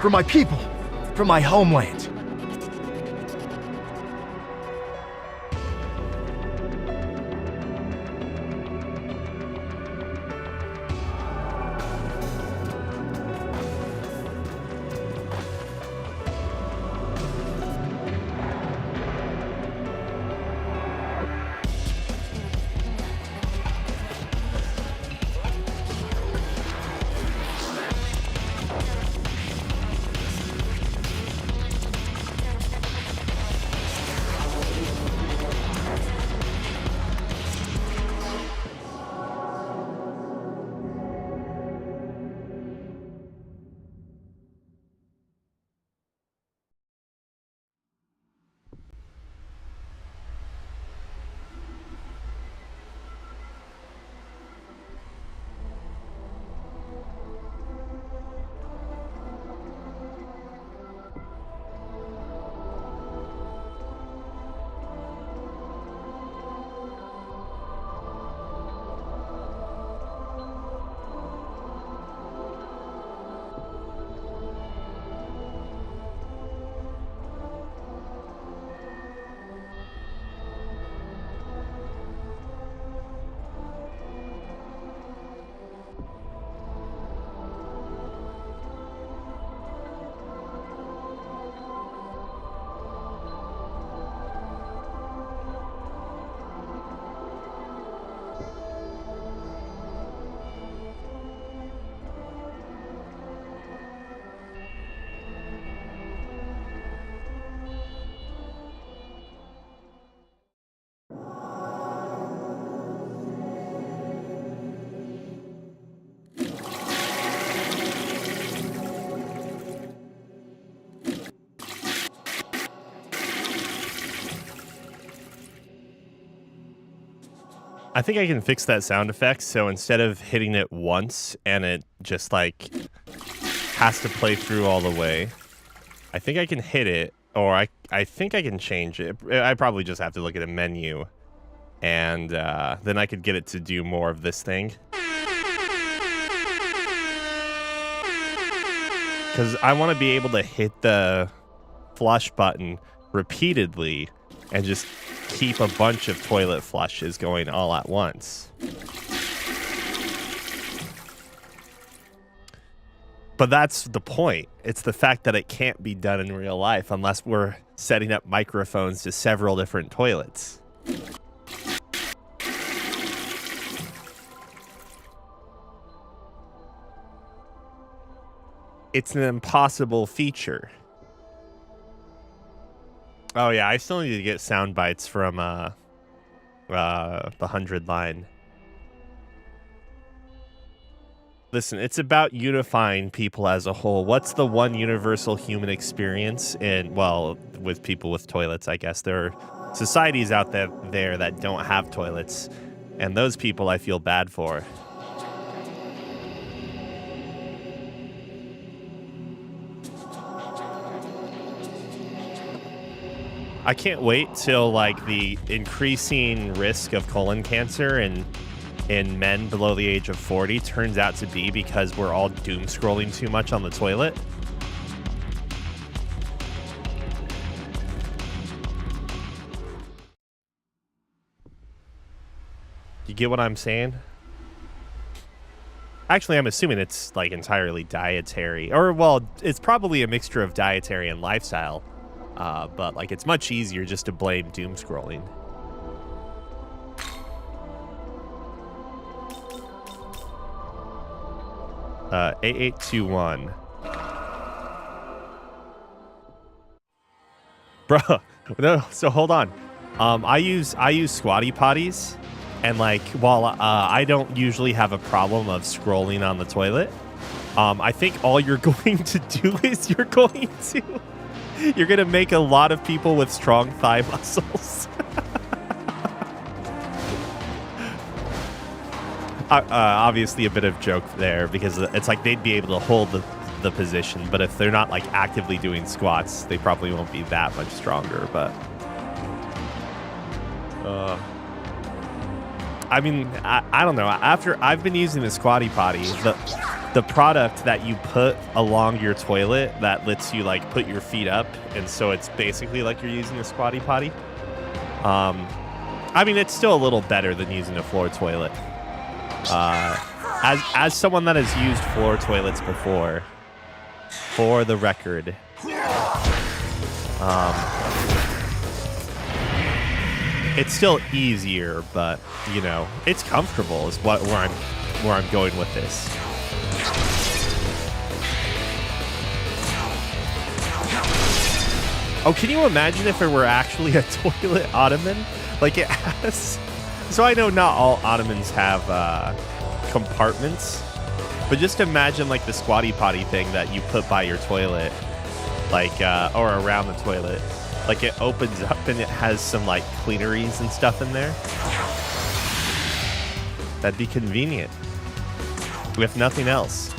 For my people. For my homeland. I think I can fix that sound effect, so instead of hitting it once and it just, like, has to play through all the way, I think I can hit it, or I think I can change it. I probably just have to look at a menu, and then I could get it to do more of this thing. Because I want to be able to hit the flush button repeatedly and just keep a bunch of toilet flushes going all at once. But that's the point. It's the fact that it can't be done in real life unless we're setting up microphones to several different toilets. It's an impossible feature. Oh yeah, I still need to get sound bites from the 100 line. Listen, it's about unifying people as a whole. What's the one universal human experience in, well, with people with toilets, I guess. There are societies out there that don't have toilets, and those people I feel bad for. I can't wait till, like, the increasing risk of colon cancer in men below the age of 40 turns out to be because we're all doom scrolling too much on the toilet. You get what I'm saying? Actually, I'm assuming it's, like, entirely dietary. Or, well, it's probably a mixture of dietary and lifestyle. But, like, it's much easier just to blame doom scrolling. A821. Bro, no, so hold on. I use squatty potties, and, like, while I don't usually have a problem of scrolling on the toilet, I think all you're going to do is you're gonna make a lot of people with strong thigh muscles. Obviously a bit of joke there, because it's like they'd be able to hold the position, but if they're not, like, actively doing squats, they probably won't be that much stronger. But I mean, I don't know. After I've been using the Squatty Potty, the product that you put along your toilet that lets you like put your feet up, and so it's basically like you're using a Squatty Potty. I mean, it's still a little better than using a floor toilet. As someone that has used floor toilets before, for the record, it's still easier, but you know, it's comfortable. Is where I'm going with this. Oh, can you imagine if it were actually a toilet ottoman? Like it has. So I know not all ottomans have compartments, but just imagine like the Squatty Potty thing that you put by your toilet, like or around the toilet. Like it opens up and it has some like cleaneries and stuff in there. That'd be convenient, if nothing else.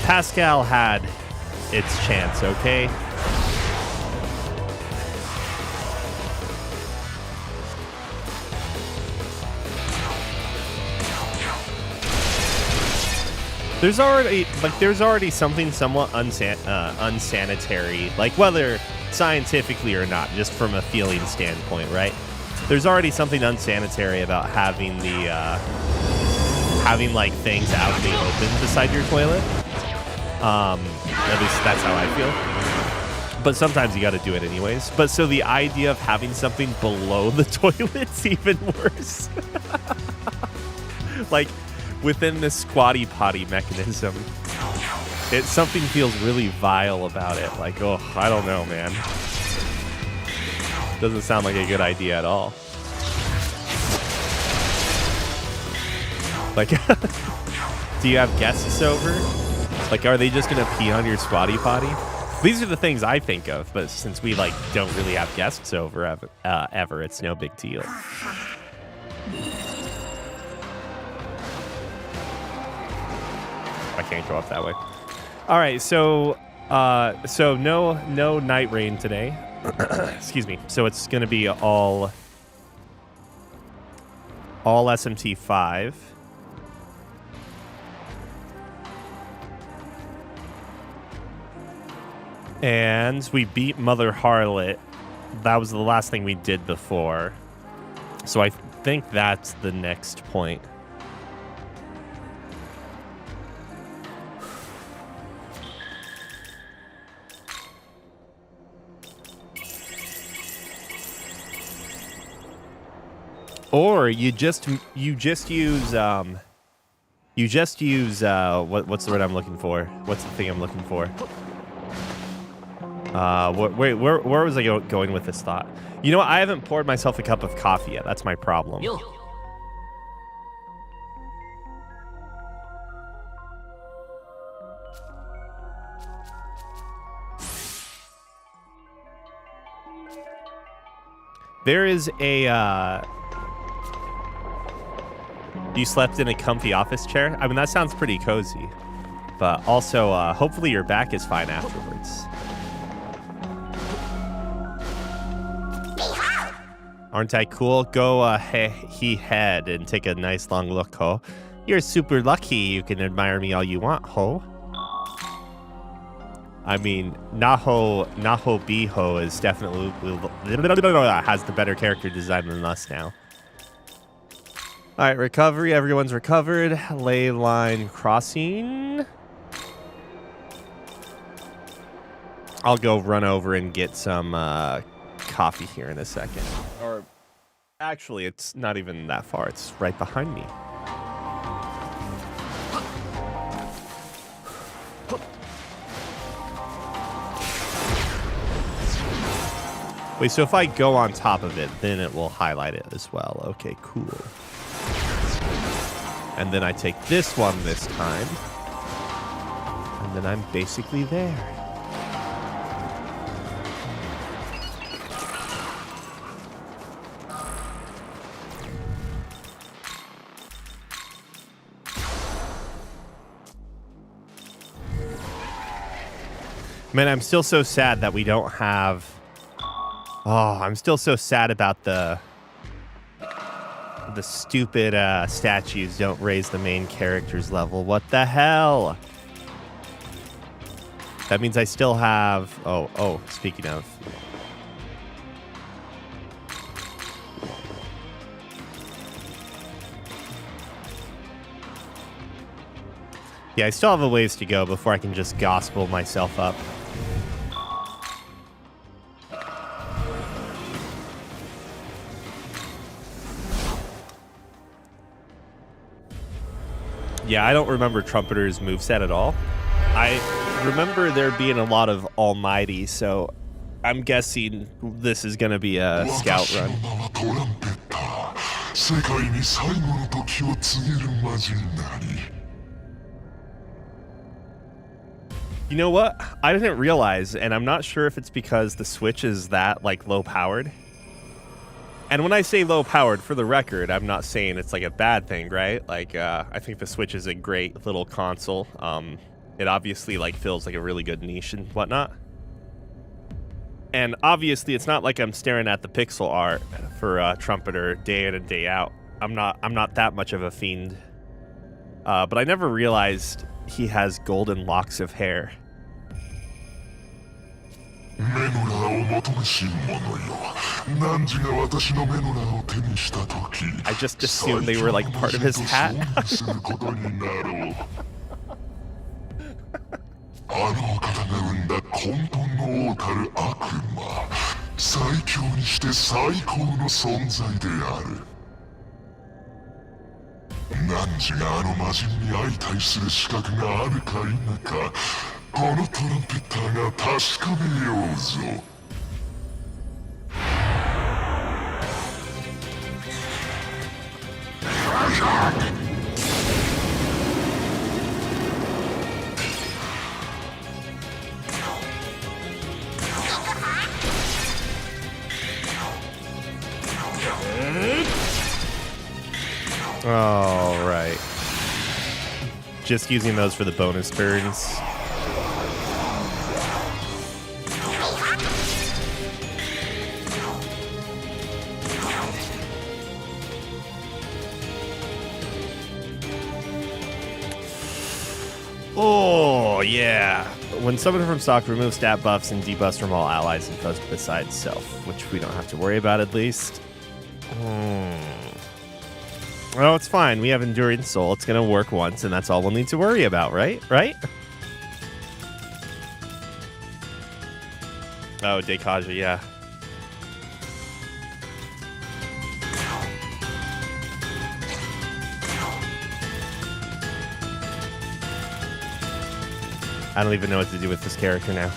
Pascal had its chance, okay? There's already something somewhat unsanitary, like whether scientifically or not, just from a feeling standpoint, right? There's already something unsanitary about having the having like things out in the open beside your toilet. At least that's how I feel. But sometimes you got to do it anyways. But so the idea of having something below the toilet's even worse. Like within the Squatty Potty mechanism, something feels really vile about it. Like, oh, I don't know, man. Doesn't sound like a good idea at all. Like, do you have guests over? Like, are they just gonna pee on your Squatty Potty? These are the things I think of, but since we like don't really have guests over ever, it's no big deal. I can't go up that way. All right, so no night rain today. Excuse me. So it's gonna be all SMT 5. And we beat Mother Harlot. That was the last thing we did before. So I think that's the next point. Or you just use what's the word I'm looking for? What's the thing I'm looking for? Wait, where was I going with this thought? You know what? I haven't poured myself a cup of coffee yet. That's my problem. There is a, you slept in a comfy office chair? I mean, that sounds pretty cozy. But also, hopefully your back is fine afterwards. Aren't I cool? Go he head and take a nice long look, ho. You're super lucky you can admire me all you want, ho. I mean, Naho Biho is definitely has the better character design than us now. All right, recovery. Everyone's recovered. Ley line crossing. I'll go run over and get some coffee here in a second. Or actually, it's not even that far. It's right behind me. Wait, so if I go on top of it, then it will highlight it as well. Okay, cool. And then I take this one this time. And then I'm basically there. Man, I'm still so sad that we don't have... Oh, I'm still so sad about the stupid statues don't raise the main character's level. What the hell? That means I still have... Oh, speaking of... Yeah, I still have a ways to go before I can just gospel myself up. Yeah, I don't remember Trumpeter's moveset at all. I remember there being a lot of Almighty, so I'm guessing this is going to be a scout run. You know what? I didn't realize, and I'm not sure if it's because the Switch is that, like, low-powered. And when I say low-powered, for the record, I'm not saying it's, like, a bad thing, right? Like, I think the Switch is a great little console. It obviously, like, fills, like, a really good niche and whatnot. And obviously, it's not like I'm staring at the pixel art for Trumpeter day in and day out. I'm not that much of a fiend. But I never realized he has golden locks of hair. I just assumed they were like part of his hat. All right. Just using those for the bonus turns. Oh, yeah. When summoned from stock, remove stat buffs and debuffs from all allies and foes besides self, which we don't have to worry about at least. Oh, it's fine. We have Enduring Soul. It's going to work once, and that's all we'll need to worry about, right? Right? Oh, Dekaja, yeah. I don't even know what to do with this character now.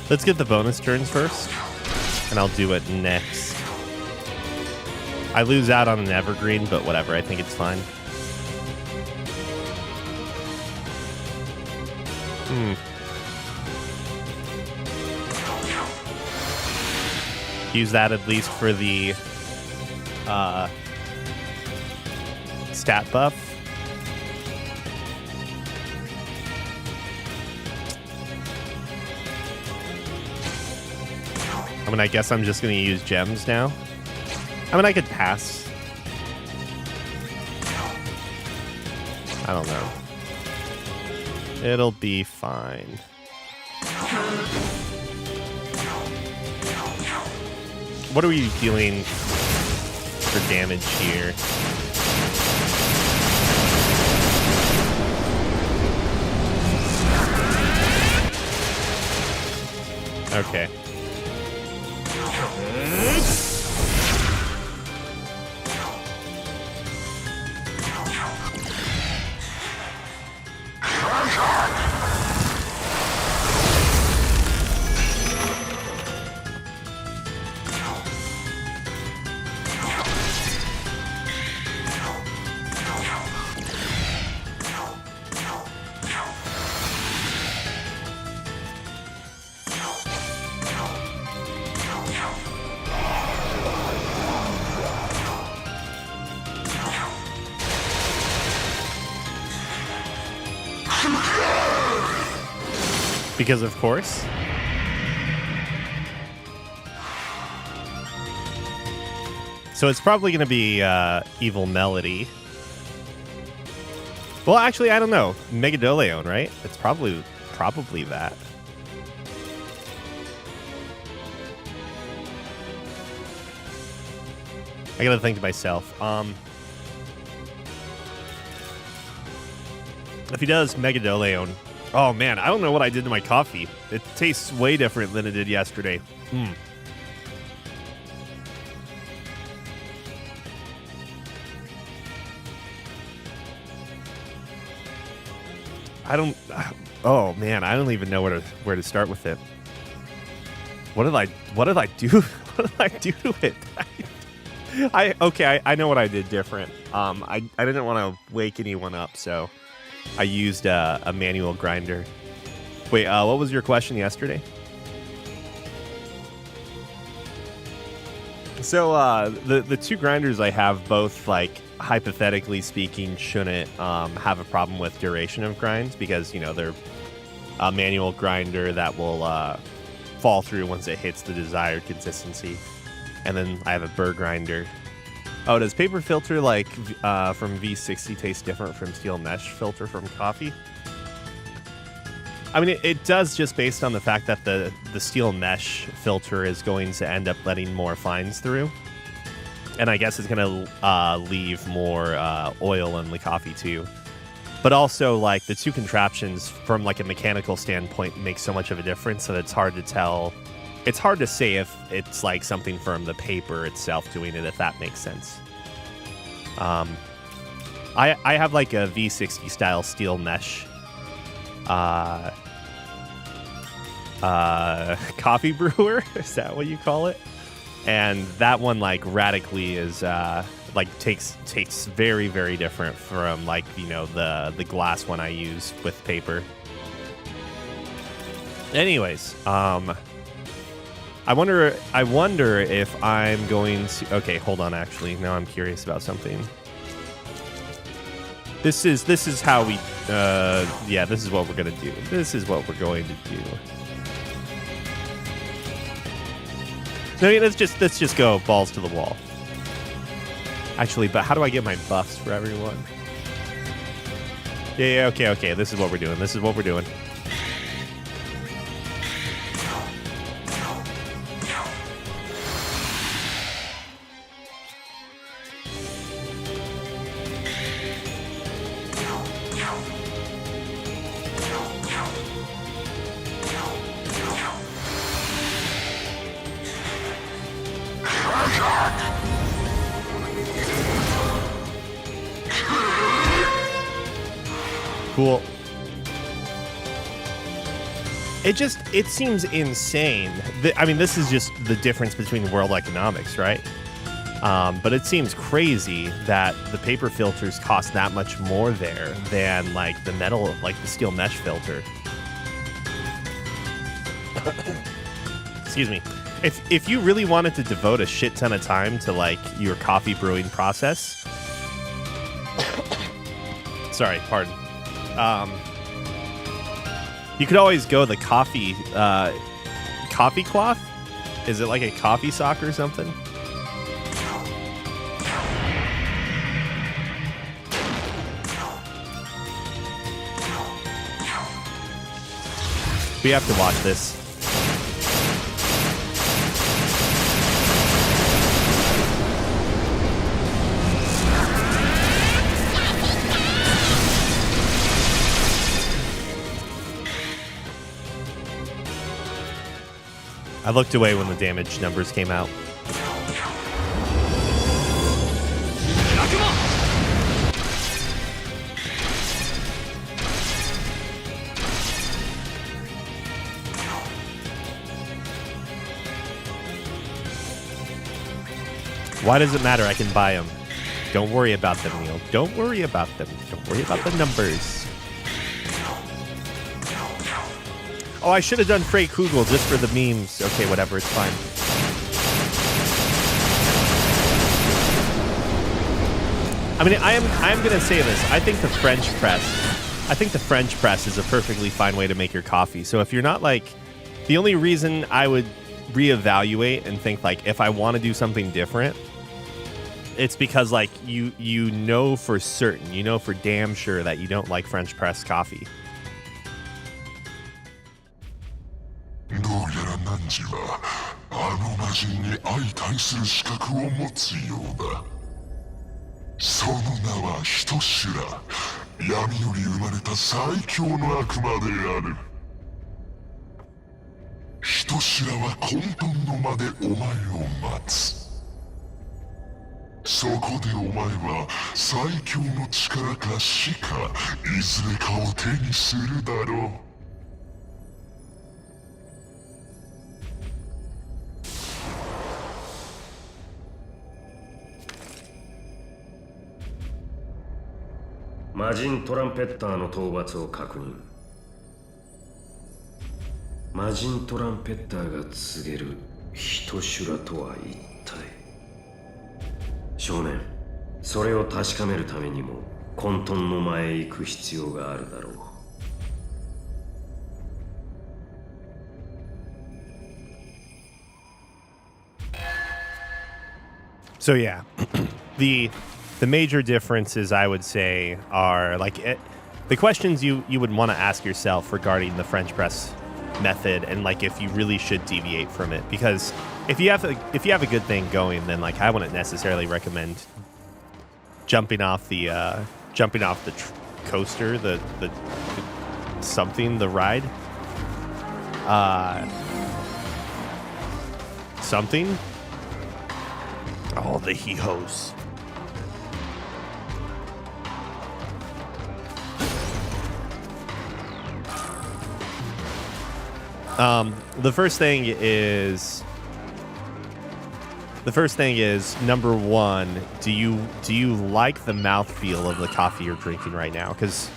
Let's get the bonus turns first, and I'll do it next. I lose out on an evergreen, but whatever. I think it's fine. Use that at least for the stat buff. I mean, I guess I'm just going to use gems now. I mean, I could pass. I don't know. It'll be fine. What are we dealing for damage here? Okay. Because of course. So it's probably going to be Evil Melody. Well, actually, I don't know. Megadoleon, right? It's probably that. I gotta think to myself. If he does Megadoleon, oh man, I don't know what I did to my coffee. It tastes way different than it did yesterday. Oh man, I don't even know where to start with it. What did I do? What did I do to it? I know what I did different. I didn't want to wake anyone up, so I used a manual grinder. Wait, what was your question yesterday? So the two grinders I have, both, like, hypothetically speaking, shouldn't have a problem with duration of grinds because, you know, they're a manual grinder that will fall through once it hits the desired consistency. And then I have a burr grinder. Oh, does paper filter like from V60 taste different from steel mesh filter from coffee? I mean, it does, just based on the fact that the steel mesh filter is going to end up letting more fines through. And I guess it's going to leave more oil in the coffee too. But also, like, the two contraptions from like a mechanical standpoint make so much of a difference that it's hard to tell. It's hard to say if it's like something from the paper itself doing it, if that makes sense. I have like a V60 style steel mesh coffee brewer. Is that what you call it? And that one, like, radically is like tastes very, very different from, like, you know, the glass one I use with paper. Anyways, I wonder if I'm going to... Okay, hold on, actually. Now I'm curious about something. This is how we... yeah, this is what we're going to do. This is what we're going to do. No, let's just go balls to the wall. Actually, but how do I get my buffs for everyone? Yeah, okay. This is what we're doing. This is what we're doing. Cool. It seems insane. I mean, this is just the difference between world economics, right? But it seems crazy that the paper filters cost that much more there than, like, the metal, like the steel mesh filter. Excuse me. If you really wanted to devote a shit ton of time to, like, your coffee brewing process, sorry, pardon. You could always go the coffee cloth. Is it like a coffee sock or something? We have to watch this. I looked away when the damage numbers came out. Why does it matter? I can buy them. Don't worry about them, Neil. Don't worry about them. Don't worry about the numbers. Oh, I should have done Frey Kugel just for the memes. Okay, whatever. It's fine. I mean, I am going to say this. I think the French press is a perfectly fine way to make your coffee. So if you're not like, the only reason I would reevaluate and think like, if I want to do something different, it's because like you know for certain, you know for damn sure that you don't like French press coffee. どうやら汝はあの魔人に相対する資格を持つようだ。その名は人知ら、闇より生まれた最強の悪魔である。人知らは混沌の間でお前を待つ。そこでお前は最強の力か死かいずれかを手にするだろう。魔人トランペッターの討伐を確認。魔人トランペッターが告げる人修羅とは一体。少年、それを確かめるためにも混沌の間へ行く必要があるだろう。So yeah, the major differences I would say are like the questions you would want to ask yourself regarding the French press method and like if you really should deviate from it, because if you have a good thing going, then like I wouldn't necessarily recommend jumping off the coaster, the something, the ride, something. Oh, the hee-hoes. The first thing is number one, do you like the mouthfeel of the coffee you're drinking right now? Because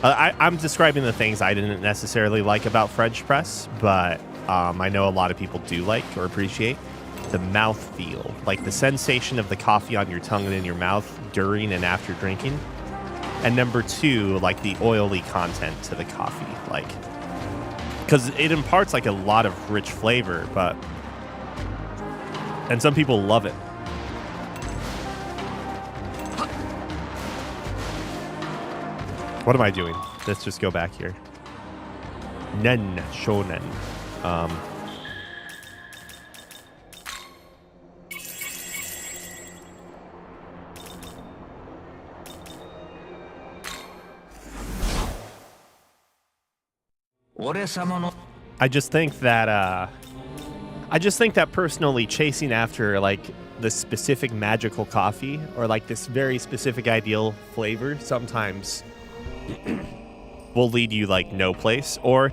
I'm describing the things I didn't necessarily like about French press, but I know a lot of people do like or appreciate the mouthfeel, like the sensation of the coffee on your tongue and in your mouth during and after drinking. And number two, like the oily content to the coffee, like, because it imparts like a lot of rich flavor, and some people love it. What am I doing? Let's just go back here. Nen shonen. I just think that personally chasing after like the specific magical coffee or like this very specific ideal flavor sometimes will lead you like no place, or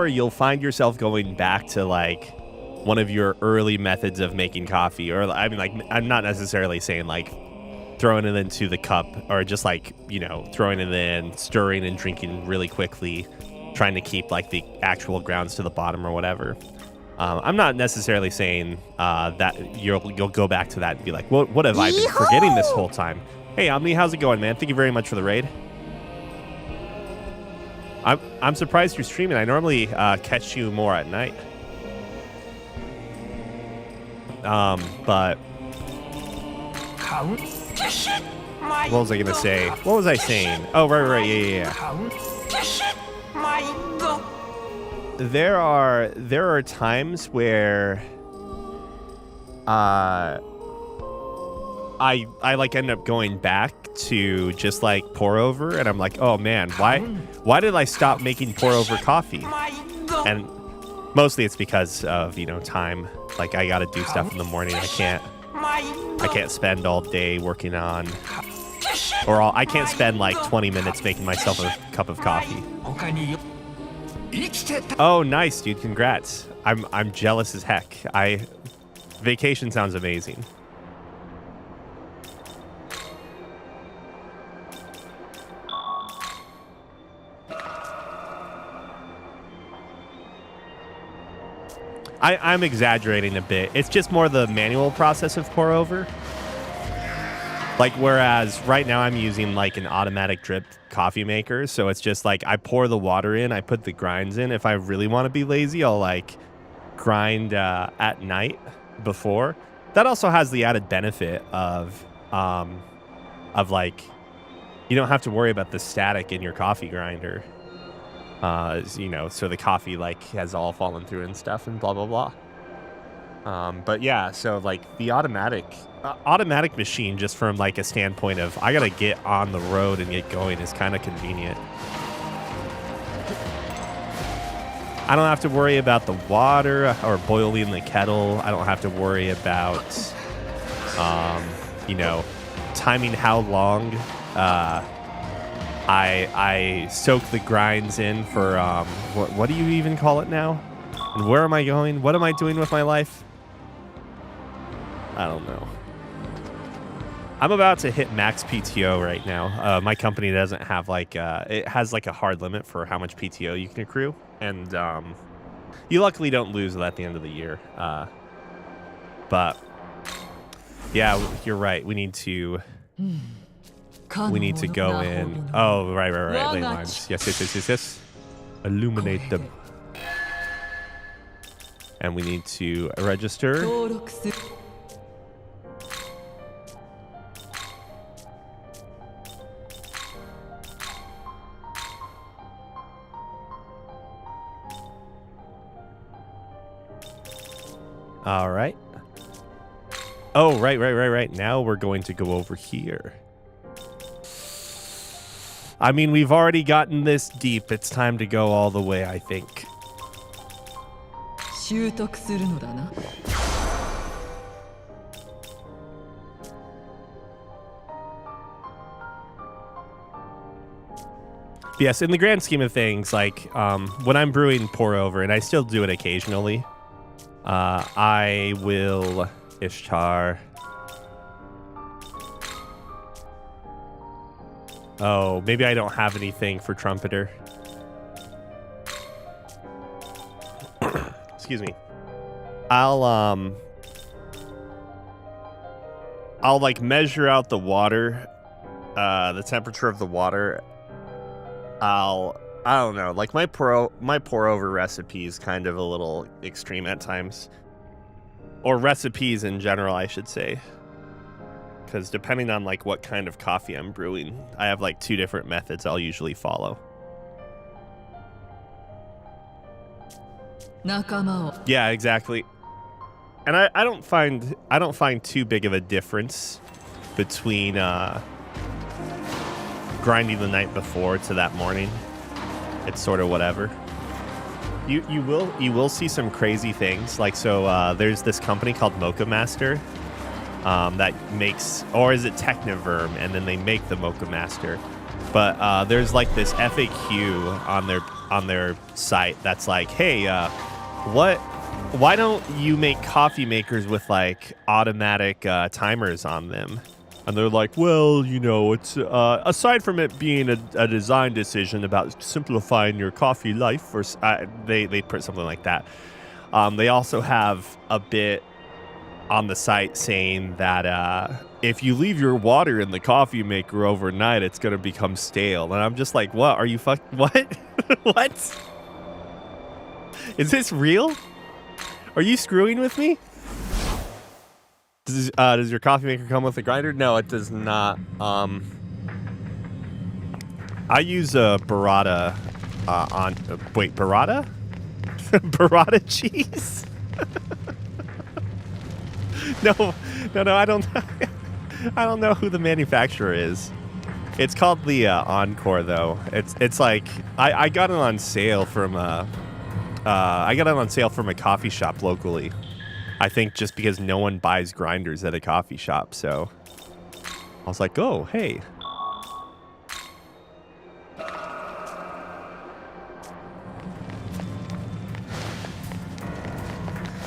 you'll find yourself going back to like one of your early methods of making coffee, or I mean, like, I'm not necessarily saying like throwing it into the cup or just like, you know, throwing it in, stirring and drinking really quickly, trying to keep like the actual grounds to the bottom or whatever. I'm not necessarily saying that you'll go back to that and be like, what have I been forgetting this whole time? Hey, Omni, how's it going, man? Thank you very much for the raid. I'm surprised you're streaming. I normally catch you more at night. But what was I gonna say? What was I saying? Oh, right, yeah. There are times where I like end up going back to just like pour over, and I'm like, oh man, why did I stop making pour over coffee? And Mostly it's because of, you know, time. Like, I gotta do stuff in the morning. I can't spend all day working on, I can't spend like 20 minutes making myself a cup of coffee. Oh, nice, dude. Congrats. I'm jealous as heck. Vacation sounds amazing. I'm exaggerating a bit. It's just more the manual process of pour over. Like, whereas right now I'm using like an automatic drip coffee maker. So it's just like I pour the water in, I put the grinds in. If I really want to be lazy, I'll like grind at night before. That also has the added benefit of like, you don't have to worry about the static in your coffee grinder. You know, so the coffee like has all fallen through and stuff and blah, blah, blah. But yeah, so like the automatic machine, just from like a standpoint of I gotta get on the road and get going, is kind of convenient. I don't have to worry about the water or boiling the kettle. I don't have to worry about, you know, timing how long I soak the grinds in for what do you even call it now? And where am I going? What am I doing with my life? I don't know. I'm about to hit max PTO right now. My company doesn't have like it has like a hard limit for how much PTO you can accrue, and you luckily don't lose it at the end of the year. But yeah, you're right. We need to go in. Oh, right. Ley lines. Yes. Illuminate them. And we need to register. All right. Oh, right. Now we're going to go over here. I mean, we've already gotten this deep. It's time to go all the way, I think. Yes, in the grand scheme of things, like when I'm brewing pour over, and I still do it occasionally, I will Ishtar. Oh, maybe I don't have anything for trumpeter. Excuse me. I'll like measure out the water, the temperature of the water. I don't know, like my pour over recipe is kind of a little extreme at times, or recipes in general, I should say. Because depending on like what kind of coffee I'm brewing, I have like 2 different methods I'll usually follow. Yeah, exactly. And I don't find too big of a difference between grinding the night before to that morning. It's sort of whatever. You will see some crazy things, like there's this company called Mocha Master that makes, or is it Techniverm, and then they make the Mocha Master. But there's like this FAQ on their site that's like, hey, why don't you make coffee makers with like automatic timers on them? And they're like, well, you know, it's aside from it being a design decision about simplifying your coffee life, or they put something like that. They also have a bit on the site saying that if you leave your water in the coffee maker overnight, it's going to become stale. And I'm just like, what? Are you what? What? Is this real? Are you screwing with me? Does your coffee maker come with a grinder? No, it does not. I use a burrata burrata? Burrata cheese? No, I don't know who the manufacturer is. It's called the Encore, though. It's like I got it on sale from I got it on sale from a coffee shop locally. I think just because no one buys grinders at a coffee shop, so I was like, oh, hey.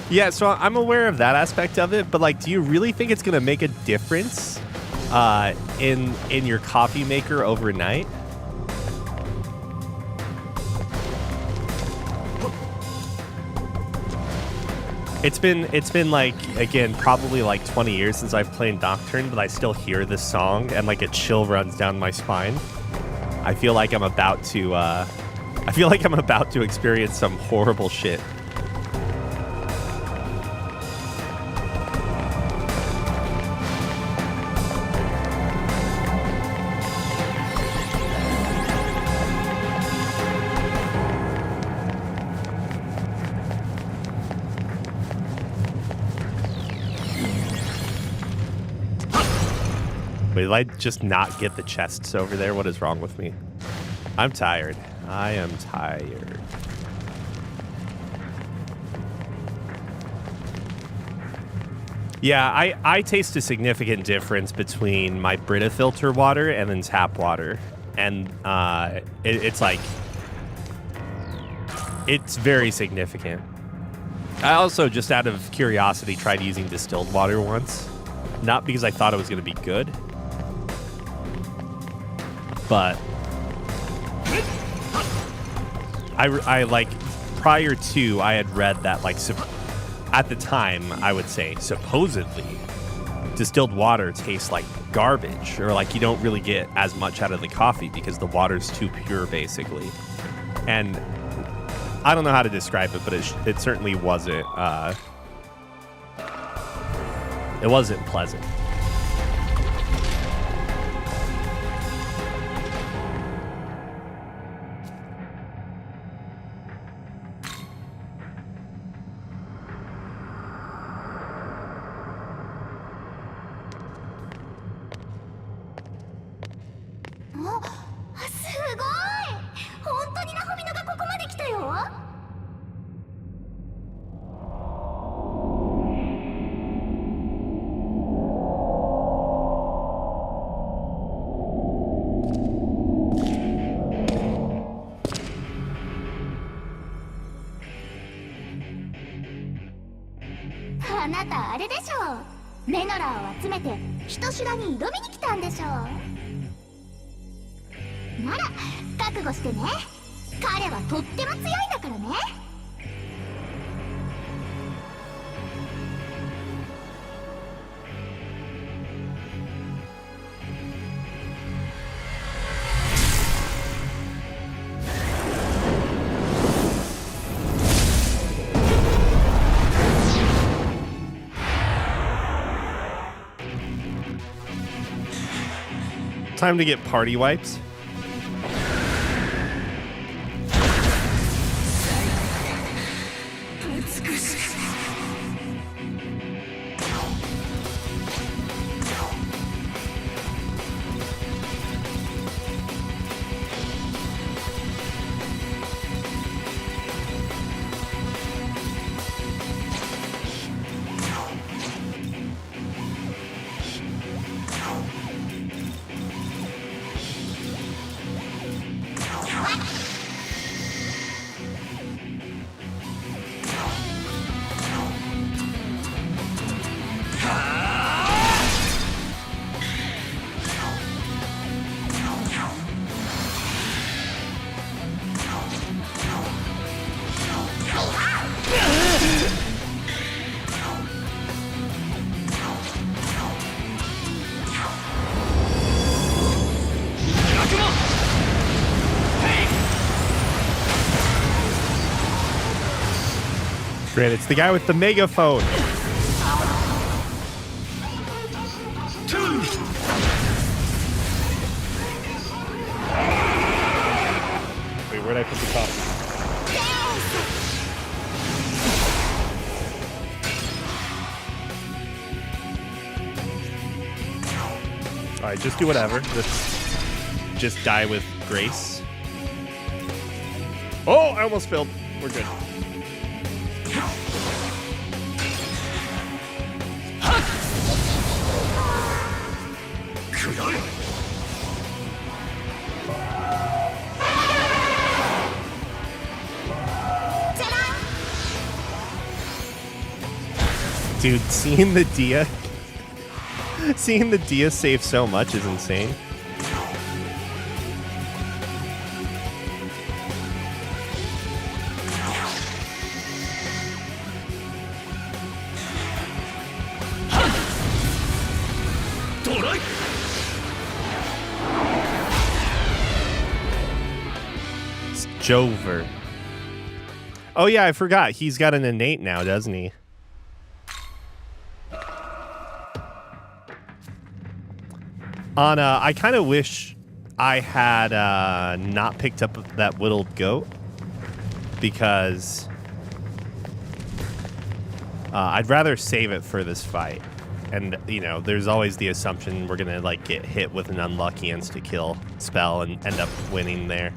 Yeah, so I'm aware of that aspect of it, but like, do you really think it's gonna make a difference in your coffee maker overnight? It's been like, again, probably like 20 years since I've played Nocturne, but I still hear this song and like a chill runs down my spine. I feel like I'm about to experience some horrible shit. Wait, did I just not get the chests over there? What is wrong with me? I'm tired. I am tired. Yeah, I taste a significant difference between my Brita filter water and then tap water. And it's like... It's very significant. I also, just out of curiosity, tried using distilled water once. Not because I thought it was going to be good, but I like, prior to, I had read that, like, at the time, I would say, supposedly, distilled water tastes like garbage, or like you don't really get as much out of the coffee because the water's too pure, basically. And I don't know how to describe it, but it certainly wasn't, it wasn't pleasant. Time to get party wipes. Great, it's the guy with the megaphone. Wait, where'd I put the coffee? All right, just do whatever. Let's just die with grace. Oh, I almost failed. We're good. Dude, seeing the Dia save so much is insane. It's Jover. Oh yeah, I forgot. He's got an innate now, doesn't he? I kind of wish I had not picked up that whittled goat, because I'd rather save it for this fight. And, you know, there's always the assumption we're going to, like, get hit with an unlucky insta-kill spell and end up winning there.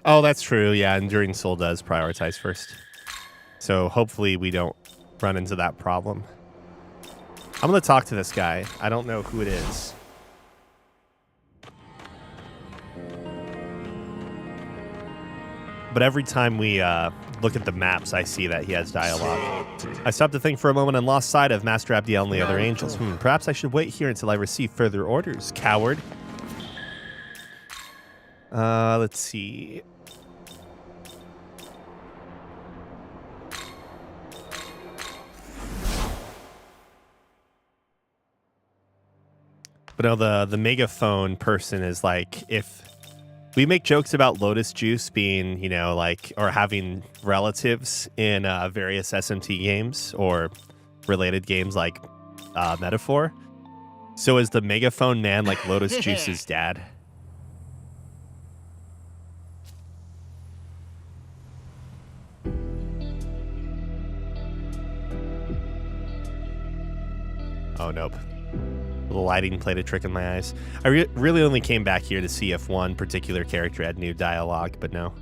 Oh, that's true. Yeah, Enduring Soul does prioritize first. So hopefully we don't run into that problem. I'm going to talk to this guy. I don't know who it is. But every time we look at the maps, I see that he has dialogue. I stopped to think for a moment and lost sight of Master Abdiel and the other angels. Perhaps I should wait here until I receive further orders, coward. Let's see. But no, the megaphone person is like, if we make jokes about Lotus Juice being, you know, like, or having relatives in various SMT games or related games like Metaphor. So is the megaphone man like Lotus Juice's dad? Oh, nope. The lighting played a trick in my eyes. I really only came back here to see if one particular character had new dialogue, but no.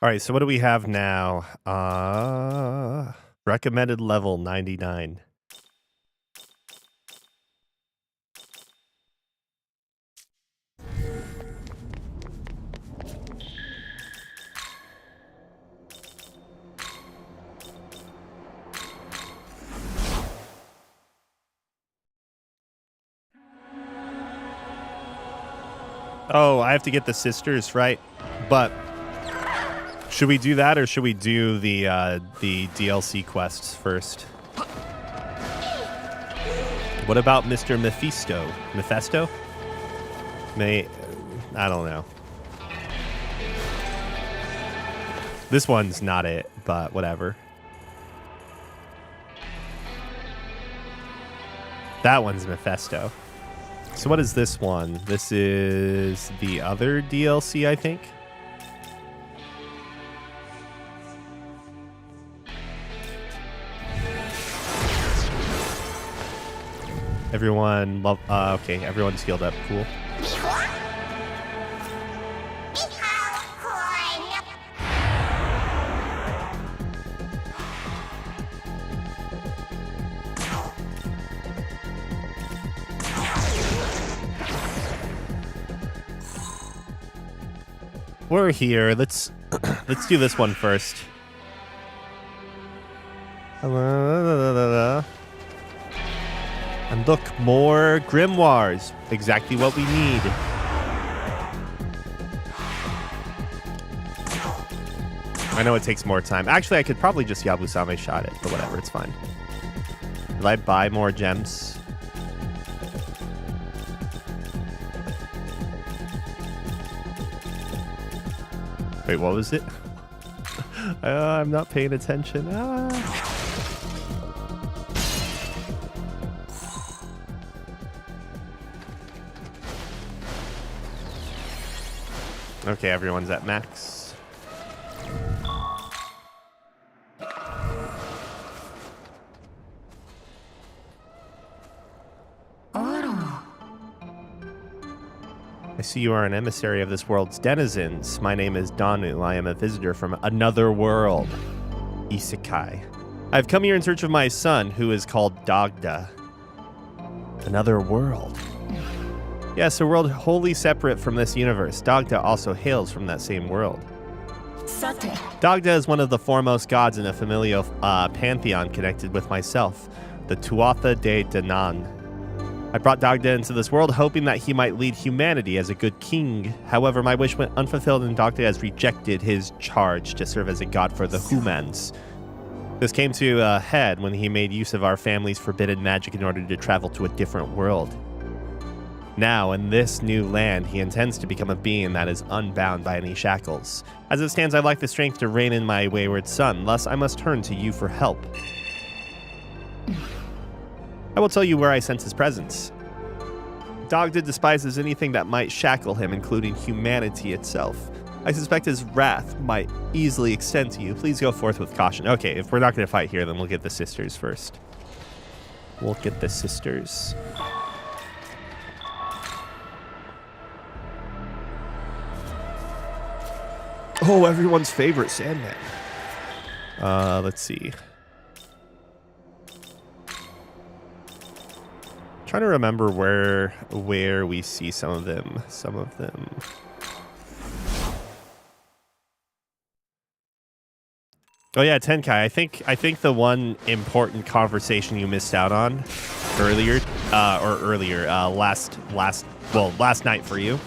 All right, so what do we have now? Recommended level 99. Oh, I have to get the sisters, right? But should we do that, or should we do the DLC quests first? What about Mr. Mephisto? Mephisto? I don't know. This one's not it, but whatever. That one's Mephisto. So what is this one? This is the other DLC, I think. Everyone, okay, everyone's healed up. Cool. We're here. Let's do this one first. And look, more grimoires. Exactly what we need. I know it takes more time. Actually, I could probably just Yabusame shot it, but whatever, it's fine. Did I buy more gems? Wait, what was it? I'm not paying attention. Okay, everyone's at max. I see you are an emissary of this world's denizens. My name is Danu. I am a visitor from another world. Isekai. I've come here in search of my son, who is called Dagda. Another world. Yes, a world wholly separate from this universe. Dagda also hails from that same world. Dagda is one of the foremost gods in a familial pantheon connected with myself, the Tuatha De Danann. I brought Dagda into this world hoping that he might lead humanity as a good king. However, my wish went unfulfilled and Dagda has rejected his charge to serve as a god for the humans. This came to a head when he made use of our family's forbidden magic in order to travel to a different world. Now, in this new land, he intends to become a being that is unbound by any shackles. As it stands, I lack the strength to rein in my wayward son, thus I must turn to you for help. I will tell you where I sense his presence. Dagda despises anything that might shackle him, including humanity itself. I suspect his wrath might easily extend to you. Please go forth with caution. Okay, if we're not going to fight here, then we'll get the sisters first. We'll get the sisters. Oh, everyone's favorite Sandman. Let's see. Trying to remember where we see some of them. Oh yeah, Tenkai. I think the one important conversation you missed out on last night for you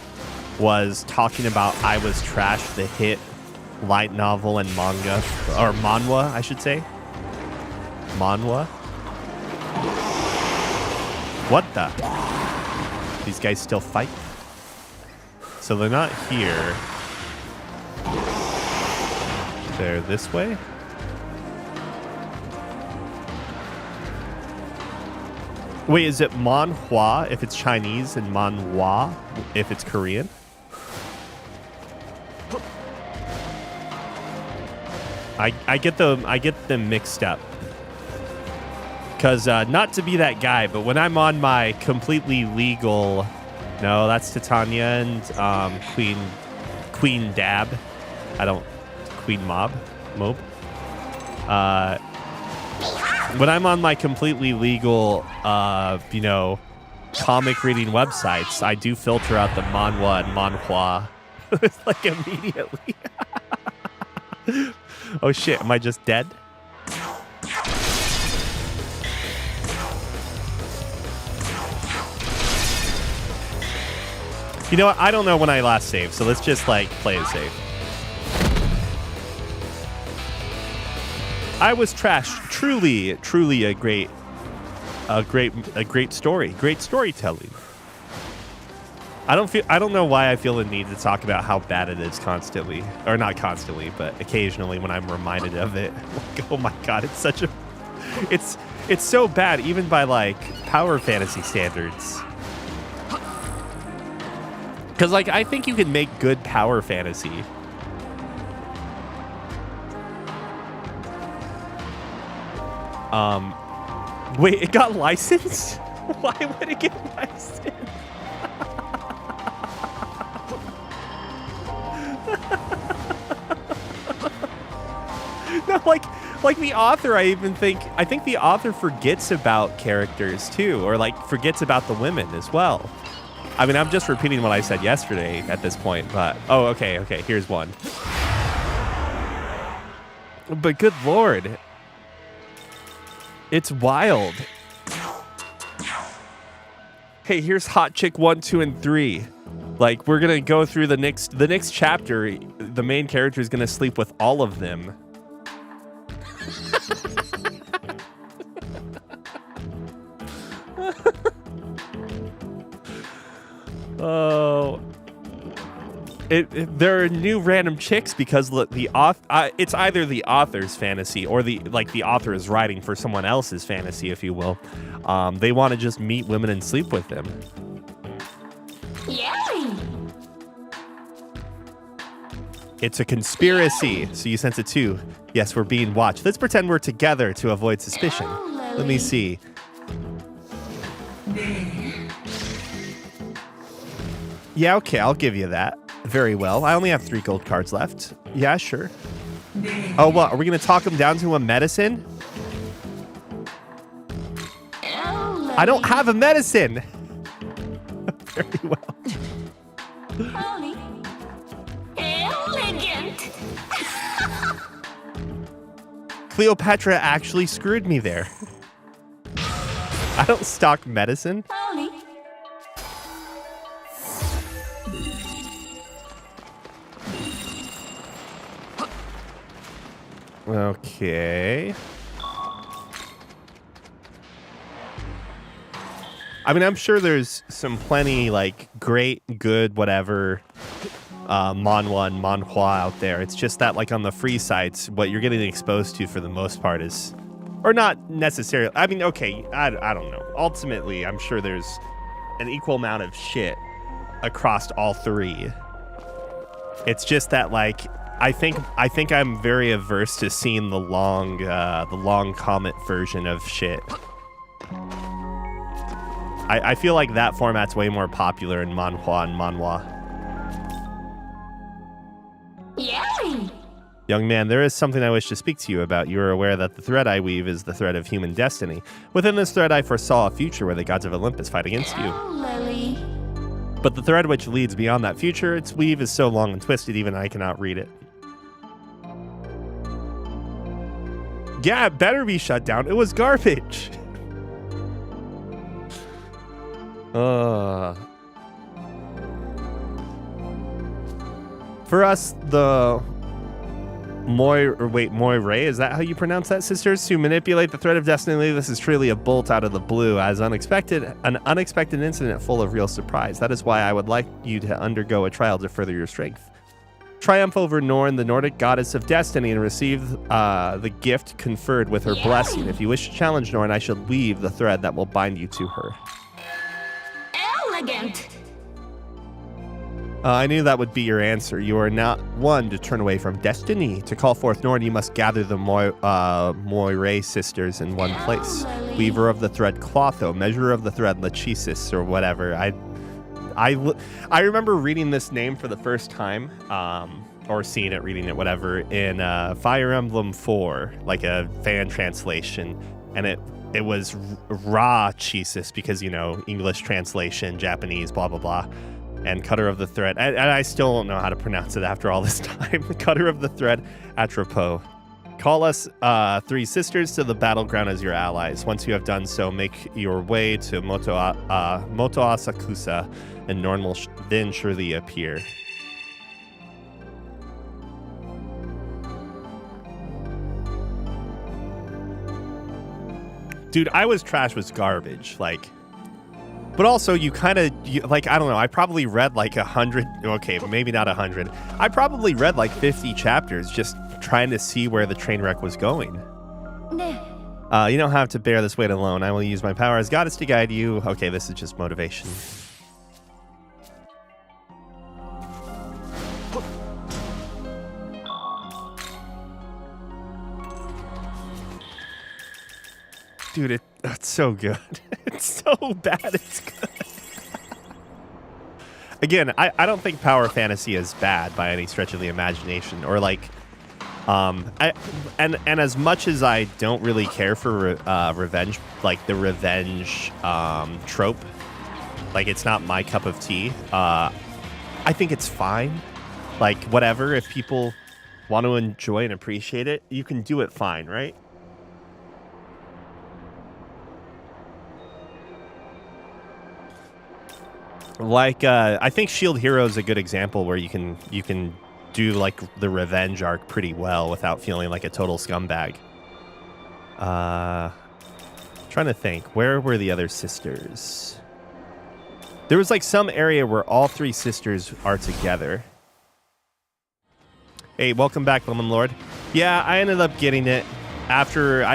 was talking about I Was Trash, the hit light novel and manga, or manhwa, I should say. Manhwa. What the? These guys still fight? So they're not here. They're this way? Wait, is it manhwa if it's Chinese and manhwa if it's Korean? I get them mixed up. Because not to be that guy, but when I'm on my completely legal... No, that's Titania and Queen Dab. Queen Mob. When I'm on my completely legal, comic reading websites, I do filter out the manhwa and manhwa. Like immediately. Oh shit, am I just dead? You know what? I don't know when I last saved, so let's just like play it safe. I Was Trash. Truly a great story. Great storytelling. I don't know why I feel the need to talk about how bad it is constantly, or not constantly, but occasionally when I'm reminded of it. Like, oh my god, it's so bad even by like power fantasy standards. Because like I think you can make good power fantasy. Wait, it got licensed? Why would it get licensed? No, like the author, I think the author forgets about characters too, or like forgets about the women as well. I mean, I'm just repeating what I said yesterday at this point, but oh, okay, here's one. But good lord. It's wild. Hey, here's Hot Chick 1, 2, and 3. Like, we're gonna go through the next chapter. The main character is gonna sleep with all of them. Oh. There are new random chicks because it's either the author's fantasy or the author is writing for someone else's fantasy, if you will. They want to just meet women and sleep with them. Yay! It's a conspiracy. So you sense it too. Yes, we're being watched. Let's pretend we're together to avoid suspicion. Let me see. Yeah, okay, I'll give you that. Very well. I only have 3 gold cards left. Yeah, sure. Oh, what? Are we going to talk him down to a medicine? I don't have a medicine. Very well. Elegant. Cleopatra actually screwed me there. I don't stock medicine. Okay. I mean, I'm sure there's some plenty, like, great, good, whatever, manhwa and manhua out there. It's just that, like, on the free sites, what you're getting exposed to for the most part is... Or not necessarily... I mean, okay, I don't know. Ultimately, I'm sure there's an equal amount of shit across all 3. It's just that, like... I think I'm very averse to seeing the long comic version of shit. I feel like that format's way more popular in manhwa and manhwa. Yay! Young man, there is something I wish to speak to you about. You are aware that the thread I weave is the thread of human destiny. Within this thread, I foresaw a future where the gods of Olympus fight against you. Lily. But the thread which leads beyond that future, its weave is so long and twisted, even I cannot read it. Yeah, it better be shut down. It was garbage. For us, the Moire, is that how you pronounce that, sisters? To manipulate the thread of destiny, this is truly a bolt out of the blue, an unexpected incident full of real surprise. That is why I would like you to undergo a trial to further your strength. Triumph over Norn, the Nordic goddess of destiny, and receive the gift conferred with her blessing. If you wish to challenge Norn, I shall weave the thread that will bind you to her. Elegant. I knew that would be your answer. You are not one to turn away from destiny. To call forth Norn, you must gather the Moire sisters in one place. Weaver of the thread Clotho, measurer of the thread Lachesis, or whatever. I remember reading this name for the first time, or seeing it, reading it, whatever, in Fire Emblem 4, like a fan translation, and it was Ra Cheesis because, you know, English translation, Japanese, blah, blah, blah, and Cutter of the Thread. And I still don't know how to pronounce it after all this time. Cutter of the Thread, Atropos. Call us 3 sisters to the battleground as your allies. Once you have done so, make your way to Moto Asakusa, and Norn will then surely appear. Dude, I Was Trash was garbage, like, but also you kind of, like, I don't know, I probably read like 100, okay, maybe not 100. I probably read like 50 chapters just trying to see where the train wreck was going. You don't have to bear this weight alone. I will use my power as goddess to guide you. Okay, this is just motivation. Dude, it's so good. It's so bad, it's good. Again, I don't think power fantasy is bad by any stretch of the imagination, or like, and as much as I don't really care for revenge, like the revenge trope, like it's not my cup of tea. I think it's fine. Like, whatever, if people want to enjoy and appreciate it, you can do it fine, right? Like, I think Shield Hero is a good example where you can do like the revenge arc pretty well without feeling like a total scumbag. Trying to think, where were the other sisters? There was like some area where all 3 sisters are together. Hey, welcome back, Lemon Lord. Yeah, I ended up getting it after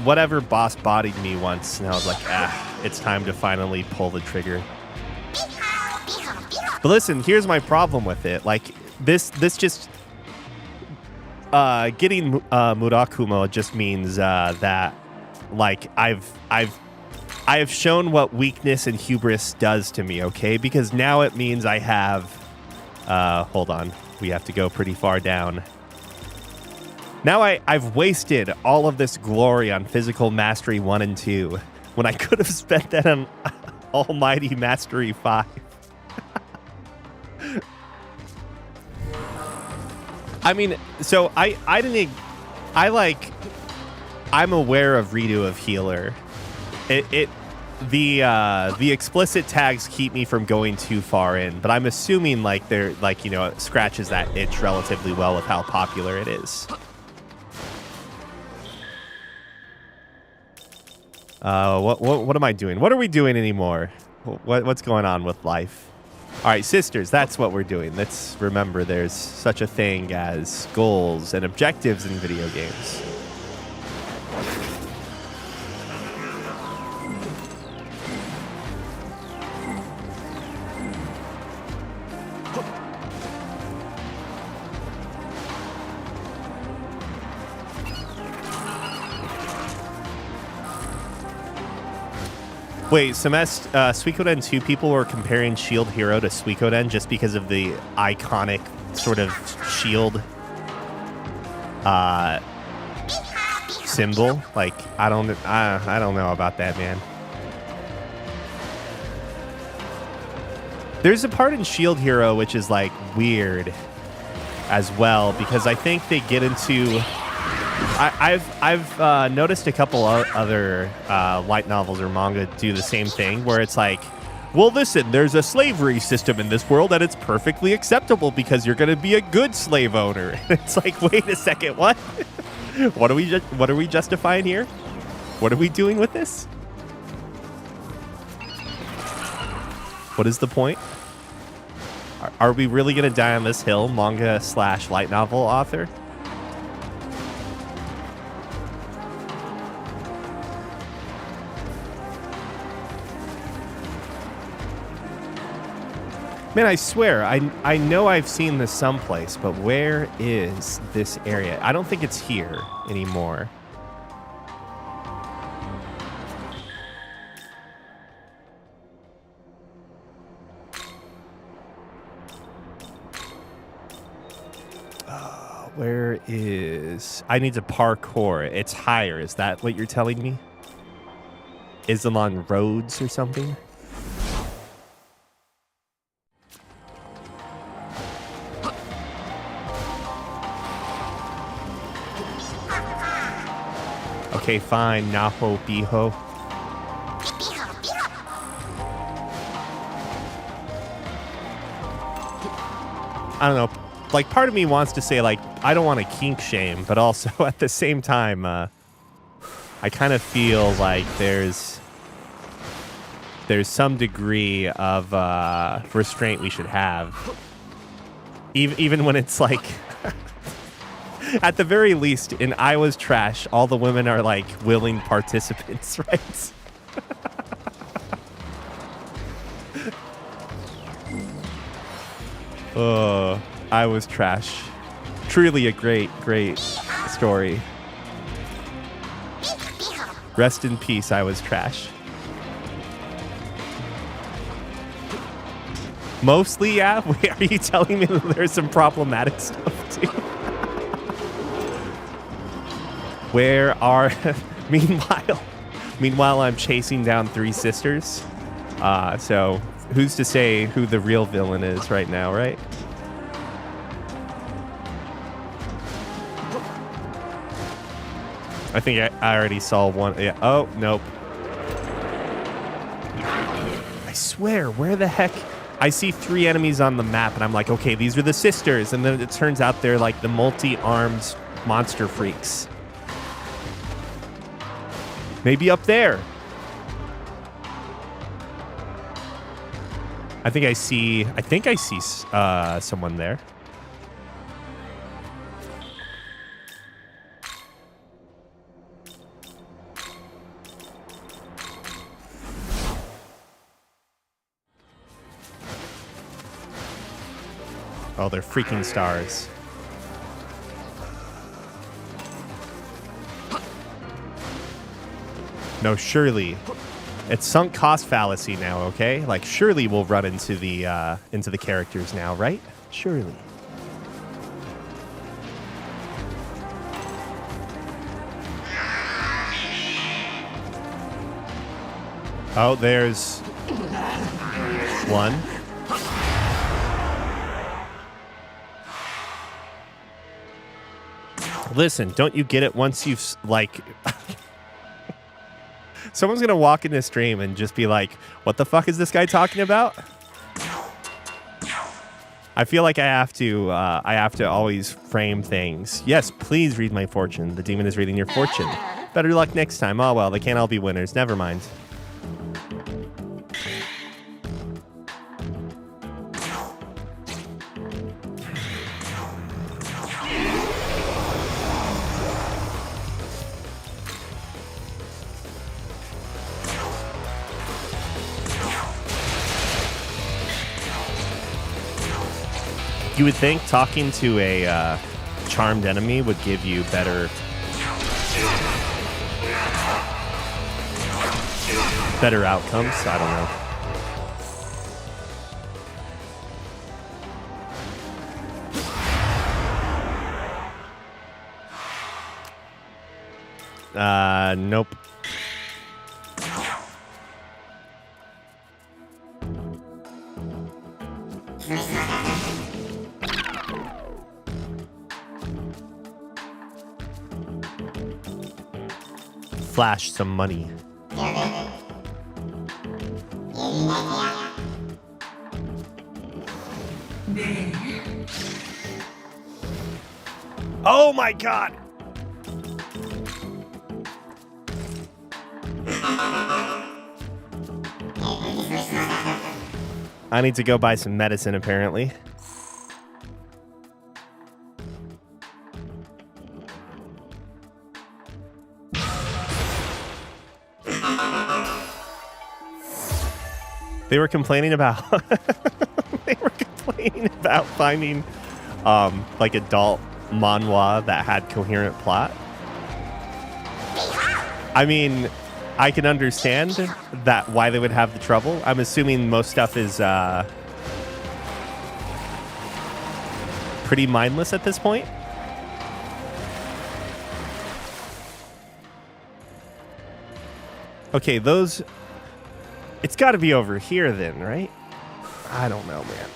whatever boss bodied me once, and I was like, it's time to finally pull the trigger. But listen, here's my problem with it. Like, this just getting Murakumo just means that, like, I have shown what weakness and hubris does to me, okay? Because now it means I have... hold on. We have to go pretty far down. Now I've wasted all of this glory on Physical Mastery 1 and 2 when I could have spent that on Almighty Mastery 5. I mean, so I'm aware of redo of healer. The explicit tags keep me from going too far in, but I'm assuming like they're like, you know, it scratches that itch relatively well with how popular it is. What am I doing? What are we doing anymore? What's going on with life? All right, sisters, that's what we're doing. Let's remember there's such a thing as goals and objectives in video games. Wait, Suikoden 2 people were comparing Shield Hero to Suikoden just because of the iconic sort of shield symbol. Like, I don't know about that, man. There's a part in Shield Hero which is like weird as well because I think they get into... I've noticed a couple other light novels or manga do the same thing where it's like, well, listen, there's a slavery system in this world and it's perfectly acceptable because you're going to be a good slave owner. It's like, wait a second, what? What are we justifying here? What are we doing with this? What is the point? Are we really going to die on this hill, manga / light novel author? Man, I swear, I know I've seen this someplace, but where is this area? I don't think it's here anymore. Where is... I need to parkour. It's higher. Is that what you're telling me? Is it on roads or something? Okay, fine. Naho Biho. I don't know. Like, part of me wants to say, like, I don't want to kink shame, but also at the same time, I kind of feel like there's some degree of restraint we should have. Even when it's like... At the very least, in I Was Trash, all the women are like willing participants, right? Oh, I Was Trash. Truly a great story. Rest in peace, I Was Trash. Mostly, yeah? Wait, are you telling me that there's some problematic stuff too? Where are... Meanwhile, I'm chasing down 3 sisters. So who's to say who the real villain is right now, right? I think I already saw one. Yeah. Oh, nope. I swear, where the heck... I see 3 enemies on the map, and I'm like, okay, these are the sisters. And then it turns out they're like the multi-armed monster freaks. Maybe up there. I think I see someone there. Oh, they're freaking stars. No, surely. It's sunk cost fallacy now, okay? Like, surely we'll run into the characters now, right? Surely. Oh, there's one. Listen, don't you get it once you've, like... Someone's going to walk in this stream and just be like, what the fuck is this guy talking about? I feel like I have to always frame things. Yes, please read my fortune. The demon is reading your fortune. Better luck next time. Oh, well, they can't all be winners. Never mind. You would think talking to a charmed enemy would give you better outcomes. I don't know. Nope. Flash some money. Oh my god! I need to go buy some medicine, apparently. They were complaining about finding like adult manhwa that had coherent plot. I mean, I can understand that why they would have the trouble. I'm assuming most stuff is pretty mindless at this point. Okay, those... It's got to be over here then, right? I don't know, man.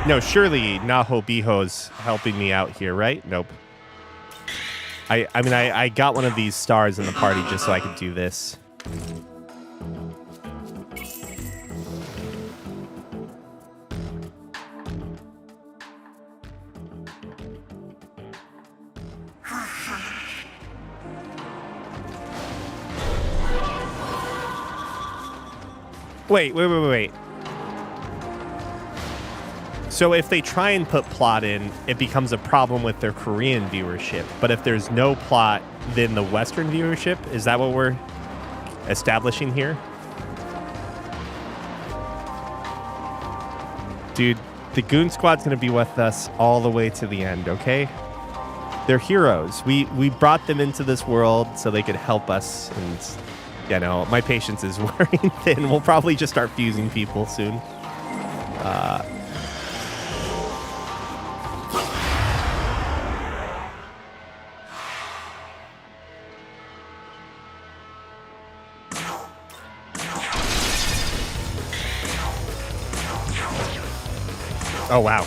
No, surely Naho Biho's helping me out here, right? Nope. I mean, I got one of these stars in the party just so I could do this. Wait. So if they try and put plot in, it becomes a problem with their Korean viewership. But if there's no plot, then the Western viewership, is that what we're establishing here? Dude, the Goon Squad's going to be with us all the way to the end, okay? They're heroes. We brought them into this world so they could help us, and... You know, my patience is wearing thin. We'll probably just start fusing people soon. Oh, wow.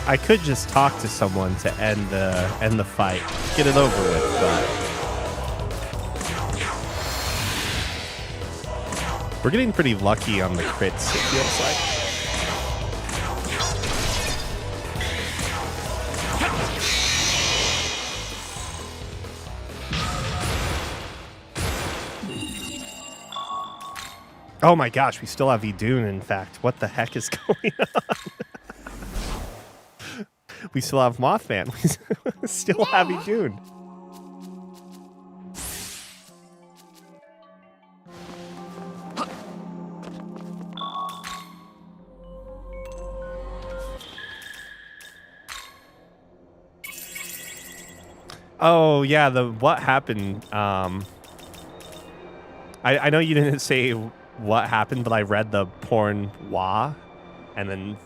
I could just talk to someone to end the fight, get it over with, but we're getting pretty lucky on the crits, it feels like. Oh my gosh, we still have Idun, in fact. What the heck is going on? We still have Mothman. We still have Idun. Oh, yeah, what happened? I know you didn't say what happened, but I read the porn wah and then,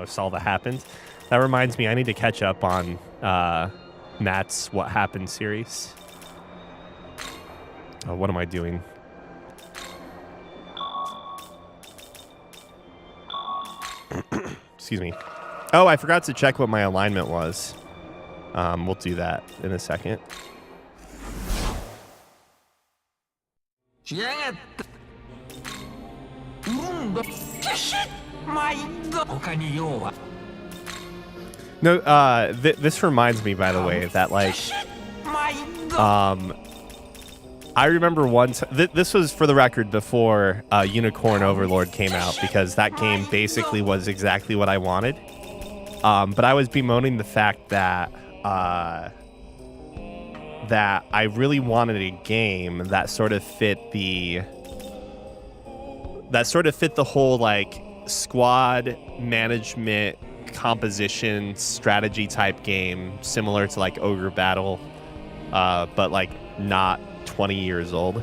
saw that happened. That reminds me, I need to catch up on Matt's What Happened series. Oh, what am I doing? Excuse me. Oh, I forgot to check what my alignment was. We'll do that in a second. No, this reminds me, by the way, that I remember once. This was, for the record, before Unicorn Overlord came out, because that game basically was exactly what I wanted. But I was bemoaning the fact that I really wanted a game that sort of fit the whole like squad management, composition, strategy type game, similar to like Ogre Battle, but like not 20 years old,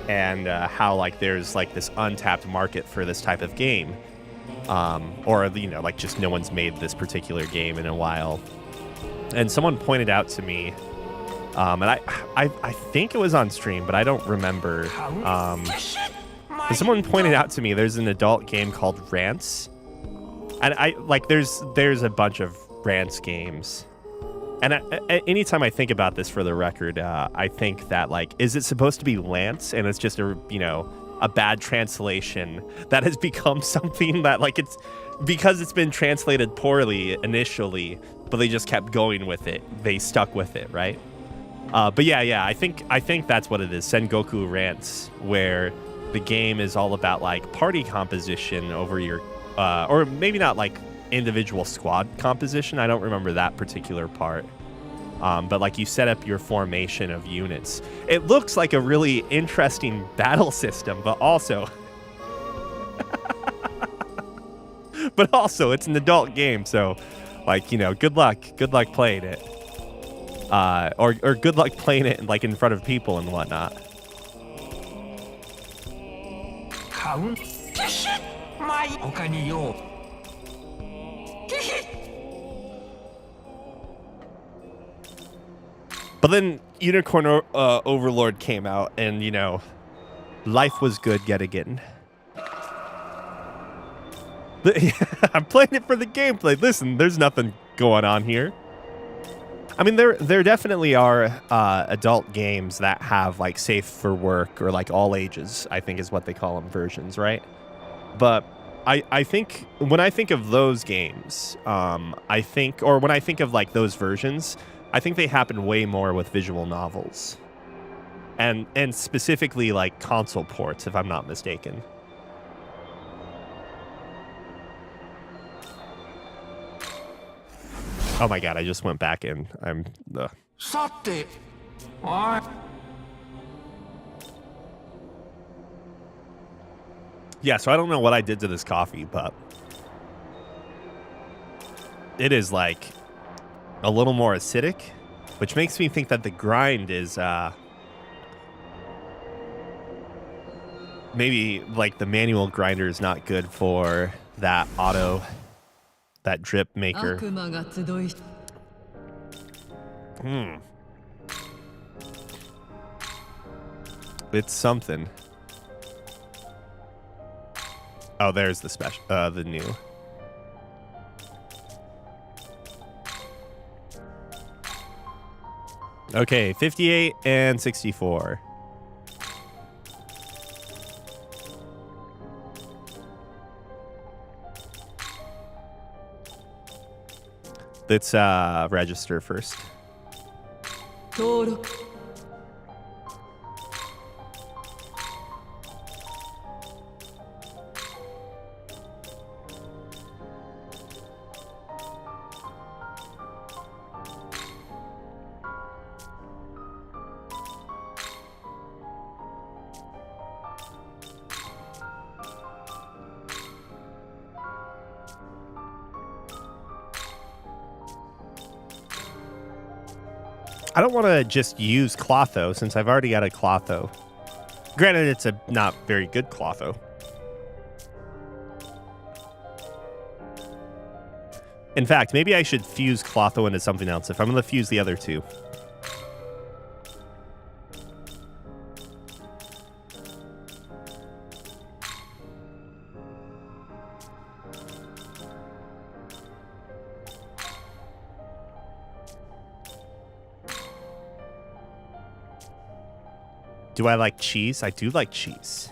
and how like there's like this untapped market for this type of game, or like just no one's made this particular game in a while. And someone pointed out to me, and I think it was on stream, but I don't remember. And someone pointed out to me there's an adult game called Rants, and there's a bunch of Rants games. And anytime I think about this, for the record, I think that is it supposed to be Lance, and it's just a bad translation that has become something that it's because it's been translated poorly initially, but they just kept going with it. They stuck with it, right? But yeah, I think that's what it is. Sengoku Rants, where the game is all about party composition over your, or maybe not individual squad composition. I don't remember that particular part. But you set up your formation of units. It looks like a really interesting battle system, but also it's an adult game, so good luck playing it. Or good luck playing it in front of people and whatnot. But then Unicorn Overlord came out, and life was good yet again. I'm playing it for the gameplay. Listen, there's nothing going on here. I mean, there definitely are adult games that have safe for work or like all ages, I think is what they call them, versions, right? But I think when I think of those games, when I think of those versions, I think they happen way more with visual novels, and specifically console ports, if I'm not mistaken. Oh my god, I just went back in. Yeah, so I don't know what I did to this coffee, but it is a little more acidic, which makes me think that the grind is maybe the manual grinder is not good for that drip maker. It's something. Oh, there's the special, the new. Okay, 58 and 64. Let's register first. 登録 I don't want to just use Clotho since I've already got a Clotho. Granted, it's a not very good Clotho. In fact, maybe I should fuse Clotho into something else if I'm going to fuse the other two. Do I like cheese? I do like cheese.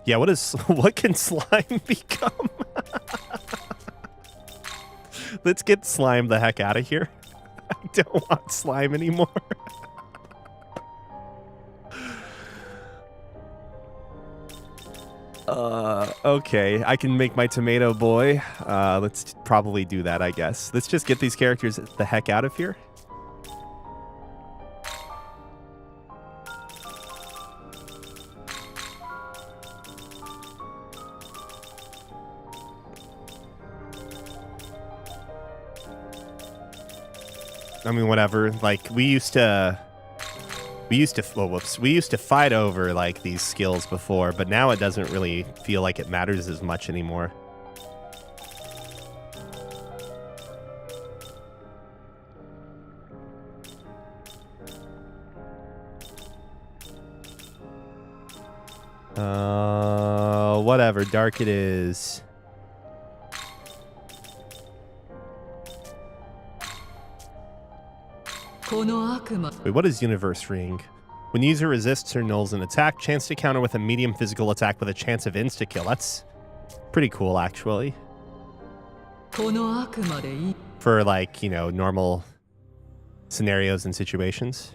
Yeah, what can slime become? Let's get slime the heck out of here. I don't want slime anymore. Okay, I can make my tomato boy. Let's probably do that, I guess. Let's just get these characters the heck out of here. I mean, whatever. Like, we used to fight over like these skills before, but now it doesn't really feel like it matters as much anymore. Whatever, dark it is. Wait, what is Universe Ring? When the user resists or nulls an attack, chance to counter with a medium physical attack with a chance of insta-kill. That's pretty cool, actually. For, like, you know, normal scenarios and situations.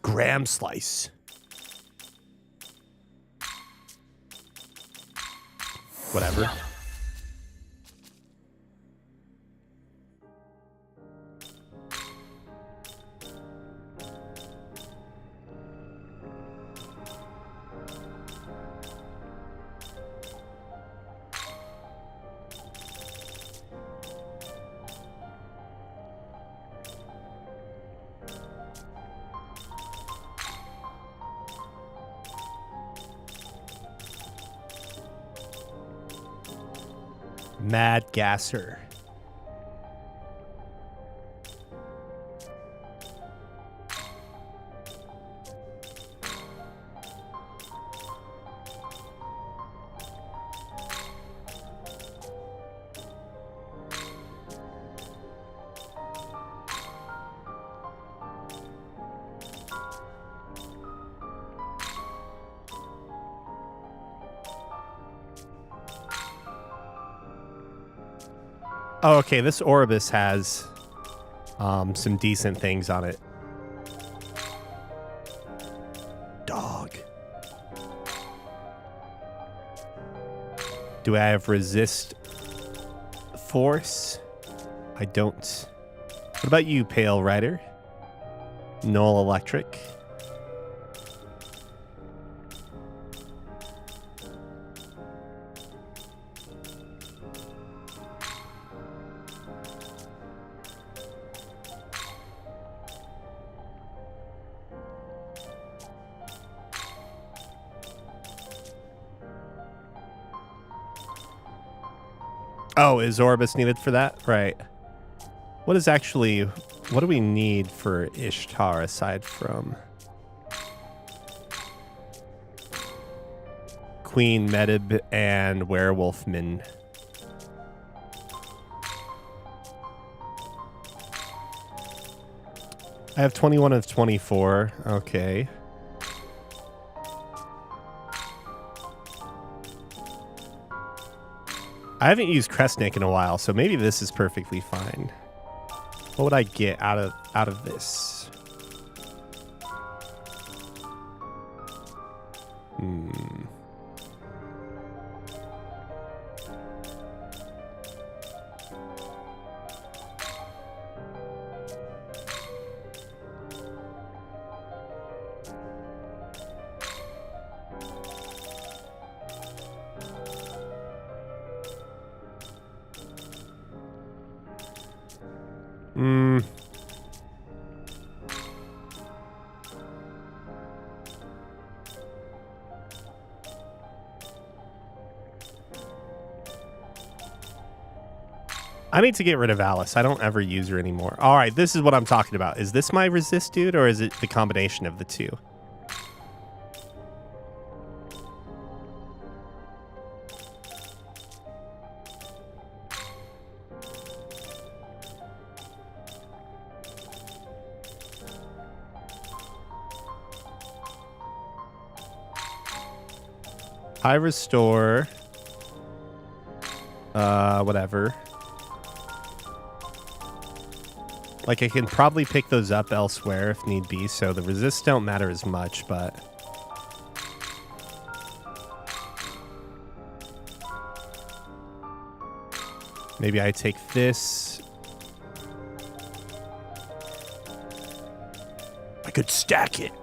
Graham slice. Whatever. Mad Gasser. Oh, okay, this Orbis has some decent things on it. Dog. Do I have resist force? I don't. What about you, Pale Rider? Null electric. Oh, is Orbis needed for that? Right. What do we need for Ishtar aside from Queen Medib and Werewolfman? I have 21 of 24. Okay. I haven't used Kresnik in a while, so maybe this is perfectly fine. What would I get out of this? I need to get rid of Alice. I don't ever use her anymore. All right, this is what I'm talking about. Is this my resist dude, or is it the combination of the two? High restore. Whatever. Like, I can probably pick those up elsewhere if need be, so the resists don't matter as much, but... maybe I take this. I could stack it.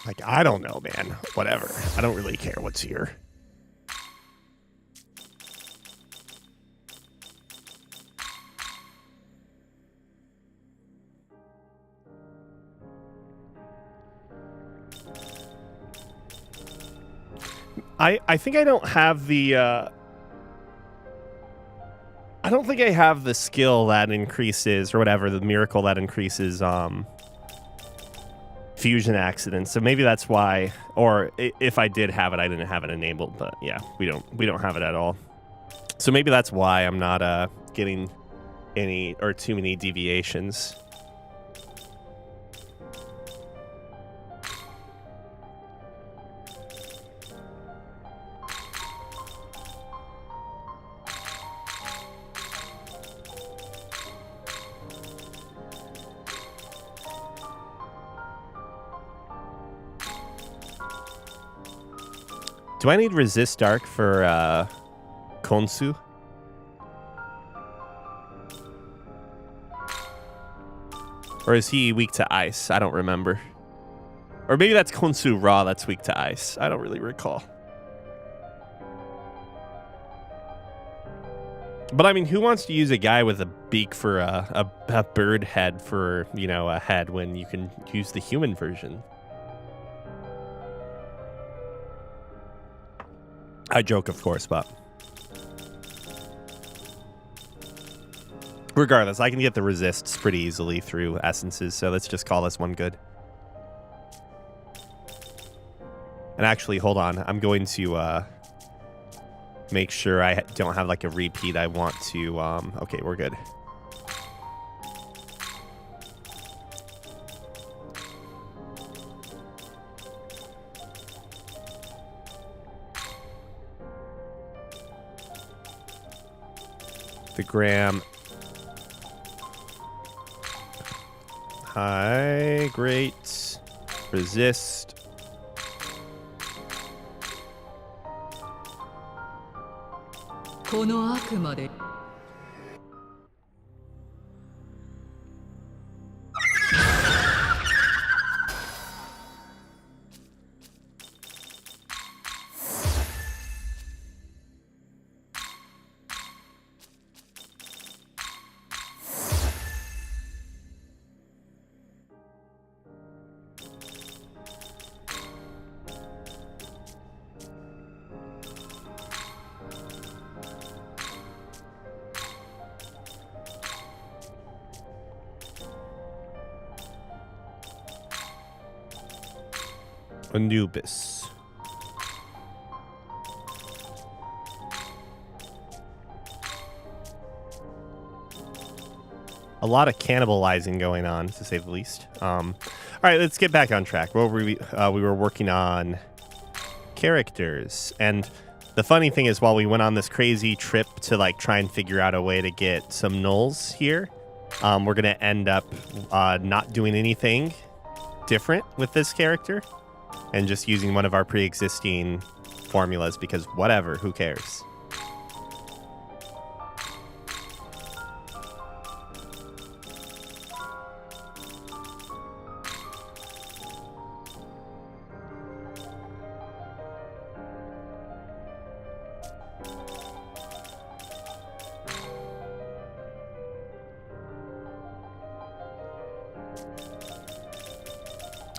Like, I don't know, man. Whatever. I don't really care what's here. I think I don't have the I don't think I have the skill that increases, or whatever, the miracle that increases fusion accidents. So maybe that's why, or if I did have it, I didn't have it enabled. But yeah, we don't have it at all. So maybe that's why I'm not getting any or too many deviations. Do I need resist dark for Konsu? Or is he weak to ice? I don't remember. Or maybe that's Konsu raw that's weak to ice. I don't really recall. But I mean, who wants to use a guy with a beak for a bird head for, you know, a head when you can use the human version? I joke, of course, but regardless, I can get the resists pretty easily through essences, so let's just call this one good. And actually, hold on. I'm going to make sure I don't have like a repeat. I want to... okay, we're good. The gram. High, great. Resist. Anubis. A lot of cannibalizing going on, to say the least. All right, let's get back on track. Well, we were working on characters, and the funny thing is, while we went on this crazy trip to like try and figure out a way to get some nulls here, we're gonna end up not doing anything different with this character, and just using one of our pre-existing formulas because whatever, who cares?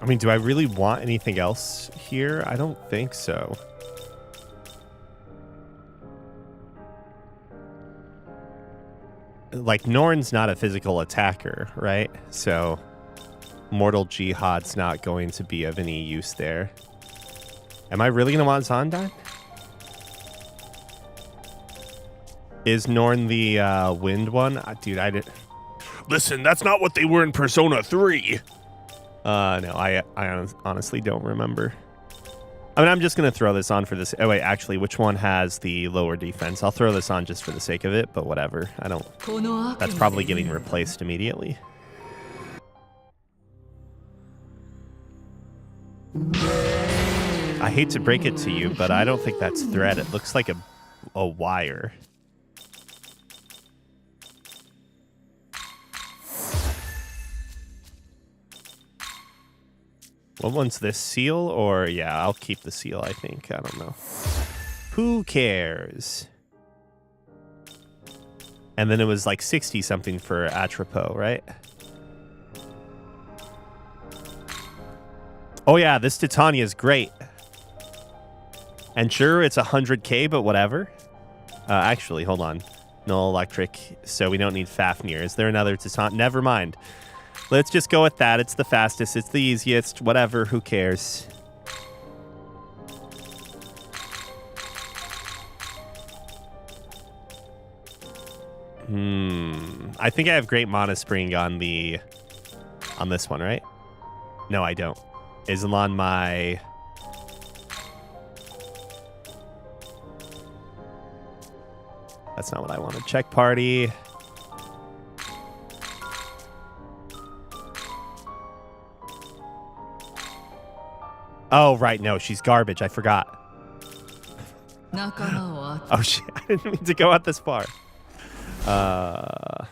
I mean, do I really want anything else here? I don't think so. Like, Norn's not a physical attacker, right? So, Mortal Jihad's not going to be of any use there. Am I really going to want Zondan? Is Norn the wind one? Dude, I didn't... Listen, that's not what they were in Persona 3. No, I honestly don't remember. I mean, I'm just going to throw this on for this. Oh, wait, actually, which one has the lower defense? I'll throw this on just for the sake of it, but whatever. I don't... That's probably getting replaced immediately. I hate to break it to you, but I don't think that's thread. It looks like a wire. What one's this, seal? Or, yeah, I'll keep the seal, I think. I don't know. Who cares? And then it was like 60-something for Atropos, right? Oh, yeah, this Titania is great. And sure, it's 100k, but whatever. Actually, hold on. No electric, so we don't need Fafnir. Is there another Titania? Never mind. Let's just go with that. It's the fastest. It's the easiest. Whatever. Who cares? I think I have Great Mana Spring on this one, right? No, I don't. Islan my... That's not what I wanted. Check party. Oh, right. No, she's garbage. I forgot. Oh, shit. I didn't mean to go out this far. All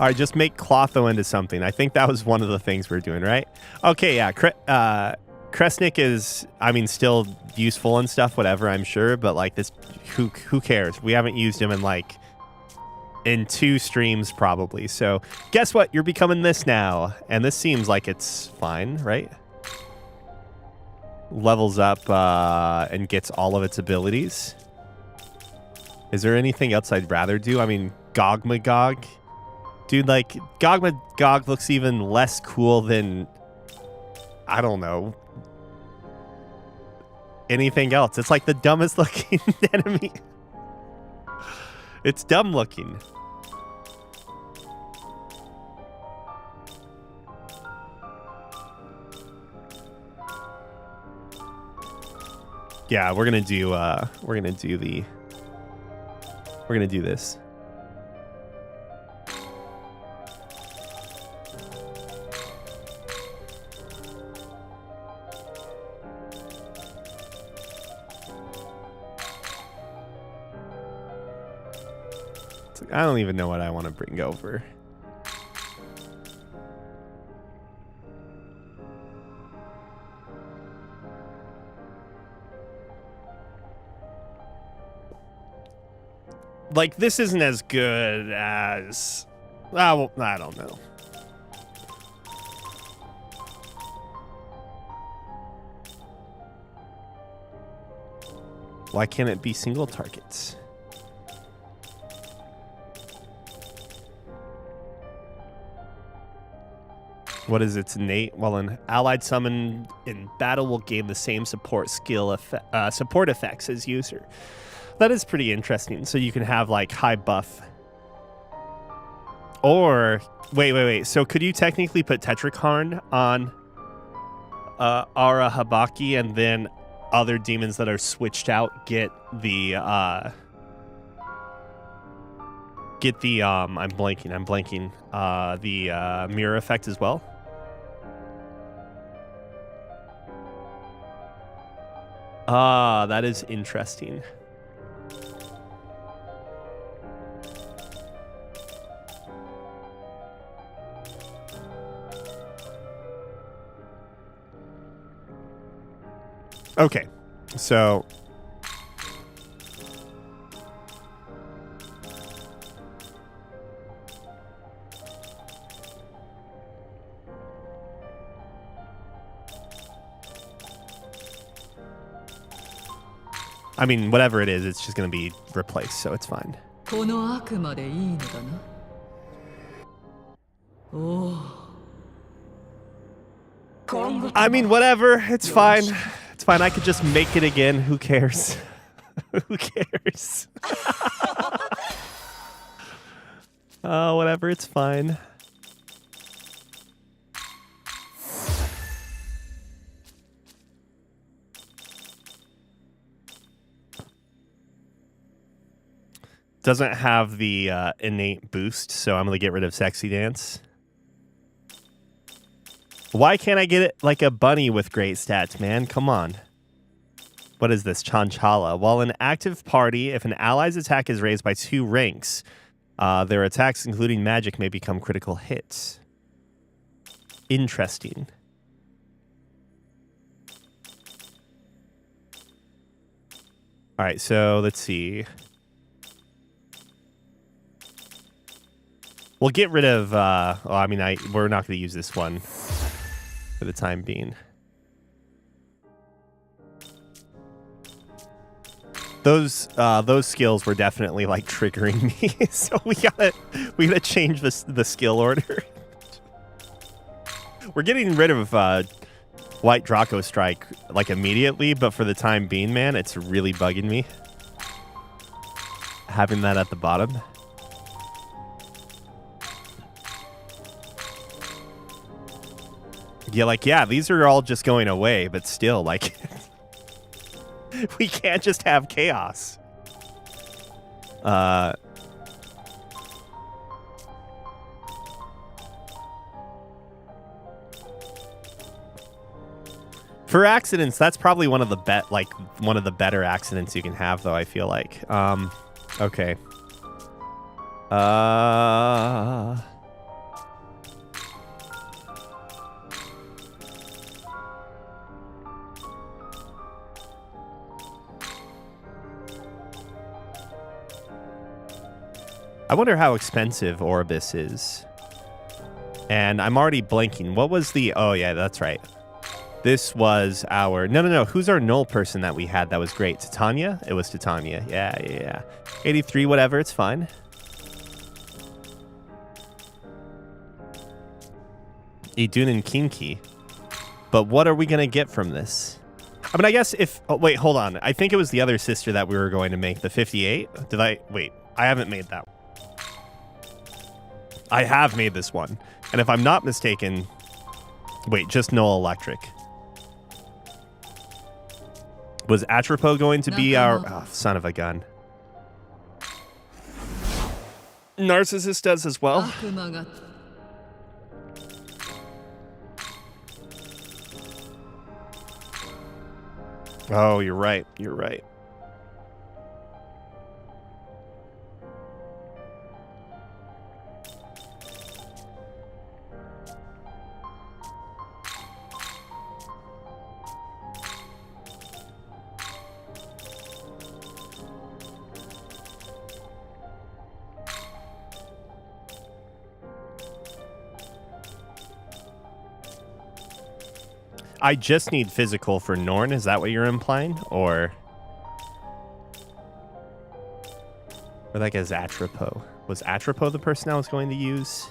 right, just make Clotho into something. I think that was one of the things we're doing, right? Okay, yeah. Kresnik is, I mean, still useful and stuff, whatever, I'm sure. But, like, this, who cares? We haven't used him in, like, in 2 streams, probably. So, guess what? You're becoming this now. And this seems like it's fine, right? Levels up and gets all of its abilities. Is there anything else I'd rather do? I mean, Gogmagog. Dude, like, Gogmagog looks even less cool than, I don't know, anything else. It's like the dumbest looking enemy. It's dumb looking. Yeah, we're gonna do this. I don't even know what I want to bring over. Like, this isn't as good as... well, I don't know. Why can't it be single targets? What is its innate? While an allied summon in battle will gain the same support effects as user. That is pretty interesting. So you can have like high buff. Or wait. So could you technically put Tetrakarn on Ara Habaki and then other demons that are switched out get the I'm blanking the mirror effect as well? That is interesting. Okay, so I mean, whatever it is, it's just going to be replaced, so it's fine. この悪魔でいいのだな。おお。 I mean, whatever. It's fine. It's fine. I could just make it again. Who cares? Who cares? Whatever. It's fine. Doesn't have the innate boost, so I'm going to get rid of Sexy Dance. Why can't I get it like a bunny with great stats, man? Come on. What is this? Chanchala. While an active party, if an ally's attack is raised by 2 ranks, their attacks, including magic, may become critical hits. Interesting. All right, so let's see. We'll get rid of, we're not going to use this one for the time being. Those skills were definitely like triggering me, so we gotta change the skill order. We're getting rid of White Draco Strike like immediately, but for the time being, man, it's really bugging me having that at the bottom. Yeah, these are all just going away, but still, like, we can't just have chaos. For accidents, that's probably one of the better accidents you can have, though, I feel like. Okay. I wonder how expensive Orbis is. And I'm already blanking. What was the... Oh, yeah, that's right. This was our... No. Who's our null person that we had that was great? Titania? It was Titania. Yeah. 83, whatever. It's fine. Idun and Kinki. But what are we going to get from this? I mean, I guess if... Oh, wait, hold on. I think it was the other sister that we were going to make. The 58? Did I... Wait, I haven't made that one. I have made this one. And if I'm not mistaken... Wait, just Null Electric. Was Atropo going to be our... Oh, son of a gun. Narcissist does as well. 悪魔が Oh, you're right. You're right. I just need physical for Norn. Is that what you're implying? Or like as Atropo. Was Atropo the person I was going to use?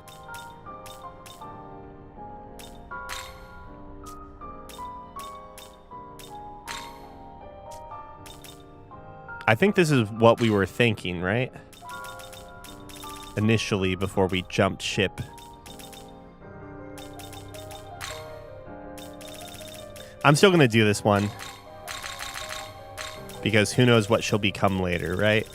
I think this is what we were thinking, right? Initially, before we jumped ship. I'm still going to do this one. Because who knows what she'll become later, right?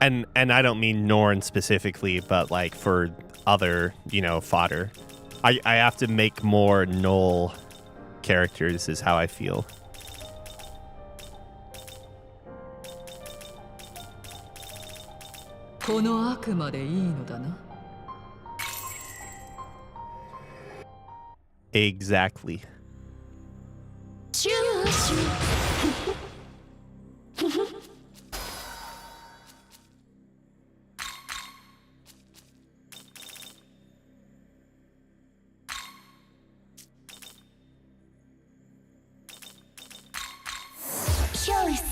And I don't mean Norn specifically, but like for other, fodder. I have to make more Null characters is how I feel. Exactly. Shoo, shoo. Choice.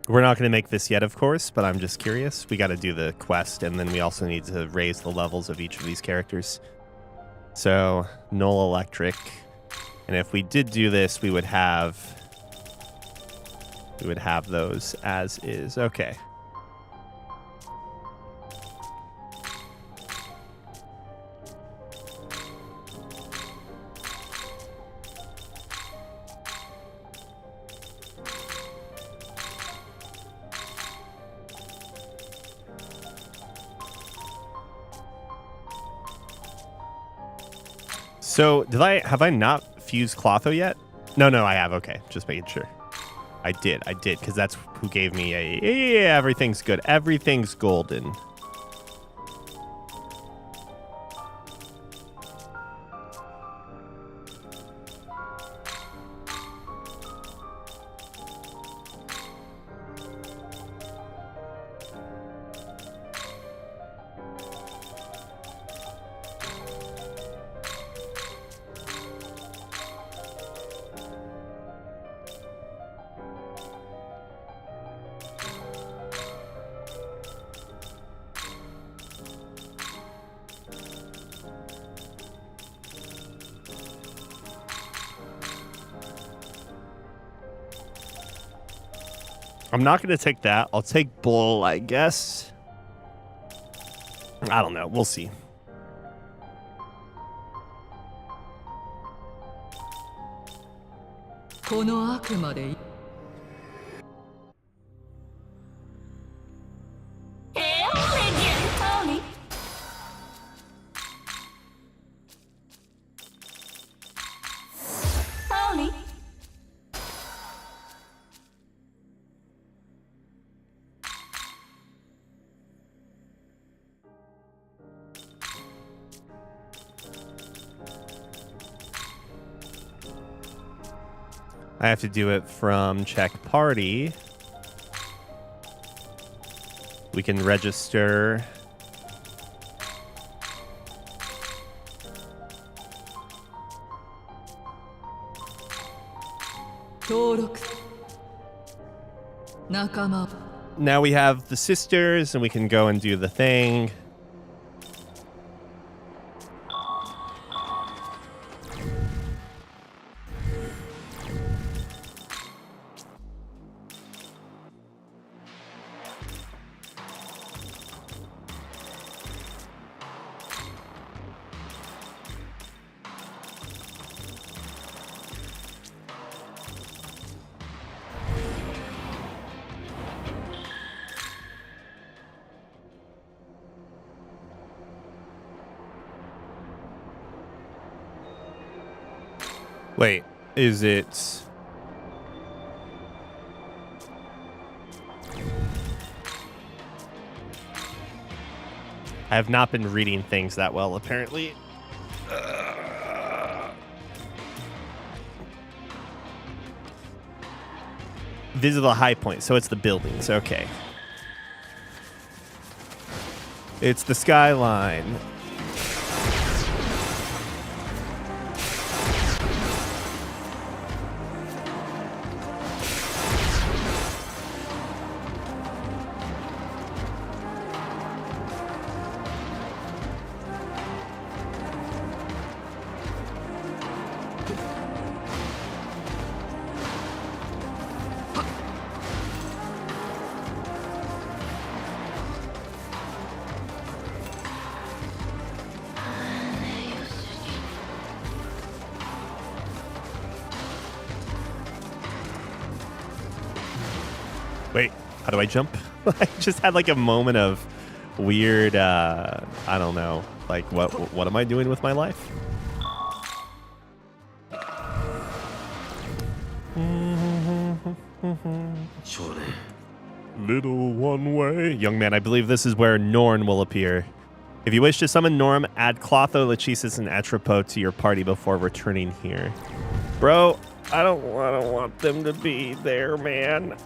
We're not going to make this yet, of course, but I'm just curious. We got to do the quest, and then we also need to raise the levels of each of these characters. So, Null Electric. And if we did do this, we would have those as is. Okay. So, have I not fused Clotho yet? No, I have. Okay, just making sure. I did, because that's who gave me yeah, everything's good. Everything's golden. I'm not going to take that. I'll take Bull, I guess. I don't know. We'll see. I have to do it from check party. We can register. Now we have the sisters and we can go and do the thing. Wait, is it... I have not been reading things that well, apparently. These are the high points, so it's the buildings. Okay. It's the skyline. Wait, how do I jump? I just had like a moment of weird, I don't know, like what am I doing with my life? Little one way. Young man, I believe this is where Norn will appear. If you wish to summon Norm, add Clotho, Lachesis, and Atropos to your party before returning here. Bro, I don't want them to be there, man.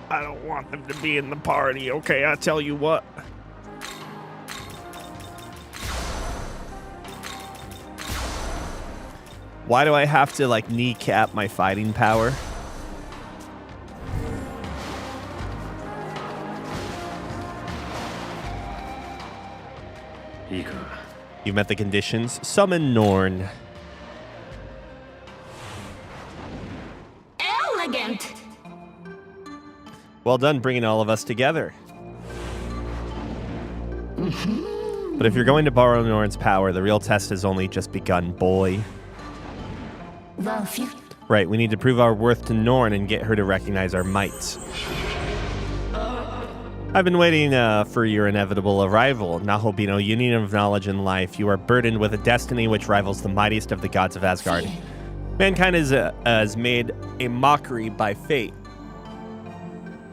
I don't want them to be in the party, okay? I tell you what. Why do I have to, like, kneecap my fighting power? You've met the conditions. Summon Norn. Elegant. Well done bringing all of us together. But if you're going to borrow Norn's power, the real test has only just begun, boy. Right, we need to prove our worth to Norn and get her to recognize our might. I've been waiting for your inevitable arrival. Nahobino, union of knowledge and life. You are burdened with a destiny which rivals the mightiest of the gods of Asgard. Mankind has made a mockery by fate.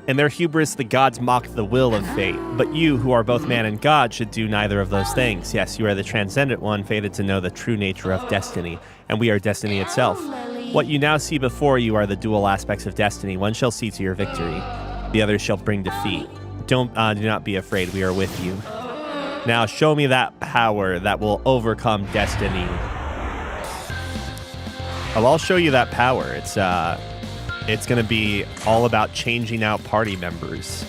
In their hubris, the gods mock the will of fate. But you, who are both man and god, should do neither of those things. Yes, you are the transcendent one, fated to know the true nature of destiny, and we are destiny itself. What you now see before you are the dual aspects of destiny. One shall see to your victory, the other shall bring defeat. Do not be afraid, we are with you. Now show me that power that will overcome destiny. Oh, I'll show you that power. It's going to be all about changing out party members.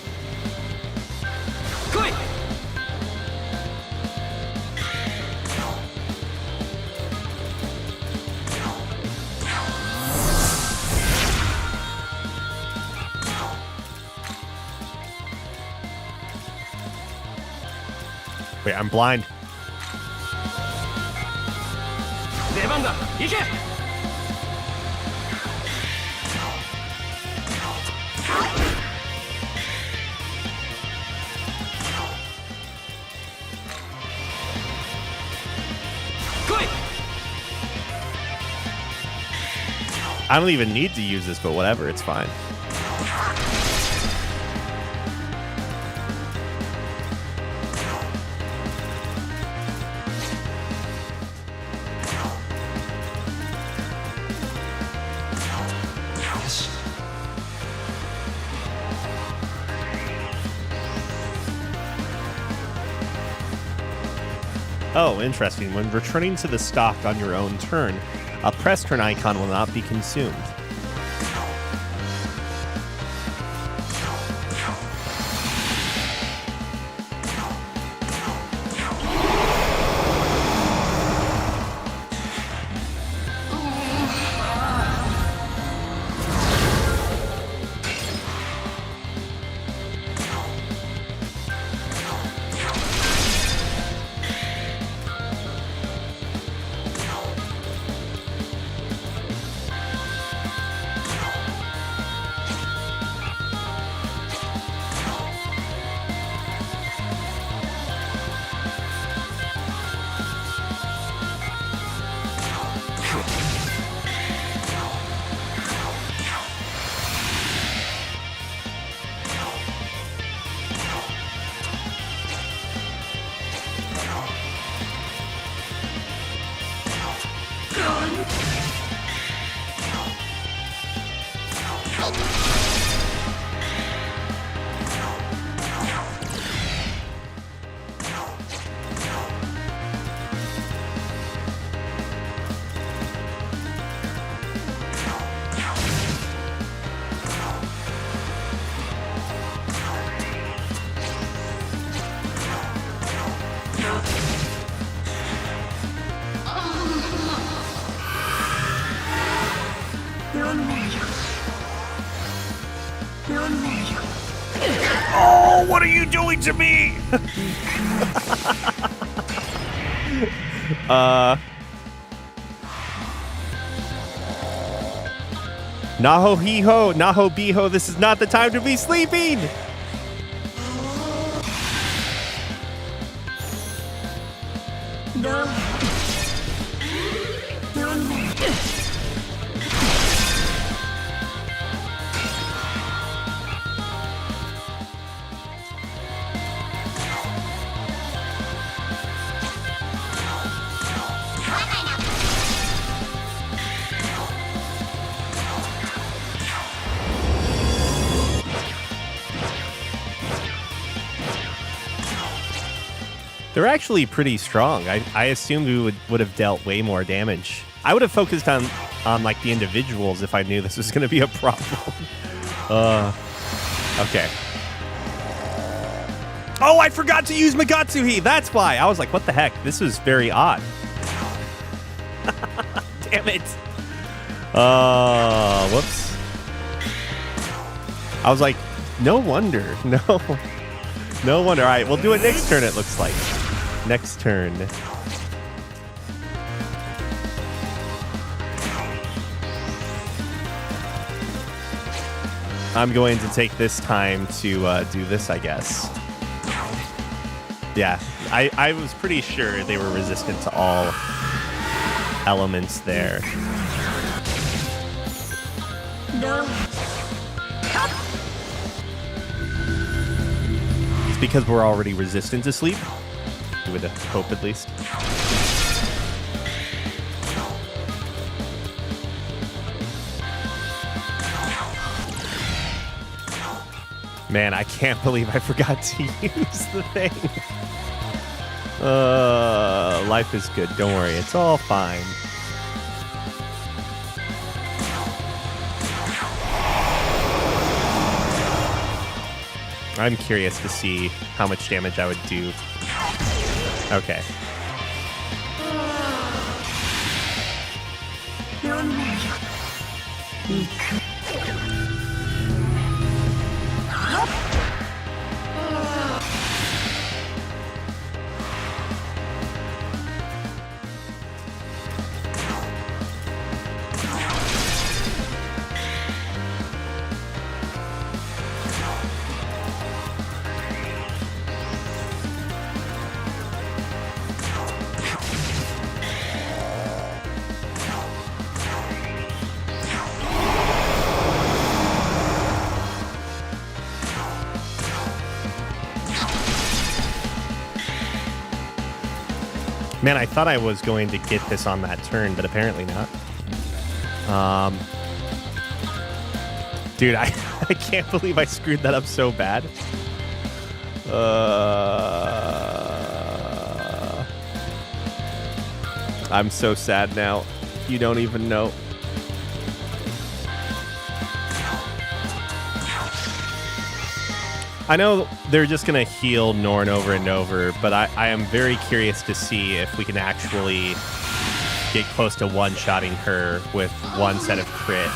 Wait, I'm blind. I don't even need to use this, but whatever, it's fine. Oh, interesting. When returning to the stock on your own turn, a press turn icon will not be consumed. Oh, what are you doing to me? Naho hee ho, naho bee ho. This is not the time to be sleeping. They're actually pretty strong. I assumed we would have dealt way more damage. I would have focused on like the individuals if I knew this was going to be a problem. Okay. Oh, I forgot to use Magatsuhi. That's why. I was like, what the heck? This was very odd. Damn it. Whoops. I was like, no wonder. No wonder. All right, we'll do it next turn, it looks like. Next turn. I'm going to take this time to do this, I guess. Yeah, I was pretty sure they were resistant to all elements there. It's because we're already resistant to sleep. You would hope, at least. Man, I can't believe I forgot to use the thing. Life is good. Don't worry. It's all fine. I'm curious to see how much damage I would do. Okay. Man, I thought I was going to get this on that turn, but apparently not. Dude, I can't believe I screwed that up so bad. I'm so sad now. You don't even know. I know they're just going to heal Norn over and over, but I am very curious to see if we can actually get close to one-shotting her with one set of crit.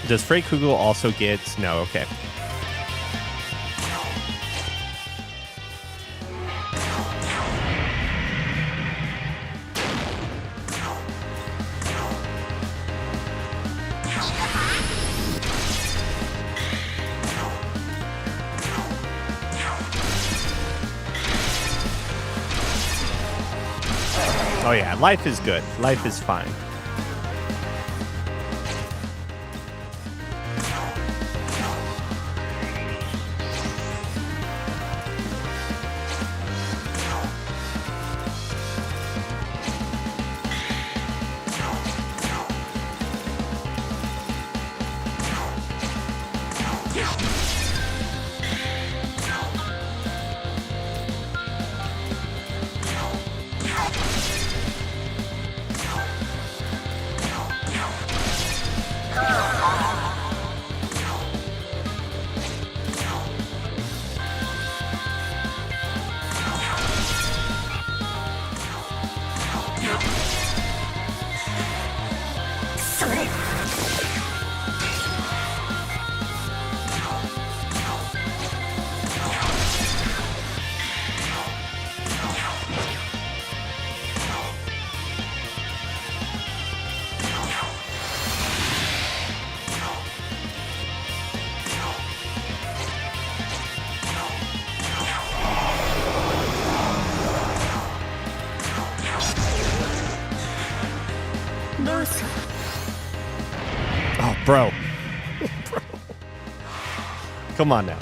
Does Frey Kugel also get... No, okay. Oh yeah, life is good. Life is fine. Bro. Come on now.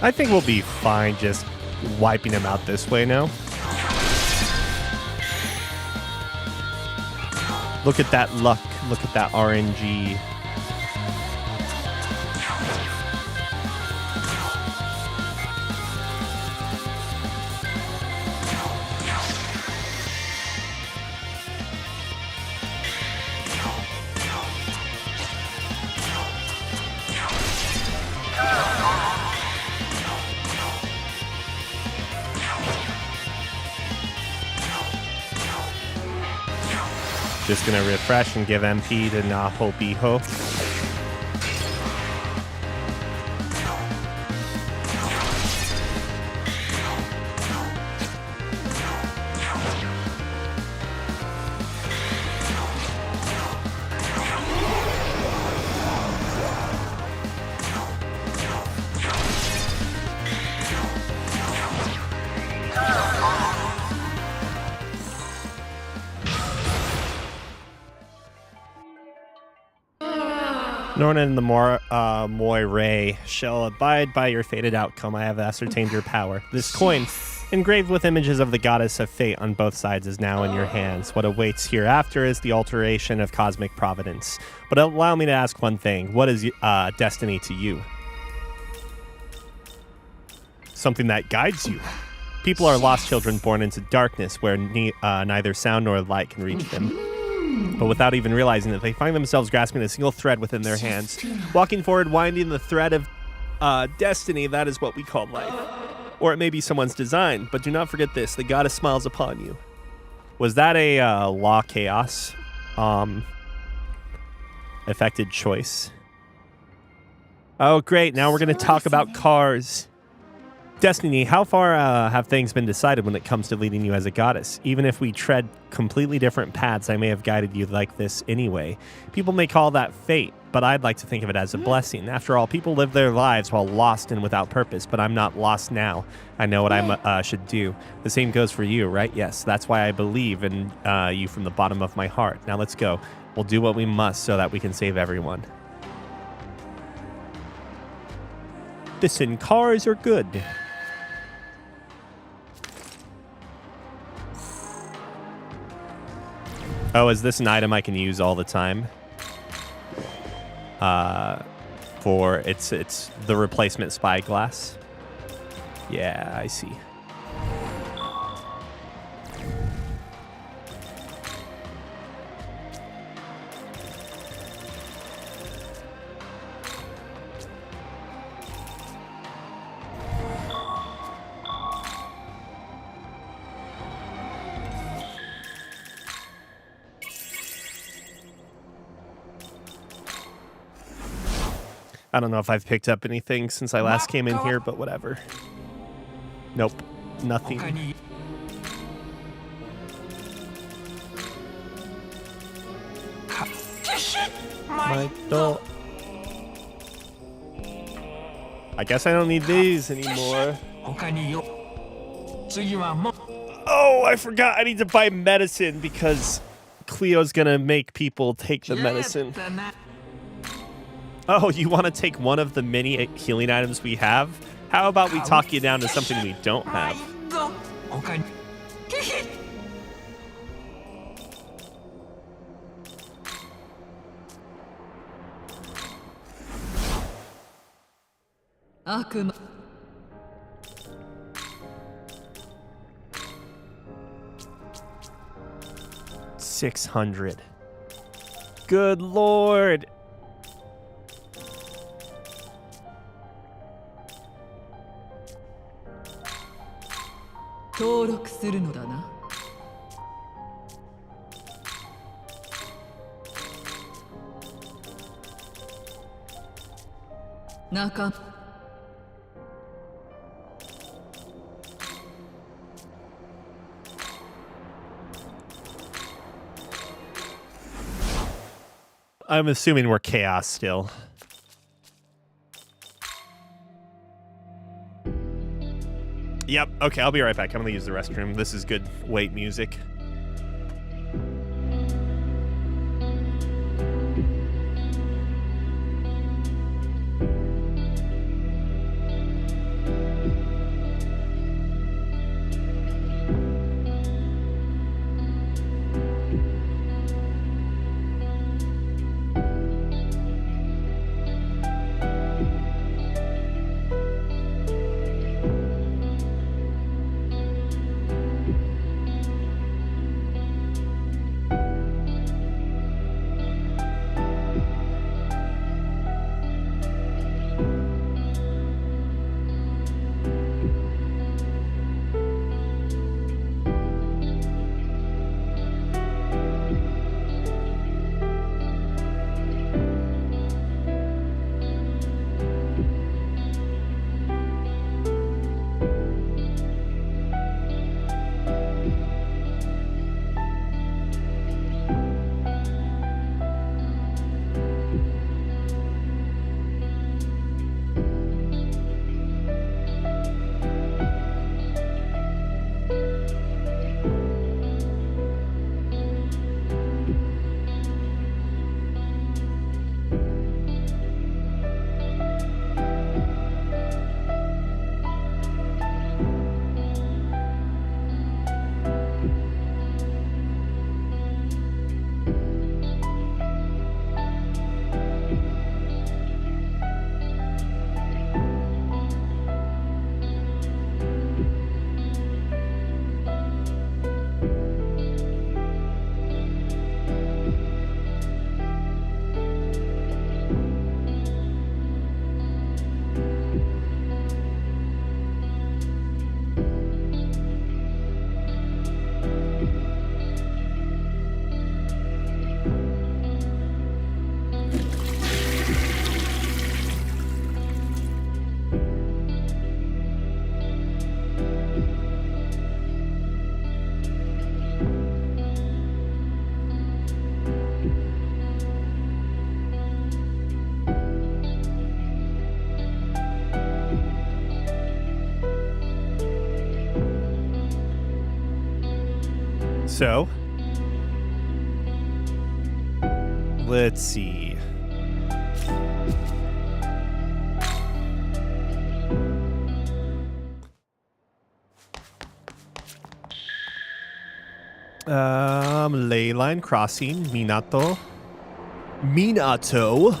I think we'll be fine just wiping him out this way now. Look at that luck. Look at that RNG. Just gonna refresh and give MP to Naho Biho. Norna and the Moiray shall abide by your fated outcome. I have ascertained your power. This coin, engraved with images of the goddess of fate on both sides, is now in your hands. What awaits hereafter is the alteration of cosmic providence. But allow me to ask one thing. What is destiny to you? Something that guides you. People are lost children born into darkness where neither sound nor light can reach them. But without even realizing it, they find themselves grasping a single thread within their hands. Walking forward, winding the thread of destiny, that is what we call life. Or it may be someone's design, but do not forget this, the goddess smiles upon you. Was that a law chaos affected choice? Oh, great, now we're going to talk about cars. Destiny, how far have things been decided when it comes to leading you as a goddess? Even if we tread completely different paths, I may have guided you like this anyway. People may call that fate, but I'd like to think of it as a blessing. After all, people live their lives while lost and without purpose, but I'm not lost now. I know what I should do. The same goes for you, right? Yes, that's why I believe in you from the bottom of my heart. Now let's go. We'll do what we must so that we can save everyone. Listen, cars are good. Oh, is this an item I can use all the time? For it's the replacement spyglass. Yeah, I see. I don't know if I've picked up anything since I last came in here, but whatever. Nope, nothing. I guess I don't need these anymore. Oh, I forgot I need to buy medicine because Cleo's gonna make people take the medicine. Oh, you want to take one of the many healing items we have? How about we talk you down to something we don't have? Akuma. 600. Good lord. 登録するのだな。仲 I'm assuming we're chaos still. Yep. Okay, I'll be right back. I'm gonna use the restroom. This is good wait music. So, let's see. Ley line crossing, Minato. Minato.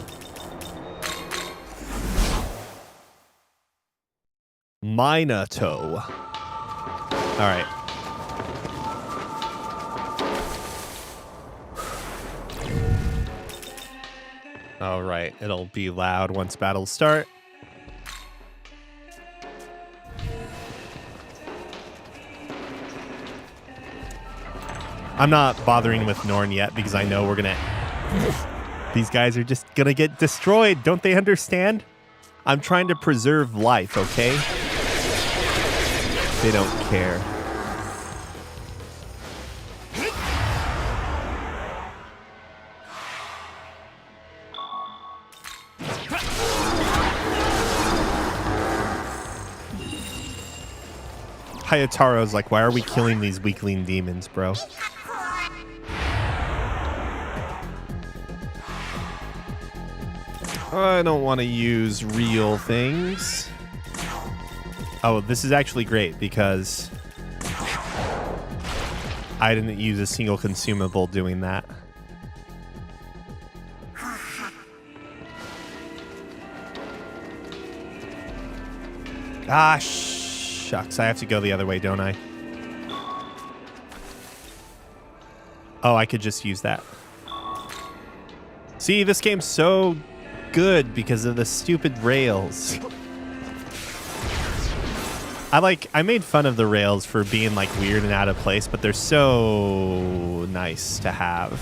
Minato. All right. All right, it'll be loud once battles start. I'm not bothering with Norn yet because I know we're gonna... These guys are just gonna get destroyed. Don't they understand? I'm trying to preserve life, okay? They don't care. Hayataro's like, why are we killing these weakling demons, bro? I don't want to use real things. Oh, this is actually great because I didn't use a single consumable doing that. Ah, shucks. I have to go the other way, don't I? Oh, I could just use that. See, this game's so good because of the stupid rails. I made fun of the rails for being like weird and out of place, but they're so nice to have.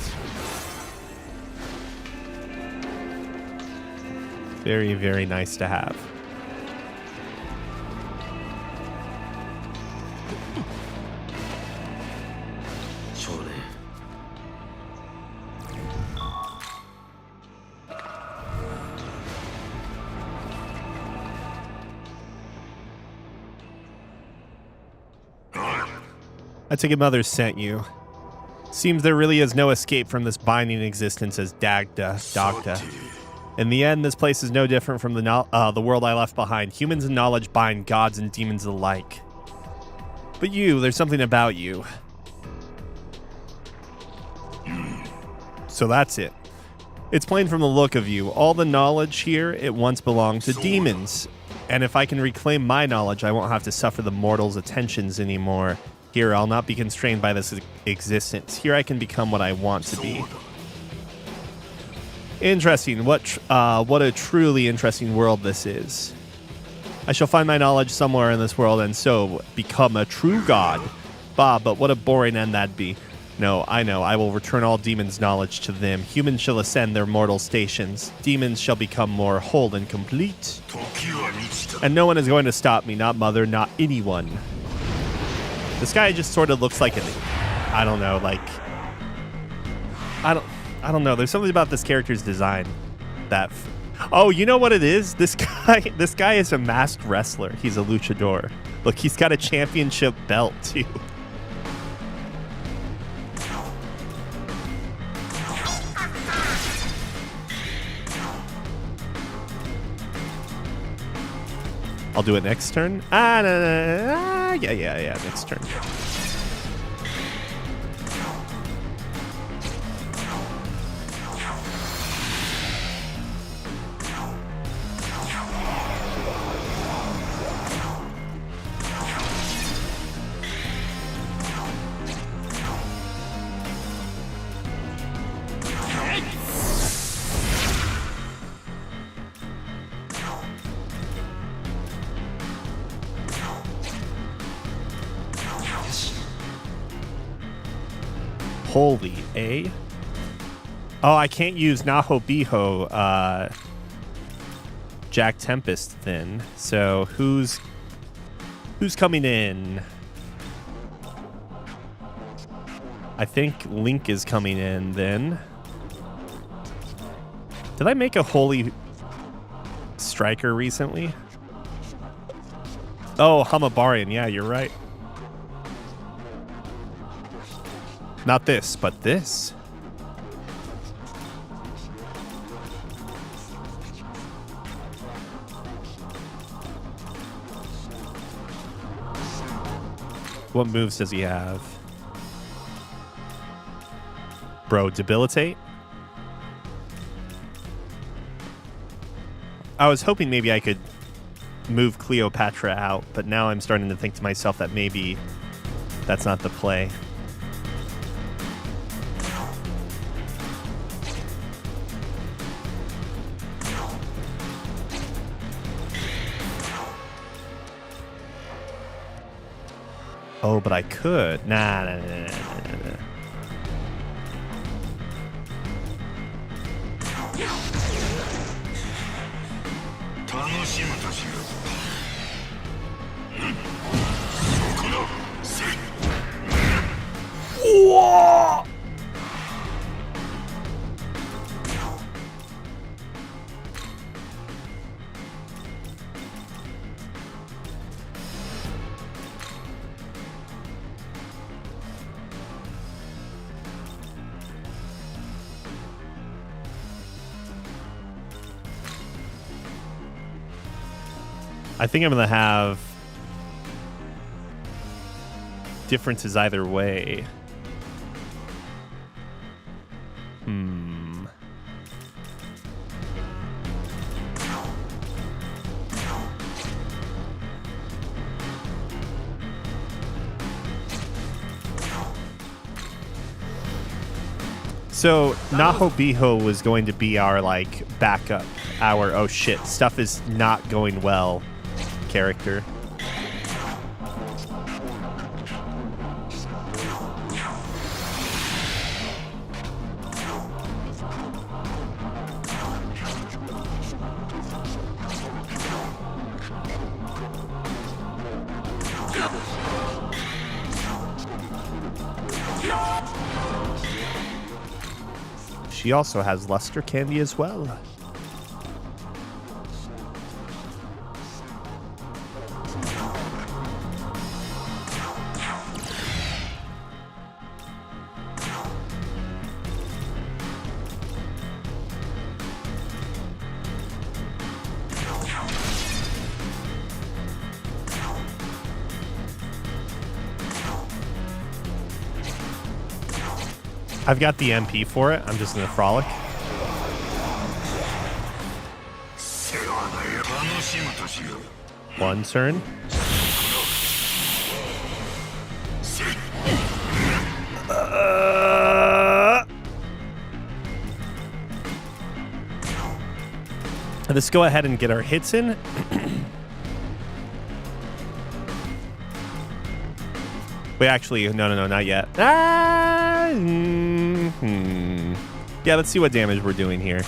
Very, very nice to have. I take it Mother sent you. Seems there really is no escape from this binding existence as Dagda. In the end, this place is no different from the world I left behind. Humans and knowledge bind gods and demons alike. But you, there's something about you. So that's it. It's plain from the look of you. All the knowledge here, it once belonged to demons. And if I can reclaim my knowledge, I won't have to suffer the mortals' attentions anymore. Here, I'll not be constrained by this existence. Here, I can become what I want to be. Interesting. What a truly interesting world this is. I shall find my knowledge somewhere in this world and so become a true god. Bah, but what a boring end that'd be. No, I know. I will return all demons' knowledge to them. Humans shall ascend their mortal stations. Demons shall become more whole and complete. And no one is going to stop me. Not Mother, not anyone. This guy just sort of looks like an, I don't know, like, I don't know. There's something about this character's design that, oh, you know what it is? This guy is a masked wrestler. He's a luchador. Look, he's got a championship belt too. I'll do it next turn. Yeah, next turn. Holy A. Oh, I can't use Naho Biho Jack Tempest then. So who's coming in? I think Link is coming in then. Did I make a Holy Striker recently? Oh, Hamabarian. Yeah, you're right. Not this, but this. What moves does he have? Bro, Debilitate? I was hoping maybe I could move Cleopatra out, but now I'm starting to think to myself that maybe that's not the play. Oh, but I could. Nah. Whoa! I think I'm going to have differences either way. So Naho Biho was going to be our like backup, our oh shit, stuff is not going well character. She also has luster candy as well. I've got the MP for it. I'm just gonna frolic. One turn. Let's go ahead and get our hits in. Wait, actually, no, not yet. Yeah, let's see what damage we're doing here.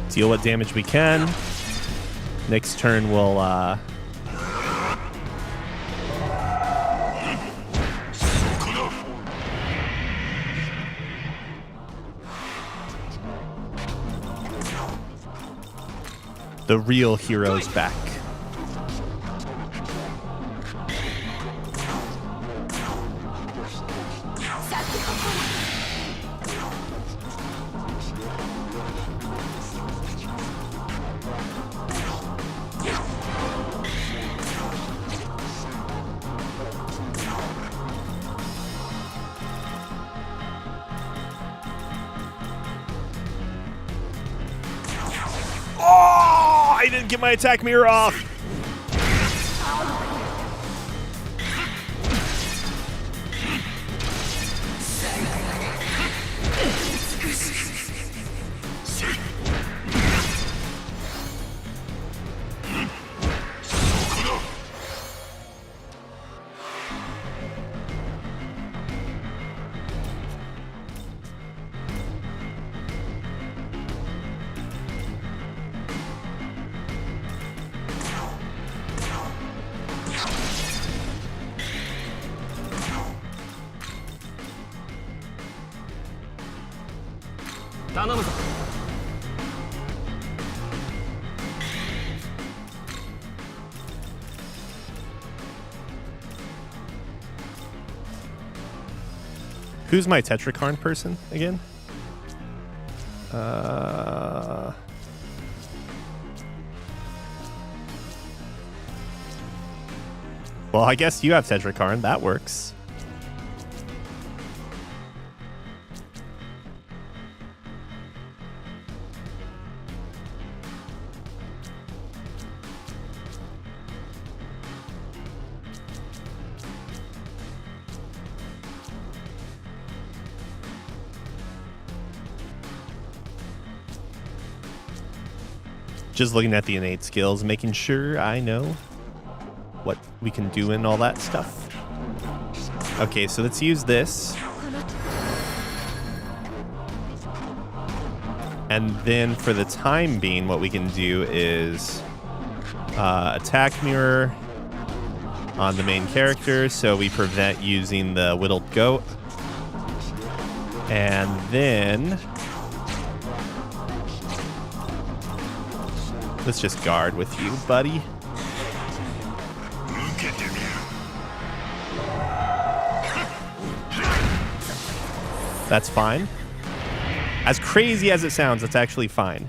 Deal what damage we can. Next turn we'll the real hero's back. I didn't get my attack mirror off. Who's my Tetrakarn person again? Well, I guess you have Tetrakarn. That works. Just looking at the innate skills, making sure I know what we can do and all that stuff. Okay, so let's use this. And then for the time being, what we can do is attack mirror on the main character, so we prevent using the whittled goat. And then let's just guard with you, buddy. That's fine. As crazy as it sounds, it's actually fine.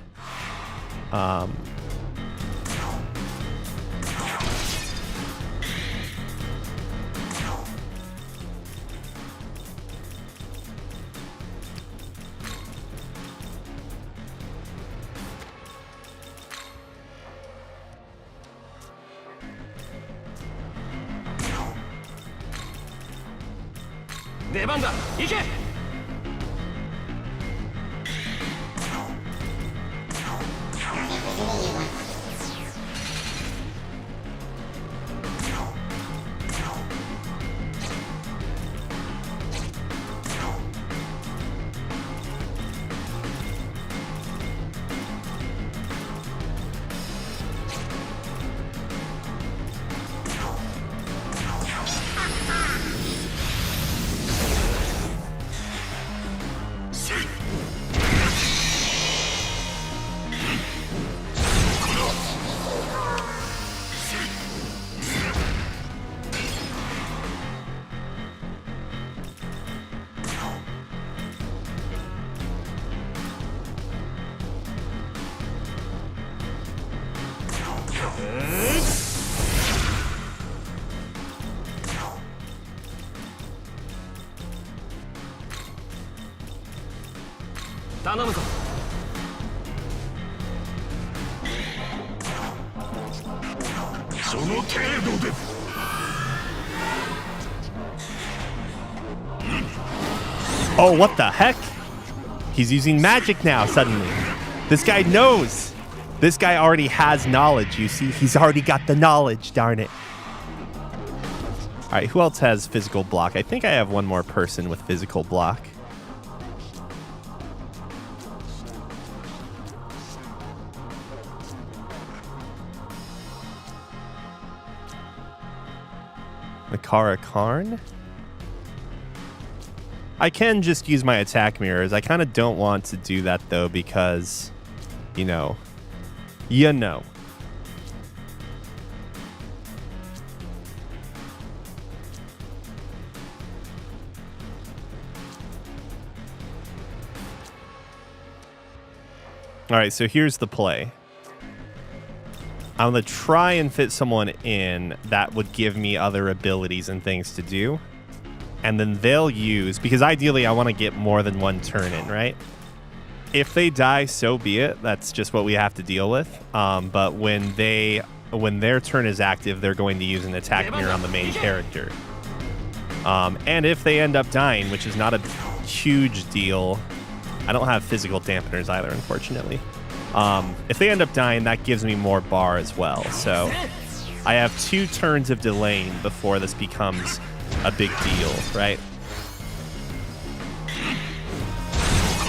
出番だ行け。頼むぞ。その程度で。 Oh, what the heck? He's using magic now suddenly. This guy knows. This guy already has knowledge, you see? He's already got the knowledge, darn it. All right, who else has physical block? I think I have one more person with physical block. Makara Karn? I can just use my attack mirrors. I kind of don't want to do that, though, because, you know. All right, so here's the play. I'm going to try and fit someone in that would give me other abilities and things to do. And then they'll use, because ideally I want to get more than one turn in, right? If they die, so be it. That's just what we have to deal with. But when their turn is active, they're going to use an attack mirror on the main character. And if they end up dying, which is not a huge deal, I don't have physical dampeners either, unfortunately. If they end up dying, that gives me more bar as well. So I have 2 turns of delaying before this becomes a big deal, right?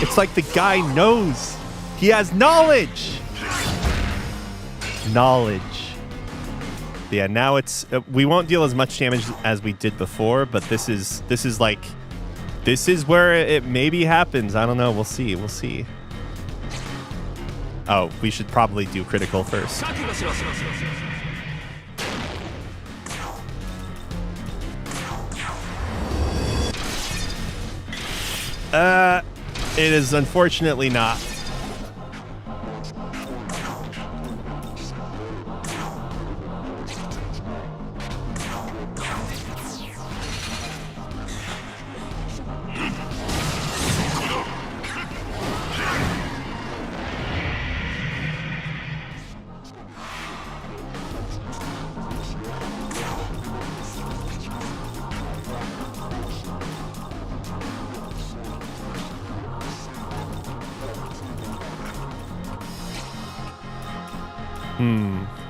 It's like the guy knows. He has knowledge. Knowledge. Yeah, now it's we won't deal as much damage as we did before, but this is where it maybe happens. I don't know. We'll see. We'll see. Oh, we should probably do critical first. It is unfortunately not.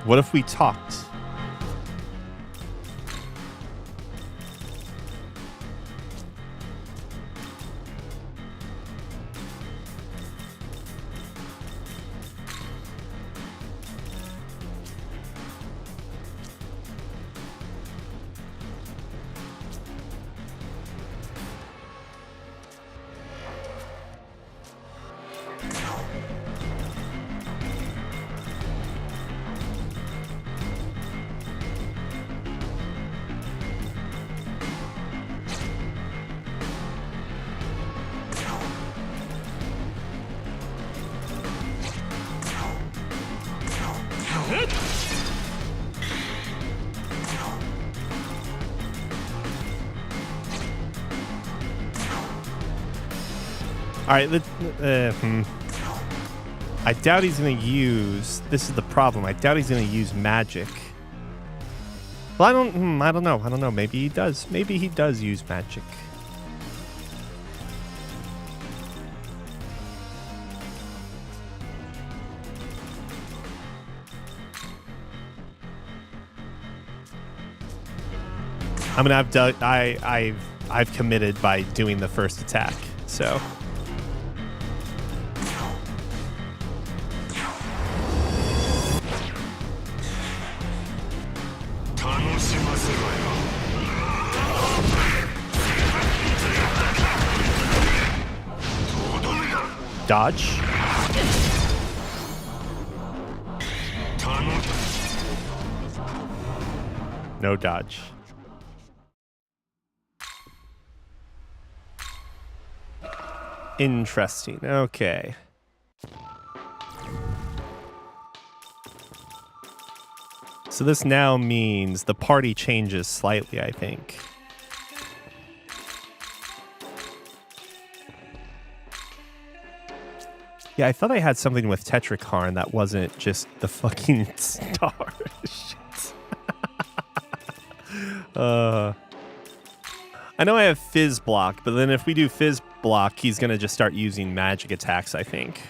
What if we talked? All right, I doubt he's going to use... This is the problem. I doubt he's going to use magic. Well, I don't know. Maybe he does. Maybe he does use magic. I mean, I've committed by doing the first attack, so. Dodge. No dodge. Interesting. Okay. So this now means the party changes slightly, I think. Yeah, I thought I had something with Tetrakarn that wasn't just the fucking star. Shit. I know I have Fizz block, but then if we do Fizz block, he's going to just start using magic attacks, I think.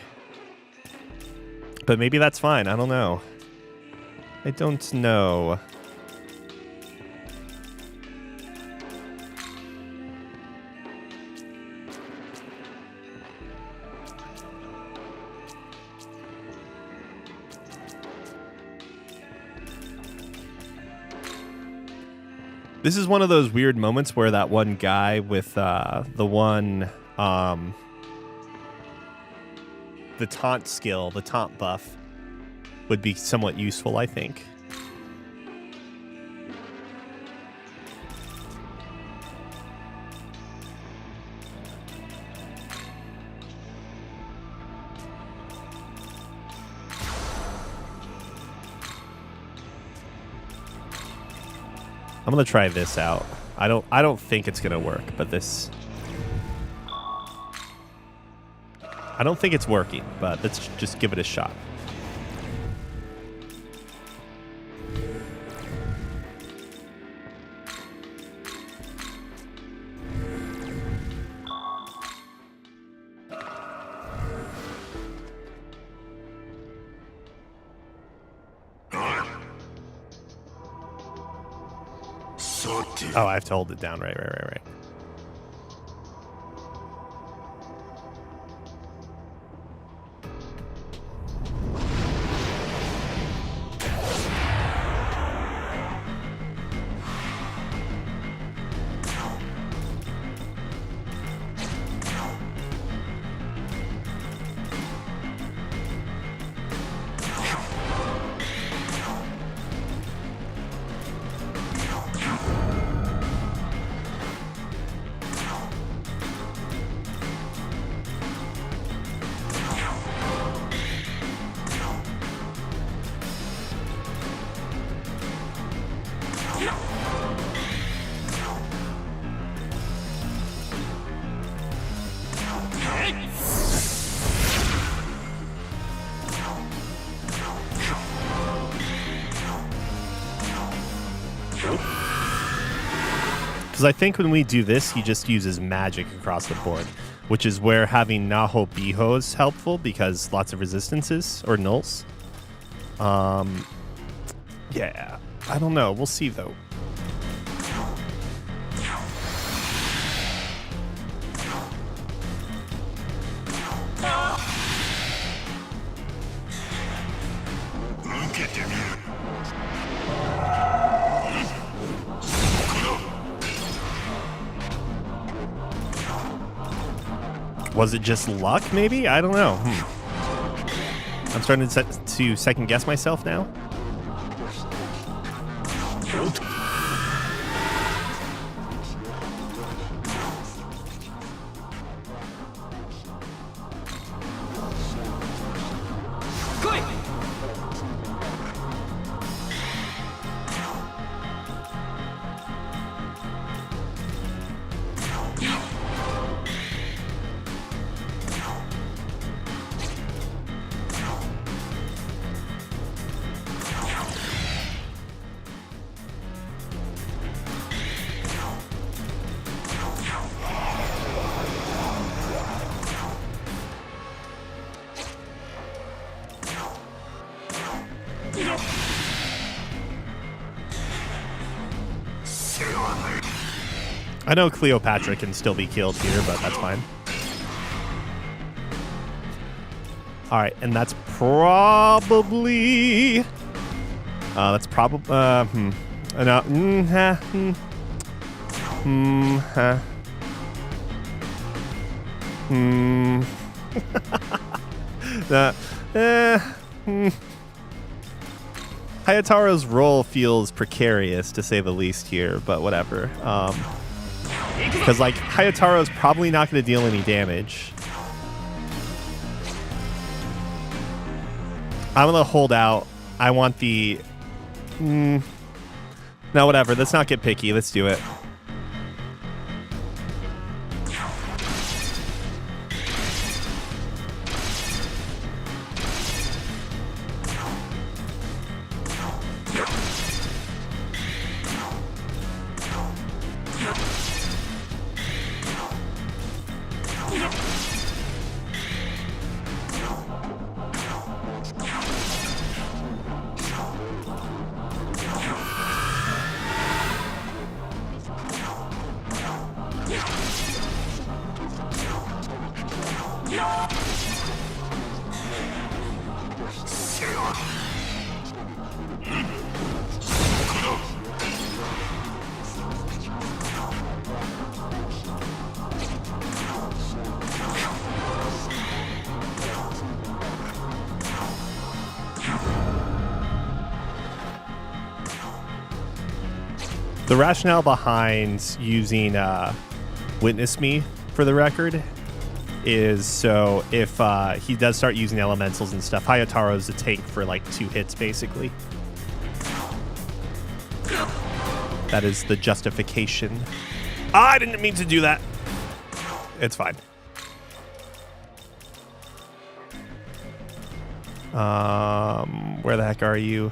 But maybe that's fine. I don't know. I don't know. This is one of those weird moments where that one guy with the taunt skill, the taunt buff, would be somewhat useful, I think. I'm gonna try this out. I don't think it's gonna work, but this. I don't think it's working, but let's just give it a shot. Oh, I have to hold it down. Right. Because I think when we do this, he just uses magic across the board, which is where having Naho Biho is helpful because lots of resistances or nulls. Yeah, I don't know. We'll see though. Was it just luck, maybe? I don't know. I'm starting to second guess myself now. I know Cleopatra can still be killed here, but that's fine. All right, and that's probably... no, Hayataro's role feels precarious, to say the least here, but whatever. Because, like, Hayataro's probably not going to deal any damage. I'm going to hold out. I want the... no, whatever. Let's not get picky. Let's do it. The rationale behind using Witness Me, for the record, is so if he does start using elementals and stuff, Hayataro's a tank for like 2 hits, basically. That is the justification. I didn't mean to do that. It's fine. Where the heck are you?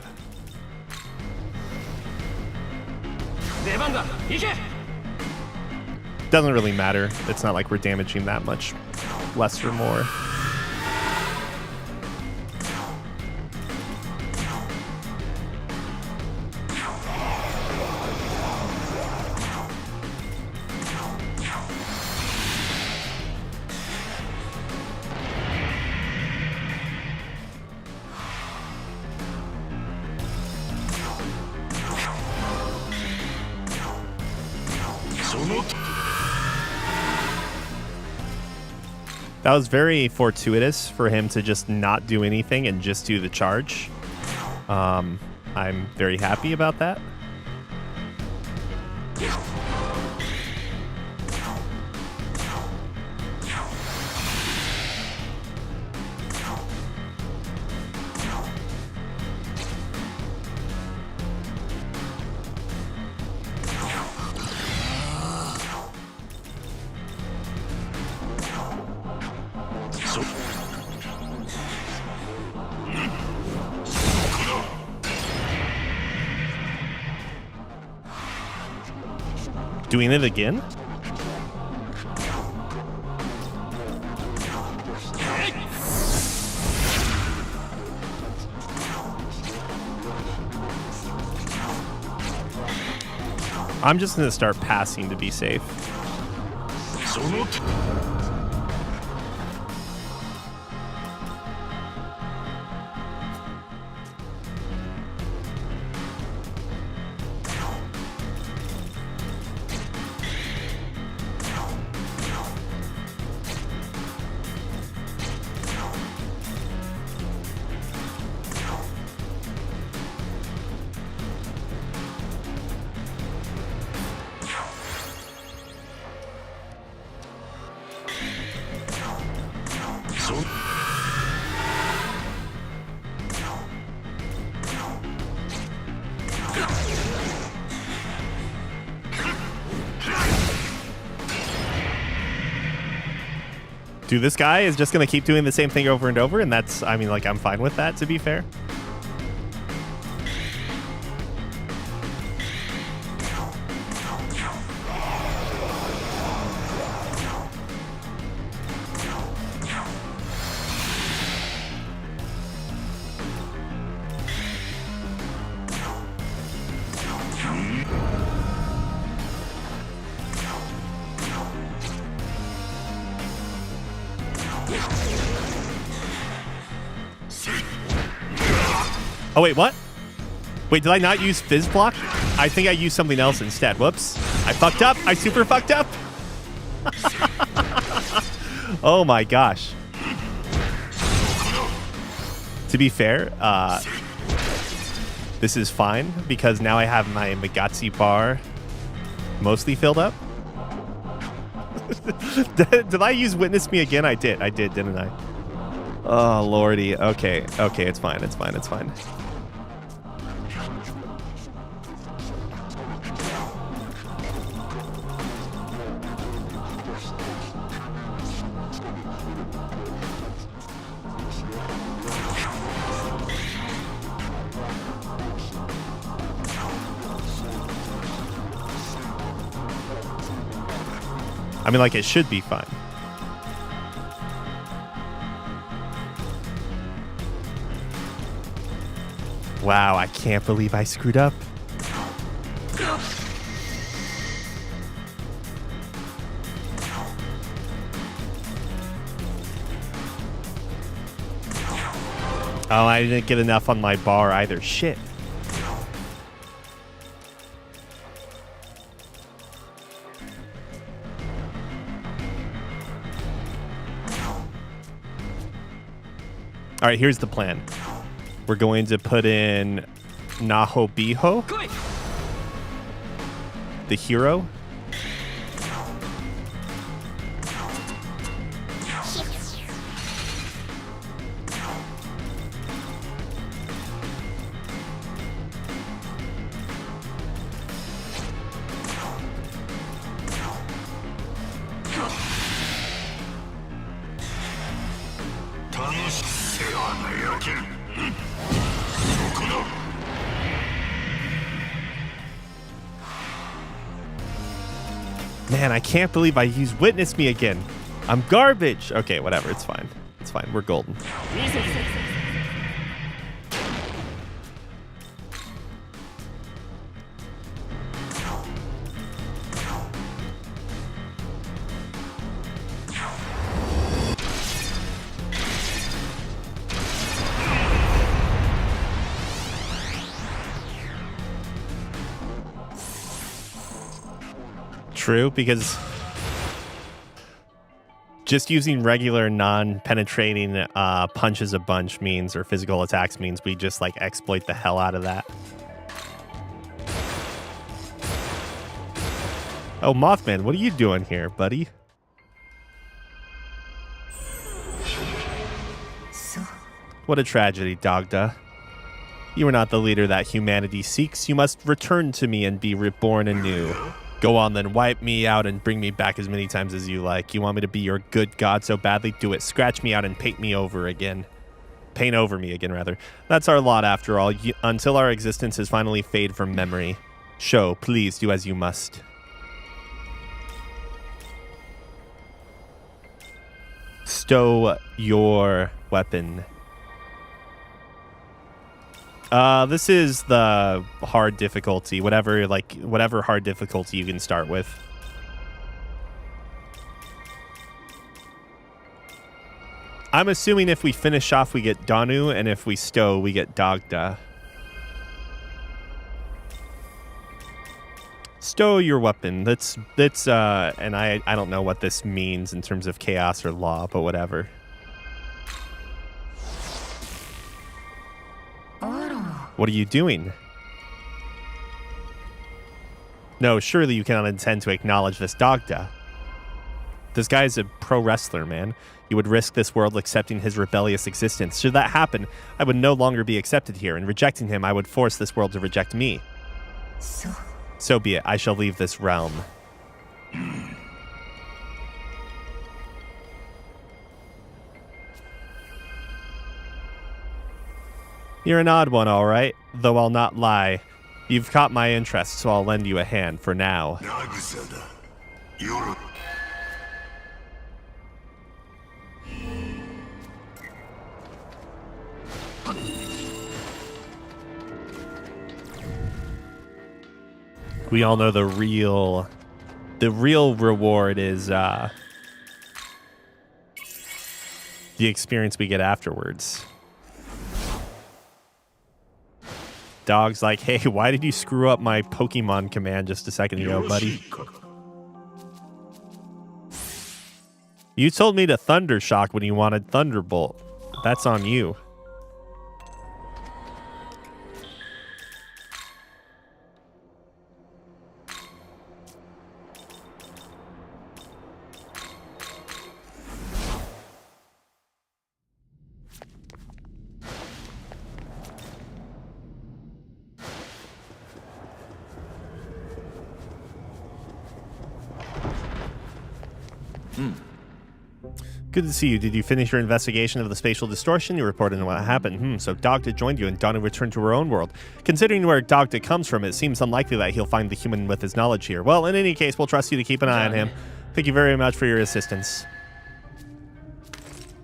Doesn't really matter. It's not like we're damaging that much less or more. That was very fortuitous for him to just not do anything and just do the charge. I'm very happy about that. Doing it again? I'm just going to start passing to be safe. Dude, this guy is just going to keep doing the same thing over and over, and that's, I mean, like, I'm fine with that, to be fair. Oh, wait, what? Wait, did I not use Fizz Block? I think I used something else instead. Whoops. I fucked up. I super fucked up. Oh, my gosh. To be fair, this is fine because now I have my Magatsi bar mostly filled up. Did I use Witness Me again? I did, didn't I? Oh, lordy. Okay, it's fine, it's fine, it's fine. I mean, like, it should be fine. Wow, I can't believe I screwed up. Oh, I didn't get enough on my bar either. Shit. All right, here's the plan. We're going to put in Nahobiho, the hero. Man, I can't believe I used Witness Me again. I'm garbage. Okay, whatever. It's fine. It's fine. We're golden. True, because just using regular non-penetrating punches a bunch means, or physical attacks means, we just like exploit the hell out of that. Oh, Mothman, what are you doing here, buddy? What a tragedy, Dogda. You are not the leader that humanity seeks. You must return to me and be reborn anew. Go on, then wipe me out and bring me back as many times as you like. You want me to be your good god so badly? Do it. Scratch me out and paint me over again. Paint over me again, rather. That's our lot, after all. Until our existence is finally fade from memory. Show, please do as you must. Stow your weapon. This is the hard difficulty, whatever hard difficulty you can start with. I'm assuming if we finish off, we get Danu, and if we stow, we get Dagda. Stow your weapon. That's and I don't know what this means in terms of chaos or law, but whatever. What are you doing? No, surely you cannot intend to acknowledge this Dagda. This guy is a pro wrestler, man. You would risk this world accepting his rebellious existence. Should that happen, I would no longer be accepted here, and rejecting him, I would force this world to reject me. So be it. I shall leave this realm. You're an odd one, all right, though I'll not lie. You've caught my interest, so I'll lend you a hand for now. We all know the real reward is the experience we get afterwards. Dog's like, hey, why did you screw up my Pokemon command just a second ago, buddy? You told me to Thunder Shock when you wanted Thunderbolt. That's on you. Good to see you. Did you finish your investigation of the spatial distortion? You reported on what happened. So Dogda joined you and Donna returned to her own world. Considering where Dogda comes from, it seems unlikely that he'll find the human with his knowledge here. Well, in any case, we'll trust you to keep an eye on him. Thank you very much for your assistance.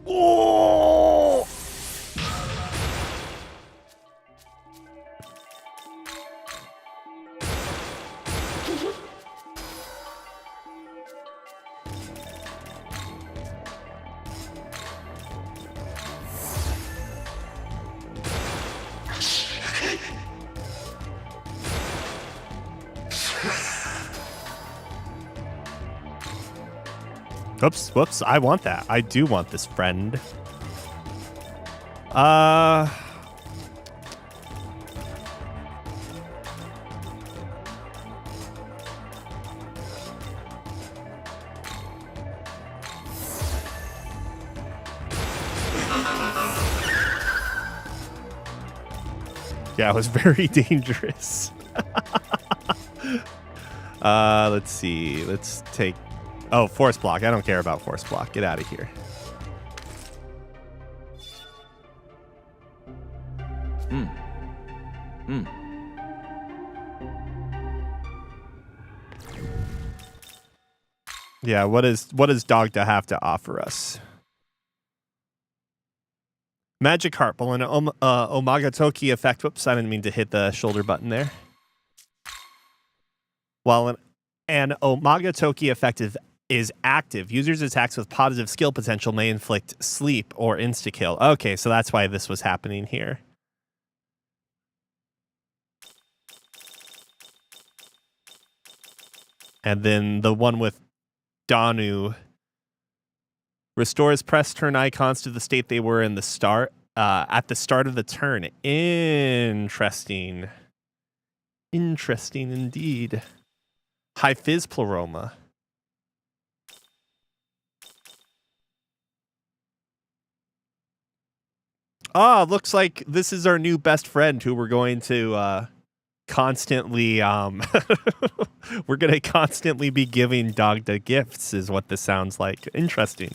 Oh! Whoops, I want that. I do want this friend. Yeah, it was very dangerous. Let's see. Let's take... Oh, force block. I don't care about force block. Get out of here. Yeah, what does Dogda have to offer us? Magic Harp. Well, an Omagatoki effect. Whoops, I didn't mean to hit the shoulder button there. While an Omagatoki effect is active, users' attacks with positive skill potential may inflict sleep or insta-kill. Okay, so that's why this was happening here. And then the one with Danu restores press turn icons to the state they were in the start at the start of the turn. Interesting. Interesting indeed. High Fizz Pleroma. Oh, looks like this is our new best friend who we're going to constantly we're going to constantly be giving Dogda gifts is what this sounds like. Interesting.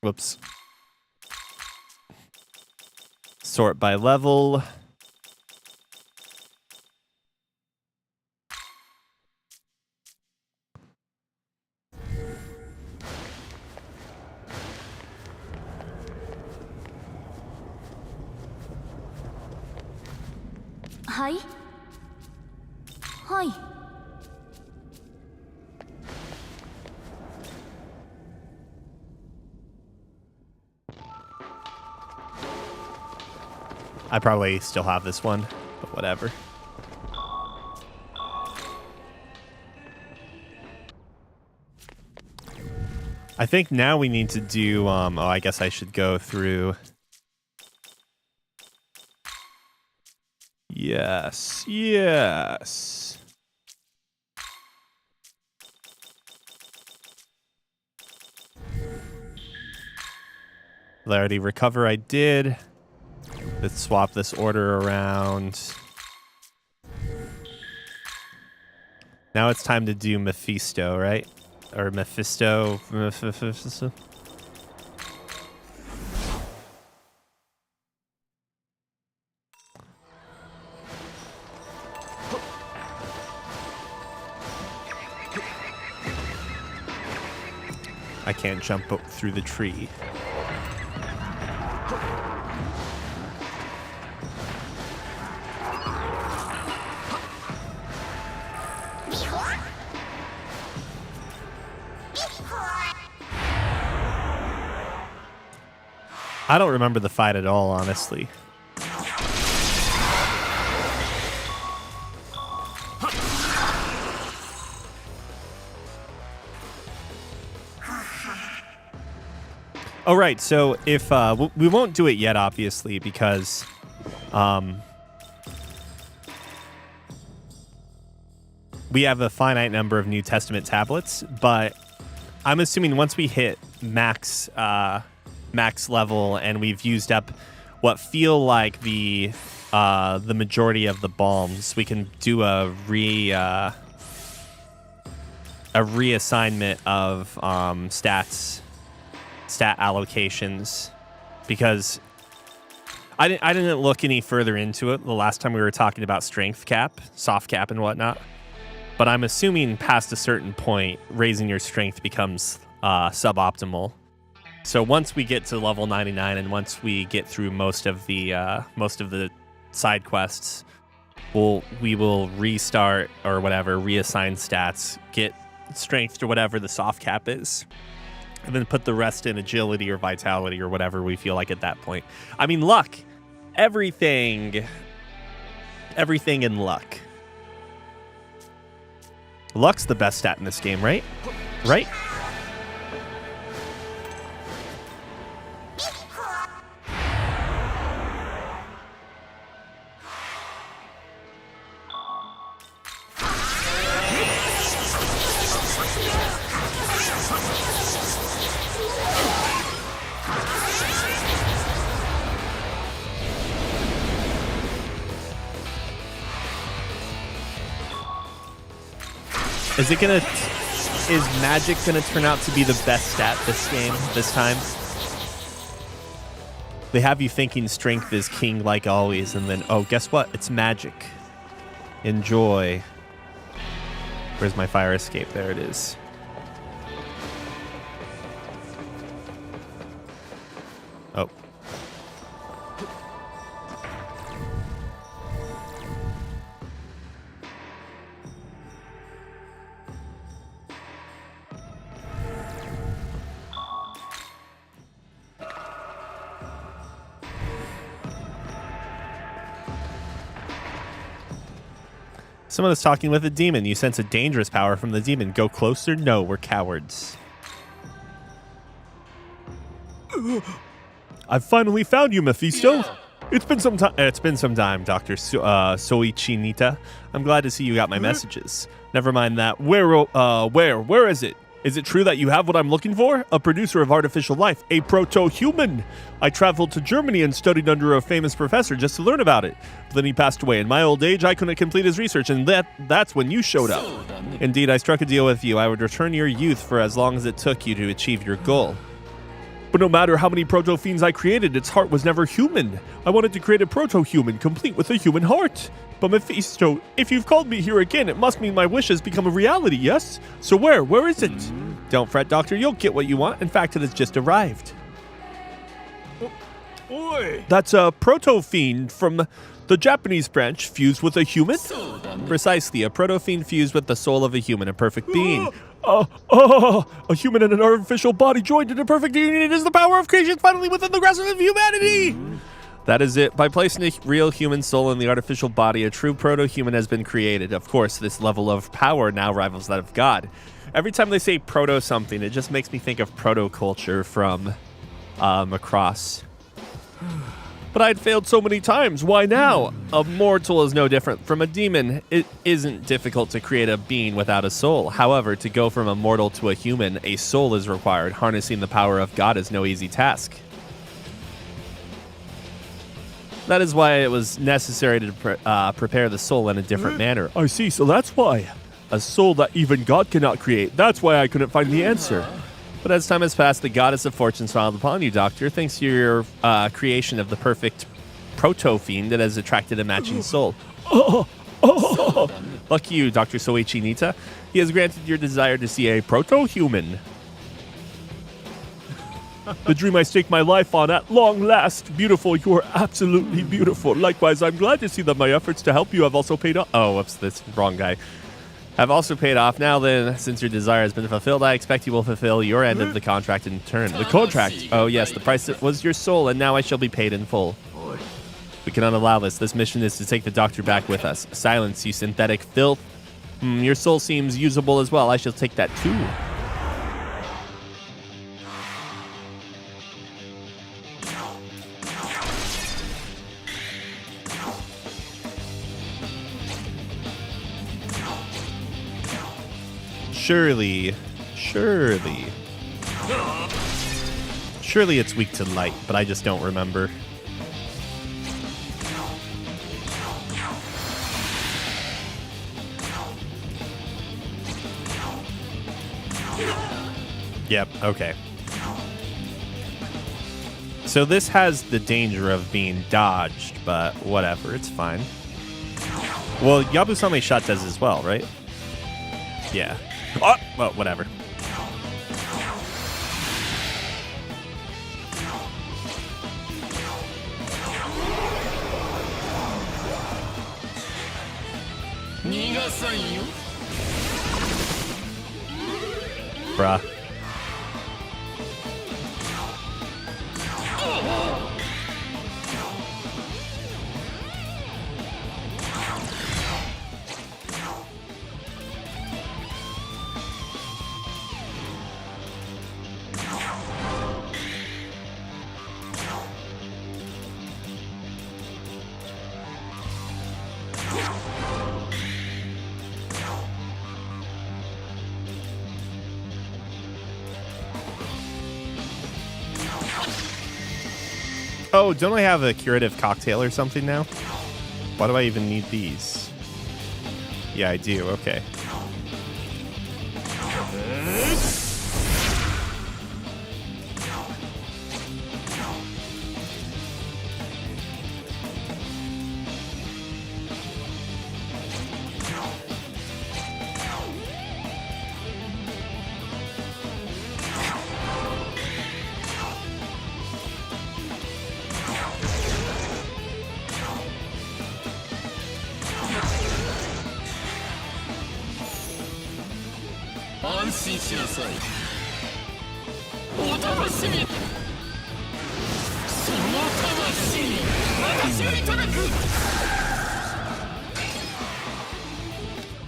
Whoops. Sort by level. Hi? Hi. I probably still have this one, but whatever. I think now we need to do, oh, I guess I should go through. Yes, yes. Clarity recover I did. Let's swap this order around. Now it's time to do Mephisto, right? Or Mephisto. Mephisto. I can't jump up through the tree. I don't remember the fight at all, honestly. All right, so if we won't do it yet, obviously, because we have a finite number of New Testament tablets, but I'm assuming once we hit max level and we've used up what feel like the majority of the bombs, we can do a reassignment of stat allocations, because I didn't look any further into it the last time we were talking about strength cap, soft cap, and whatnot. But I'm assuming past a certain point, raising your strength becomes suboptimal. So once we get to level 99 and once we get through most of the side quests, we will restart or whatever, reassign stats, get strength to whatever the soft cap is, and then put the rest in agility or vitality or whatever we feel like at that point. I mean, luck. Everything in luck. Luck's the best stat in this game, right? Right? Is magic gonna turn out to be the best stat this time? They have you thinking strength is king like always, and then, oh, guess what? It's magic. Enjoy. Where's my fire escape? There it is. Oh. Someone is talking with a demon. You sense a dangerous power from the demon. Go closer? No, we're cowards. I've finally found you, Mephisto. Yeah. It's been some time, Dr. Soichi Nita. I'm glad to see you got my messages. Never mind that. Where is it? Is it true that you have what I'm looking for? A producer of artificial life, a proto-human. I traveled to Germany and studied under a famous professor just to learn about it. But then he passed away. In my old age, I couldn't complete his research, and that's when you showed up. Indeed, I struck a deal with you. I would return your youth for as long as it took you to achieve your goal. But no matter how many proto-fiends I created, its heart was never human. I wanted to create a proto-human, complete with a human heart. But Mephisto, if you've called me here again, it must mean my wish has become a reality, yes? So where is it? Don't fret, Doctor, you'll get what you want. In fact, it has just arrived. That's a proto-fiend from the Japanese branch fused with a human? Precisely, a proto-fiend fused with the soul of a human, a perfect being. A human and an artificial body joined in a perfect union. It is the power of creation finally within the grasp of humanity. That is it. By placing a real human soul in the artificial body, a true proto-human has been created. Of course, this level of power now rivals that of God. Every time they say proto-something, it just makes me think of proto-culture from Macross. But I'd failed so many times. Why now? A mortal is no different from a demon. It isn't difficult to create a being without a soul. However, to go from a mortal to a human, a soul is required. Harnessing the power of God is no easy task. That is why it was necessary to prepare the soul in a different manner. I see, so that's why. A soul that even God cannot create. That's why I couldn't find the answer. But as time has passed, the goddess of fortune smiled upon you, Doctor. Thanks to your creation of the perfect proto-fiend that has attracted a matching soul. Lucky you, Dr. Soichi Nita. He has granted your desire to see a proto-human. The dream I staked my life on at long last. Beautiful, you are absolutely beautiful. Likewise, I'm glad to see that my efforts to help you have also paid off. Oh, whoops, that's wrong guy. have also paid off. Now then, since your desire has been fulfilled, I expect you will fulfill your end of the contract in turn. The contract? Oh yes, the price was your soul, and now I shall be paid in full. We cannot allow this. This mission is to take the doctor back with us. Silence, you synthetic filth. Your soul seems usable as well. I shall take that too. Surely it's weak to light, but I just don't remember. Yep, okay. So this has the danger of being dodged, but whatever, it's fine. Well, Yabusame shot does as well, right? Yeah. Oh, well, whatever. Bruh. Oh, don't I have a curative cocktail or something now? Why do I even need these? Yeah, I do. Okay.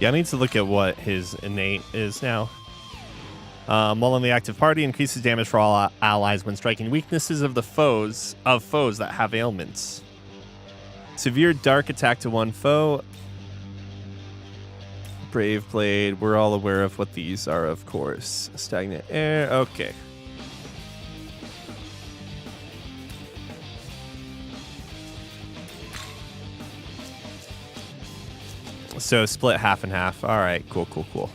Yeah, I need to look at what his innate is now. While in the active party, increases damage for all allies when striking weaknesses of foes that have ailments. Severe dark attack to one foe. Brave Blade. We're all aware of what these are, of course. Stagnant air. Okay. So split half and half. All right. Cool, cool, cool.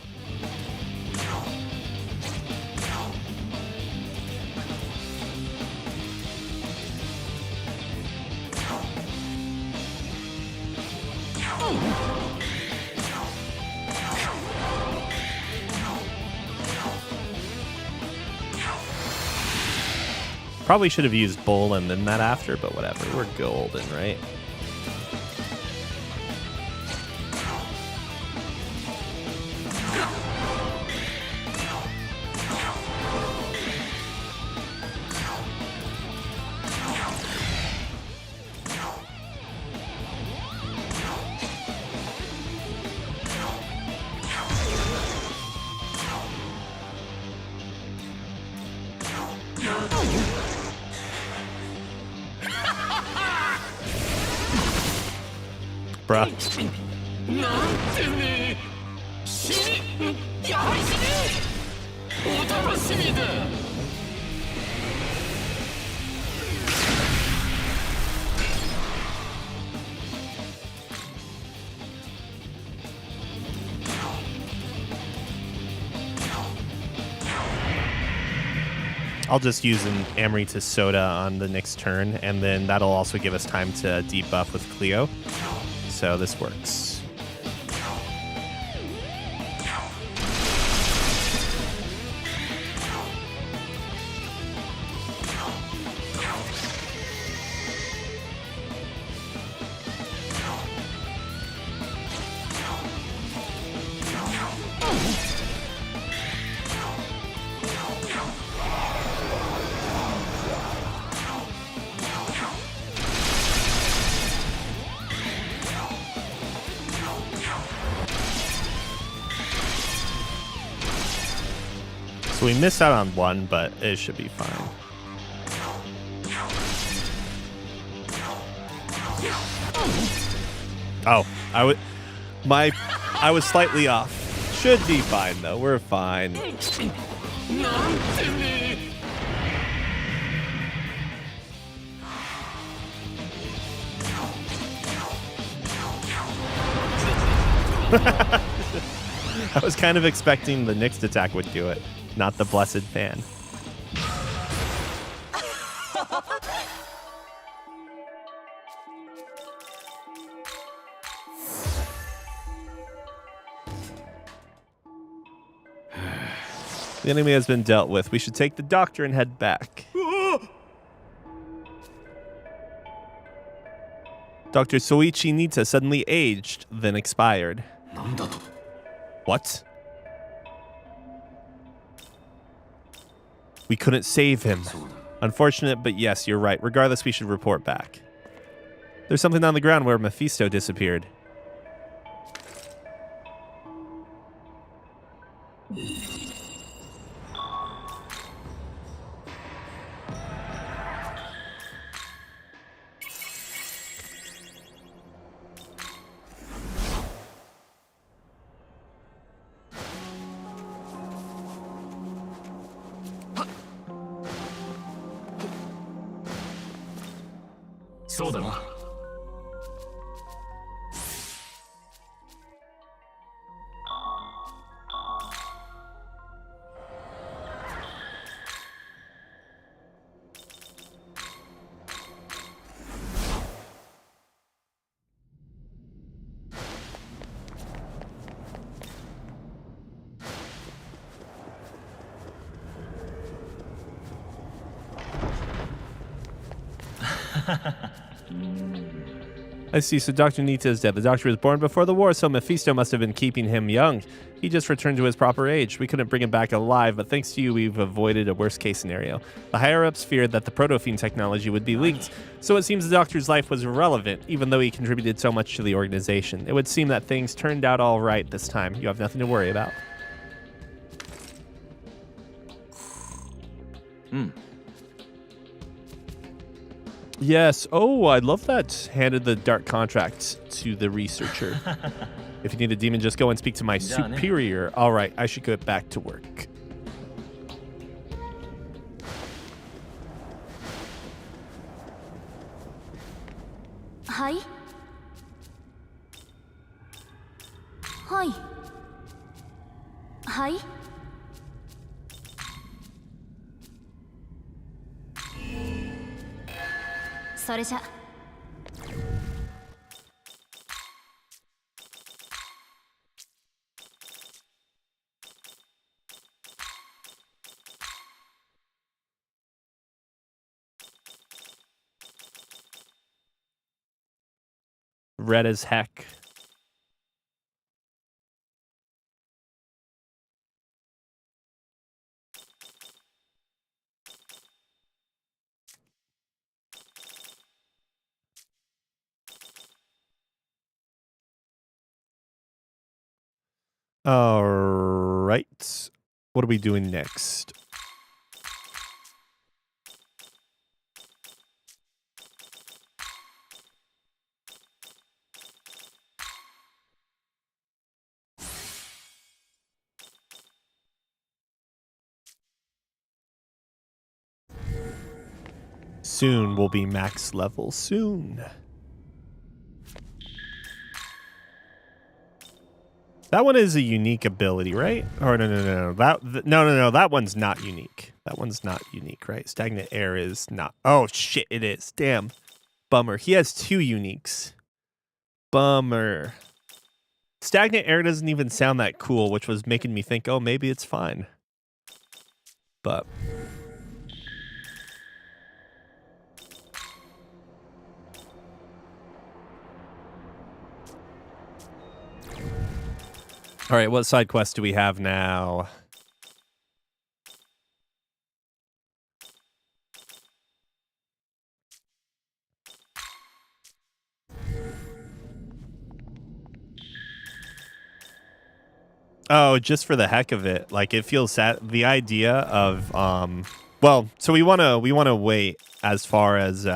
Probably should have used Bull and then that after, but whatever. We're golden, right? Bruh. I'll just use an Amrita Soda on the next turn, and then that'll also give us time to debuff with Cleo. So this works. So we missed out on one, but it should be fine. Oh, I was slightly off. Should be fine though. We're fine. I was kind of expecting the next attack would do it, not the blessed fan. The enemy has been dealt with. We should take the doctor and head back. Dr. Soichi Nita suddenly aged, then expired. What? We couldn't save him. Unfortunate, but yes, you're right. Regardless, we should report back. There's something on the ground where Mephisto disappeared. I see, so Dr. Nita is dead. The doctor was born before the war, so Mephisto must have been keeping him young. He just returned to his proper age. We couldn't bring him back alive, but thanks to you, we've avoided a worst-case scenario. The higher-ups feared that the protophene technology would be leaked, so it seems the doctor's life was irrelevant, even though he contributed so much to the organization. It would seem that things turned out all right this time. You have nothing to worry about. Yes. Oh, I love that. Handed the dark contract to the researcher. If you need a demon, just go and speak to my superior. All right, I should get back to work. Hi. Hi. Hi. それじゃ。Red as heck. All right. What are we doing next? Soon we'll be max level. Soon. That one is a unique ability, right? Or no. No. That one's not unique. That one's not unique, right? Stagnant air is not. Oh, shit, it is. Damn. Bummer. He has two uniques. Bummer. Stagnant air doesn't even sound that cool, which was making me think, oh, maybe it's fine. But... all right, what side quest do we have now? Oh, just for the heck of it. Like, it feels sad. The idea of, well, so we want to wait as far as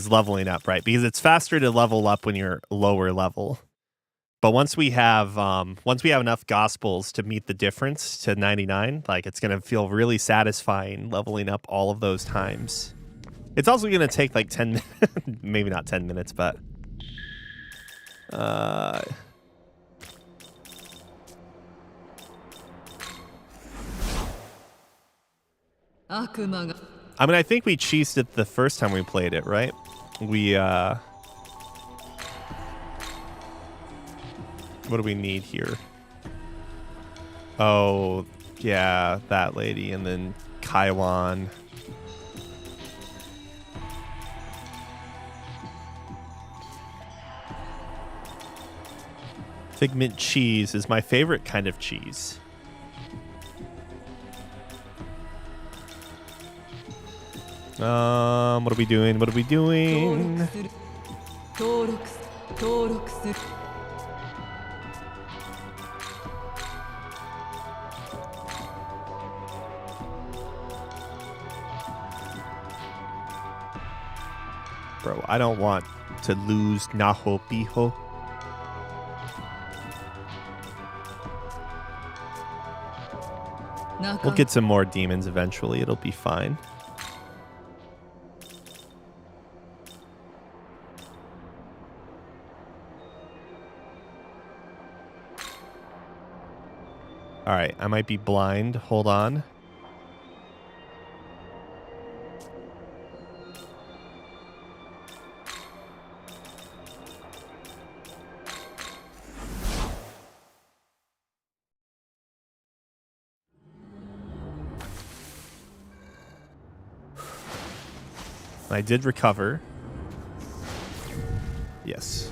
leveling up, right? Because it's faster to level up when you're lower level. But once we have enough gospels to meet the difference to 99, like, it's going to feel really satisfying leveling up all of those times. It's also going to take like 10 maybe not 10 minutes, but I mean, I think we cheesed it the first time we played it, right? What do we need here? Oh, yeah, that lady, and then Kaiwan. Figment cheese is my favorite kind of cheese. What are we doing? What are we doing? Bro, I don't want to lose Naho Piho. We'll get some more demons eventually. It'll be fine. All right, I might be blind. Hold on. I did recover. Yes.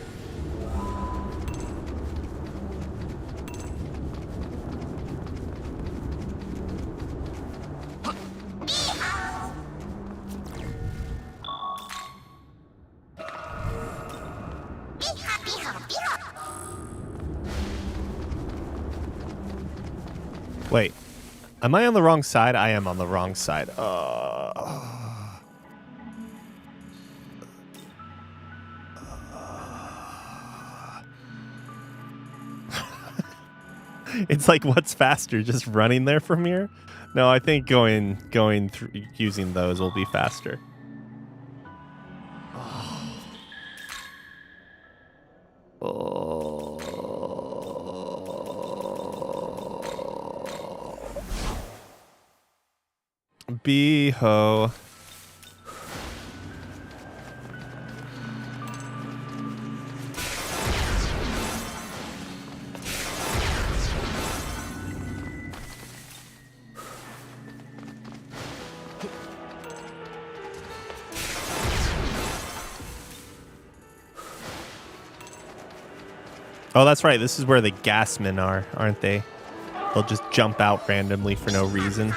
Wait, am I on the wrong side? I am on the wrong side. It's like, what's faster, just running there from here? No, I think going through using those will be faster. Beho. Oh, that's right. This is where the gasmen are, aren't they? They'll just jump out randomly for no reason.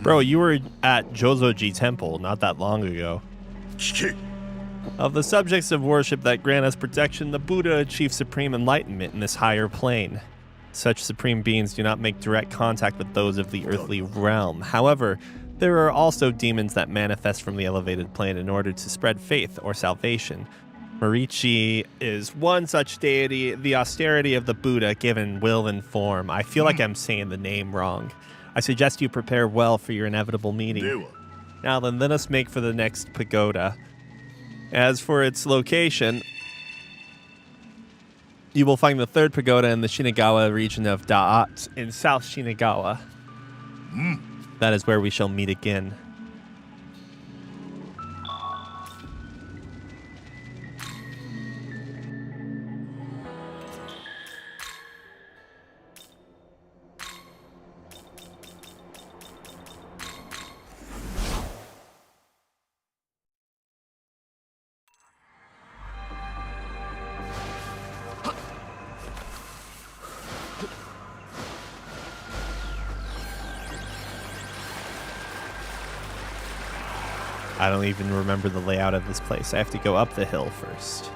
Bro, you were at Jozoji Temple not that long ago. Of the subjects of worship that grant us protection, the Buddha achieved supreme enlightenment in this higher plane. Such supreme beings do not make direct contact with those of the earthly realm. However, there are also demons that manifest from the elevated plane in order to spread faith or salvation. Marichi is one such deity, the austerity of the Buddha given will and form. I feel like I'm saying the name wrong. I suggest you prepare well for your inevitable meeting. Now then, let us make for the next pagoda. As for its location, you will find the third pagoda in the Shinagawa region of Da'at in South Shinagawa. That is where we shall meet again. I don't even remember the layout of this place. I have to go up the hill first.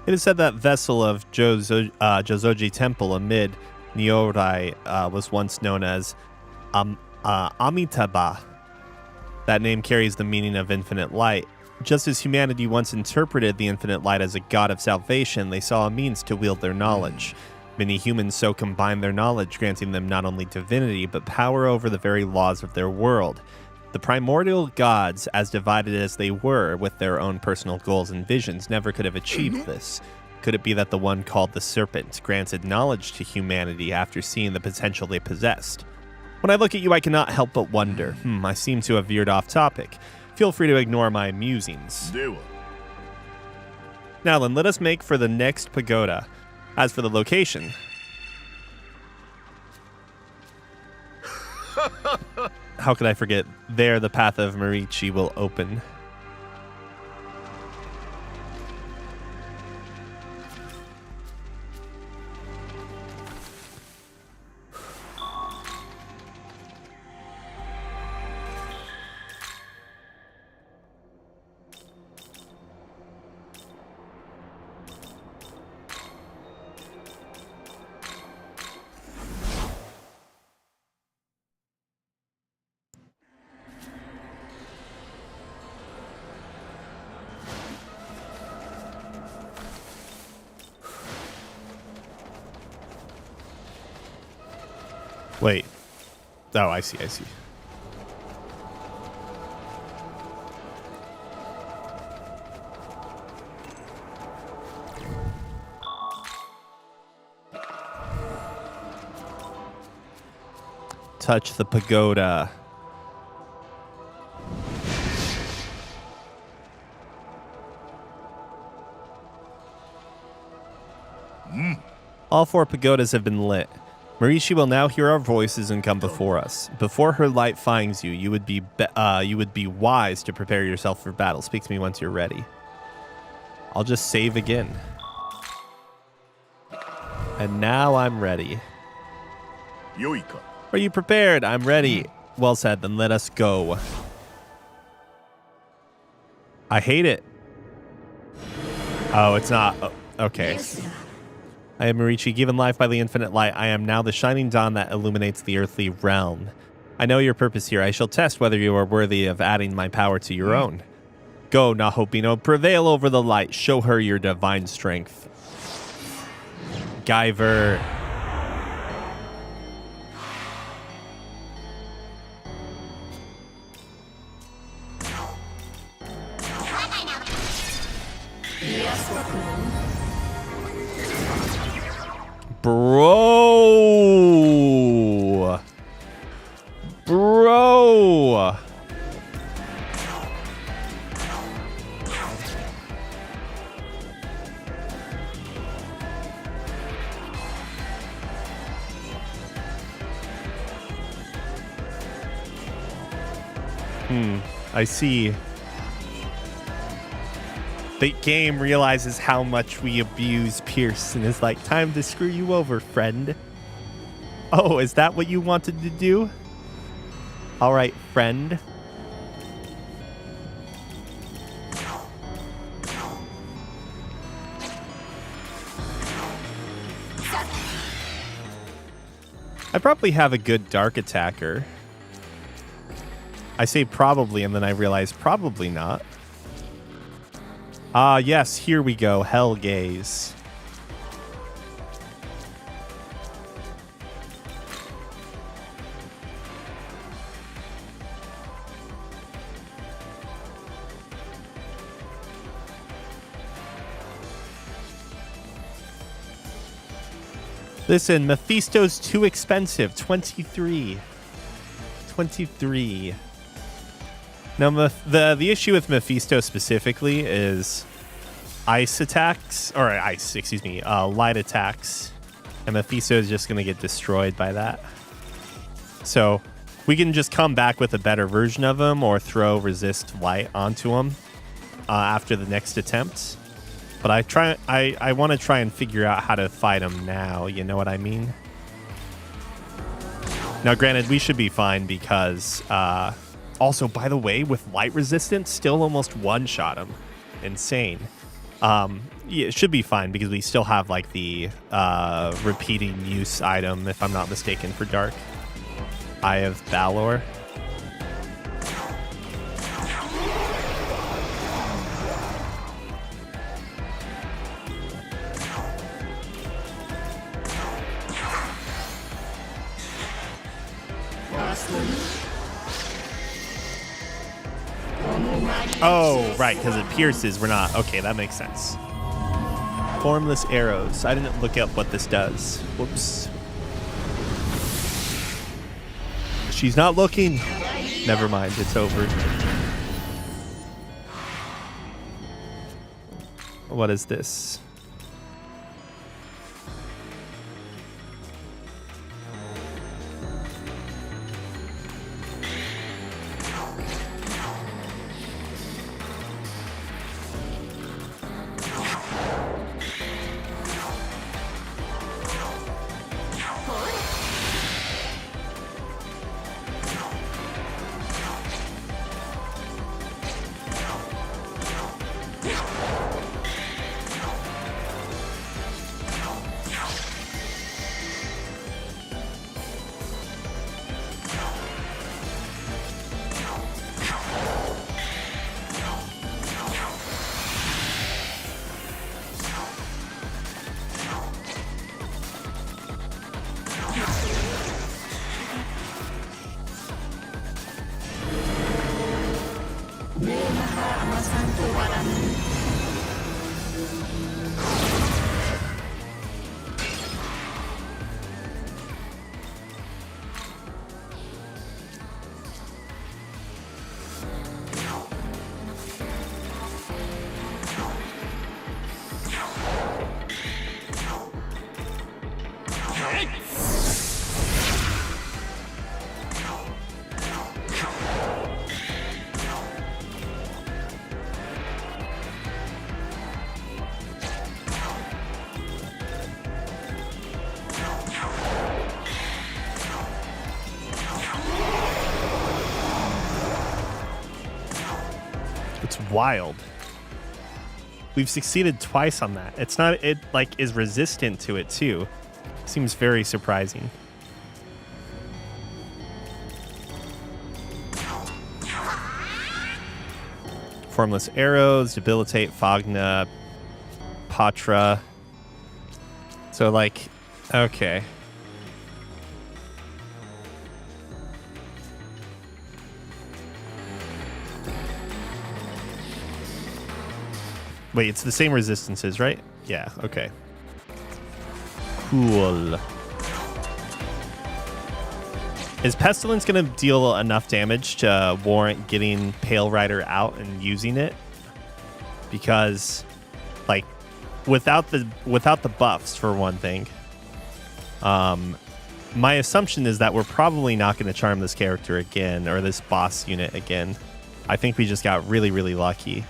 It is said that vessel of Jozoji Temple amid Nyorai was once known as Amitabha. That name carries the meaning of infinite light. Just as humanity once interpreted the infinite light as a god of salvation, they saw a means to wield their knowledge. Many humans so combined their knowledge, granting them not only divinity, but power over the very laws of their world. The primordial gods, as divided as they were with their own personal goals and visions, never could have achieved this. Could it be that the one called the Serpent granted knowledge to humanity after seeing the potential they possessed? When I look at you, I cannot help but wonder. I seem to have veered off topic. Feel free to ignore my musings. Now then, let us make for the next pagoda. As for the location... How could I forget? There, the path of Marichi will open. Wait. Oh, I see. Touch the pagoda. All 4 pagodas have been lit. Marichi will now hear our voices and come before us. Before her light finds you, you would be wise to prepare yourself for battle. Speak to me once you're ready. I'll just save again. And now I'm ready. Are you prepared? I'm ready. Well said, then let us go. I hate it. Oh, it's not. Oh, okay. I am Marichi, given life by the infinite light. I am now the shining dawn that illuminates the earthly realm. I know your purpose here. I shall test whether you are worthy of adding my power to your own. Go, Nahopino, prevail over the light. Show her your divine strength. Guyver. Bro. I see. The game realizes how much we abuse Pierce and is like, time to screw you over, friend. Oh, is that what you wanted to do? All right, friend. I probably have a good dark attacker. I say probably, and then I realize probably not. Ah, yes, here we go. Hell gaze. Listen, Mephisto's too expensive. 23. 23. Now, the issue with Mephisto specifically is light attacks. And Mephisto is just going to get destroyed by that. So we can just come back with a better version of him or throw resist light onto him after the next attempt. But I want to try and figure out how to fight him now. You know what I mean? Now, granted, we should be fine because also, by the way, with light resistance, still almost one-shot him. Insane. Yeah, it should be fine because we still have like the repeating use item, if I'm not mistaken, for Dark. Eye of Valor. Oh, right, because it pierces. We're not. Okay, that makes sense. Formless arrows. I didn't look up what this does. Whoops. She's not looking. Never mind, it's over. What is this? It's wild. We've succeeded twice on that. It's not, it like is resistant to it too. Seems very surprising. Formless arrows, debilitate, Fogna, Patra. So like, okay. Wait, it's the same resistances, right? Yeah, okay. Cool. Is Pestilence going to deal enough damage to warrant getting Pale Rider out and using it? Because, like, without the buffs, for one thing, my assumption is that we're probably not going to charm this character again, or this boss unit again. I think we just got really, really lucky.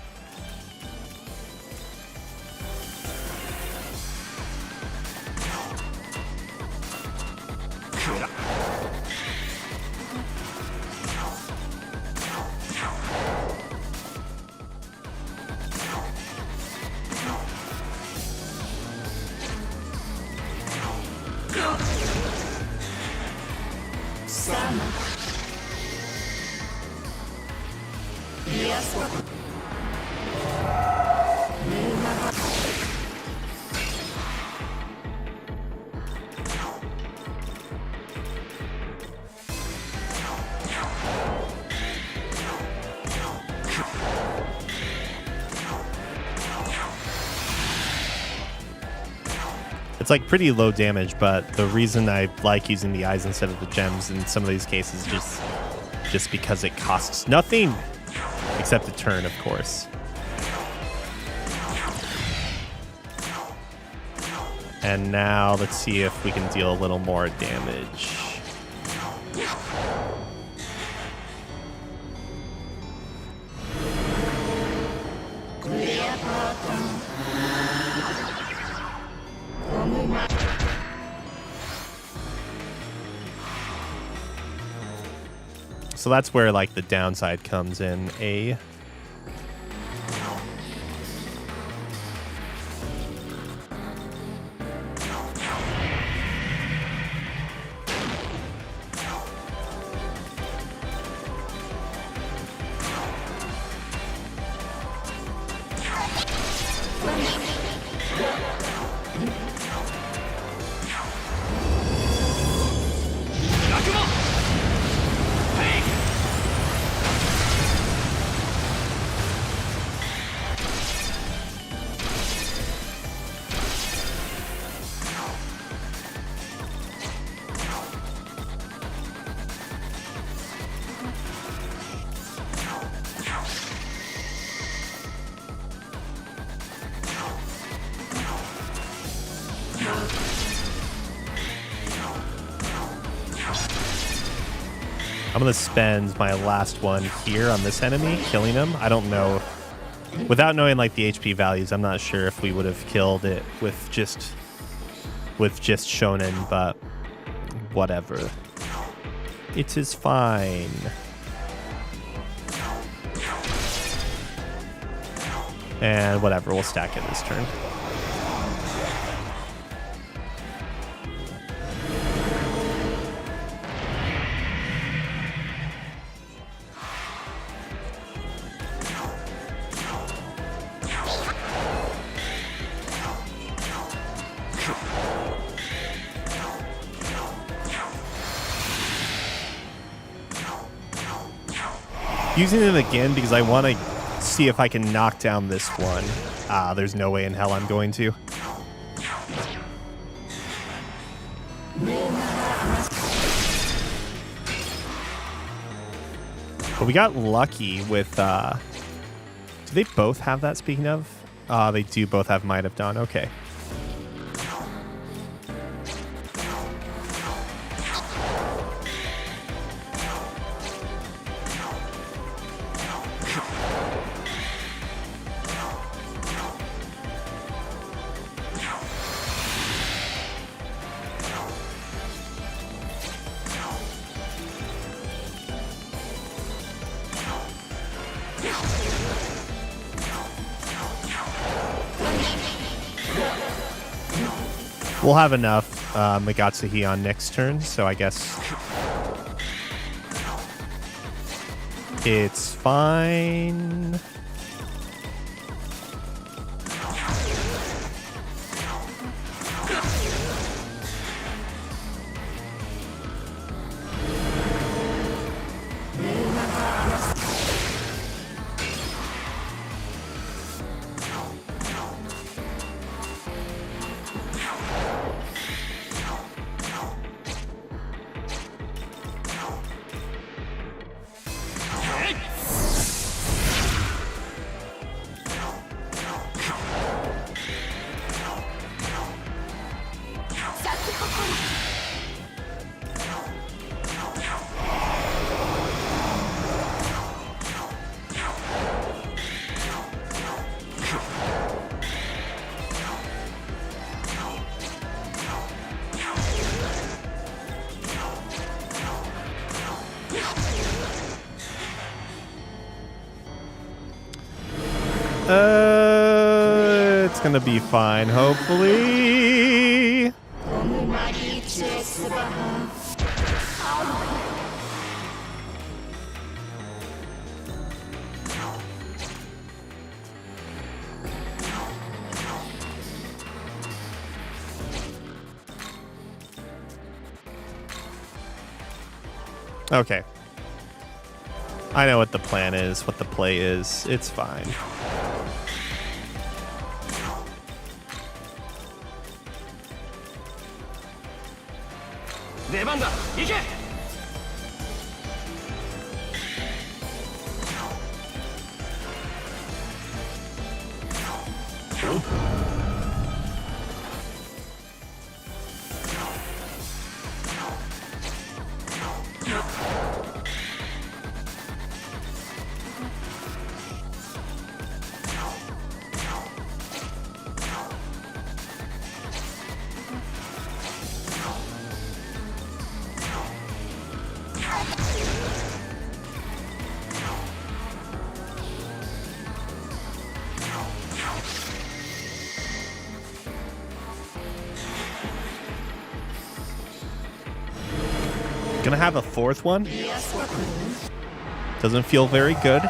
It's like pretty low damage, but the reason I like using the eyes instead of the gems in some of these cases is just because it costs nothing except a turn, of course. And now let's see if we can deal a little more damage. So that's where like the downside comes in. I'm gonna spend my last one here on this enemy, killing him. I don't know. Without knowing like the HP values, I'm not sure if we would have killed it with just Shonen, but whatever. It is fine. And whatever, we'll stack it this turn. Using it again because I want to see if I can knock down this one. There's no way in hell I'm going to. But we got lucky with... do they both have that, speaking of? They do both have Might of Dawn. Okay. We'll have enough Megatsuhi on next turn, so I guess it's fine. It's gonna be fine, hopefully. Okay. I know what the plan is, what the play is. It's fine. Gonna have a fourth one. Doesn't feel very good.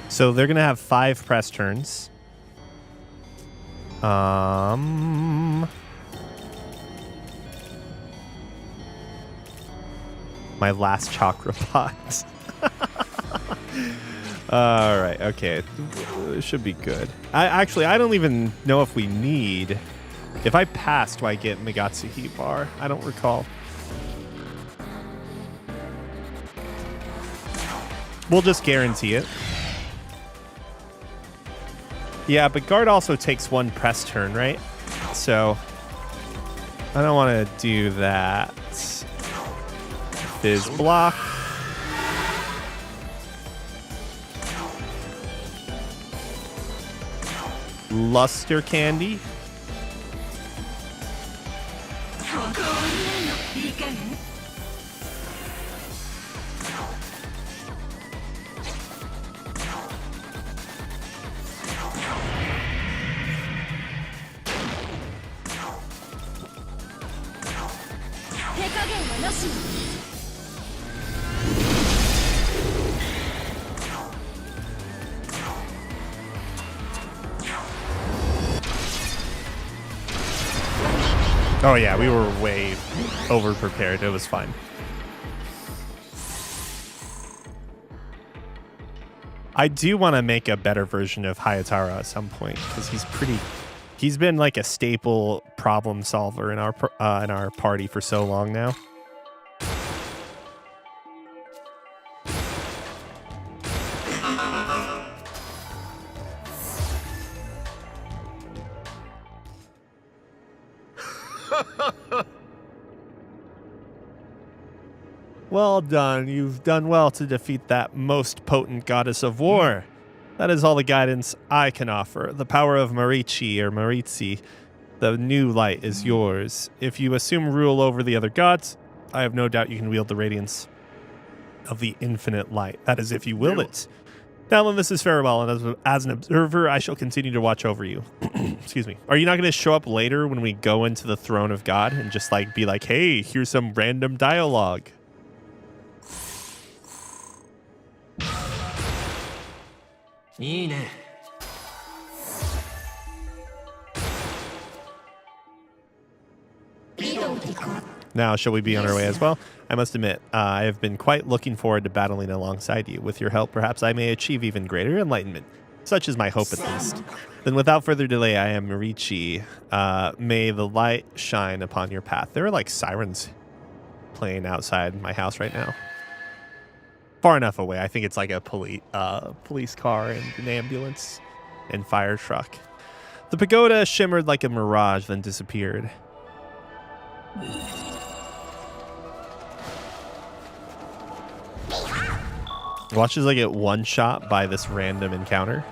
So they're gonna have 5 press turns. My last chakra pot. All right, okay, it should be good. I don't even know if we need. If I pass, do I get Megatsuhi bar? I don't recall. We'll just guarantee it. Yeah, but guard also takes 1 press turn, right? So I don't want to do that. Fizz block. Luster candy. Oh yeah, we were way over prepared. It was fine. I do want to make a better version of Hayatara at some point because he's been like a staple problem solver in our party for so long now. Well done. You've done well to defeat that most potent goddess of war. That is all the guidance I can offer. The power of Marichi or Maritzi, the new light, is yours. If you assume rule over the other gods, I have no doubt you can wield the radiance of the infinite light. That is, if you will it. Now then, this is farewell, and as an observer, I shall continue to watch over you. Excuse me. Are you not going to show up later when we go into the throne of God and just like be like, hey, here's some random dialogue? Now, shall we be on our way as well? I must admit, I have been quite looking forward to battling alongside you. With your help, perhaps I may achieve even greater enlightenment. Such is my hope, at least. Then without further delay, I am Marichi. May the light shine upon your path. There are like sirens playing outside my house right now. Far enough away. I think it's like a police car and an ambulance and fire truck. The pagoda shimmered like a mirage, then disappeared. Watch as I get one shot by this random encounter.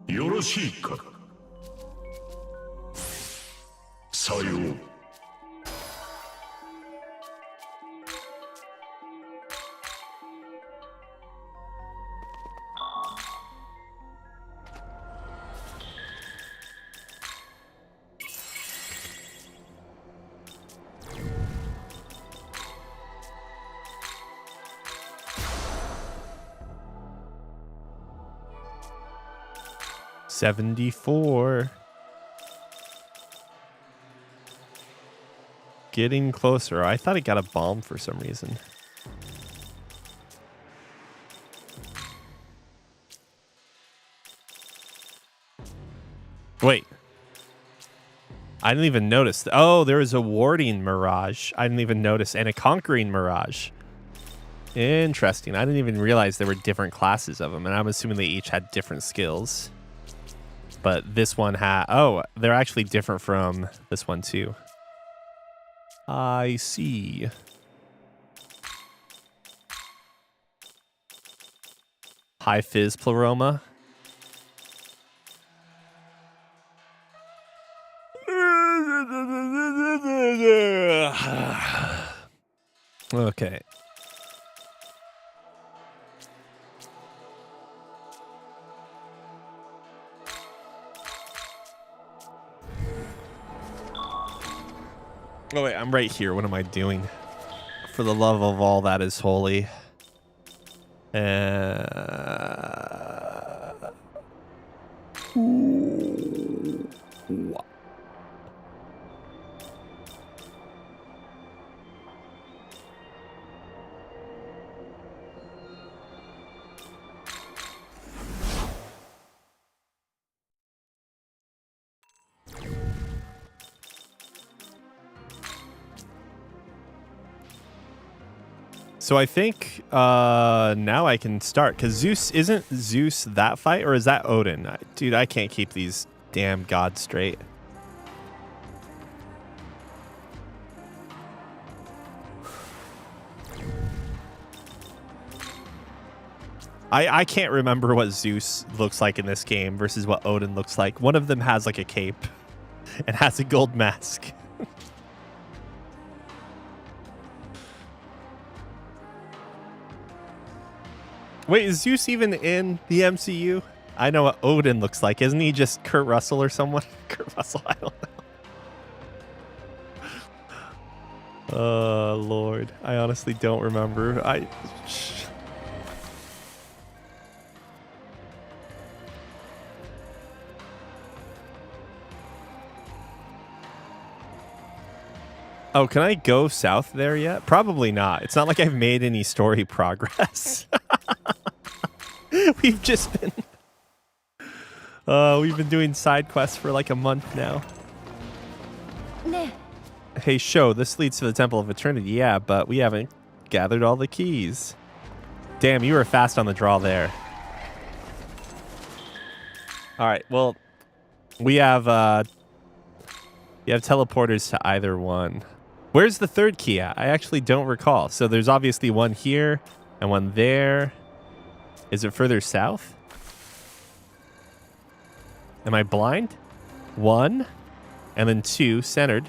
Yoroshii-ka? Sayo. $74. Getting closer. I thought it got a bomb for some reason. Wait. I didn't even notice. Oh, there was a warding mirage. I didn't even notice. And a conquering mirage. Interesting. I didn't even realize there were different classes of them. And I'm assuming they each had different skills. But this one had... Oh, they're actually different from this one too. I see. High Fizz Pleroma. Okay. Oh wait, I'm right here. What am I doing? For the love of all that is holy. So I think now I can start, because isn't Zeus that fight, or is that Odin? Dude, I can't keep these damn gods straight. I can't remember what Zeus looks like in this game versus what Odin looks like. One of them has like a cape and has a gold mask. Wait, is Zeus even in the MCU? I know what Odin looks like. Isn't he just Kurt Russell or someone? Kurt Russell, I don't know. Oh, Lord. I honestly don't remember. Oh, can I go south there yet? Probably not. It's not like I've made any story progress. We've just been... we've been doing side quests for like a month now. Hey, Sho, this leads to the Temple of Eternity. Yeah, but we haven't gathered all the keys. Damn, you were fast on the draw there. All right, well, we have teleporters to either one. Where's the third key at? I actually don't recall. So there's obviously one here and one there. Is it further south? Am I blind? 1 and then 2 centered.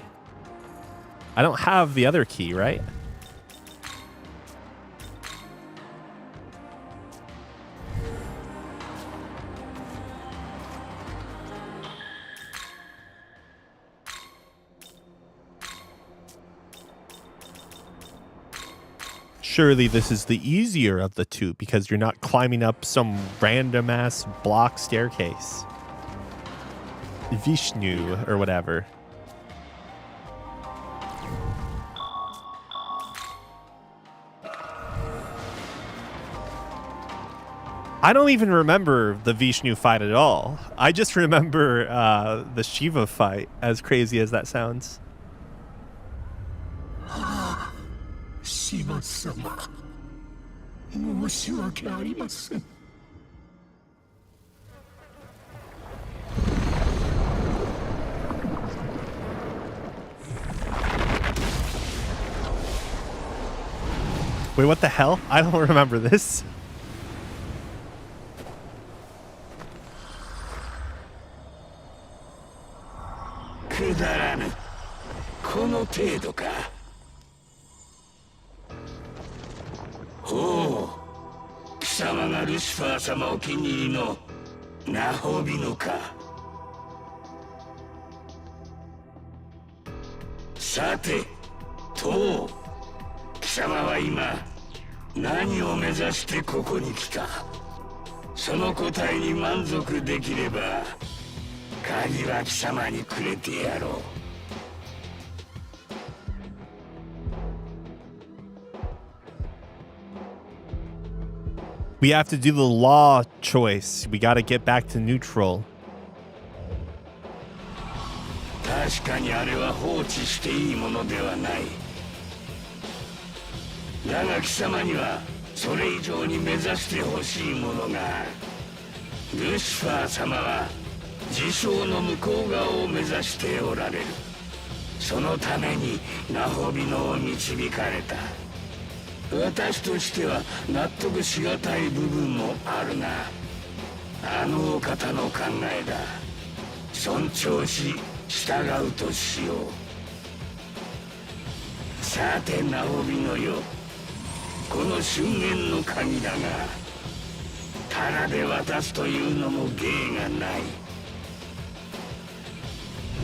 I don't have the other key, right? Surely this is the easier of the two because you're not climbing up some random ass block staircase. Vishnu or whatever. I don't even remember the Vishnu fight at all. I just remember the Shiva fight, as crazy as that sounds. 島様、申し訳ありません。Wait, what the hell? I don't remember this. くだらぬ。この程度か。おう、貴様がルシファー様お気に入りのナホビノか。さて、トウ、貴様は今何を目指してここに来た。その答えに満足できれば鍵は貴様にくれてやろう。We have to do the law choice. We got to get back to neutral. 確確かにあれは放置していいものではない。だが貴様にはそれ以上に目指してほしいものがある。ルシファー様は事象の向こう側を目指しておられる。そのためにナホビノを導かれた。私としては納得しがたい部分もあるが、あのお方の考えだ。尊重し従うとしよう。さてナホビノよ、この瞬間の鍵だが、タダで渡すというのも芸がない。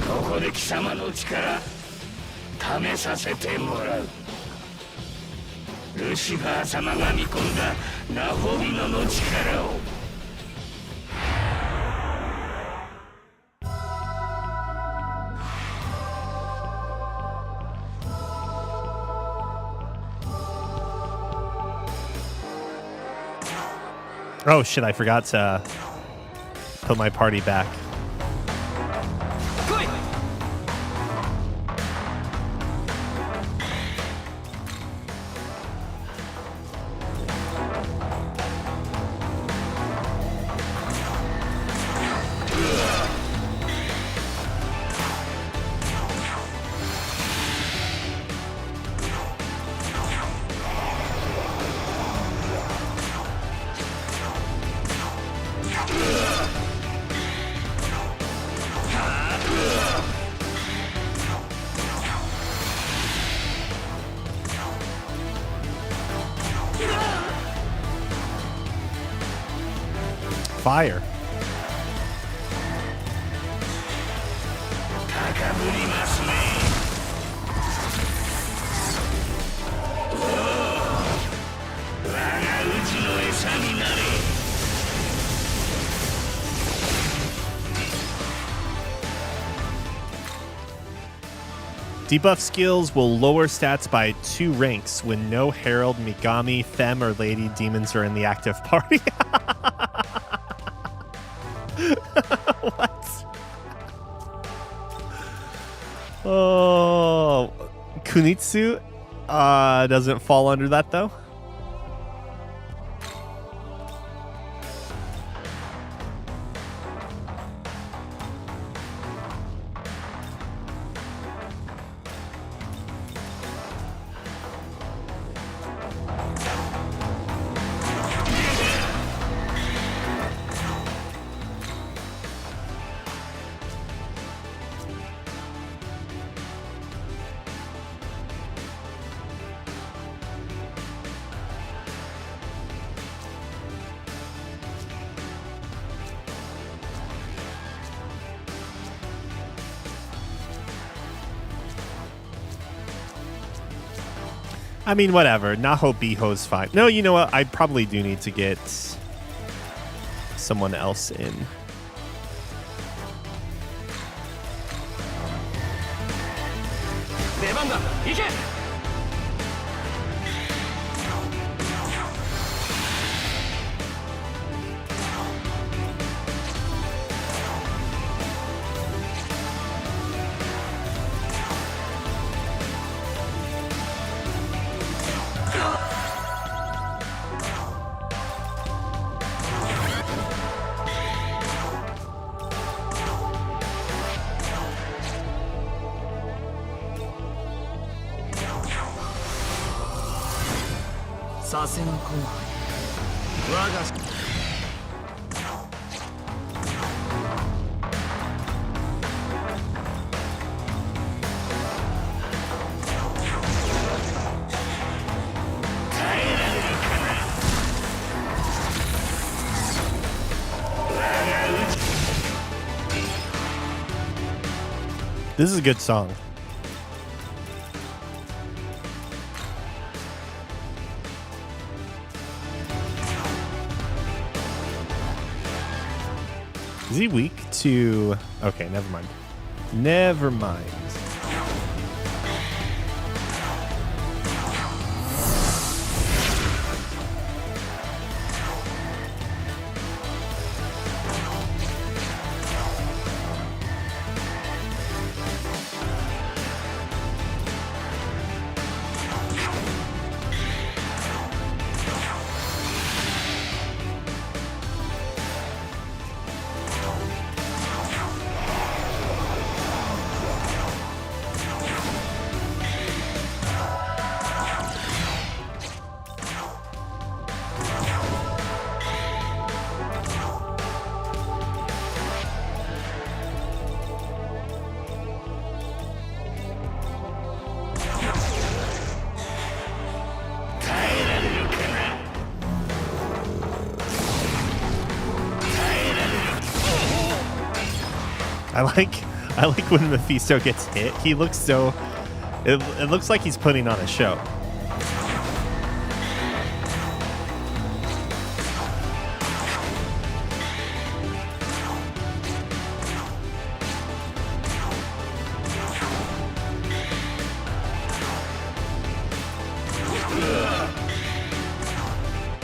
ここで貴様の力試させてもらう。ルシファー様が見込んだナホビノの力を。Oh shit, I forgot to put my party back. Fire. 高ぶりますね。おお、我が宇治の餌になれ。Debuff skills will lower stats by 2 ranks when no Herald, Megami, Femme, or Lady demons are in the active party. What? Oh, Kunitsu doesn't fall under that though. I mean, whatever. Naho Biho's fine. No, you know what? I probably do need to get someone else in. This is a good song. Is he weak to... Okay, never mind. Never mind. I like when Mephisto gets hit. He looks so. It looks like he's putting on a show.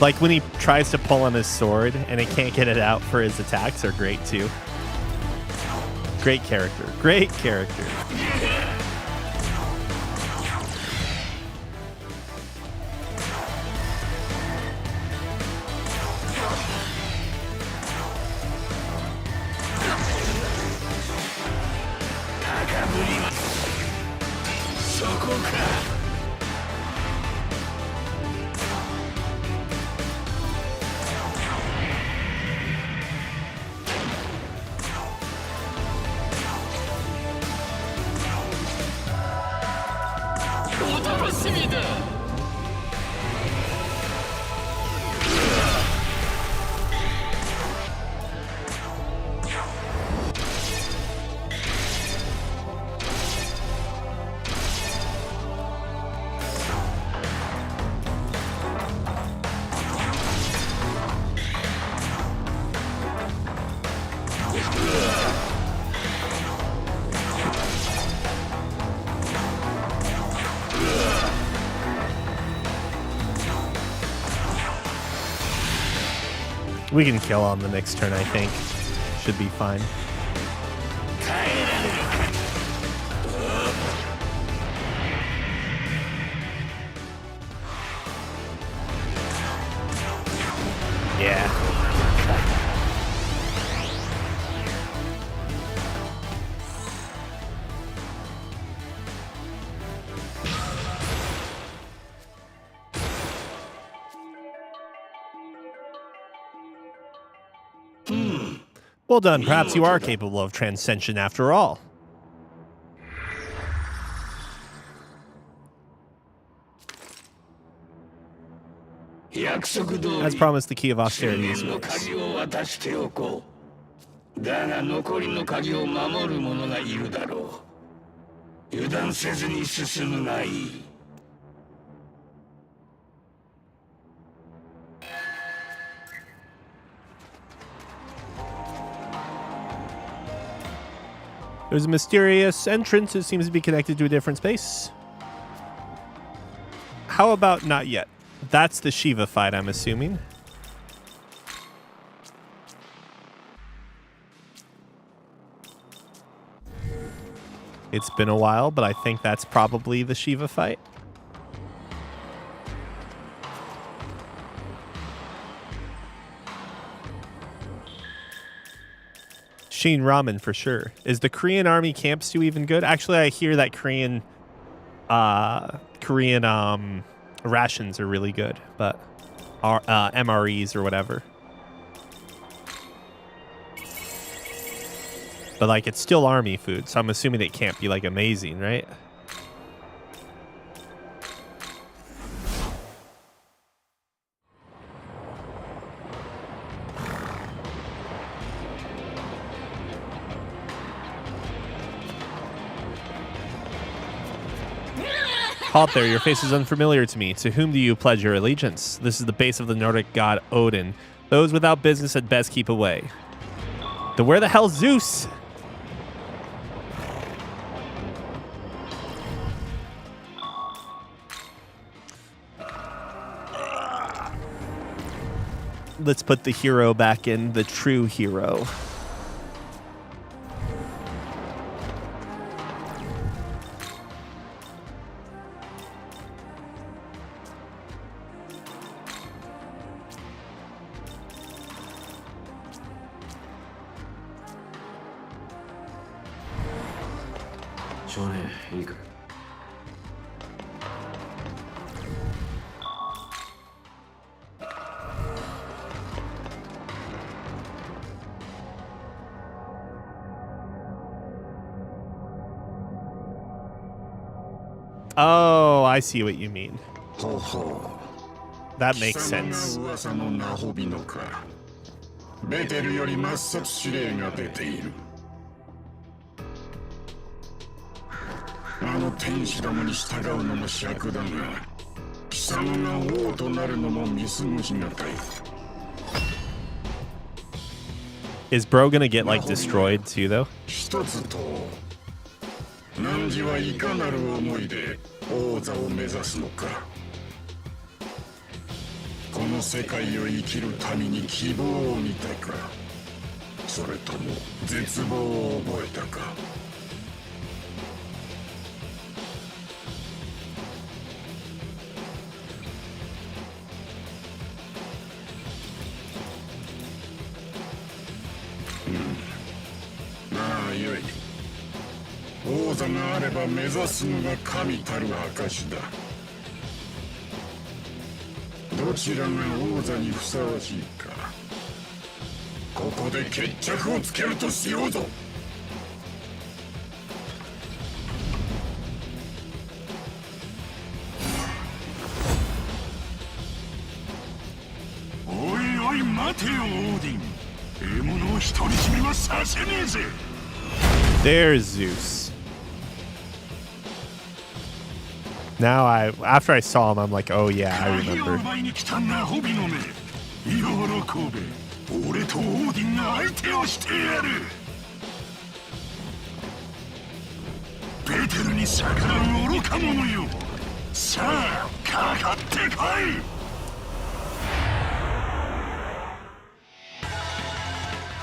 Like when he tries to pull on his sword and he can't get it out for his attacks are great too. Great character. Great character. We can kill on the next turn, I think. Should be fine. Yeah. Well done. Perhaps you are capable of transcension after all. As promised, the key of austerity is yours. だが残りの鍵を守る者がいるだろう。油断せずに進むがいい。There's a mysterious entrance. It seems to be connected to a different space. How about not yet? That's the Shiva fight, I'm assuming. It's been a while, but I think that's probably the Shiva fight. Sheen ramen for sure. Is the Korean army camp stew even good? Actually, I hear that Korean rations are really good, but MREs or whatever. But like it's still army food, so I'm assuming it can't be like amazing, right? Halt there, your face is unfamiliar to me. To whom do you pledge your allegiance? This is the base of the Nordic god Odin. Those without business had best keep away. Then where the hell's Zeus? Let's put the hero back in, the true hero. Oh, I see what you mean. That makes sense. 天使どもに従うのも尺だが、貴様が王となるのも見過ごしがたい。 Is Bro gonna get like destroyed too though? 一つと、汝はいかなる思いで王座を目指すのか。この世界を生きる民に希望を見たか、それとも絶望を覚えたか。まあよい。王座があれば目指すのが神たる証だ。どちらが王座にふさわしいか、ここで決着をつけるとしようぞ。おいおい待てよオーディン。獲物を独り占めはさせねえぜ。 There's Zeus. Now after I saw him, I'm like, oh yeah, I remember. 俺とオーディンが相手をしてやる。ベテルに逆らう愚か者よ。さあ、かかってこい。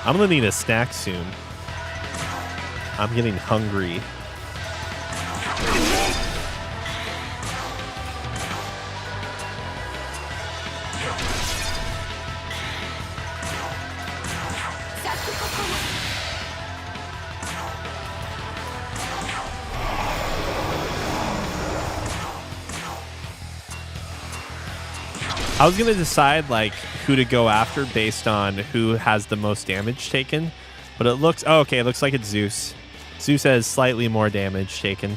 I'm gonna need a snack soon. I'm getting hungry. I was gonna decide like who to go after based on who has the most damage taken, but it looks okay. It looks like it's Zeus. Zeus has slightly more damage taken.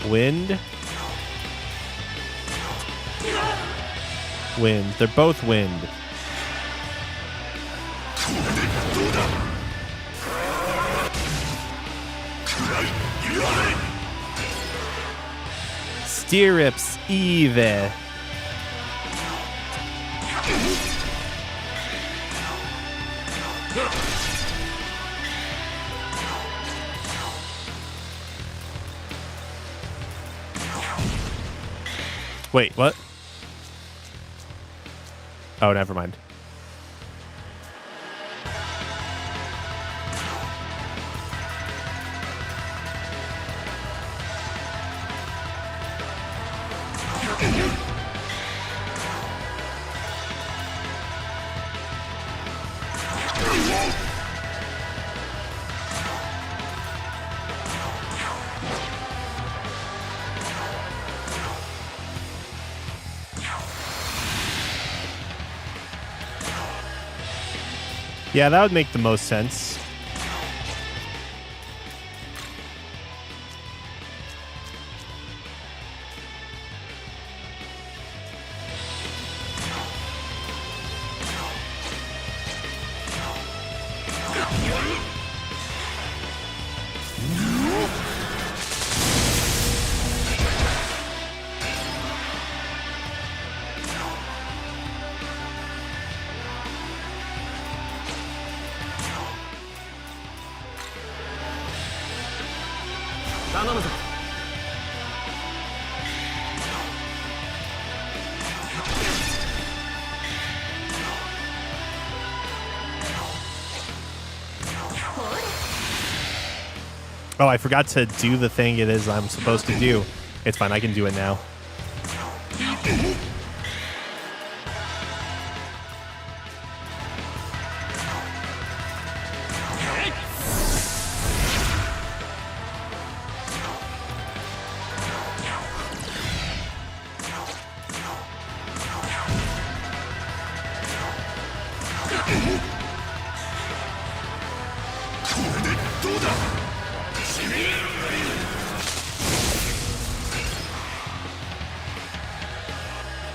Wind. Wind. They're both wind. Stirrups Eve. Wait, what? Oh, never mind. Yeah, that would make the most sense. Oh, I forgot to do the thing it is I'm supposed to do. It's fine, I can do it now.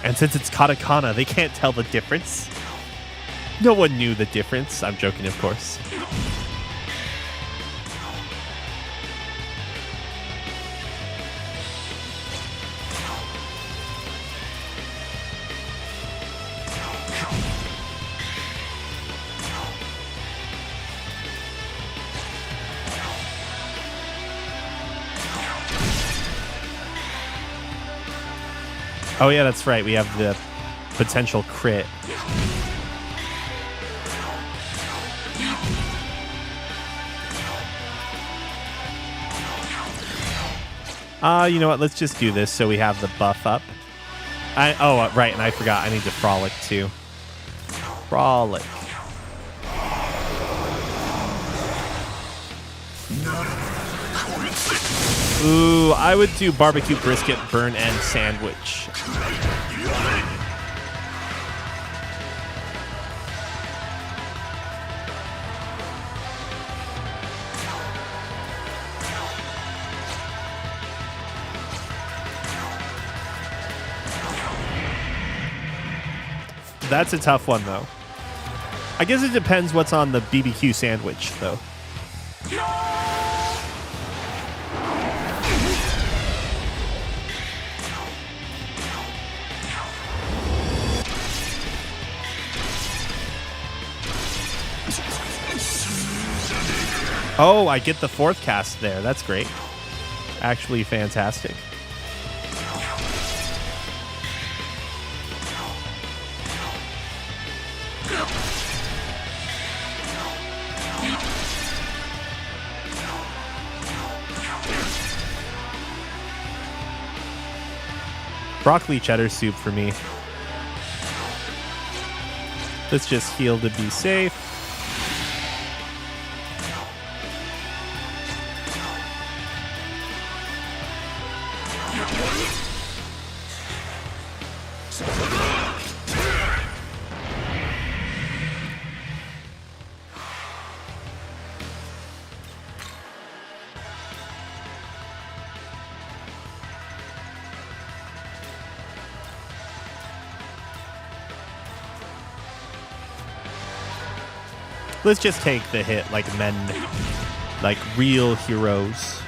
And since it's katakana, they can't tell the difference. No one knew the difference. I'm joking, of course. Oh yeah, that's right. We have the potential crit. You know what? Let's just do this so we have the buff up. Right, and I forgot. I need to frolic too. Frolic. Ooh, I would do barbecue brisket, burn end sandwich. That's a tough one, though. I guess it depends what's on the BBQ sandwich, though. Oh, I get the fourth cast there. That's great. Actually fantastic. Broccoli cheddar soup for me. Let's just heal to be safe. Let's just take the hit like men, like real heroes.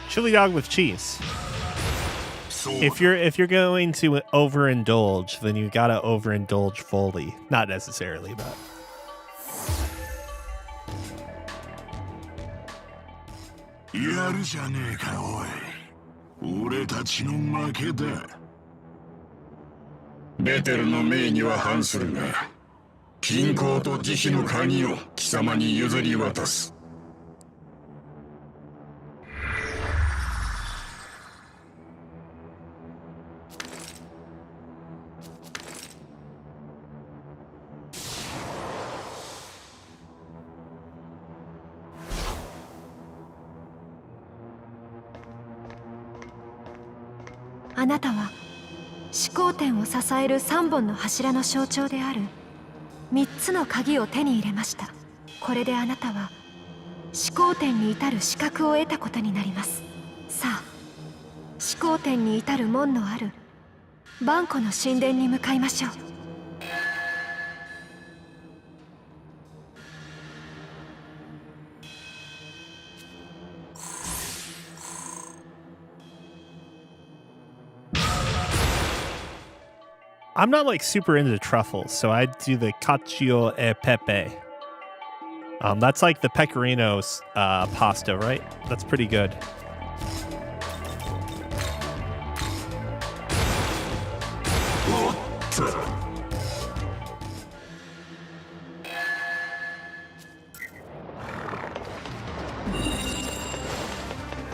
Chili dog with cheese. If you're going to overindulge, then you gotta overindulge fully. Not necessarily, but.ベテルの命には反するが、均衡と慈悲の鍵を貴様に譲り渡す。あなたは始皇天を支える3本の柱の象徴である3つの鍵を手に入れました。これであなたは始皇天に至る資格を得たことになります。さあ、始皇天に至る門のある万古の神殿に向かいましょう。I'm not like super into truffles, so I'd do the cacio e pepe. That's like the pecorino's pasta, right? That's pretty good.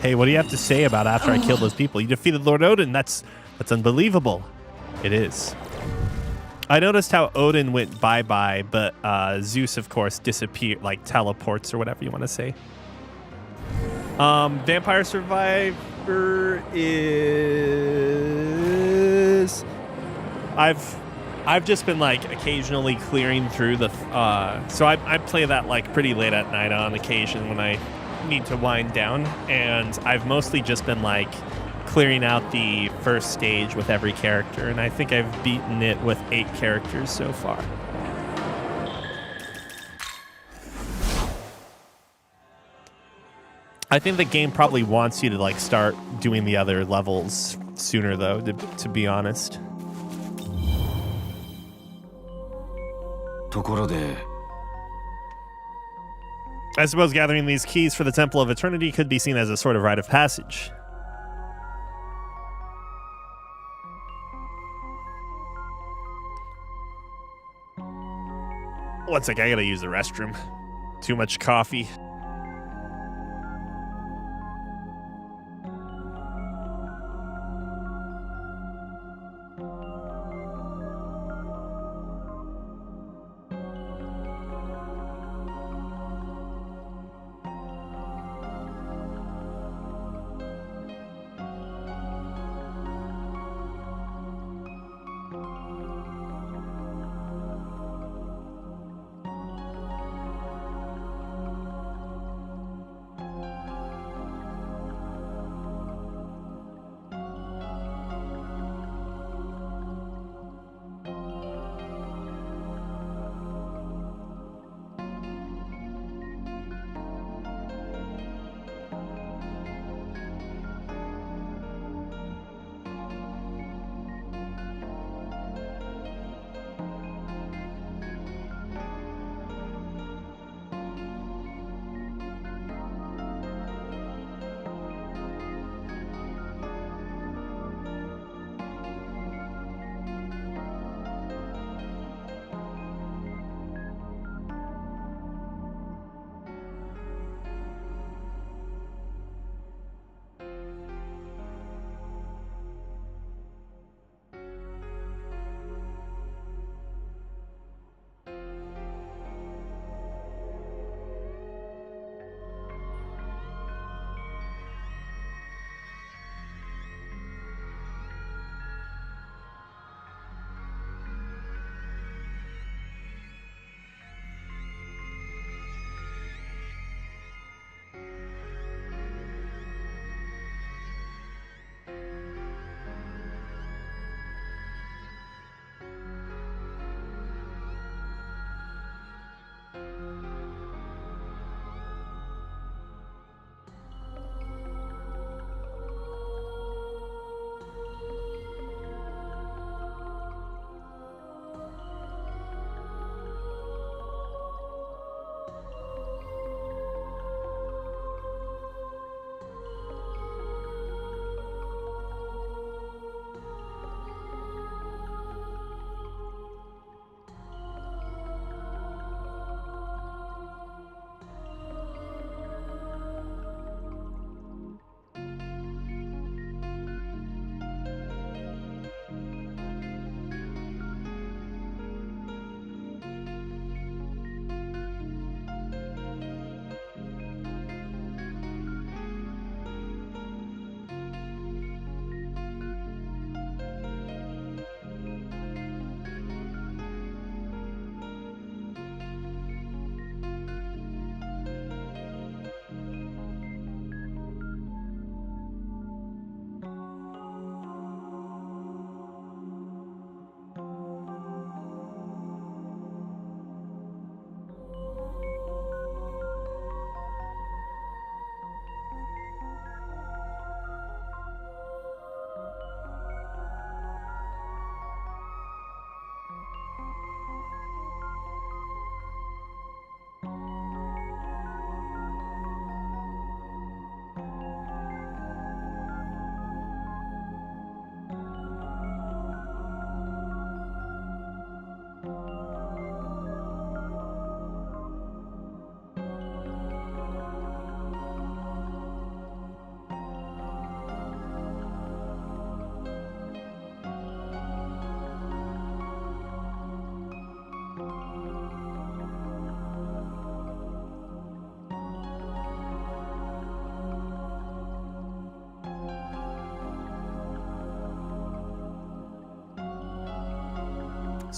Hey, what do you have to say about after I killed those people? You defeated Lord Odin. That's unbelievable. It is. I noticed how Odin went bye-bye, but Zeus, of course, disappeared, like teleports or whatever you want to say. Vampire Survivor is... I've just been like occasionally clearing through the... so I play that like pretty late at night on occasion when I need to wind down, and I've mostly just been like clearing out the first stage with every character, and I think I've beaten it with 8 characters so far. I think the game probably wants you to like start doing the other levels sooner though, to be honest. ところで I suppose gathering these keys for the Temple of Eternity could be seen as a sort of rite of passage. One sec, I gotta use the restroom. Too much coffee.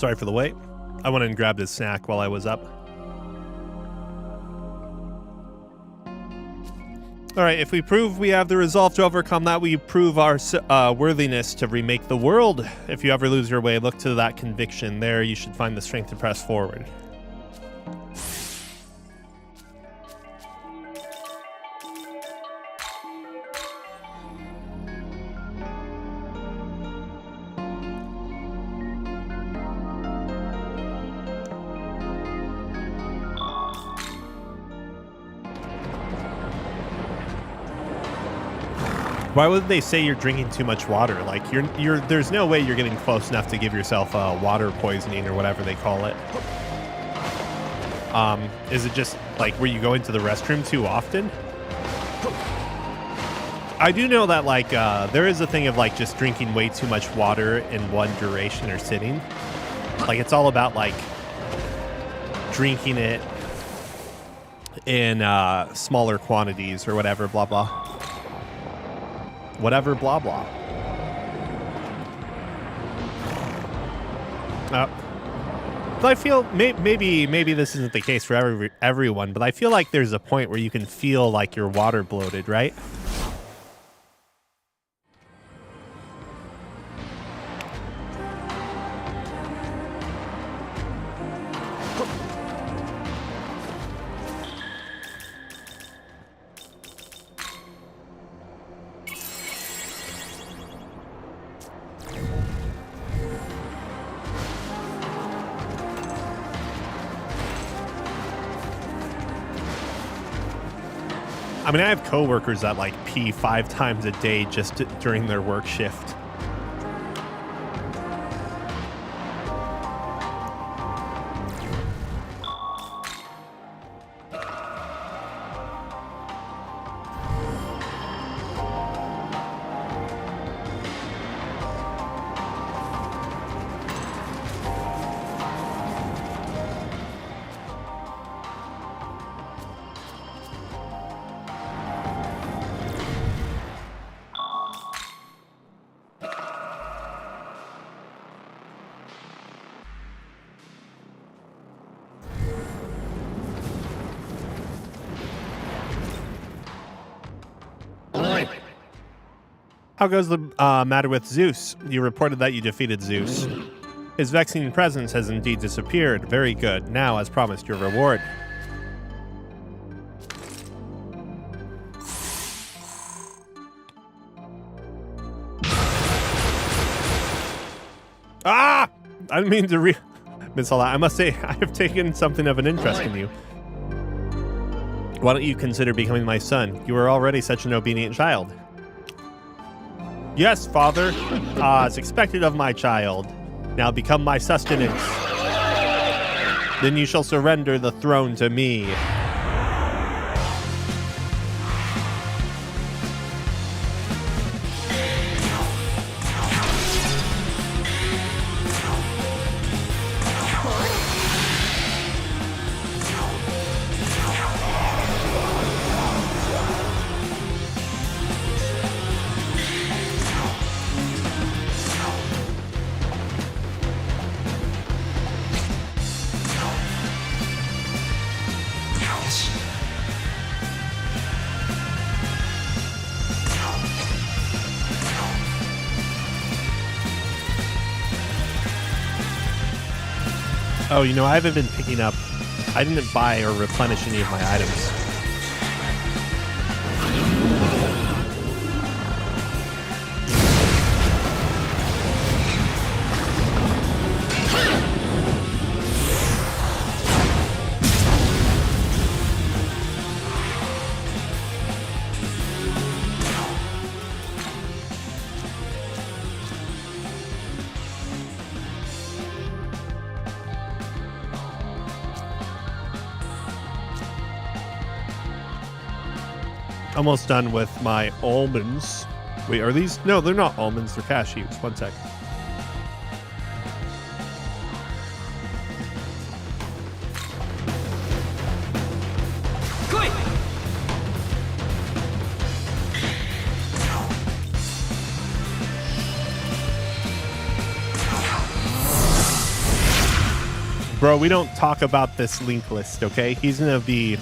Sorry for the wait. I went and grabbed his snack while I was up. All right, if we prove we have the resolve to overcome that, we prove our worthiness to remake the world. If you ever lose your way, look to that conviction. There, you should find the strength to press forward. Why would they say you're drinking too much water? Like there's no way you're getting close enough to give yourself water poisoning or whatever they call it. Is it just like where you go into the restroom too often? I do know that like there is a thing of like just drinking way too much water in one duration or sitting. Like it's all about like drinking it in smaller quantities or whatever, blah blah. Whatever, blah, blah. But I feel maybe this isn't the case for everyone, but I feel like there's a point where you can feel like you're water bloated, right? I mean, I have coworkers that like pee 5 times a day just during their work shift. How goes the matter with Zeus? You reported that you defeated Zeus. His vexing presence has indeed disappeared. Very good. Now, as promised, your reward. Ah! I didn't mean to Miss Allah, I must say, I have taken something of an interest in you. Why don't you consider becoming my son? You are already such an obedient child. Yes, father, as expected of my child. Now become my sustenance. Then you shall surrender the throne to me. Oh, you know, I haven't been picking up... I didn't buy or replenish any of my items. Almost done with my almonds. Wait, are these? No, they're not almonds. They're cashews. One sec. Bro, we don't talk about this link list, okay? He's gonna be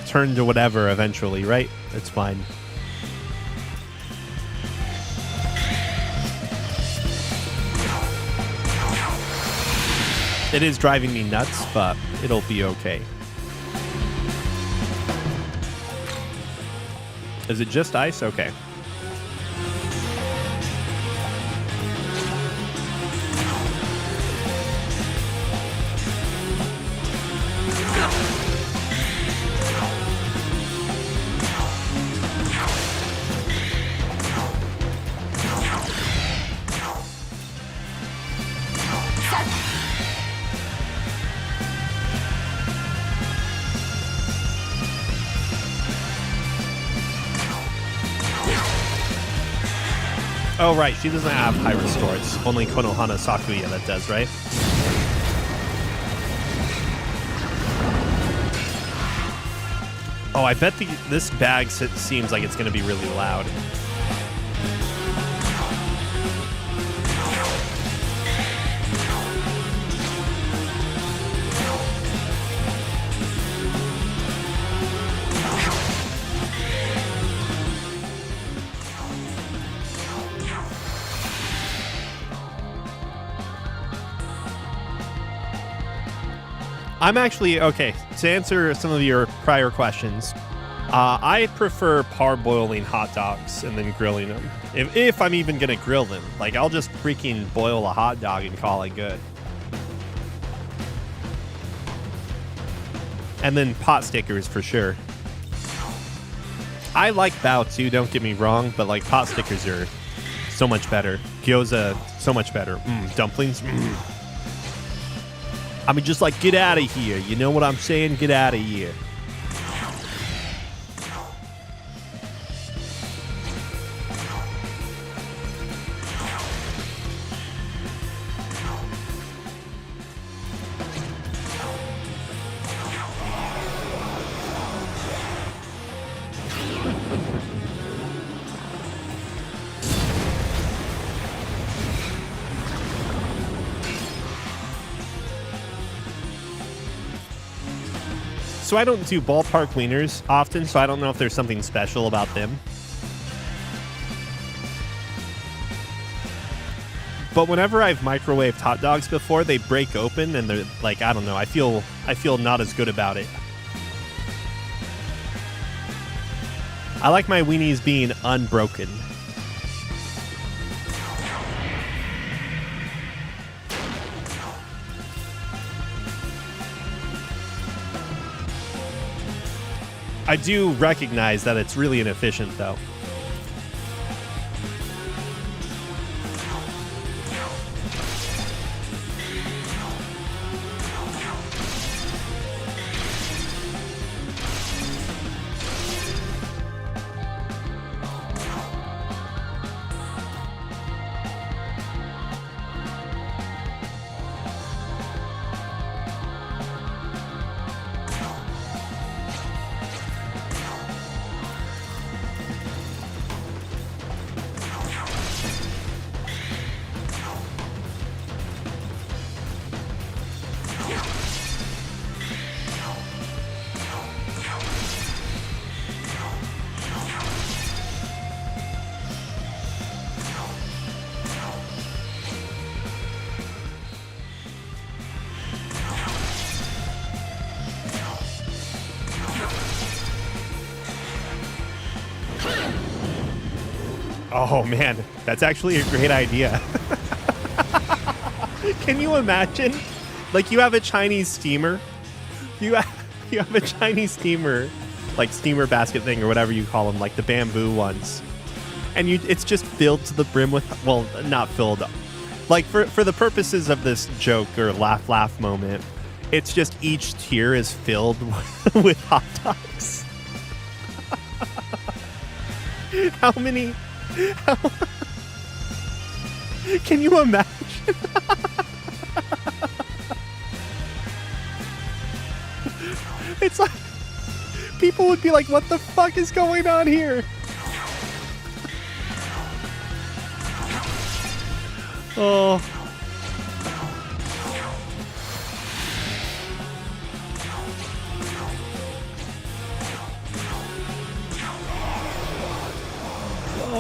turned to whatever eventually, right? It's fine. It is driving me nuts, but it'll be okay. Is it just ice? Okay. Oh, right. She doesn't have high restore. It's only Konohana Sakuya that does, right? Oh, I bet this bag seems like it's going to be really loud. I'm actually, okay, to answer some of your prior questions, I prefer parboiling hot dogs and then grilling them. If I'm even going to grill them. Like, I'll just freaking boil a hot dog and call it good. And then pot stickers for sure. I like bao too, don't get me wrong, but like pot stickers are so much better. Gyoza, so much better. Dumplings, I mean, just like, get out of here. You know what I'm saying? Get out of here. So I don't do ballpark wieners often, so I don't know if there's something special about them. But whenever I've microwaved hot dogs before, they break open and they're like, I don't know, I feel not as good about it. I like my weenies being unbroken. I do recognize that it's really inefficient, though. Oh man, that's actually a great idea. Can you imagine? Like, you have a Chinese steamer. You have a Chinese steamer, like steamer basket thing or whatever you call them, like the bamboo ones. And it's just filled to the brim with, well, not filled. Like, for the purposes of this joke or laugh moment, it's just each tier is filled with hot dogs. How many? Can you imagine? It's like, people would be like, what the fuck is going on here?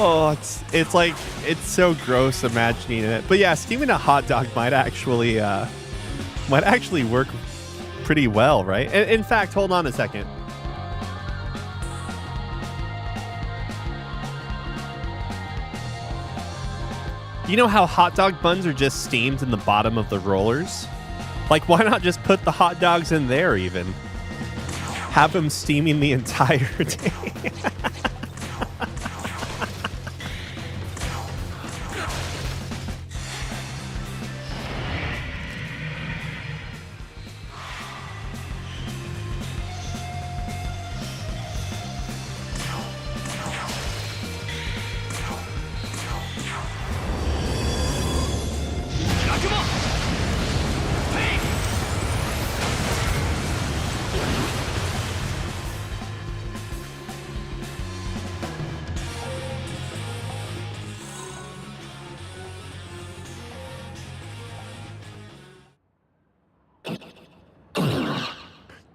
Oh, it's like it's so gross imagining it. But yeah, steaming a hot dog might actually work pretty well, right? In fact, hold on a second. You know how hot dog buns are just steamed in the bottom of the rollers? Like, why not just put the hot dogs in there even? Have them steaming the entire day.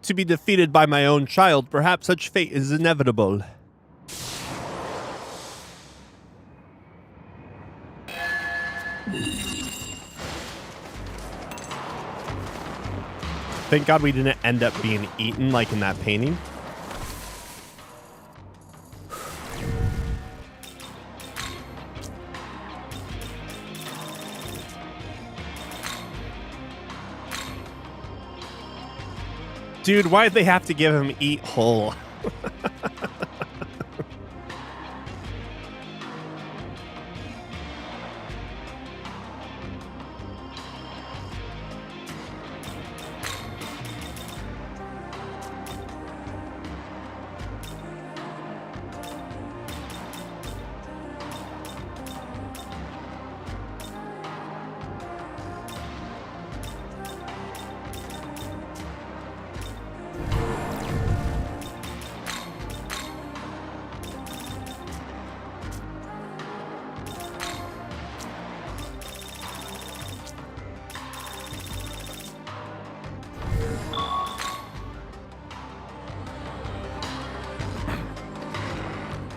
To be defeated by my own child, perhaps such fate is inevitable. Thank God we didn't end up being eaten like in that painting. Dude, why'd they have to give him eat whole?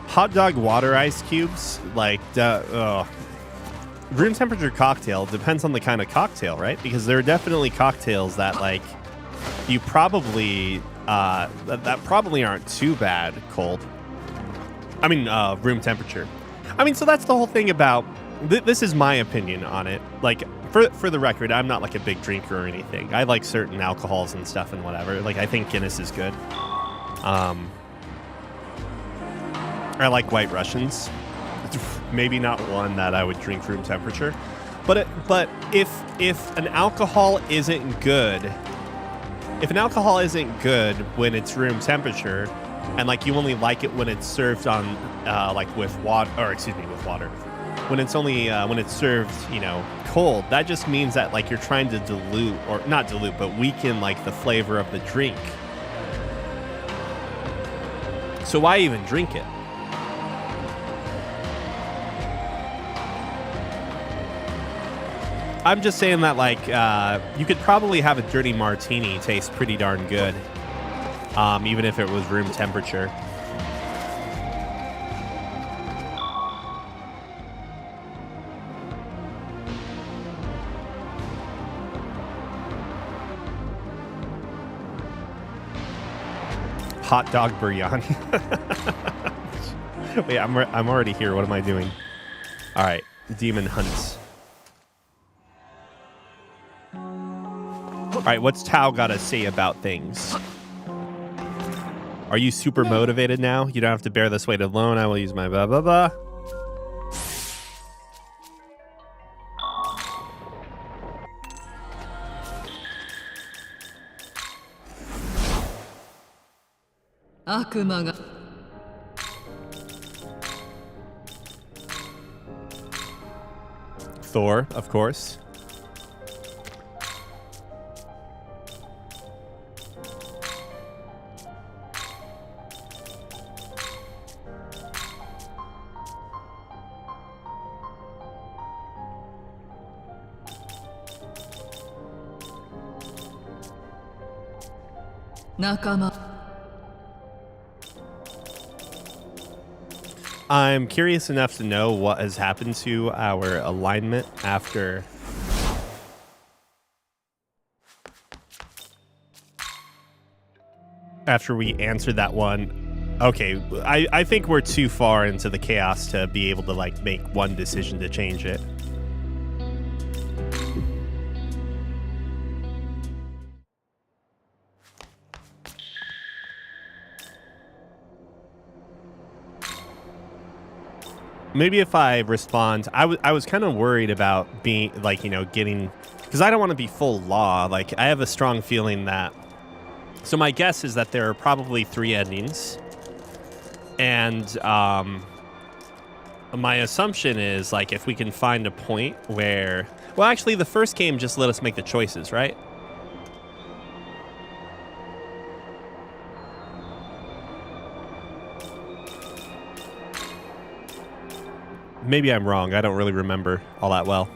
Hot dog water ice cubes, like, room temperature cocktail depends on the kind of cocktail, right? Because there are definitely cocktails that, like, you probably, that probably aren't too bad cold. I mean, room temperature. I mean, so that's the whole thing about, this is my opinion on it. Like, for the record, I'm not, like, a big drinker or anything. I like certain alcohols and stuff and whatever. Like, I think Guinness is good. I like White Russians. Maybe not one that I would drink room temperature, but if an alcohol isn't good, when it's room temperature, and like you only like it when it's served on like with water, when it's only when it's served, you know, cold, that just means that like you're trying to dilute, or not dilute, but weaken like the flavor of the drink. So why even drink it? I'm just saying that, like, you could probably have a dirty martini taste pretty darn good, even if it was room temperature. Hot dog biryani. Wait, I'm already here. What am I doing? All right, demon hunts. All right, what's Tao got to say about things? Are you super motivated now? You don't have to bear this weight alone. I will use my blah, blah, blah. Thor, of course. I'm curious enough to know what has happened to our alignment after we answered that one. Okay, I think we're too far into the chaos to be able to like make one decision to change it. Maybe if I respond, I was kind of worried about being like, you know, getting, because I don't want to be full law. Like I have a strong feeling that, so my guess is that there are probably 3 endings. And my assumption is like if we can find a point where, well, actually the first game just let us make the choices, right? Maybe I'm wrong. I don't really remember all that well.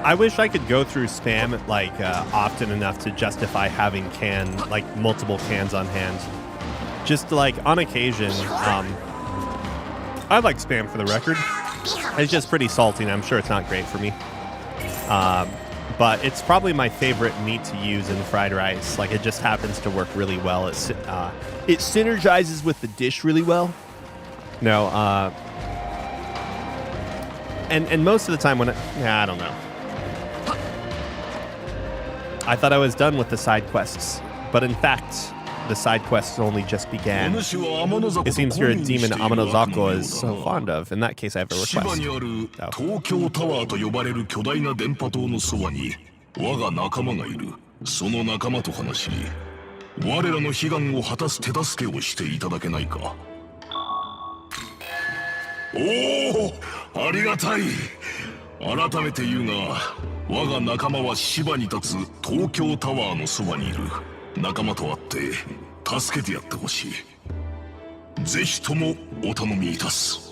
I wish I could go through spam like often enough to justify having multiple cans on hand. Just like on occasion, I like spam for the record. It's just pretty salty and I'm sure it's not great for me. But it's probably my favorite meat to use in fried rice. Like it just happens to work really well. It synergizes with the dish really well. No, and most of the time when I don't know. I thought I was done with the side quests, but in fact, the side quests only just began. It seems you're a demon Amonozako is so fond of. In that case, I have a request. Oh. 我が仲間は芝に立つ東京タワーのそばにいる。仲間と会って助けてやってほしい。ぜひともお頼みいたす。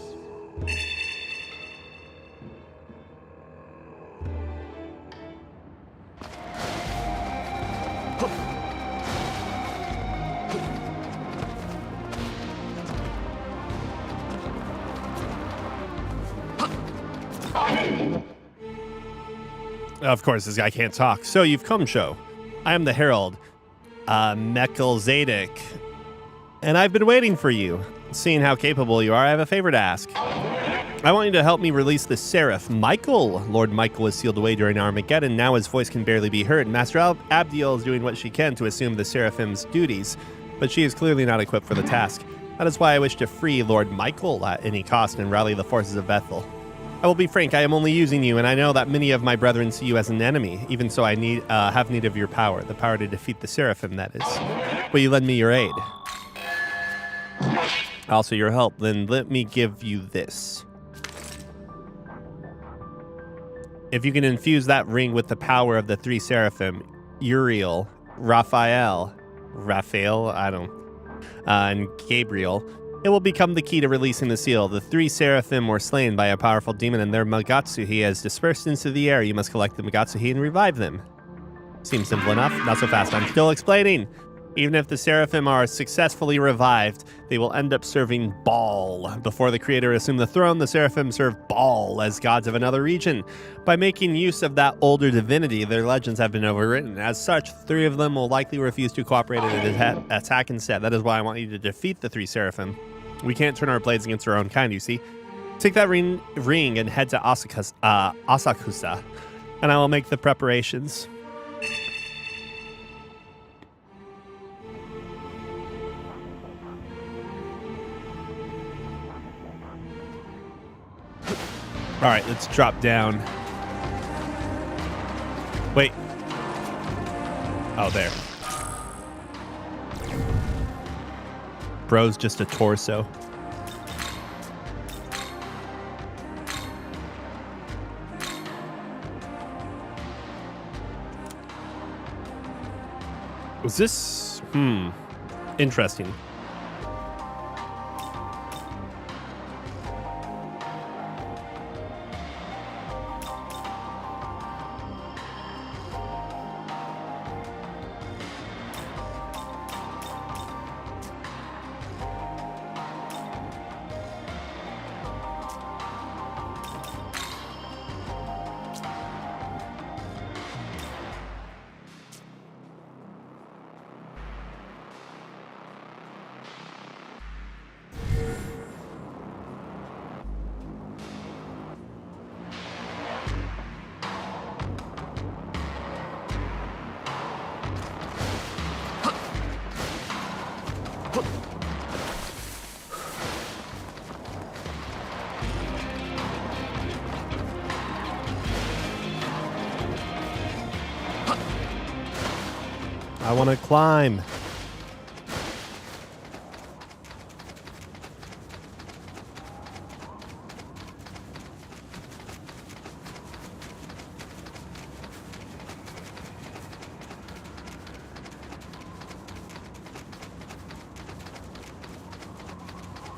Of course, this guy can't talk. So you've come, Sho. I am the Herald, Melchizedek, and I've been waiting for you. Seeing how capable you are, I have a favor to ask. I want you to help me release the Seraph, Michael. Lord Michael was sealed away during Armageddon. Now his voice can barely be heard. Master Abdiel is doing what she can to assume the Seraphim's duties, but she is clearly not equipped for the task. That is why I wish to free Lord Michael at any cost and rally the forces of Bethel. I will be frank, I am only using you, and I know that many of my brethren see you as an enemy. Even so, I have need of your power, the power to defeat the Seraphim, that is. Will you lend me your aid? Also your help, then let me give you this. If you can infuse that ring with the power of the 3 Seraphim, Uriel, Raphael, and Gabriel, it will become the key to releasing the seal. The 3 Seraphim were slain by a powerful demon, and their Magatsuhi has dispersed into the air. You must collect the Magatsuhi and revive them. Seems simple enough. Not so fast. I'm still explaining. Even if the Seraphim are successfully revived, they will end up serving Baal. Before the Creator assumed the throne, the Seraphim served Baal as gods of another region. By making use of that older divinity, their legends have been overwritten. As such, 3 of them will likely refuse to cooperate and attack instead. That is why I want you to defeat the 3 Seraphim. We can't turn our blades against our own kind, you see. Take that ring and head to Asakusa, and I will make the preparations. All right, let's drop down. Wait. Oh, there. Bro's just a torso. Was this... Interesting. I want to climb.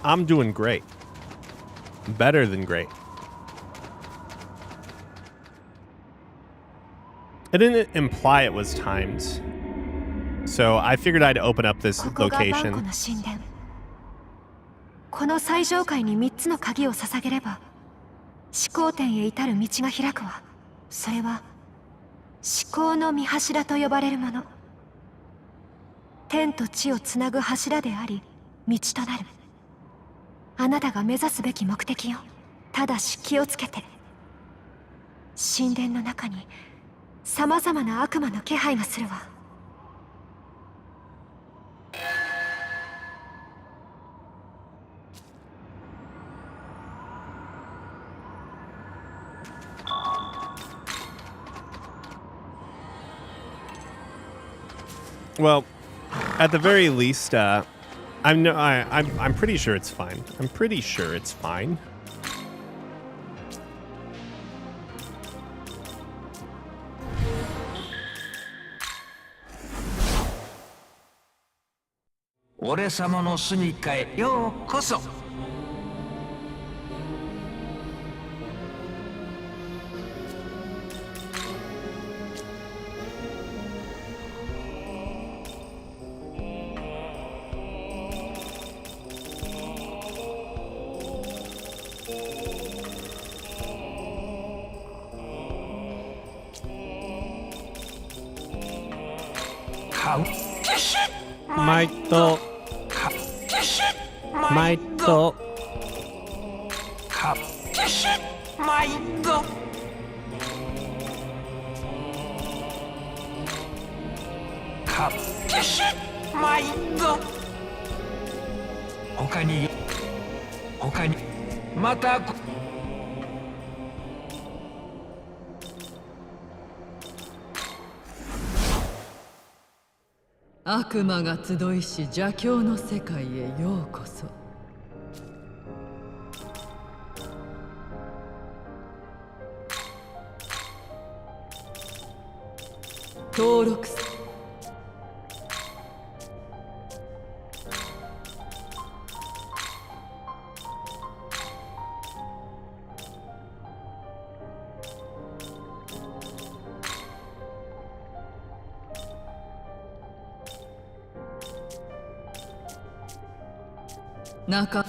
I'm doing great. Better than great. It didn't imply it was timed. So I figured I'd open up this ここがバンコ location. の神殿。この最上階に3つの鍵を捧げれば思考点へ至る道が開くわ。それは思考の御柱と呼ばれるもの。天と地をつなぐ柱であり道となる。あなたが目指すべき目的よ。ただし気をつけて。神殿の中にさまざまな悪魔の気配がするわ。Well, at the very least, I'm pretty sure it's fine. I'm pretty sure it's fine. Ore sama no sunikaへようこそ。マイト。マイト。他にまた悪魔が集いし邪教の世界へようこそ。登録す。中。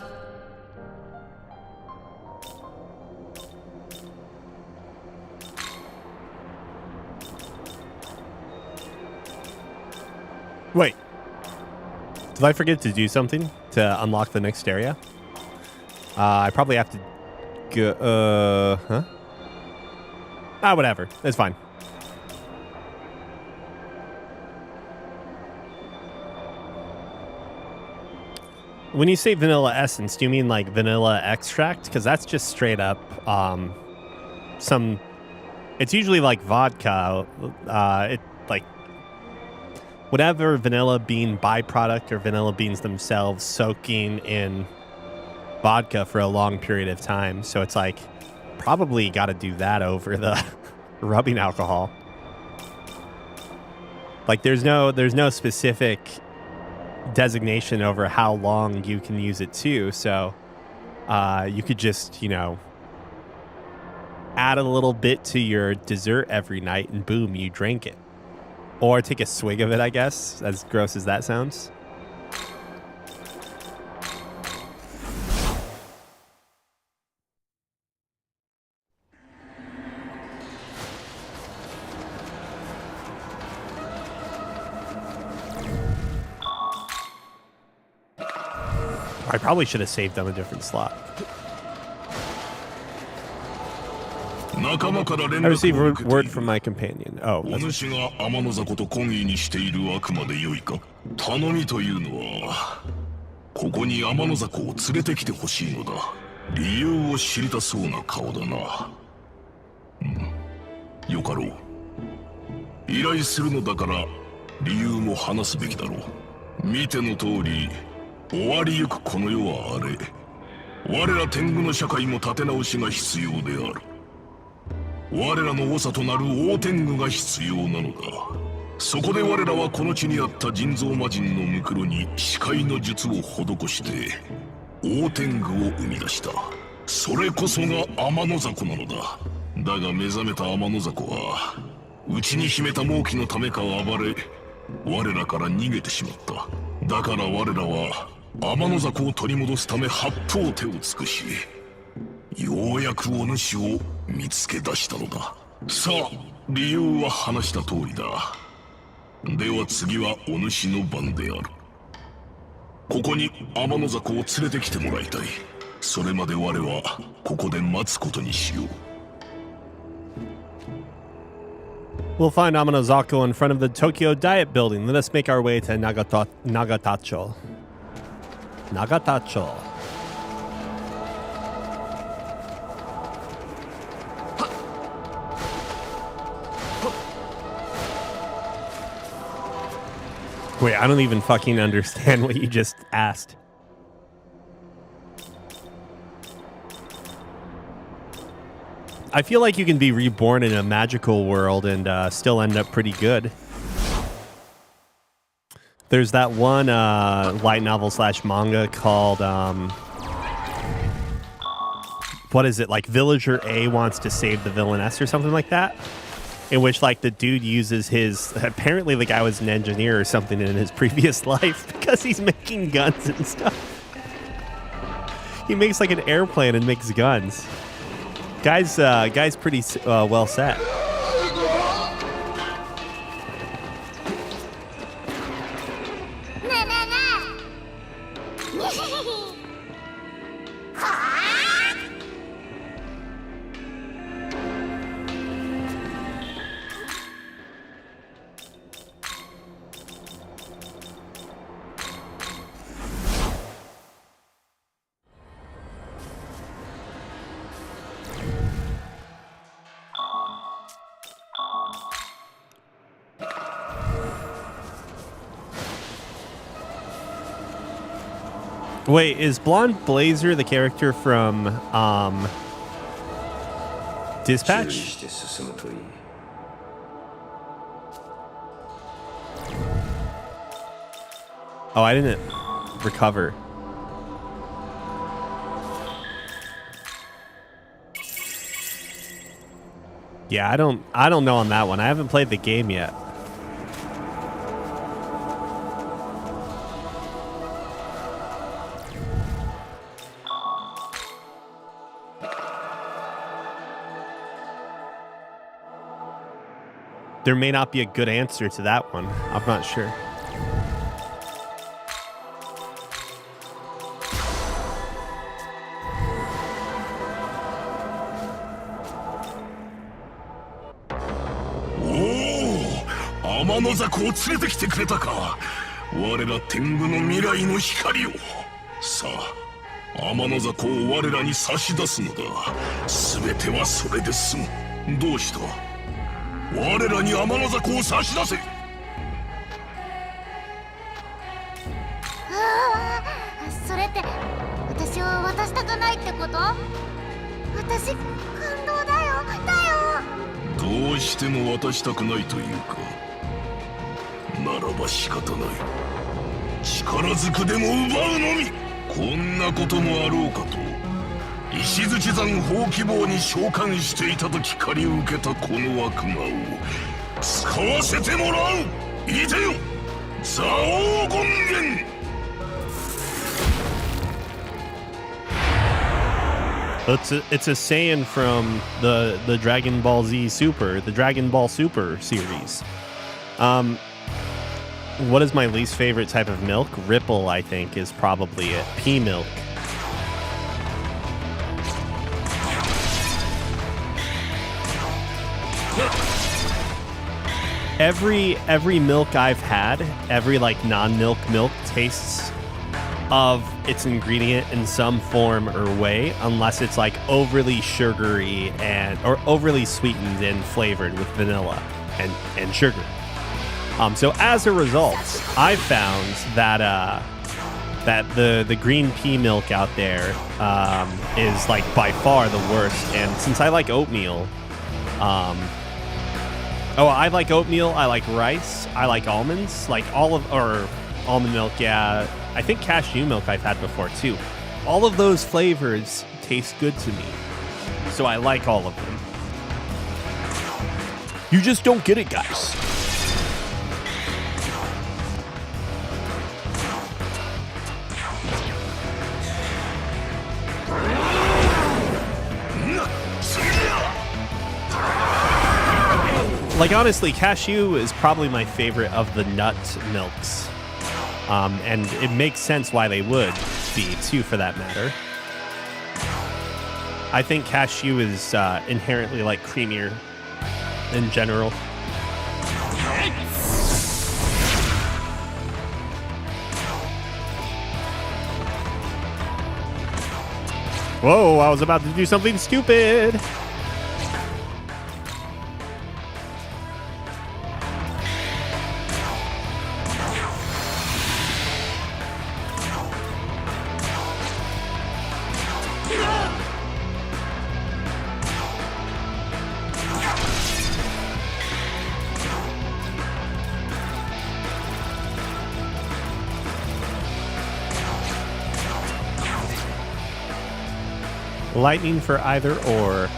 Wait. Did I forget to do something to unlock the next area? I probably have to go... huh? Ah, whatever. It's fine. When you say vanilla essence, do you mean like vanilla extract? Because that's just straight up it's usually like vodka. whatever vanilla bean byproduct or vanilla beans themselves soaking in vodka for a long period of time. So it's like probably got to do that over the rubbing alcohol. Like there's no specific designation over how long you can use it to. So you could just, add a little bit to your dessert every night and boom, you drink it. Or take a swig of it, I guess, as gross as that sounds. I probably should have saved on a different slot. I received word from my companion. Oh, that's... お主が天の坂と懇意にしているあくまでよいか。頼みというのは、ここに天の坂を連れてきてほしいのだ。理由を知りたそうな顔だな。よかろう。依頼するのだから、理由も話すべきだろう。見ての通り、終わりゆくこの世はあれ。我ら天狗の社会も立て直しが必要である。我らの長となる大天狗が必要なのだ。そこで我らはこの地にあった人造魔人のムクロに視界の術を施して大天狗を生み出した。それこそが天の坂なのだ。だが目覚めた天の坂は内に秘めた猛気のためか暴れ我らから逃げてしまった。だから我らは天の坂を取り戻すため八方手を尽くしようやくお主を見つけ出したのだ。さあ、理由は話した通りだ。では次はお主の番である。ここに天の坂を連れてきてもらいたい。それまで我はここで待つことにしよう。We'll find Amanozako in front of the Tokyo Diet Building. Let us make our way to Nagatacho. Nagatacho. Wait, I don't even fucking understand what you just asked. I feel like you can be reborn in a magical world and still end up pretty good. There's that one light novel / manga called, what is it? Like Villager A wants to save the villainess or something like that? In which, like, the dude uses his... Apparently the guy was an engineer or something in his previous life because he's making guns and stuff. He makes, like, an airplane and makes guns. Guy's pretty well set. Wait, is Blonde Blazer the character from Dispatch? Oh, I didn't recover. Yeah, I don't know on that one. I haven't played the game yet. There may not be a good answer to that one. I'm not sure. Oh, 天の坂を連れてきてくれたか。我ら天狗の未来の光を。さあ、天の坂を我らに差し出すのだ。すべてはそれで済む。どうした？我らに天の坂を差し出せ。それって私を渡したくないってこと？私感動だよどうしても渡したくないというか、ならば仕方ない。力ずくでも奪うのみ。こんなこともあろうかと石槌山法希望に召喚していた時借り受けたこの悪魔を使わせてもらう。いでよ、蔵王権現。It's a saying from the Dragon Ball Z Super, the Dragon Ball Super series. What is my least favorite type of milk? Ripple, I think, is probably it. Pea milk. Every milk I've had, every like non-milk milk tastes of its ingredient in some form or way, unless it's like overly sugary or overly sweetened and flavored with vanilla and sugar. So as a result, I found that the green pea milk out there is like by far the worst. And since I like oatmeal, I like oatmeal, I like rice, I like almonds, like almond milk, yeah. I think cashew milk I've had before too. All of those flavors taste good to me, so I like all of them. You just don't get it, guys. Like, honestly, cashew is probably my favorite of the nut milks. And it makes sense why they would be, too, for that matter. I think cashew is inherently, like, creamier in general. Whoa, I was about to do something stupid! Lightning for either or.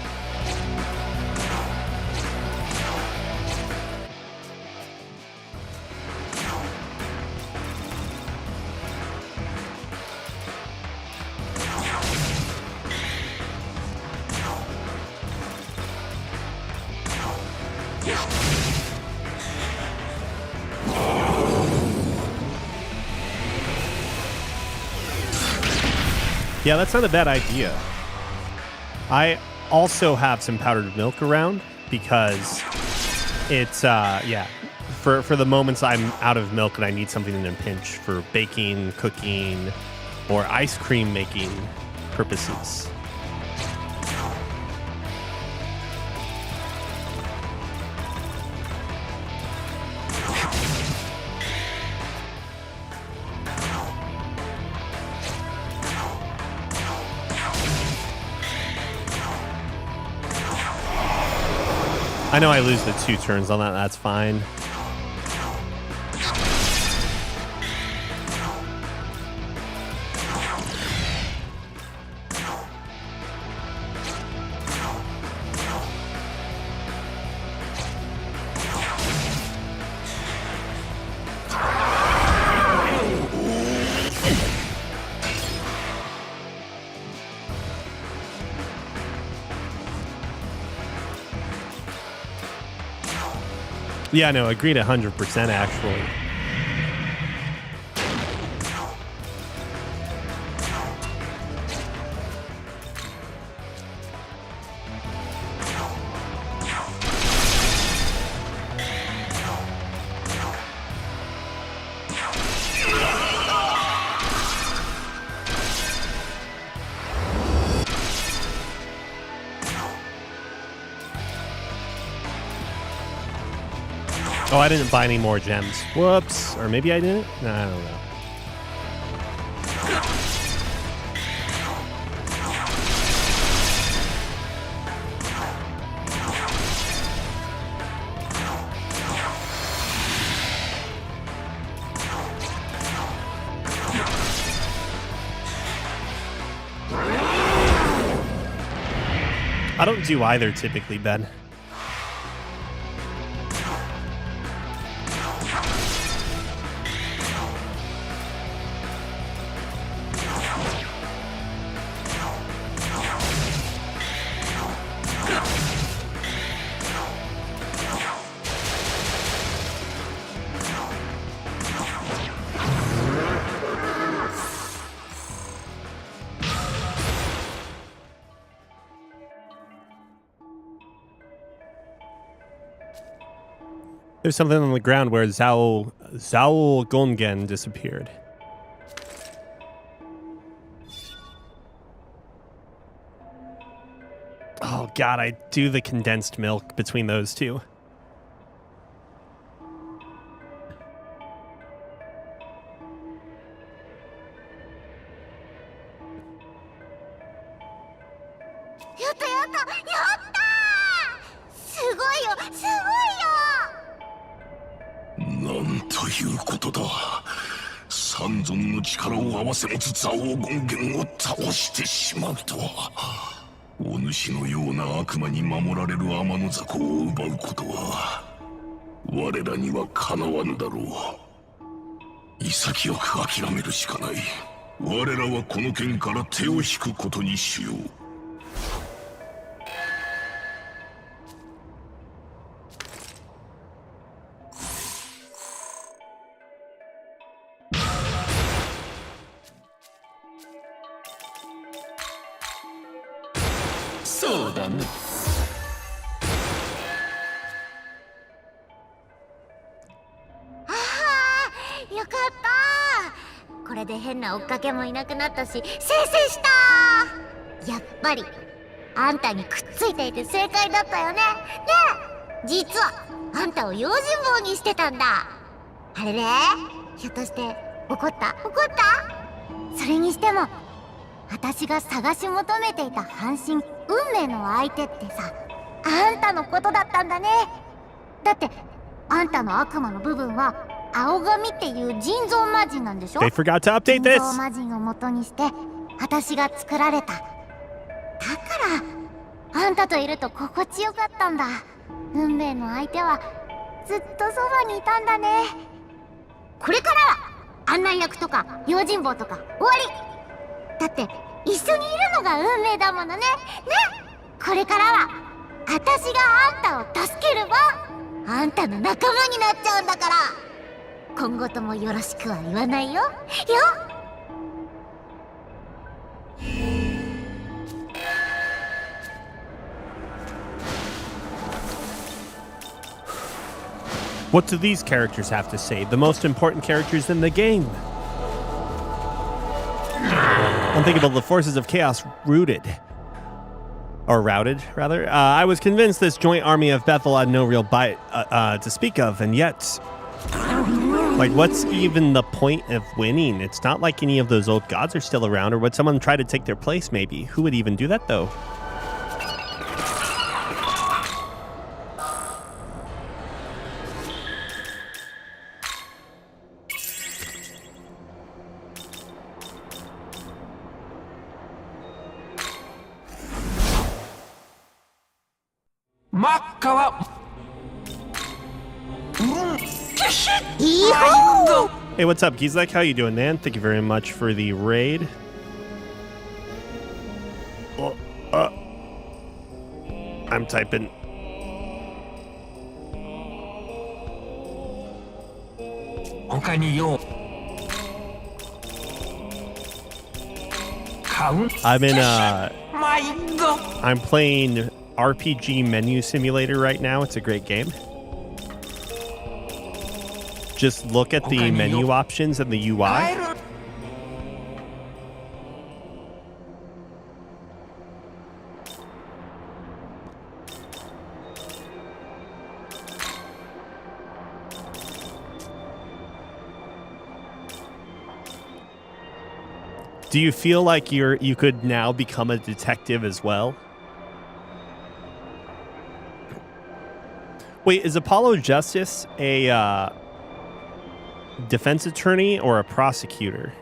Yeah, that's not a bad idea. I also have some powdered milk around because it's, for the moments I'm out of milk and I need something in a pinch for baking, cooking, or ice cream making purposes. I know I lose the 2 turns on that, that's fine. Yeah, no, agreed 100% actually. Oh, I didn't buy any more gems. Whoops. Or maybe I didn't? No, I don't know. I don't do either typically, Ben. There's something on the ground where Zhao Gongen disappeared. Oh god, I do the condensed milk between those two.これで変な追っかけもいなくなったし、せいせいした。やっぱりあんたにくっついていて正解だったよね。ねえ、実はあんたを用心棒にしてたんだ。あれれ、ひょっとして怒った？それにしても私が探し求めていた半身運命の相手ってさ、あんたのことだったんだね。だってあんたの悪魔の部分は青髪っていう人造魔人なんでしょ。 They forgot to update this. 人造魔人を元にして私が作られた。だからあんたといると心地よかったんだ。運命の相手はずっとそばにいたんだね。これからは案内役とか用心棒とか終わり。だって一緒にいるのが運命だものね。これからは私があんたを助ける番。あんたの仲間になっちゃうんだから、今後ともよろしくは言わないよ。What do these characters have to say? The most important characters in the game. Unthinkable, the forces of chaos routed, rather. I was convinced this joint army of Bethel had no real bite to speak of, and yet, like, what's even the point of winning? It's not like any of those old gods are still around, or would someone try to take their place, maybe? Who would even do that, though? Hey, what's up, Gizek? How you doing, man? Thank you very much for the raid. I'm typing. I'm playing RPG Menu Simulator right now. It's a great game. Just look at the menu options and the UI. Do you feel like you could now become a detective as well? Wait, is Apollo Justice a defense attorney or a prosecutor?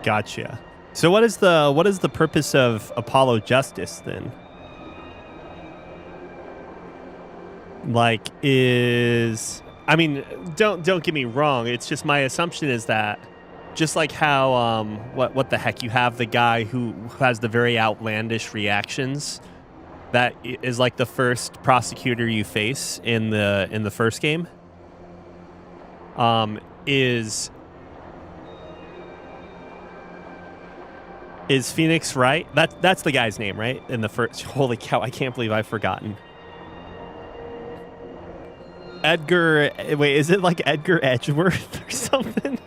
Gotcha. So what is the purpose of Apollo Justice then? Like, I mean, don't get me wrong. It's just my assumption is that just like how what the heck, you have the guy who has the very outlandish reactions. That is like the first prosecutor you face in the first game. Is Phoenix Wright? That's the guy's name, right? In the first. Holy cow! I can't believe I've forgotten. Edgar. Wait, is it like Edgar Edgeworth or something?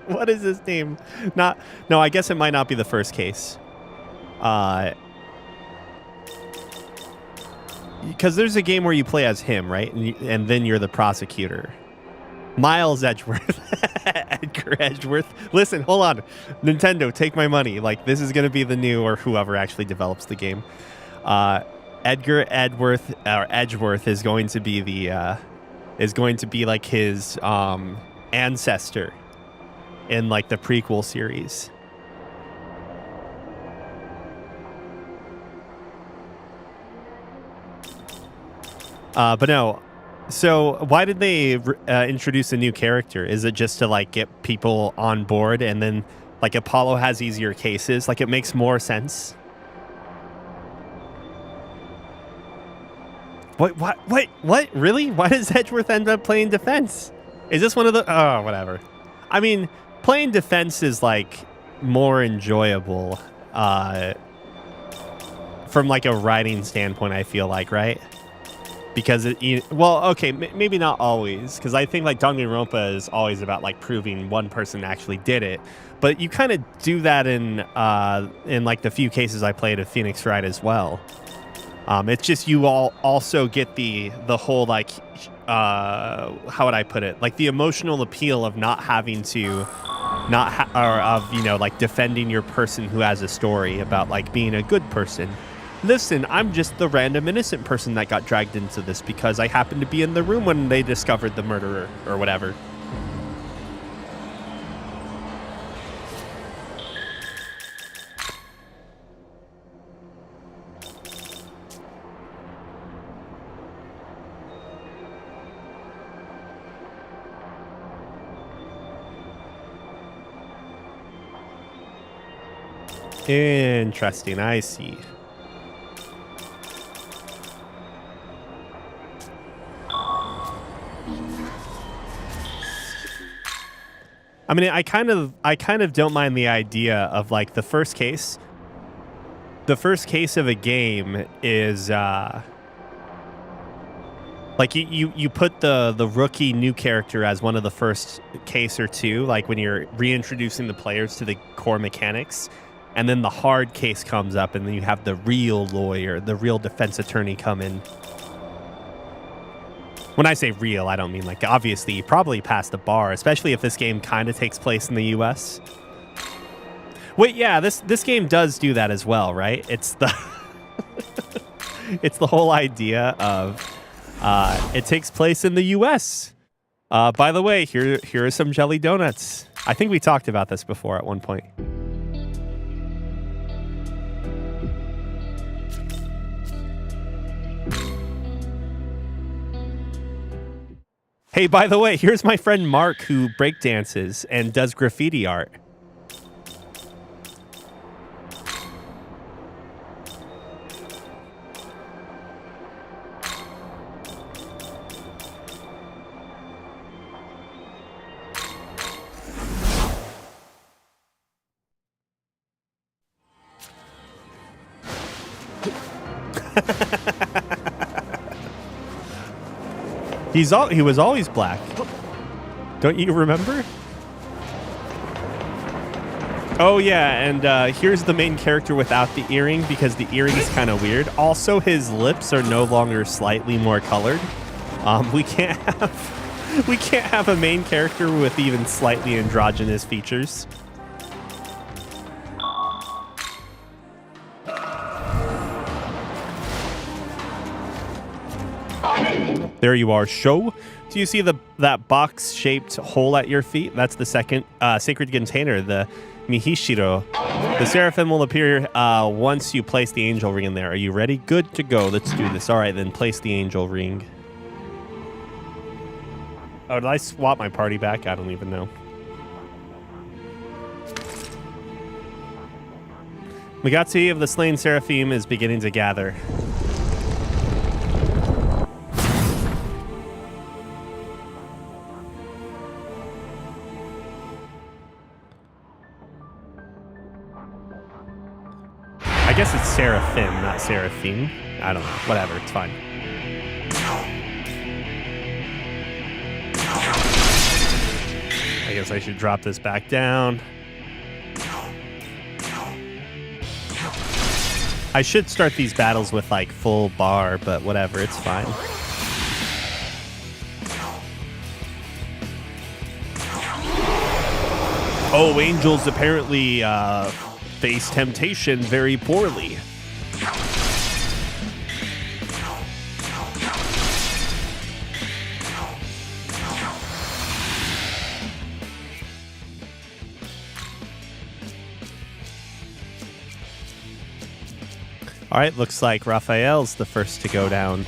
What is his name? No, I guess it might not be the first case. Because there's a game where you play as him, right? And then you're the prosecutor. Miles Edgeworth. Edgar Edgeworth. Listen, hold on. Nintendo, take my money. Like, this is going to be the new, or whoever actually develops the game. Edgar Edgeworth is going to be like his ancestor in like the prequel series. But no. So why did they introduce a new character? Is it just to like get people on board, and then like Apollo has easier cases? Like, it makes more sense. What? Really? Why does Edgeworth end up playing defense? Is this one of the... Oh, whatever. I mean, playing defense is like more enjoyable from like a writing standpoint, I feel like, right? Because maybe not always, because I think like Danganronpa is always about like proving one person actually did it, but you kind of do that in like the few cases I played of Phoenix Wright as well. It's just you all also get the whole like how would I put it, like the emotional appeal of not having to like defending your person who has a story about like being a good person. Listen, I'm just the random innocent person that got dragged into this because I happened to be in the room when they discovered the murderer or whatever. Interesting, I see. I mean, I kind of don't mind the idea of like the first case. The first case of a game is like you put the rookie new character as one of the first case or two, like when you're reintroducing the players to the core mechanics, and then the hard case comes up, and then you have the real lawyer, the real defense attorney come in. When I say real, I don't mean like, obviously you probably passed the bar, especially if this game kind of takes place in the US. Wait, yeah, this game does do that as well, right? It's the it's the whole idea of it takes place in the US. By the way, here are some jelly donuts. I think we talked about this before at one point. Hey, by the way, here's my friend Mark, who breakdances and does graffiti art. He was always black. Don't you remember? Oh yeah, and here's the main character without the earring, because the earring is kind of weird. Also, his lips are no longer slightly more colored. We can't have a main character with even slightly androgynous features. There you are, show. Do you see that box-shaped hole at your feet? That's the second sacred container, the Mihishiro. The Seraphim will appear once you place the angel ring in there. Are you ready? Good to go. Let's do this. All right, then place the angel ring. Oh, did I swap my party back? I don't even know. Magatsi of the slain Seraphim is beginning to gather. I guess it's Seraphim, not Seraphim. I don't know. Whatever. It's fine. I guess I should drop this back down. I should start these battles with like full bar, but whatever. It's fine. Oh, angels apparently face temptation very poorly. All right, looks like Raphael's the first to go down.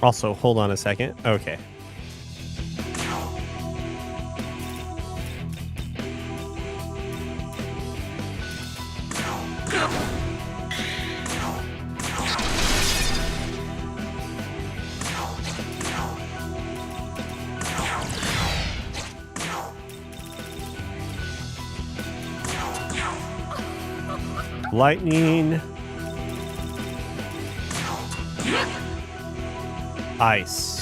Also, hold on a second. Okay. Lightning. Ice.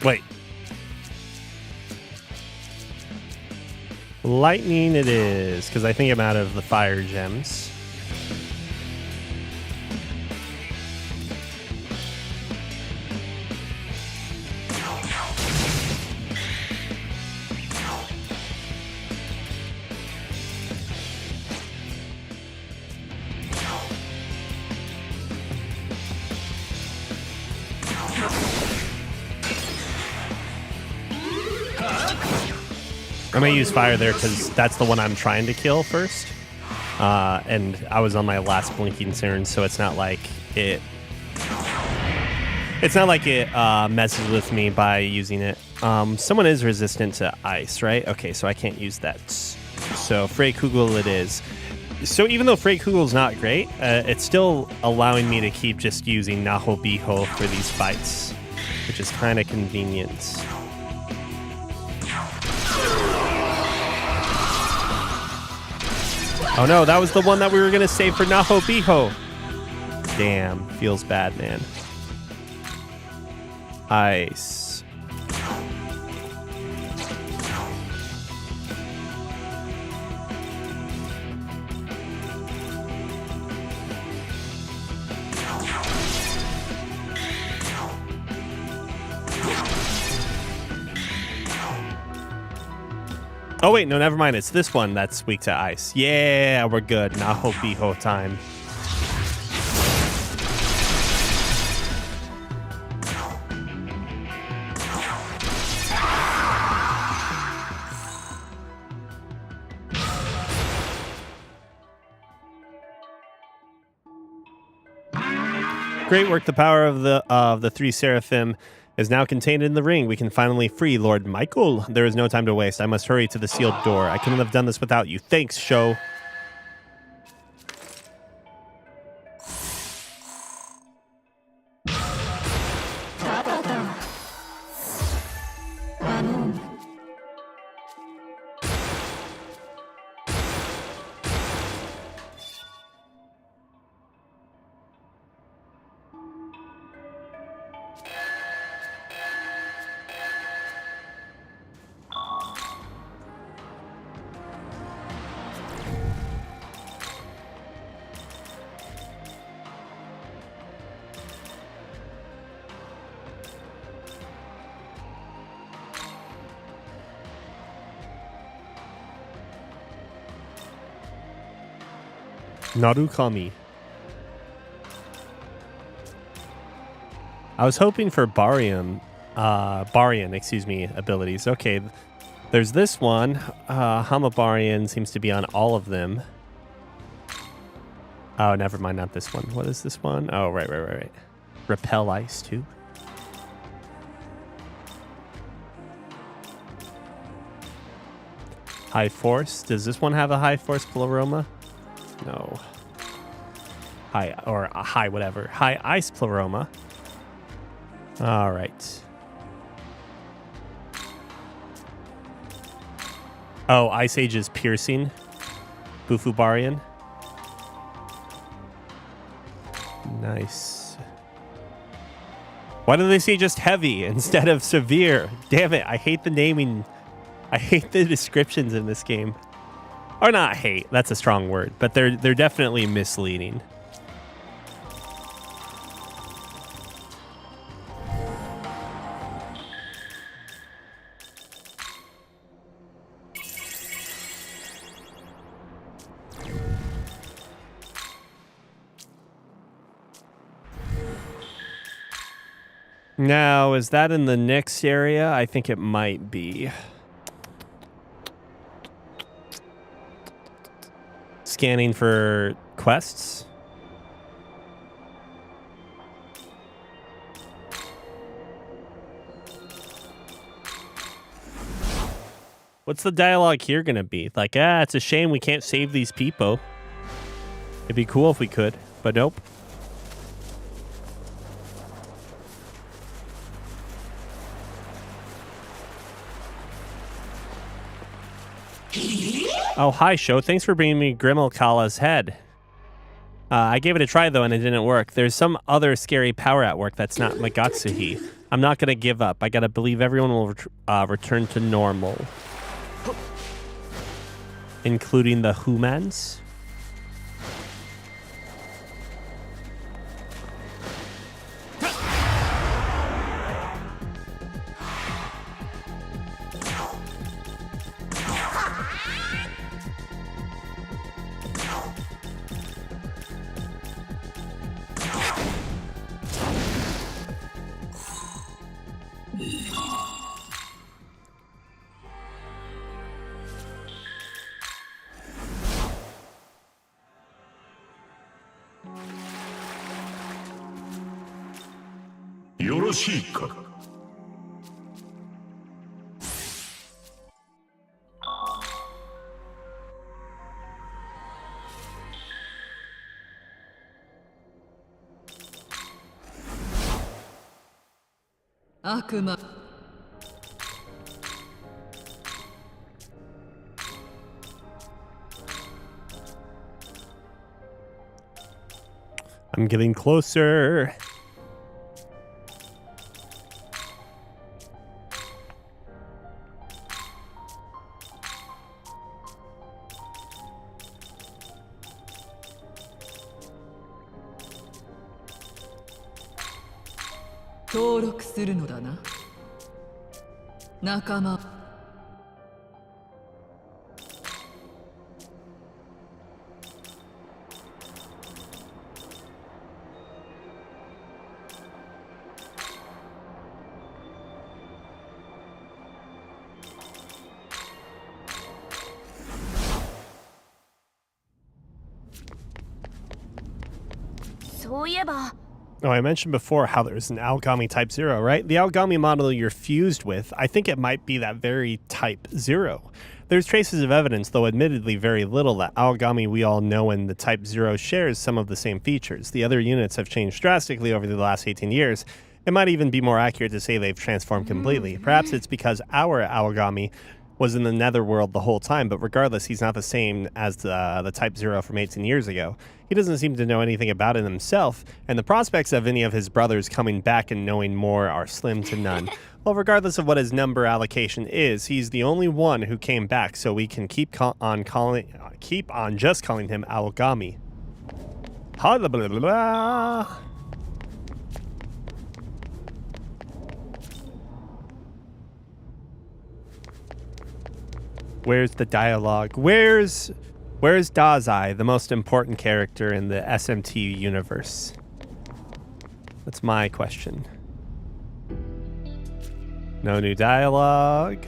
Wait. Lightning it is, because I think I'm out of the fire gems. I'm going to use fire there because that's the one I'm trying to kill first. And I was on my last blinking turn, so it's not like it... It's not like it messes with me by using it. Someone is resistant to ice, right? Okay, so I can't use that. So Freykugel it is. So even though Freykugel's not great, it's still allowing me to keep just using Naho Biho for these fights, which is kind of convenient. Oh no, that was the one that we were going to save for Naho Biho. Damn, feels bad, man. Ice. Oh wait, no, never mind. It's this one that's weak to ice. Yeah, we're good. Naho Biho time. great work. The power of the three seraphim is now contained in the ring. We can finally free Lord Michael. There is no time to waste. I must hurry to the sealed door. I couldn't have done this without you. Thanks, Sho. Narukami. I was hoping for Barian, abilities. Okay, there's this one. Hamabarian seems to be on all of them. Oh, never mind, not this one. What is this one? Oh, right. Repel ice, too. High force. Does this one have a high force pleroma? No. High whatever. High ice pleroma. All right. Oh, Ice Age is piercing. Bufubarian. Nice. Why do they say just heavy instead of severe? Damn it, I hate the naming. I hate the descriptions in this game. Or not hate, that's a strong word, but they're definitely misleading. Now, is that in the next area? I think it might be. Scanning for quests. What's the dialogue here gonna be? Like, it's a shame we can't save these people. It'd be cool if we could, but nope. Oh, hi, Sho. Thanks for bringing me Grimmelkala's head. I gave it a try, though, and it didn't work. There's some other scary power at work that's not Magatsuhi. I'm not going to give up. I got to believe everyone will return to normal. Including the humans. Akuma. I'm getting closer. Nakama. Oh, I mentioned before how there's an Aogami Type 0, right? The Aogami model you're fused with, I think it might be that very Type 0. There's traces of evidence, though admittedly very little, that Aogami we all know and the Type 0 shares some of the same features. The other units have changed drastically over the last 18 years. It might even be more accurate to say they've transformed completely. Perhaps it's because our Aogami was in the netherworld the whole time, but regardless, he's not the same as the Type 0 from 18 years ago. He doesn't seem to know anything about it himself, and the prospects of any of his brothers coming back and knowing more are slim to none. Well, regardless of what his number allocation is, he's the only one who came back, so we can keep on just calling him Aogami. Blah, blah, blah, blah. Where's the dialogue? Where's Dazai, the most important character in the SMT universe? That's my question. No new dialogue.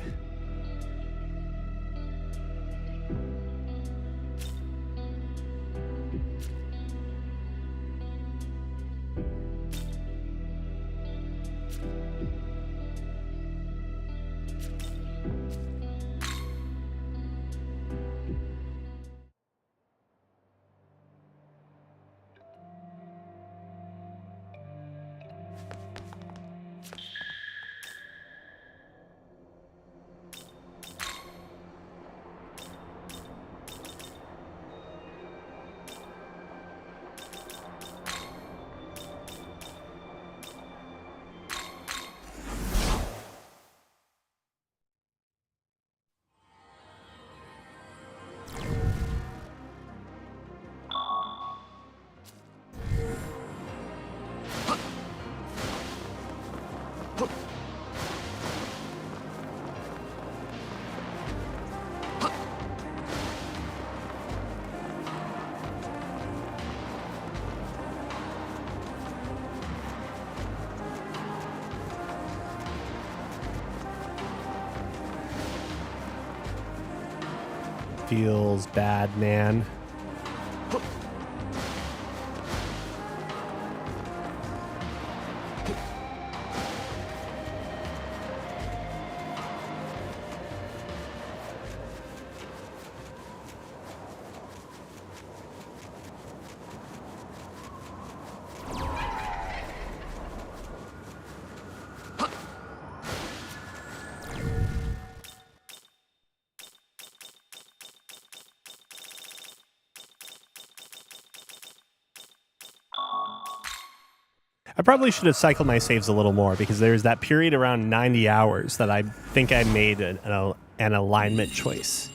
Feels bad, man. I probably should have cycled my saves a little more because there's that period around 90 hours that I think I made an alignment choice.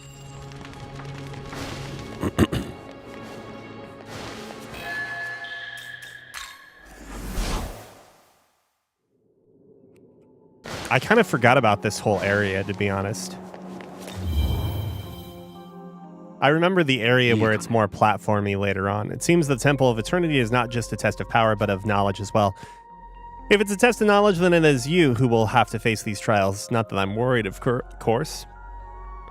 I kind of forgot about this whole area, to be honest. I remember the area where it's more platformy later on. It seems the Temple of Eternity is not just a test of power, but of knowledge as well. If it's a test of knowledge, then it is you who will have to face these trials. Not that I'm worried, of course.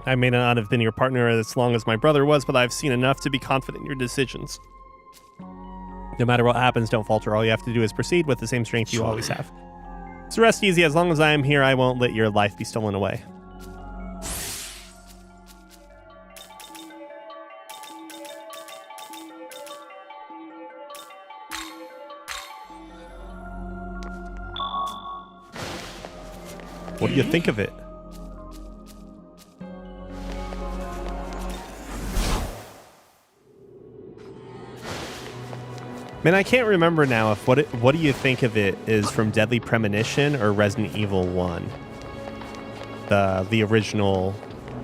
I may not have been your partner as long as my brother was, but I've seen enough to be confident in your decisions. No matter what happens, don't falter. All you have to do is proceed with the same strength you always have. So rest easy. As long as I am here, I won't let your life be stolen away. What do you think of it? Man, I can't remember now if what do you think of it is from Deadly Premonition or Resident Evil 1? The original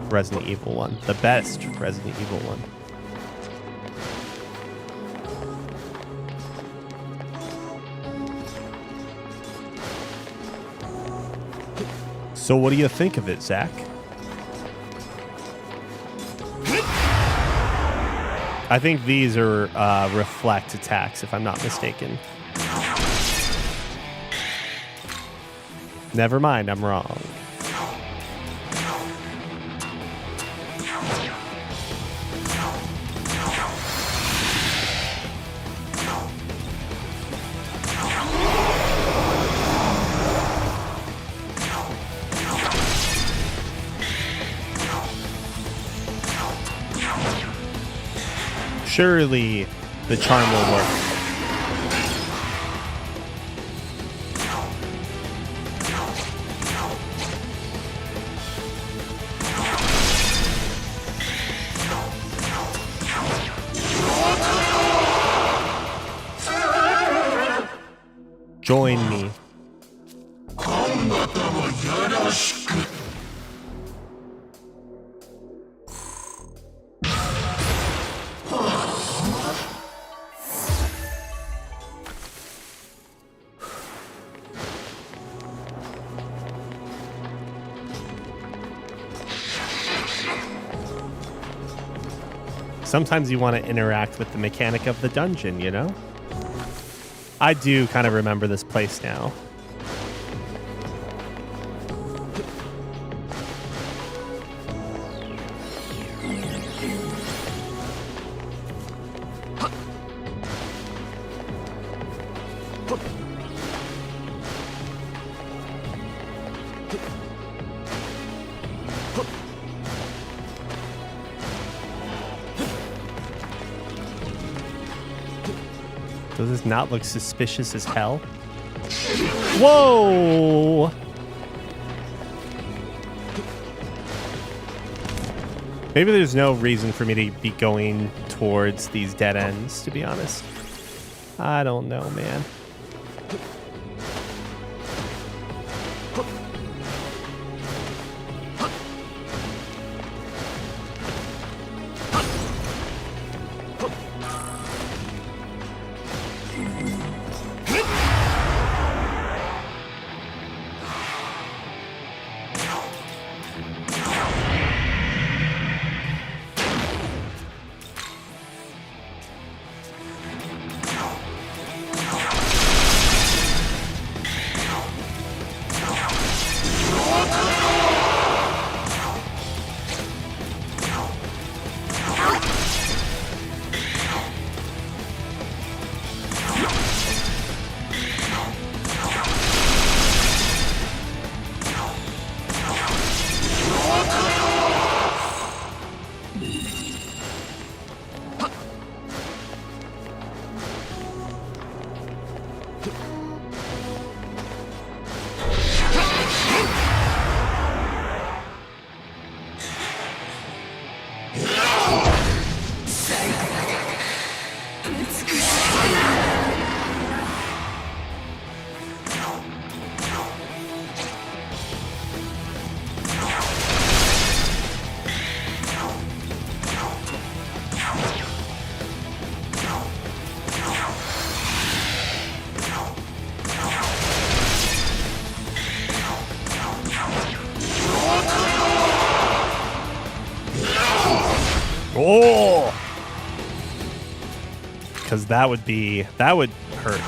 Resident Evil 1. The best Resident Evil 1. So what do you think of it, Zach? I think these are reflect attacks, if I'm not mistaken. Never mind, I'm wrong. Surely the charm will work. Join me. Sometimes you want to interact with the mechanic of the dungeon, you know? I do kind of remember this place now. Does this not look suspicious as hell? Whoa! Maybe there's no reason for me to be going towards these dead ends, to be honest. I don't know, man. Oh! Because that would hurt.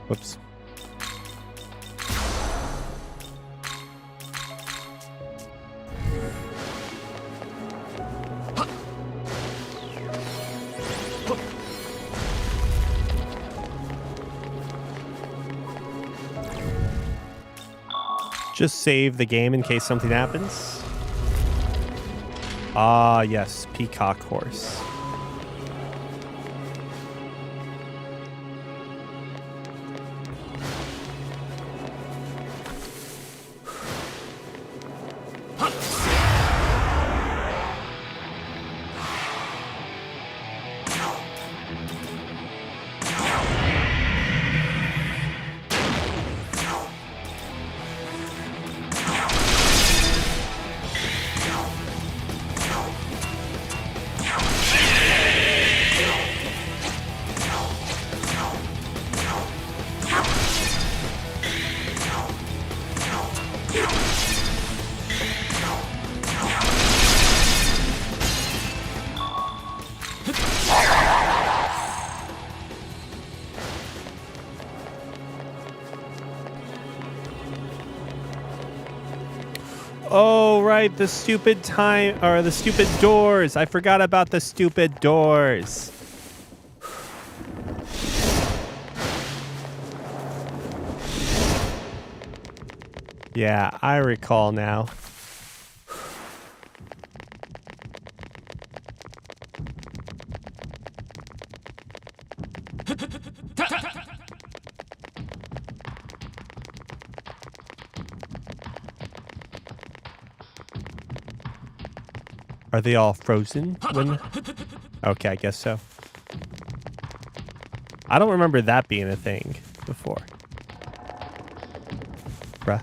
Whoops. Just save the game in case something happens. Ah, yes, Peacock Horse. Oh, right, the stupid doors. I forgot about the stupid doors. Yeah, I recall now. Are they all frozen? Okay, I guess so. I don't remember that being a thing before. Bruh.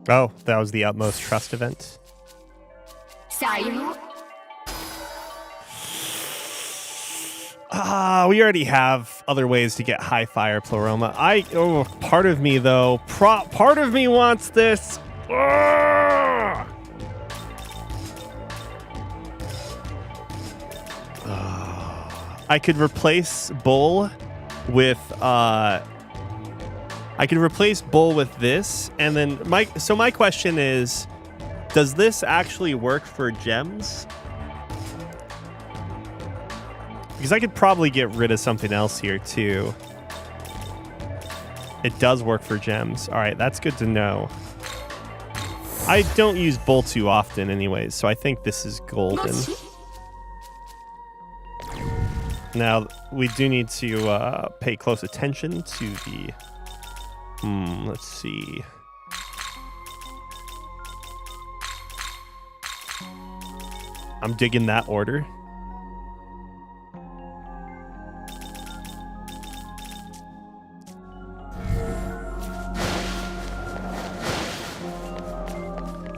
Oh, that was the utmost trust event. We already have other ways to get high fire pleroma. Part of me though, part of me wants this. I could replace Bull with this, and then my question is, does this actually work for gems? Because I could probably get rid of something else here too. It does work for gems. All right, that's good to know. I don't use Bull too often anyways, so I think this is golden. Now, we do need to pay close attention to the... let's see. I'm digging that order.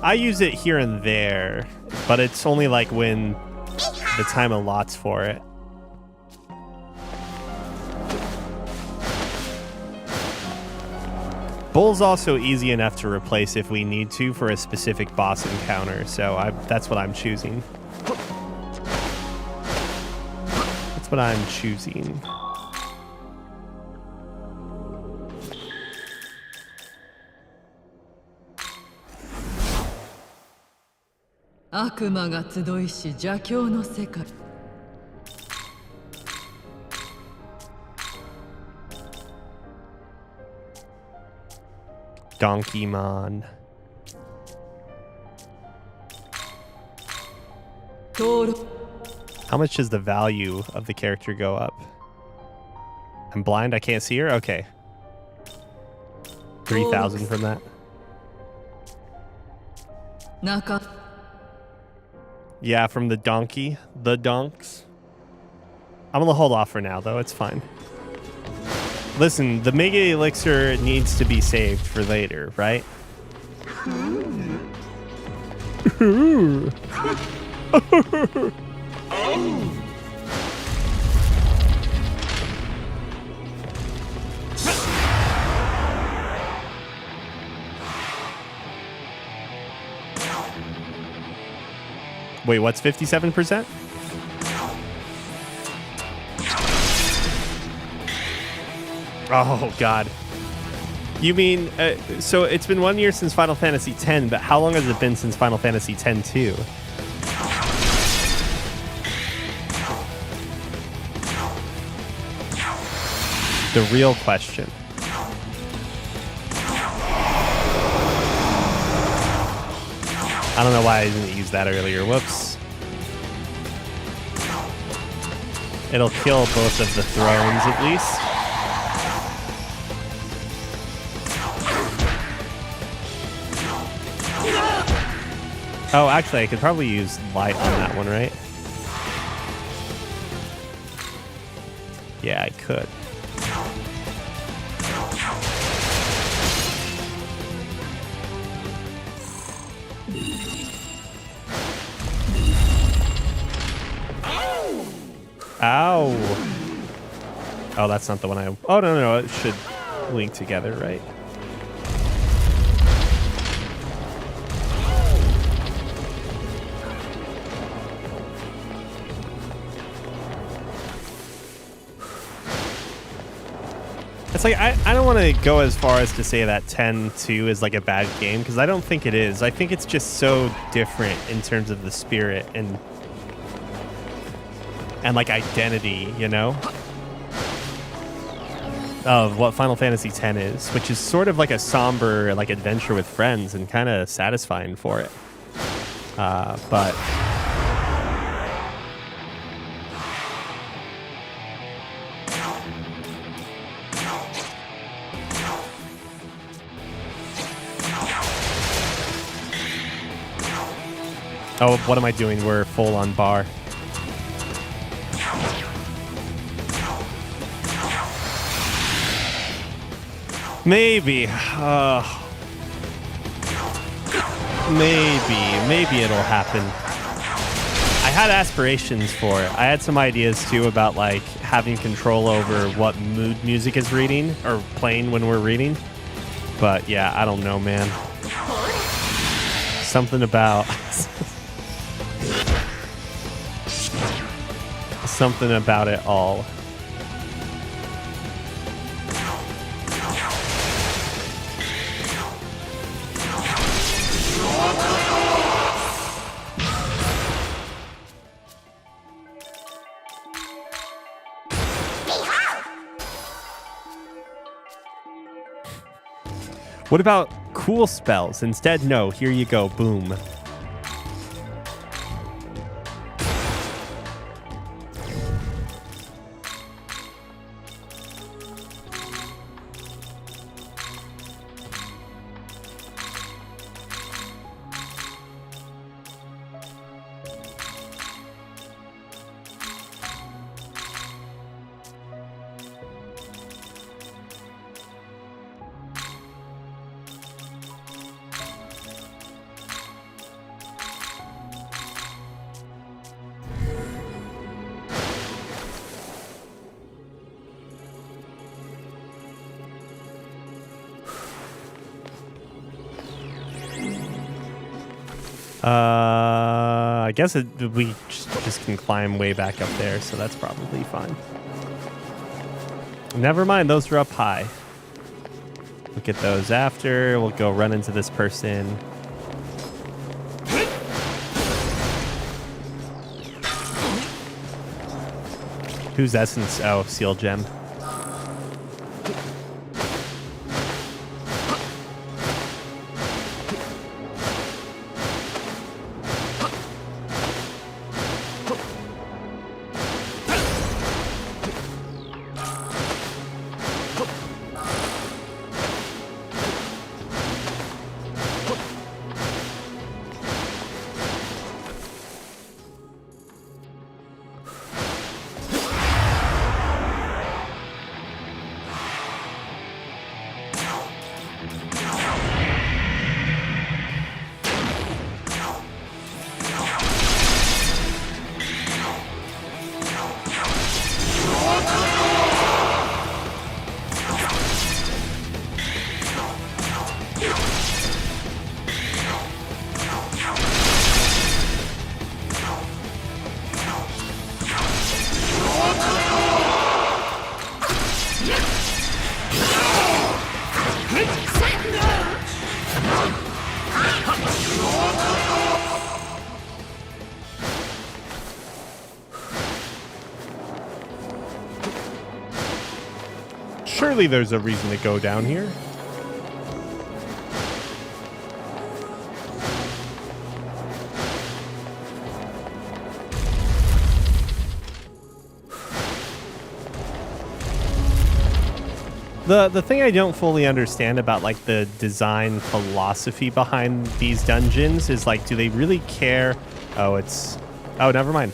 I use it here and there, but it's only like when the time allots for it. Bull's also easy enough to replace if we need to for a specific boss encounter, so that's what I'm choosing. That's what I'm choosing. Donkeymon. How much does the value of the character go up? I'm blind, I can't see her? Okay. 3,000 from that. Yeah, from the donkey. The donks. I'm gonna hold off for now, though. It's fine. Listen, the Mega Elixir needs to be saved for later, right? Wait, what's 57%? Oh, God. You mean, so it's been 1 year since Final Fantasy X, but how long has it been since Final Fantasy X-2? The real question. I don't know why I didn't use that earlier. Whoops. It'll kill both of the thrones, at least. Oh, actually, I could probably use light on that one, right? Yeah, I could. Ow. Oh, that's not the one I... Oh, no, it should link together, right? It's like, I don't want to go as far as to say that 10-2 is like a bad game, because I don't think it is. I think it's just so different in terms of the spirit and like identity, you know, of what Final Fantasy X is, which is sort of like a somber like adventure with friends and kind of satisfying for it. But oh, what am I doing? We're full on bar. Maybe. Maybe it'll happen. I had aspirations for it. I had some ideas too about like having control over what mood music is reading or playing when we're reading. But yeah, I don't know, man. Something about something about it all. What about cool spells? Instead, no. Here you go. Boom. I guess we just can climb way back up there, so that's probably fine. Never mind, those are up high. We'll get those after. We'll go run into this person. Whose essence? Oh, seal gem. Surely there's a reason to go down here. The thing I don't fully understand about like the design philosophy behind these dungeons is like, do they really care? Oh, never mind.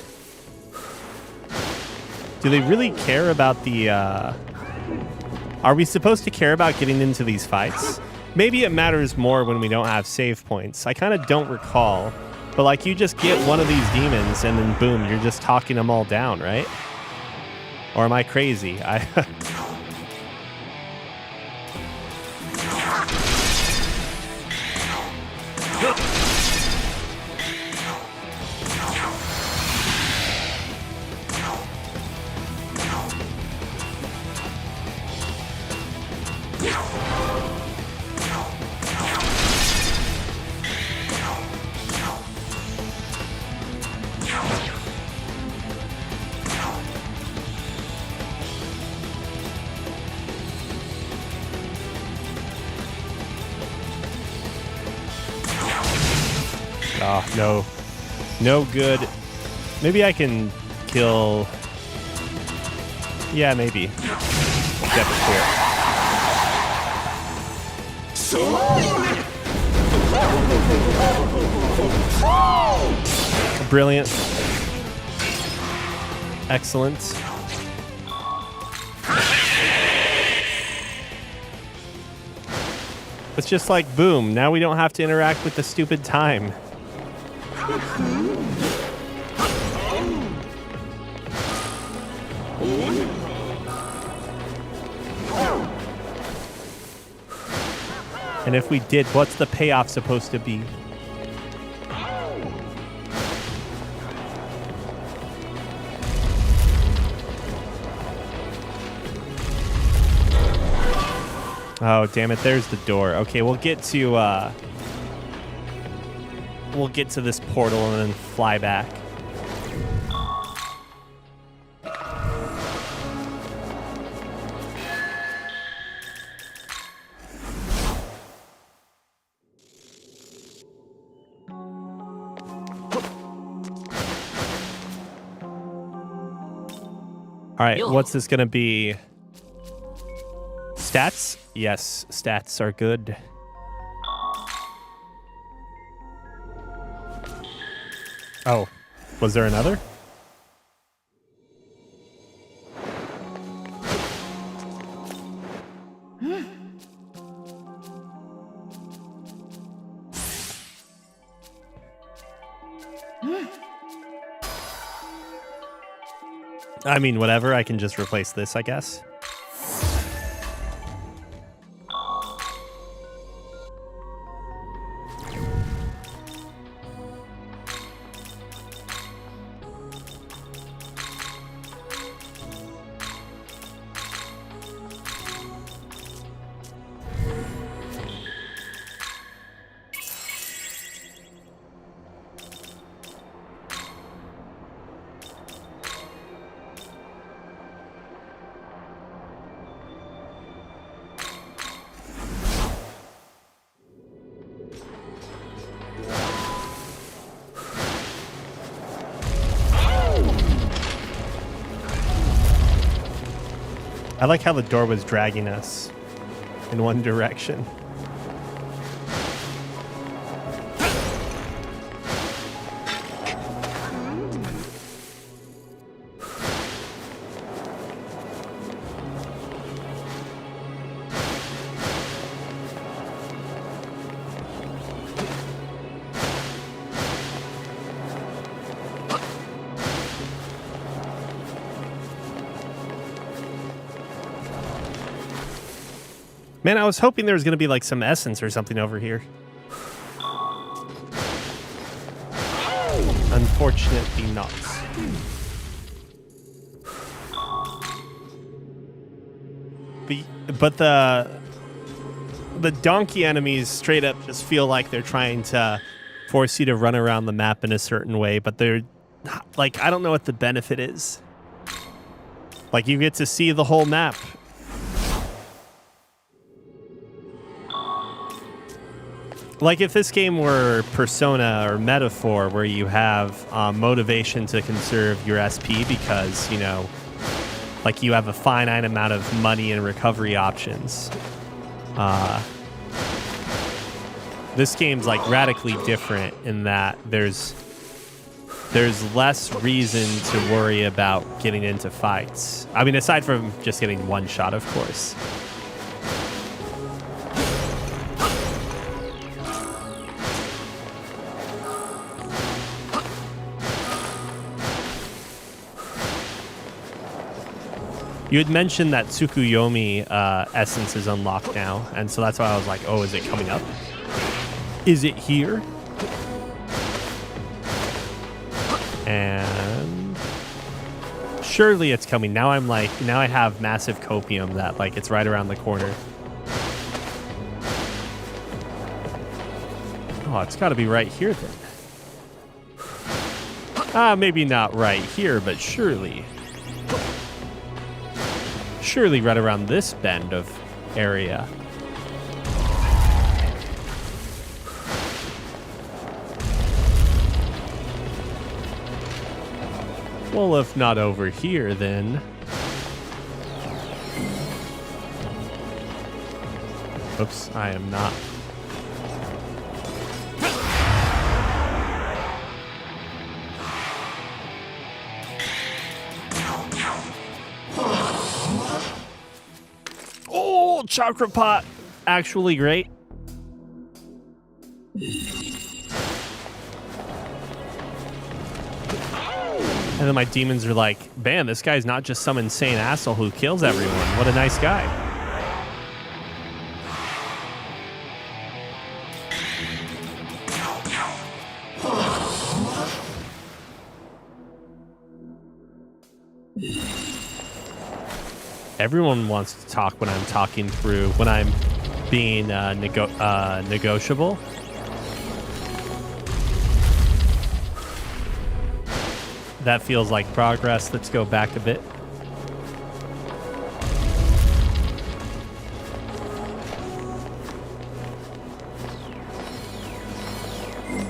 Do they really care about the... Are we supposed to care about getting into these fights? Maybe it matters more when we don't have save points. I kind of don't recall. But like, you just get one of these demons and then boom, you're just talking them all down, right? Or am I crazy? Oh, no. No good. Maybe I can kill... Yeah, maybe. Step it clear. Brilliant. Excellent. It's just like, boom, now we don't have to interact with the stupid time. And if we did, what's the payoff supposed to be? Oh, damn it, there's the door. Okay, we'll get to this portal and then fly back. All right, what's this gonna be? Stats? Yes, stats are good. Oh, was there another? I mean, whatever. I can just replace this, I guess. I like how the door was dragging us in one direction. Man, I was hoping there was going to be like some essence or something over here. Unfortunately not. But the donkey enemies straight up just feel like they're trying to force you to run around the map in a certain way, but they're like, I don't know what the benefit is. Like, you get to see the whole map. Like, if this game were Persona or Metaphor, where you have motivation to conserve your SP because, you know, like you have a finite amount of money and recovery options. This game's like radically different in that there's there's less reason to worry about getting into fights. I mean, aside from just getting one shot, of course. You had mentioned that Tsukuyomi essence is unlocked now, and so that's why I was like, oh, is it coming up? Is it here? And surely it's coming. Now I'm like, now I have massive copium that like it's right around the corner. Oh, it's got to be right here then. Maybe not right here, but surely. Surely right around this bend of area. Well, if not over here, then... Oops, I am not. Oh, chakra pot. Actually great. And then my demons are like, man, this guy's not just some insane asshole who kills everyone. What a nice guy. Everyone wants to talk when I'm talking through, when I'm being negotiable. That feels like progress. Let's go back a bit.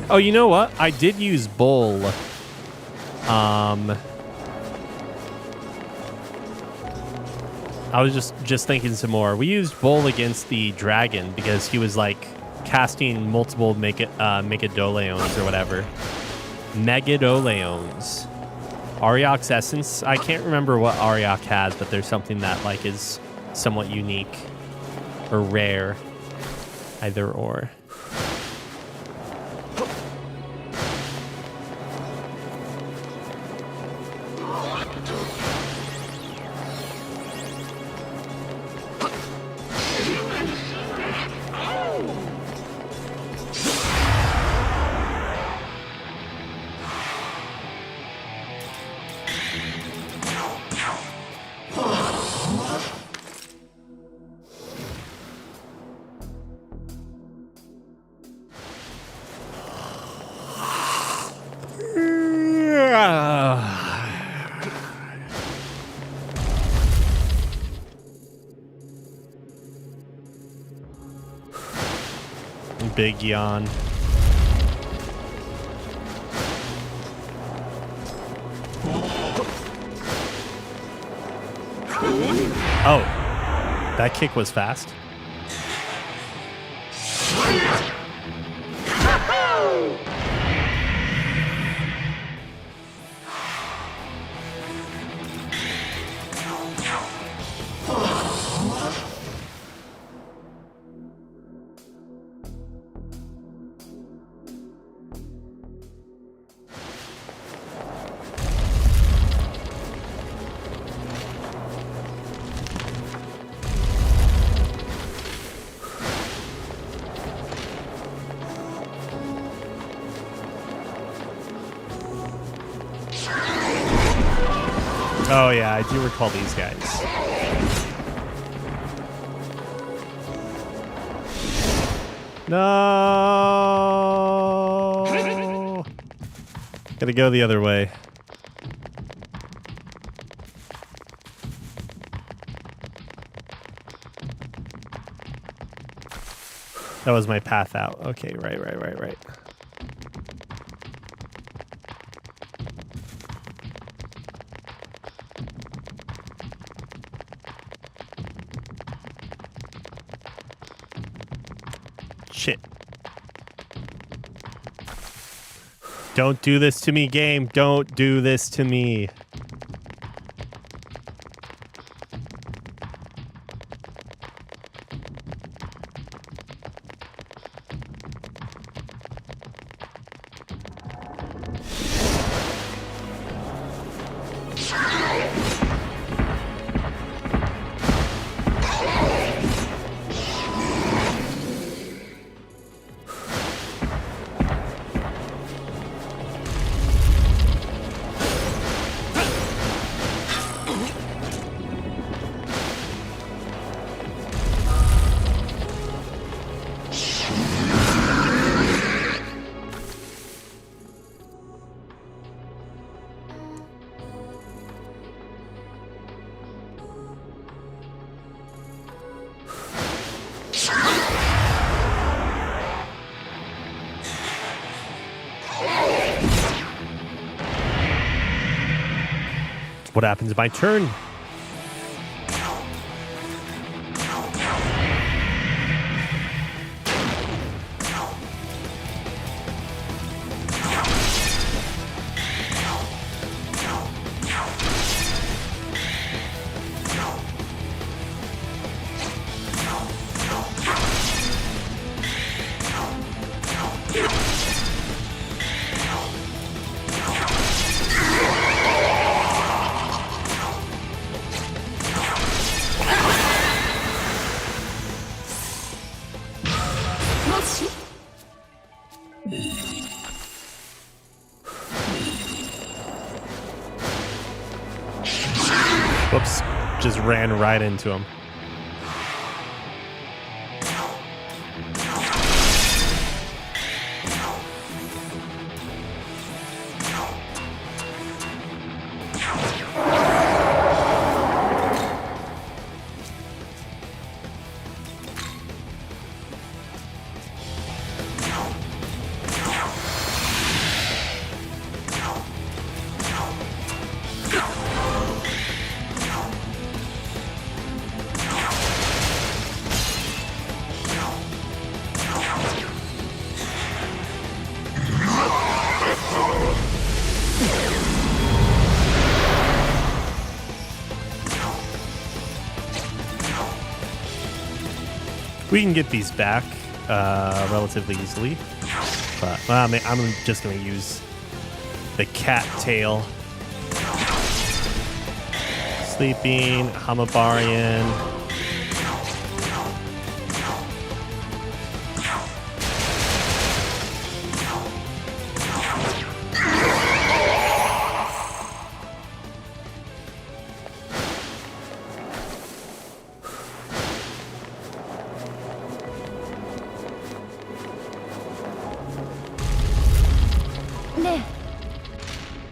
Oh, you know what? I did use Bull. I was just thinking some more. We used Bull against the dragon because he was like casting multiple Megadoleons or whatever. Megadoleons. Ariok's essence. I can't remember what Ariok has, but there's something that like is somewhat unique or rare. Either or. Big yawn. Oh, that kick was fast. Oh yeah, I do recall these guys. No! Gotta go the other way. That was my path out. Okay, right. Shit. Don't do this to me, game. Don't do this to me. What happens my turn? Whoops, just ran right into him. We can get these back relatively easily, but I'm just going to use the cat tail. Sleeping, Hamabarian.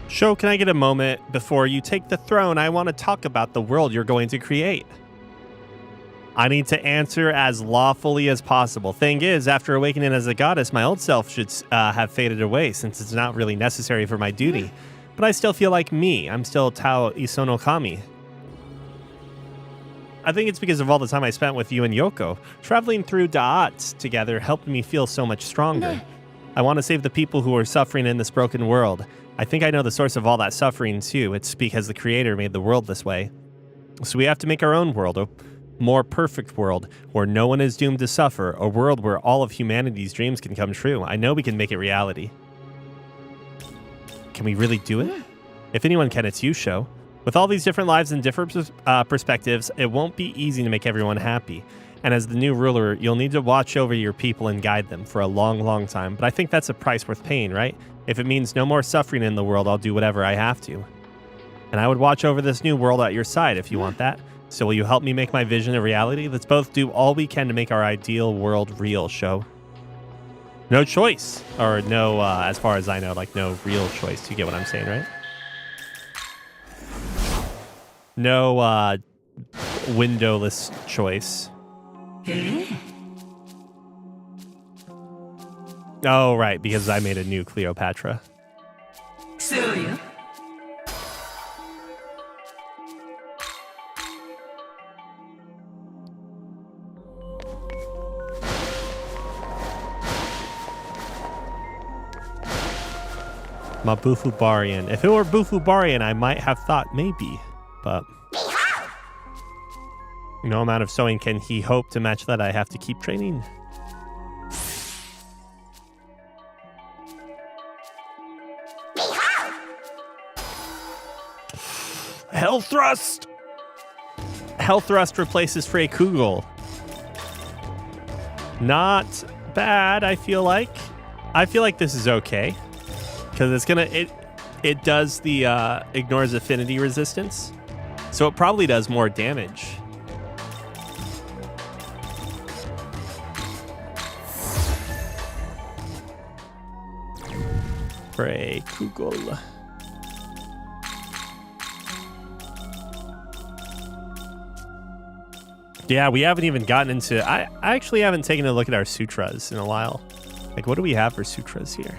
Sho, can I get a moment before you take the throne? I want to talk about the world you're going to create. I need to answer as lawfully as possible. Thing is, after awakening as a goddess, my old self should have faded away since it's not really necessary for my duty. But I still feel like me. I'm still Tao Isono Kami. I think it's because of all the time I spent with you and Yoko. Traveling through Da'at together helped me feel so much stronger. I want to save the people who are suffering in this broken world. I think I know the source of all that suffering too. It's because the Creator made the world this way. So we have to make our own world, a more perfect world where no one is doomed to suffer, a world where all of humanity's dreams can come true. I know we can make it reality. Can we really do it? If anyone can, it's you, Sho. With all these different lives and different perspectives, it won't be easy to make everyone happy. And as the new ruler, you'll need to watch over your people and guide them for a long, long time. But I think that's a price worth paying, right? If it means no more suffering in the world, I'll do whatever I have to. And I would watch over this new world at your side if you want that. So will you help me make my vision a reality? Let's both do all we can to make our ideal world real, Sho. No choice. Or no, as far as I know, like no real choice. You get what I'm saying, right? No windowless choice. Oh, right, because I made a new Cleopatra. Celia. Mabufubarian. If it were Bufubarian, I might have thought maybe, but no amount of sewing can he hope to match that. I have to keep training. Hell Thrust! Hell Thrust replaces Frey Kugel. Not bad, I feel like. I feel like this is okay. Because it's gonna it does the ignores affinity resistance. So it probably does more damage. Frey Kugel. Yeah, we haven't even gotten into... I actually haven't taken a look at our sutras in a while. Like, what do we have for sutras here?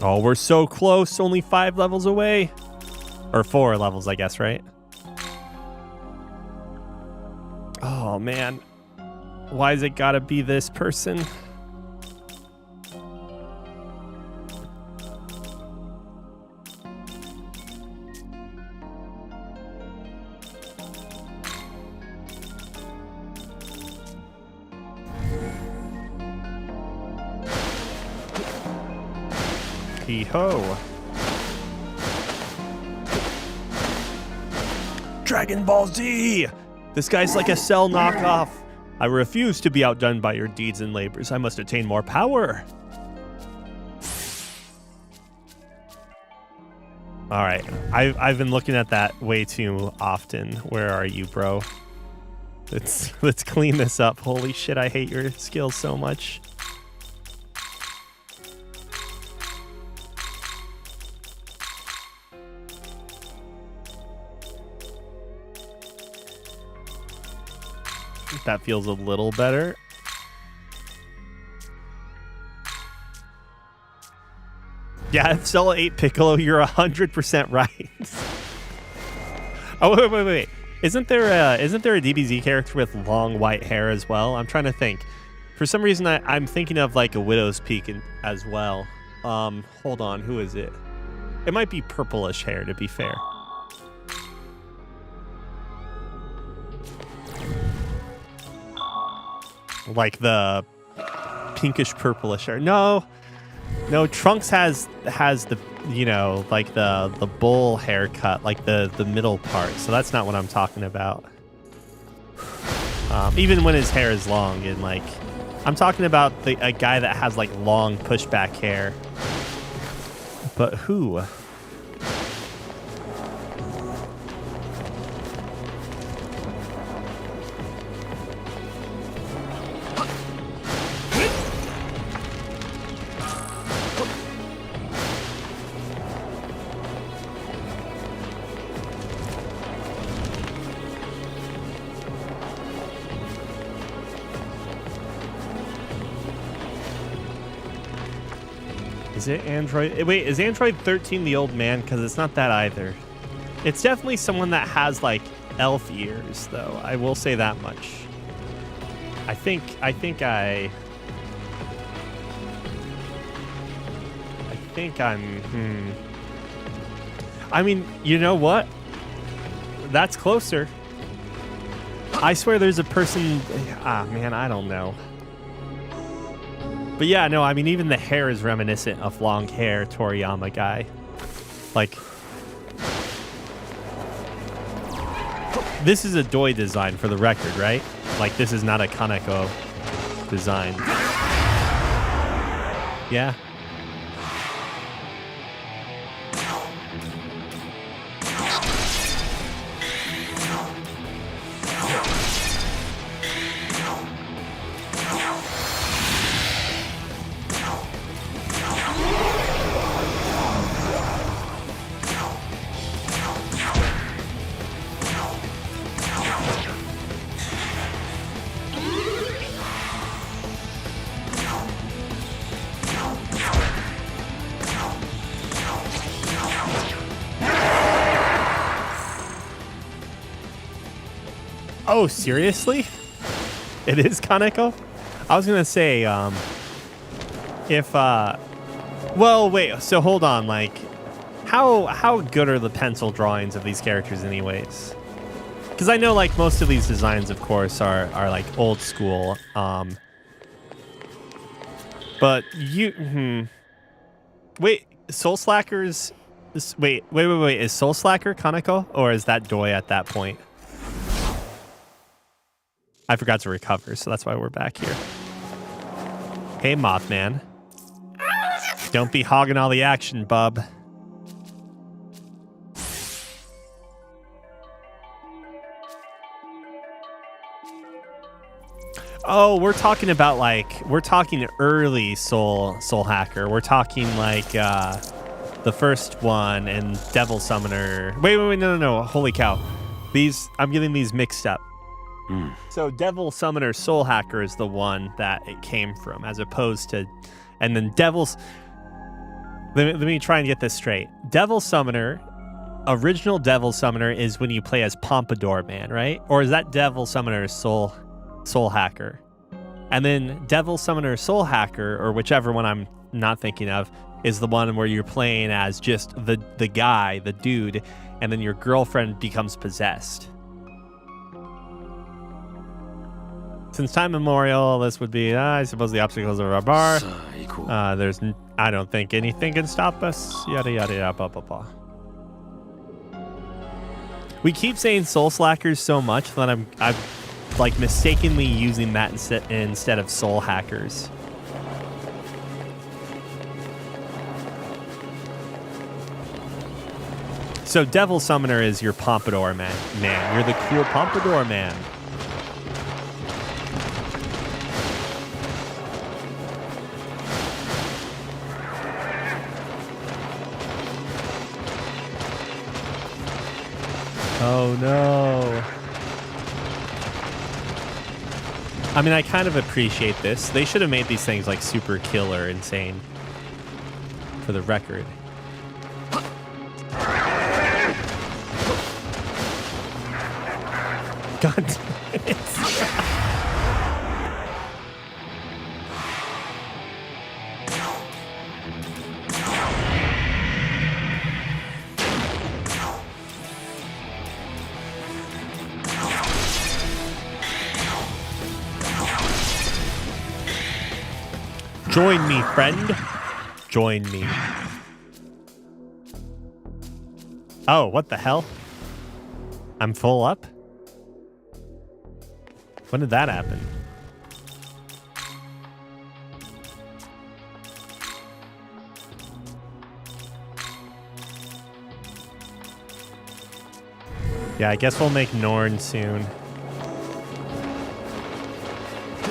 Oh, we're so close. Only 5 levels away. Or 4 levels, I guess, right? Oh, man. Why's it gotta be this person? Hee-ho. Dragon Ball Z! This guy's like a Cell knockoff. I refuse to be outdone by your deeds and labors. I must attain more power. All right. I've been looking at that way too often. Where are you, bro? Let's clean this up. Holy shit, I hate your skills so much. That feels a little better. Yeah, if Cell 8 Piccolo, you're 100% right. Oh, wait. Isn't there a DBZ character with long white hair as well? I'm trying to think. For some reason, I'm thinking of like a Widow's Peak as well. Hold on, who is it? It might be purplish hair, to be fair. Like the pinkish purplish hair. No, Trunks has the, you know, like the bull haircut, like the middle part. So that's not what I'm talking about. Even when his hair is long, and like I'm talking about a guy that has like long pushback hair. But who? Is it Android? Wait, is Android 13 the old man? Because it's not that either. It's definitely someone that has like elf ears, though. I will say that much. I think I'm. I mean, you know what? That's closer. I swear there's a person. Ah, man, I don't know. But yeah, no, I mean, even the hair is reminiscent of long hair Toriyama guy. Like, this is a Doi design for the record, right? Like, this is not a Kaneko design. Yeah. Oh, seriously? It is Kaneko? I was gonna say, if, well, wait, so hold on, like, how good are the pencil drawings of these characters anyways? Because I know, like, most of these designs, of course, are like, old school, but wait, Soul Slackers, wait, is Soul Slacker Kaneko, or is that Doi at that point? I forgot to recover, so that's why we're back here. Hey, Mothman. Don't be hogging all the action, bub. Oh, we're talking about, like, we're talking early Soul Hacker. We're talking, like, the first one and Devil Summoner. Wait, no. Holy cow. I'm getting these mixed up. So Devil Summoner Soul Hacker is the one that it came from, as opposed to, and then Devil's. Let me try and get this straight. Devil Summoner, original Devil Summoner is when you play as Pompadour Man, right? Or is that Devil Summoner Soul Hacker? And then Devil Summoner Soul Hacker, or whichever one I'm not thinking of, is the one where you're playing as just the guy, the dude, and then your girlfriend becomes possessed. Since time immemorial, this would be, I suppose, the obstacles of our bar. I don't think anything can stop us. Yada, yada, yada, blah, blah, blah. We keep saying Soul Slackers so much that I'm like mistakenly using that instead of Soul Hackers. So Devil Summoner is your Pompadour man. You're the cool Pompadour Man. Oh no. I mean, I kind of appreciate this. They should have made these things like super killer insane for the record. God damn it. Join me, friend. Join me. Oh, what the hell? I'm full up? When did that happen? Yeah, I guess we'll make Norn soon.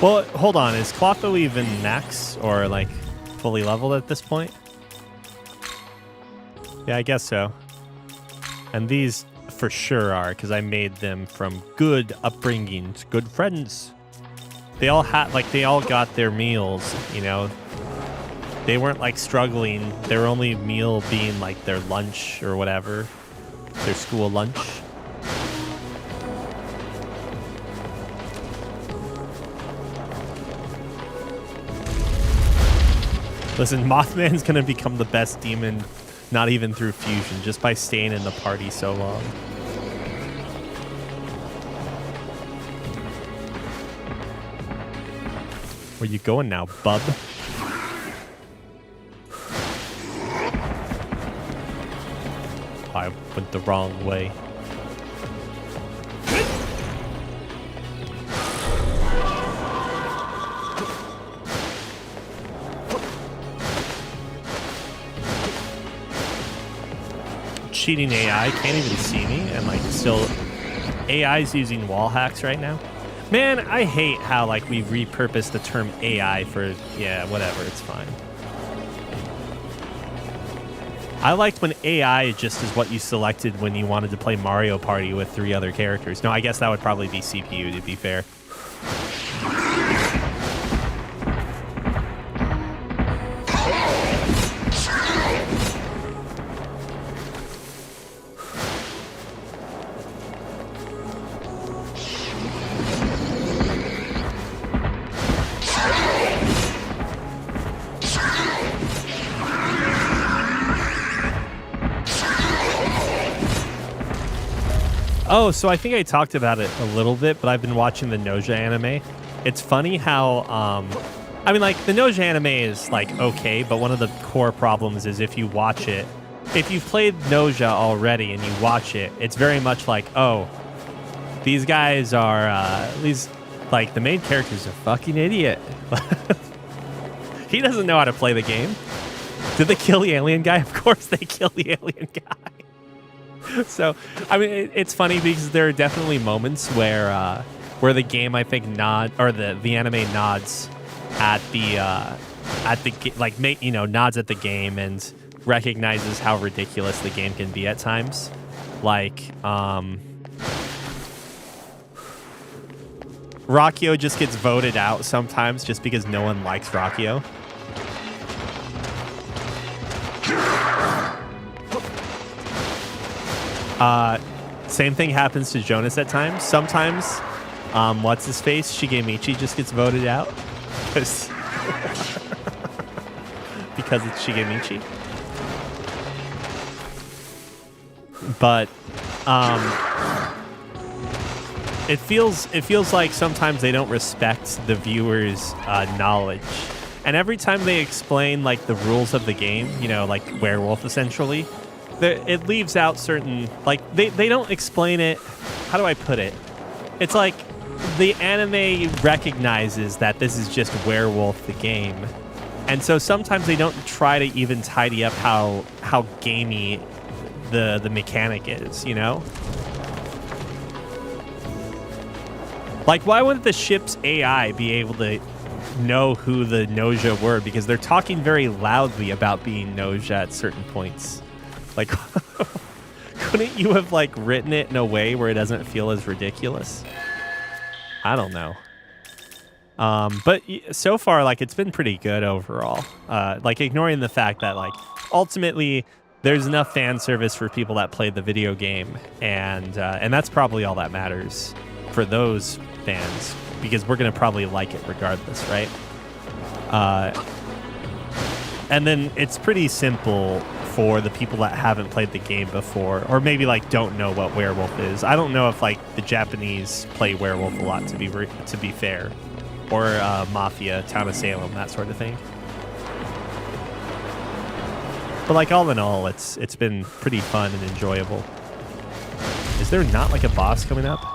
Well, hold on. Is Clotho even max or like fully leveled at this point? Yeah, I guess so. And these for sure are, because I made them from good upbringings, good friends. They all had, like, they all got their meals, you know. They weren't like struggling. Their only meal being like their lunch or whatever, their school lunch. Listen, Mothman's gonna become the best demon, not even through fusion, just by staying in the party so long. Where you going now, bub? I went the wrong way. Cheating AI can't even see me, and like still AI's using wall hacks right now. Man, I hate how like we repurposed the term AI for, yeah, whatever, it's fine. I liked when AI just is what you selected when you wanted to play Mario Party with 3 other characters. No, I guess that would probably be CPU, to be fair. Oh, so I think I talked about it a little bit, but I've been watching the Noja anime. It's funny how, I mean, like, the Noja anime is, like, okay, but one of the core problems is if you watch it, if you've played Noja already and you watch it, it's very much like, oh, these guys are, like, the main character's a fucking idiot. He doesn't know how to play the game. Did they kill the alien guy? Of course they killed the alien guy. So, I mean, it's funny because there are definitely moments where the game, I think, the anime nods at the nods at the game and recognizes how ridiculous the game can be at times. Like, Rakio just gets voted out sometimes just because no one likes Rakio. Same thing happens to Jonas at times. Sometimes, what's his face? Shigemichi just gets voted out because it's Shigemichi. But it feels like sometimes they don't respect the viewer's knowledge. And every time they explain like the rules of the game, you know, like Werewolf essentially, it leaves out certain, like, they don't explain it. How do I put it? It's like the anime recognizes that this is just Werewolf the game. And so sometimes they don't try to even tidy up how gamey the mechanic is, you know? Like, why wouldn't the ship's AI be able to know who the Noja were? Because they're talking very loudly about being Noja at certain points. Like, couldn't you have, like, written it in a way where it doesn't feel as ridiculous? I don't know. But so far, like, it's been pretty good overall. Like, ignoring the fact that, like, ultimately there's enough fan service for people that play the video game, and that's probably all that matters for those fans, because we're gonna probably like it regardless, right? And then it's pretty simple for the people that haven't played the game before, or maybe like don't know what Werewolf is. I don't know if like the Japanese play Werewolf a lot, to be fair, or Mafia, Town of Salem, that sort of thing. But like all in all, it's been pretty fun and enjoyable. Is there not like a boss coming up?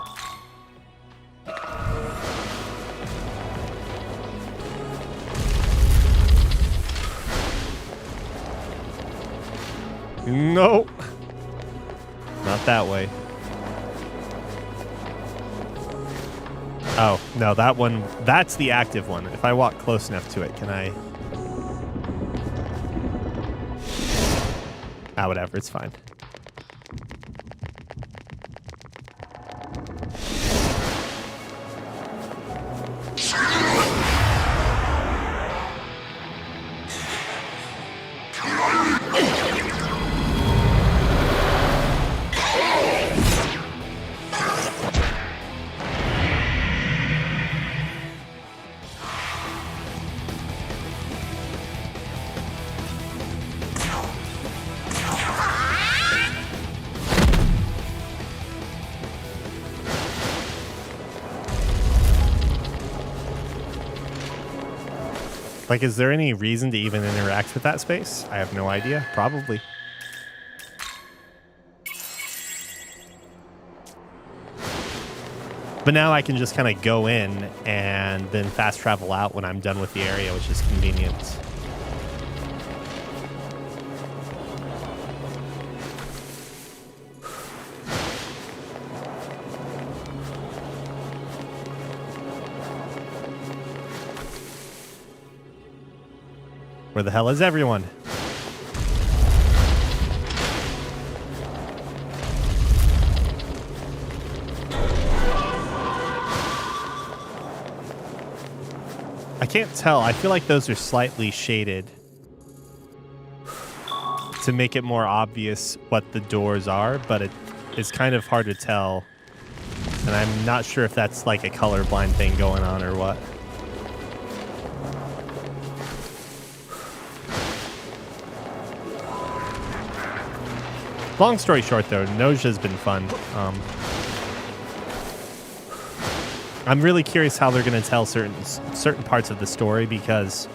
No, not that way. Oh, no, that one, that's the active one. If I walk close enough to it, can I? Ah, whatever, it's fine. Like, is there any reason to even interact with that space? I have no idea. Probably. But now I can just kind of go in and then fast travel out when I'm done with the area, which is convenient. Where the hell is everyone? I can't tell. I feel like those are slightly shaded to make it more obvious what the doors are, but it's kind of hard to tell. And I'm not sure if that's like a colorblind thing going on or what. Long story short, though, Noja's been fun. I'm really curious how they're going to tell certain parts of the story, because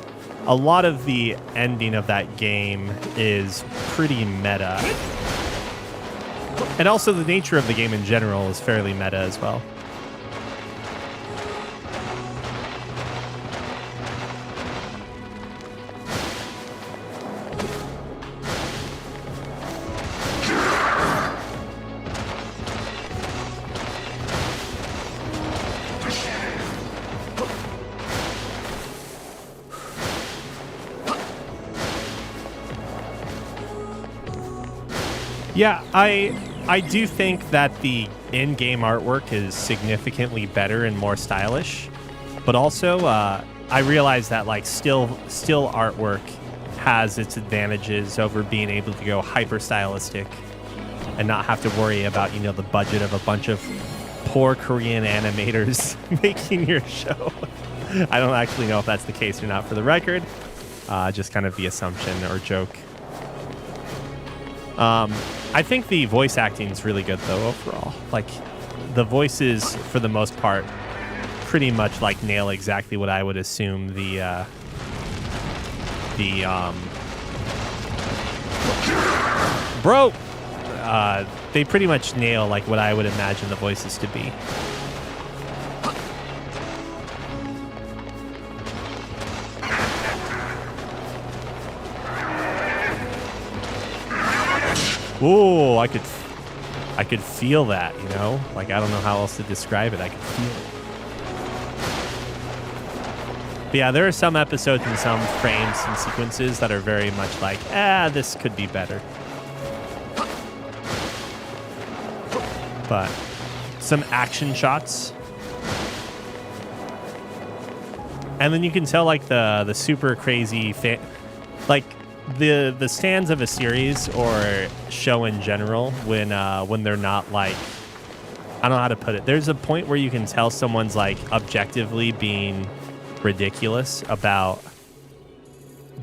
a lot of the ending of that game is pretty meta. And also the nature of the game in general is fairly meta as well. Yeah, I do think that the in-game artwork is significantly better and more stylish, but also I realize that like still artwork has its advantages over being able to go hyper stylistic and not have to worry about, you know, the budget of a bunch of poor Korean animators making your show. I don't actually know if that's the case or not, for the record. Just kind of the assumption or joke. I think the voice acting is really good though overall. Like the voices for the most part pretty much like nail exactly what I would assume they pretty much nail like what I would imagine the voices to be. Ooh, I could feel that, you know? Like, I don't know how else to describe it. I could feel it. But yeah, there are some episodes and some frames and sequences that are very much like, this could be better. But some action shots. And then you can tell, like, the super crazy like, the stands of a series or show in general when they're not like, I don't know how to put it. There's a point where you can tell someone's like objectively being ridiculous about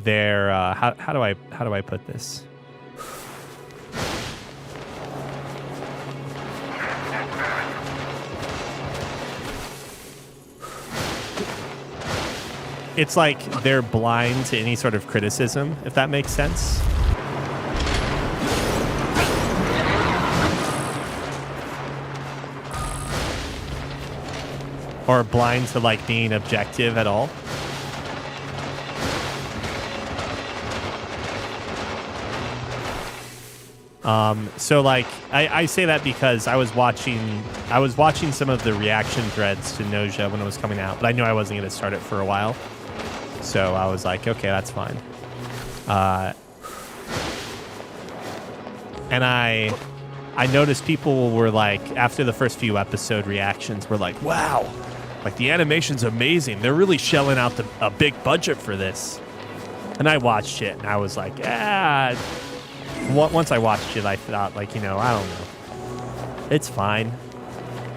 their how do I put this? It's like they're blind to any sort of criticism, if that makes sense. Or blind to like being objective at all. So like I say that because I was watching some of the reaction threads to Noja when it was coming out, but I knew I wasn't going to start it for a while. So I was like, okay, that's fine. And I noticed people were like, after the first few episode reactions were like, wow, like the animation's amazing. They're really shelling out a big budget for this. And I watched it and I was like, once I watched it, I thought like, you know, I don't know. It's fine.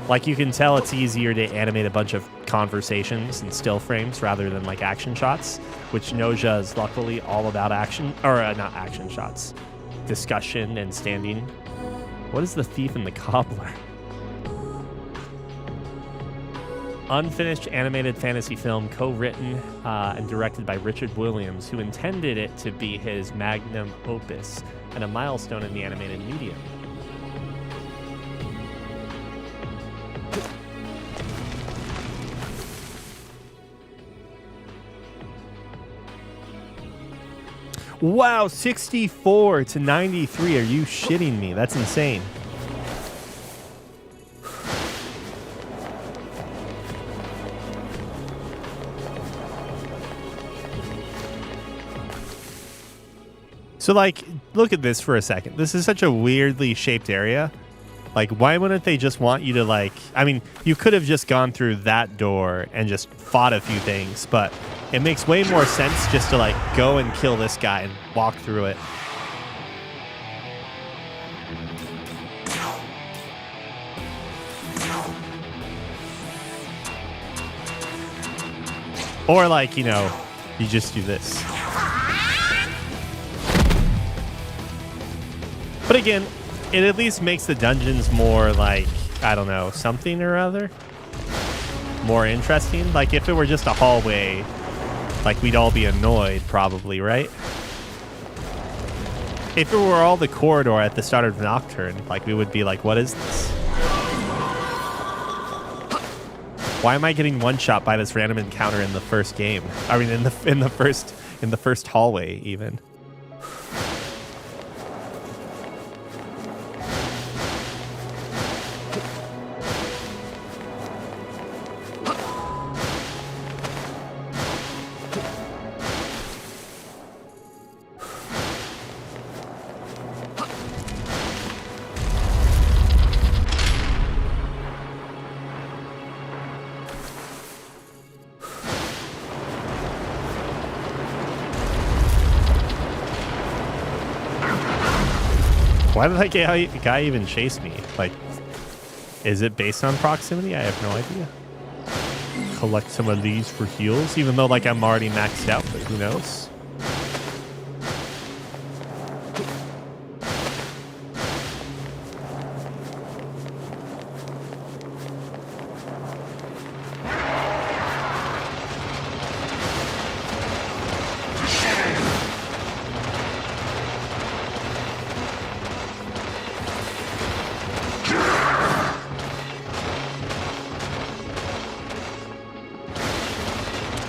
Like you can tell it's easier to animate a bunch of conversations and still frames rather than like action shots, which Noja is luckily all about action, or not action shots, discussion and standing. What is The Thief and the Cobbler? Unfinished animated fantasy film co-written and directed by Richard Williams, who intended it to be his magnum opus and a milestone in the animated medium. Wow, 64 to 93. Are you shitting me? That's insane. So, like, look at this for a second. This is such a weirdly shaped area. Like, why wouldn't they just want you to, like... I mean, you could have just gone through that door and just fought a few things, but it makes way more sense just to, like, go and kill this guy and walk through it. Or, like, you know, you just do this. But again, it at least makes the dungeons more like, I don't know, something or other. more interesting. Like, if it were just a hallway, like, we'd all be annoyed, probably, right? If it were all the corridor at the start of Nocturne, like, we would be like, what is this? Why am I getting one shot by this random encounter in the first game? I mean, in the first hallway, even. Why did that guy even chase me? Like, is it based on proximity? I have no idea. Collect some of these for heals, even though, like, I'm already maxed out, but who knows?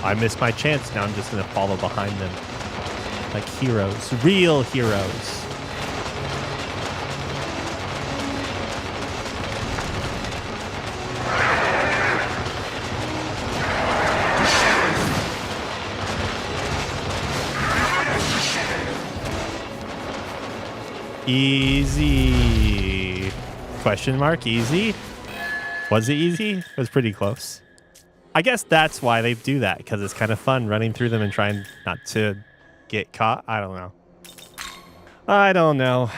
I missed my chance. Now I'm just going to follow behind them. Like heroes. Real heroes. Easy. Question mark. Easy. Was it easy? It was pretty close. I guess that's why they do that, because it's kind of fun running through them and trying not to get caught. I don't know. I don't know.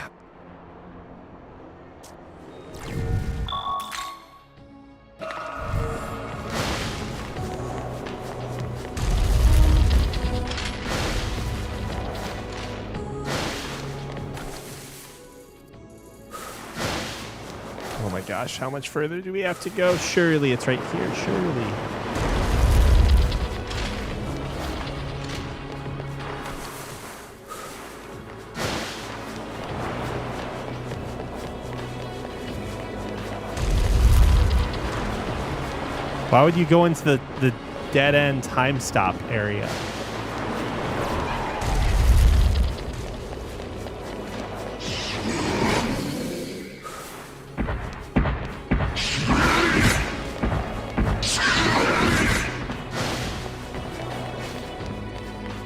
Oh my gosh, how much further do we have to go? Surely it's right here, surely. Why would you go into the dead-end time stop area?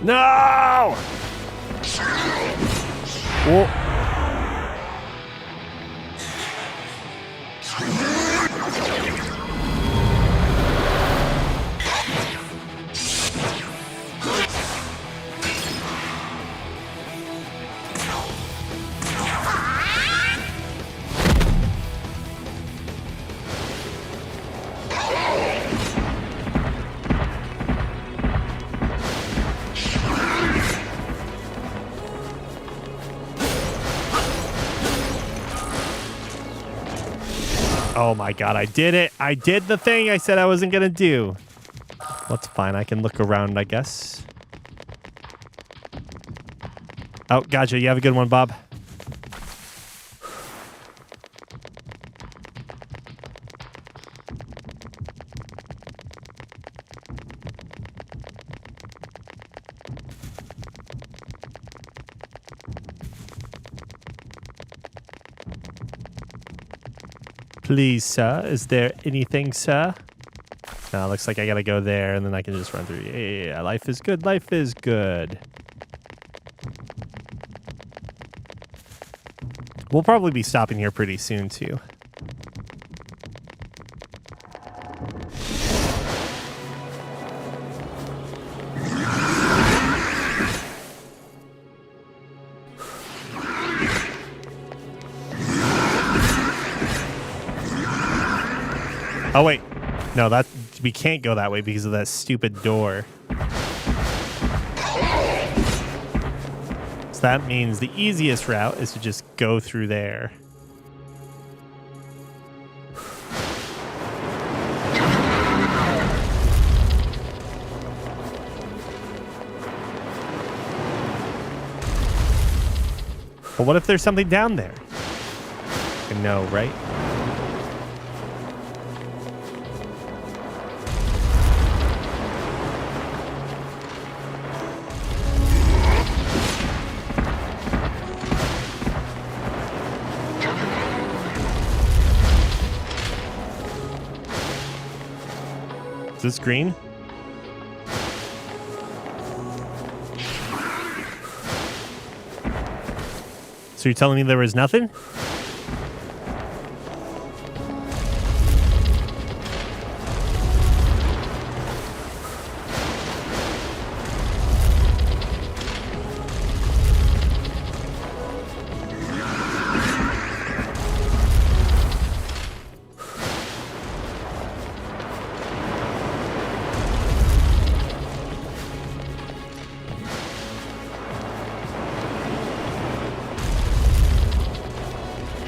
No! Whoa. Oh my god, I did it. I did the thing I said I wasn't going to do. That's fine. I can look around, I guess. Oh, gotcha. You have a good one, Bob. Please, sir. Is there anything, sir? No, looks like I gotta go there, and then I can just run through. Yeah, life is good. Life is good. We'll probably be stopping here pretty soon, too. Oh, wait. No, we can't go that way because of that stupid door. So that means the easiest route is to just go through there. But what if there's something down there? No, right? Is this green? So you're telling me there was nothing?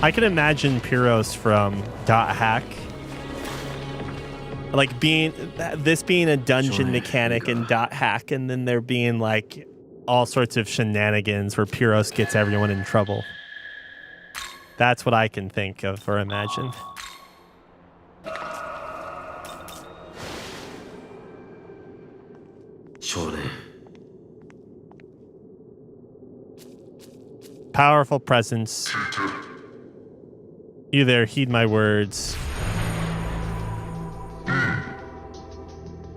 I can imagine Pyros from Dot Hack, like being a dungeon mechanic in Dot Hack, and then there being like all sorts of shenanigans where Pyros gets everyone in trouble. That's what I can think of or imagine. Powerful presence. You there, heed my words.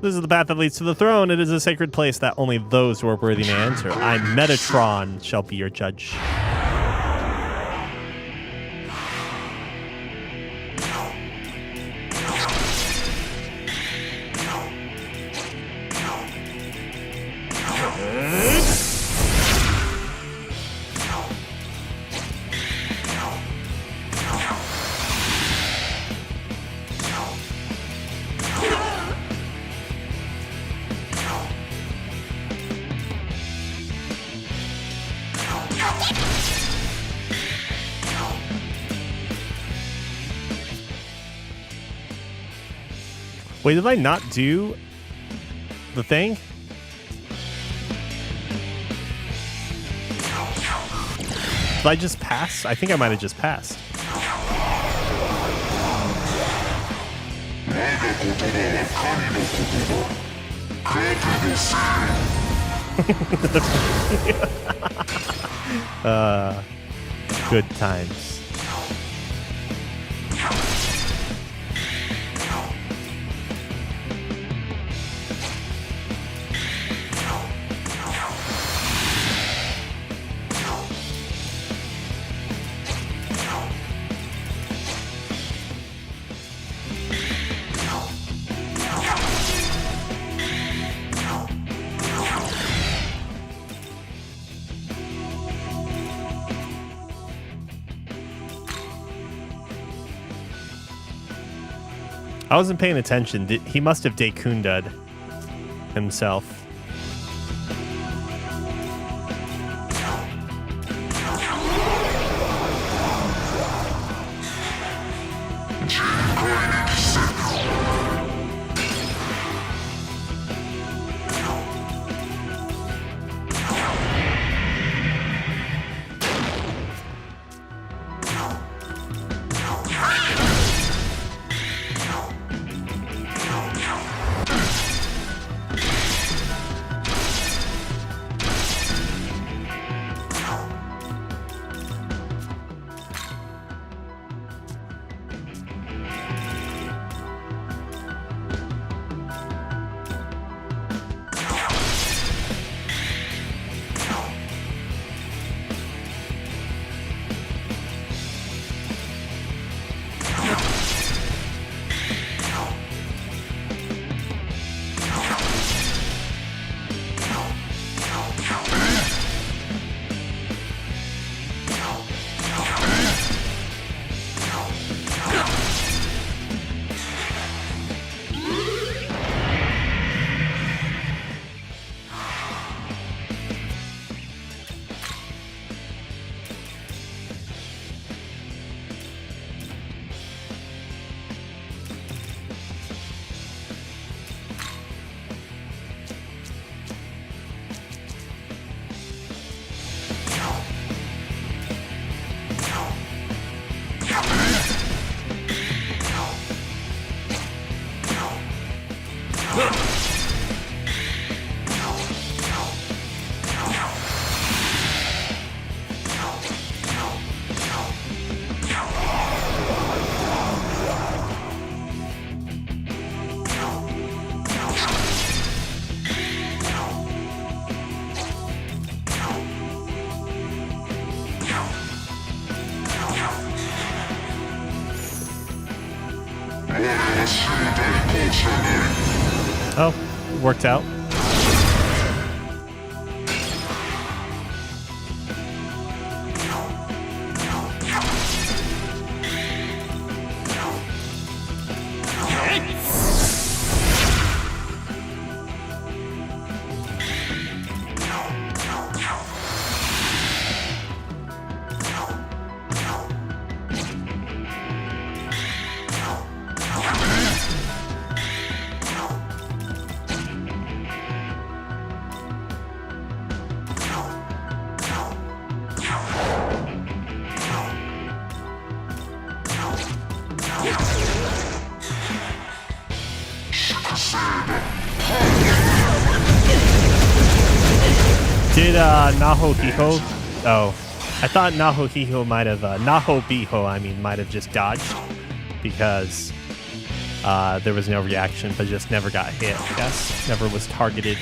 This is the path that leads to the throne. It is a sacred place that only those who are worthy may enter. I, Metatron, shall be your judge. Wait, did I not do the thing? Did I just pass? I think I might have just passed. Good times. I wasn't paying attention. He must have Daikunda'd himself. Oh, worked out. Did Nahohiho? Oh, I thought Nahohiho might have Nahobiho. Might have just dodged because there was no reaction, but just never got hit. I guess never was targeted.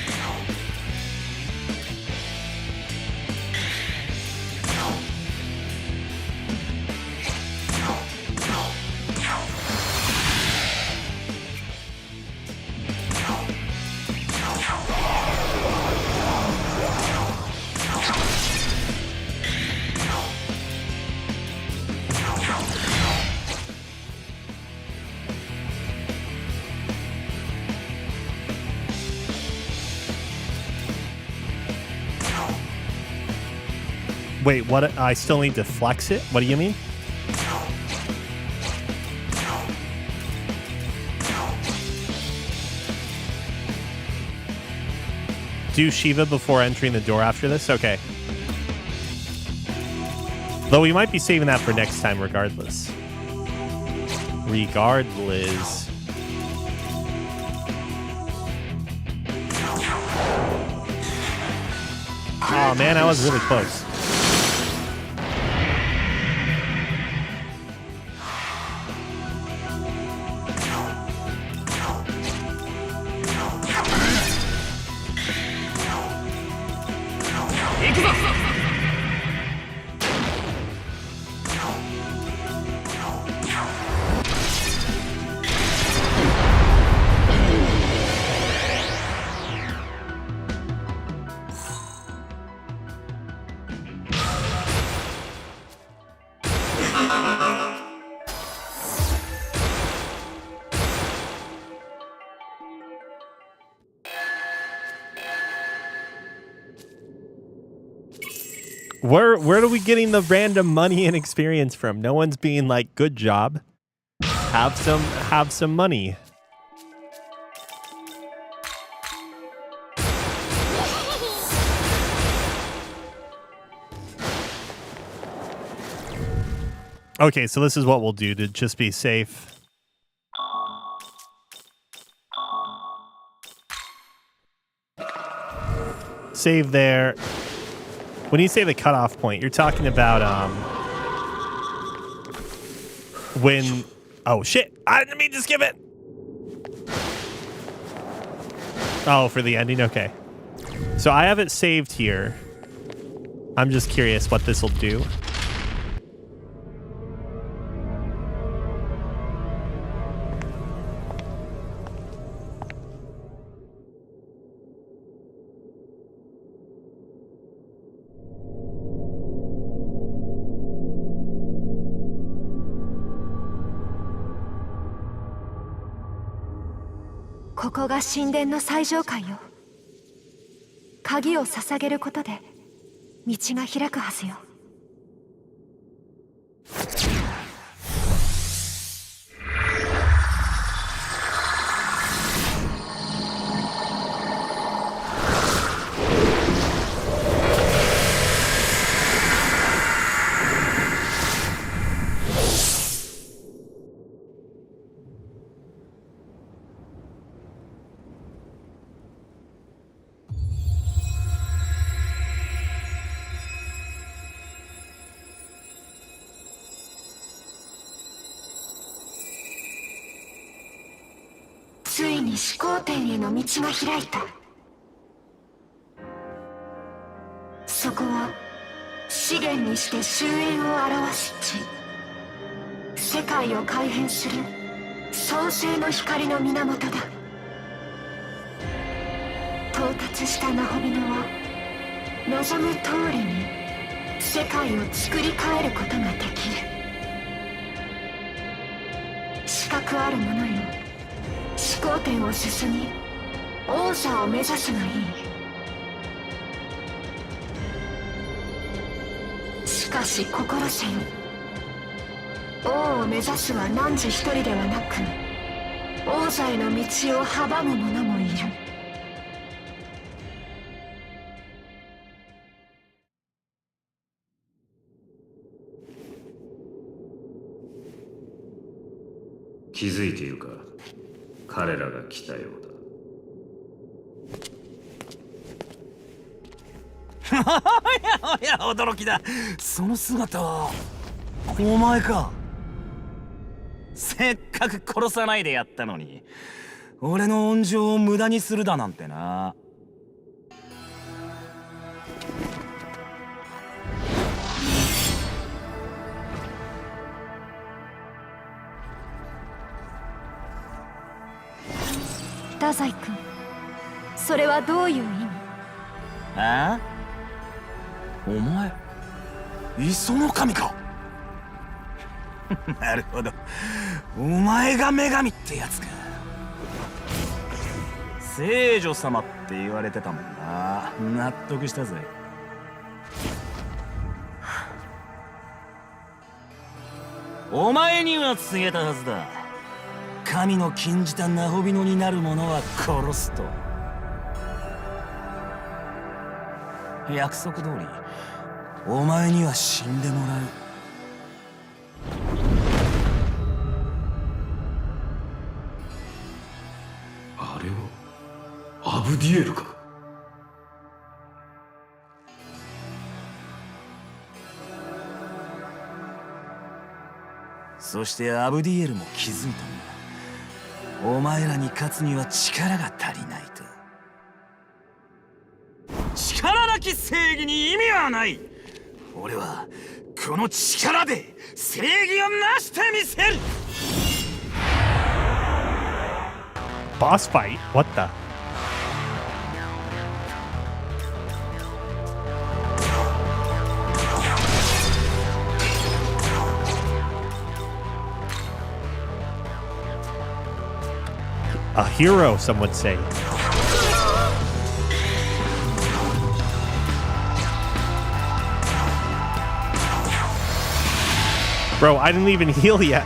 Wait, what? I still need to flex it? What do you mean? Do Shiva before entering the door after this? Okay. Though we might be saving that for next time regardless. Regardless. Oh man, I was really close. Where are we getting the random money and experience from? No one's being like, good job. Have some money. Okay, so this is what we'll do to just be safe. Save there. When you say the cutoff point, you're talking about when... Oh, shit. I didn't mean to skip it. Oh, for the ending? Okay. So I have it saved here. I'm just curious what this will do.「ここが神殿の最上階よ。鍵を捧げることで道が開くはずよ。」ついに始皇天への道が開いた。そこは資源にして終焉を表す地。世界を改変する創世の光の源だ。到達したナホビノは望む通りに世界を作り変えることができる。資格ある者よ、始皇天を進み王者を目指すがいい。しかし心せよ、王を目指すは汝一人ではなく、王座への道を阻む者もいる。気づいているか、彼らが来たようだ。おや驚きだ。その姿はお前か。せっかく殺さないでやったのに俺の恩情を無駄にするだなんてな。太宰君、それはどういう意味？ああ、お前磯の神か。なるほど、お前が女神ってやつか。聖女様って言われてたもんな。納得したぜ。お前には告げたはずだ。神の禁じたナホビノになる者は殺すと。約束通りお前には死んでもらう。あれはアブディエルか。そしてアブディエルも気づいたんだ。お前らに勝つには力が足りないと。力なき正義に意味はない。俺はこの力で正義を成してみせる。 Boss fight? What the? A hero, some would say. Bro, I didn't even heal yet.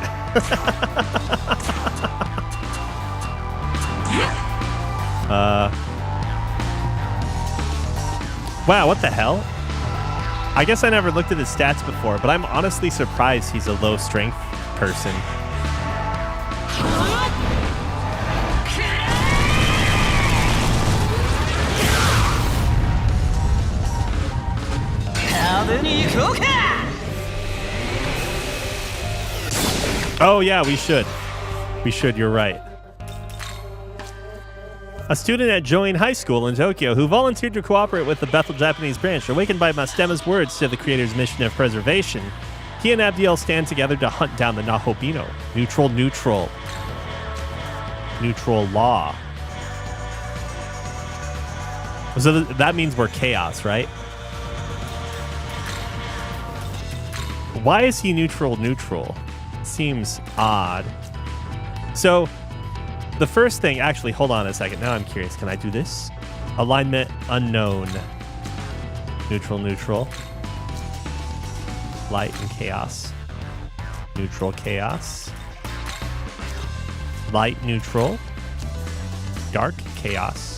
Wow, what the hell? I guess I never looked at his stats before, but I'm honestly surprised he's a low strength person. Oh yeah, we should. We should, you're right. A student at Join High School in Tokyo who volunteered to cooperate with the Bethel Japanese branch, awakened by Mastema's words to the creator's mission of preservation, he and Abdiel stand together to hunt down the Nahobino. Neutral law. So that means we're chaos, right? Why is he neutral? Seems odd. So the first thing, actually, hold on a second. Now I'm curious. Can I do this? Alignment unknown. Neutral. Light and chaos. Neutral, chaos. Light, neutral. Dark, chaos.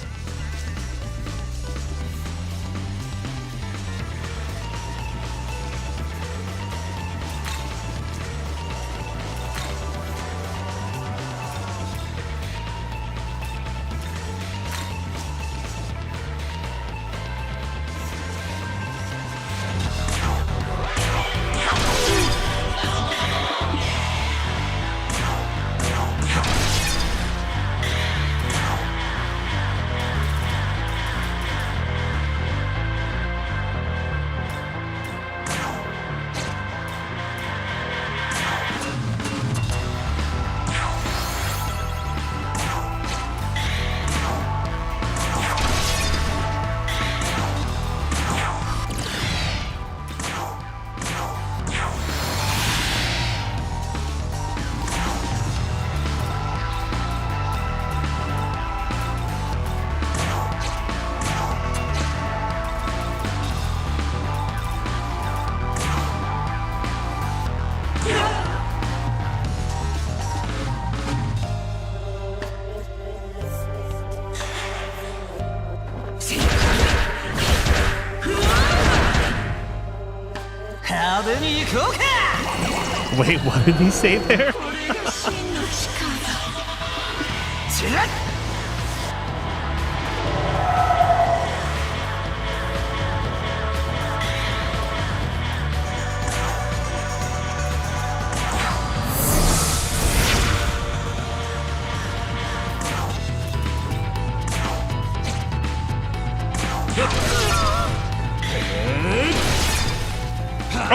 Wait, what did he say there?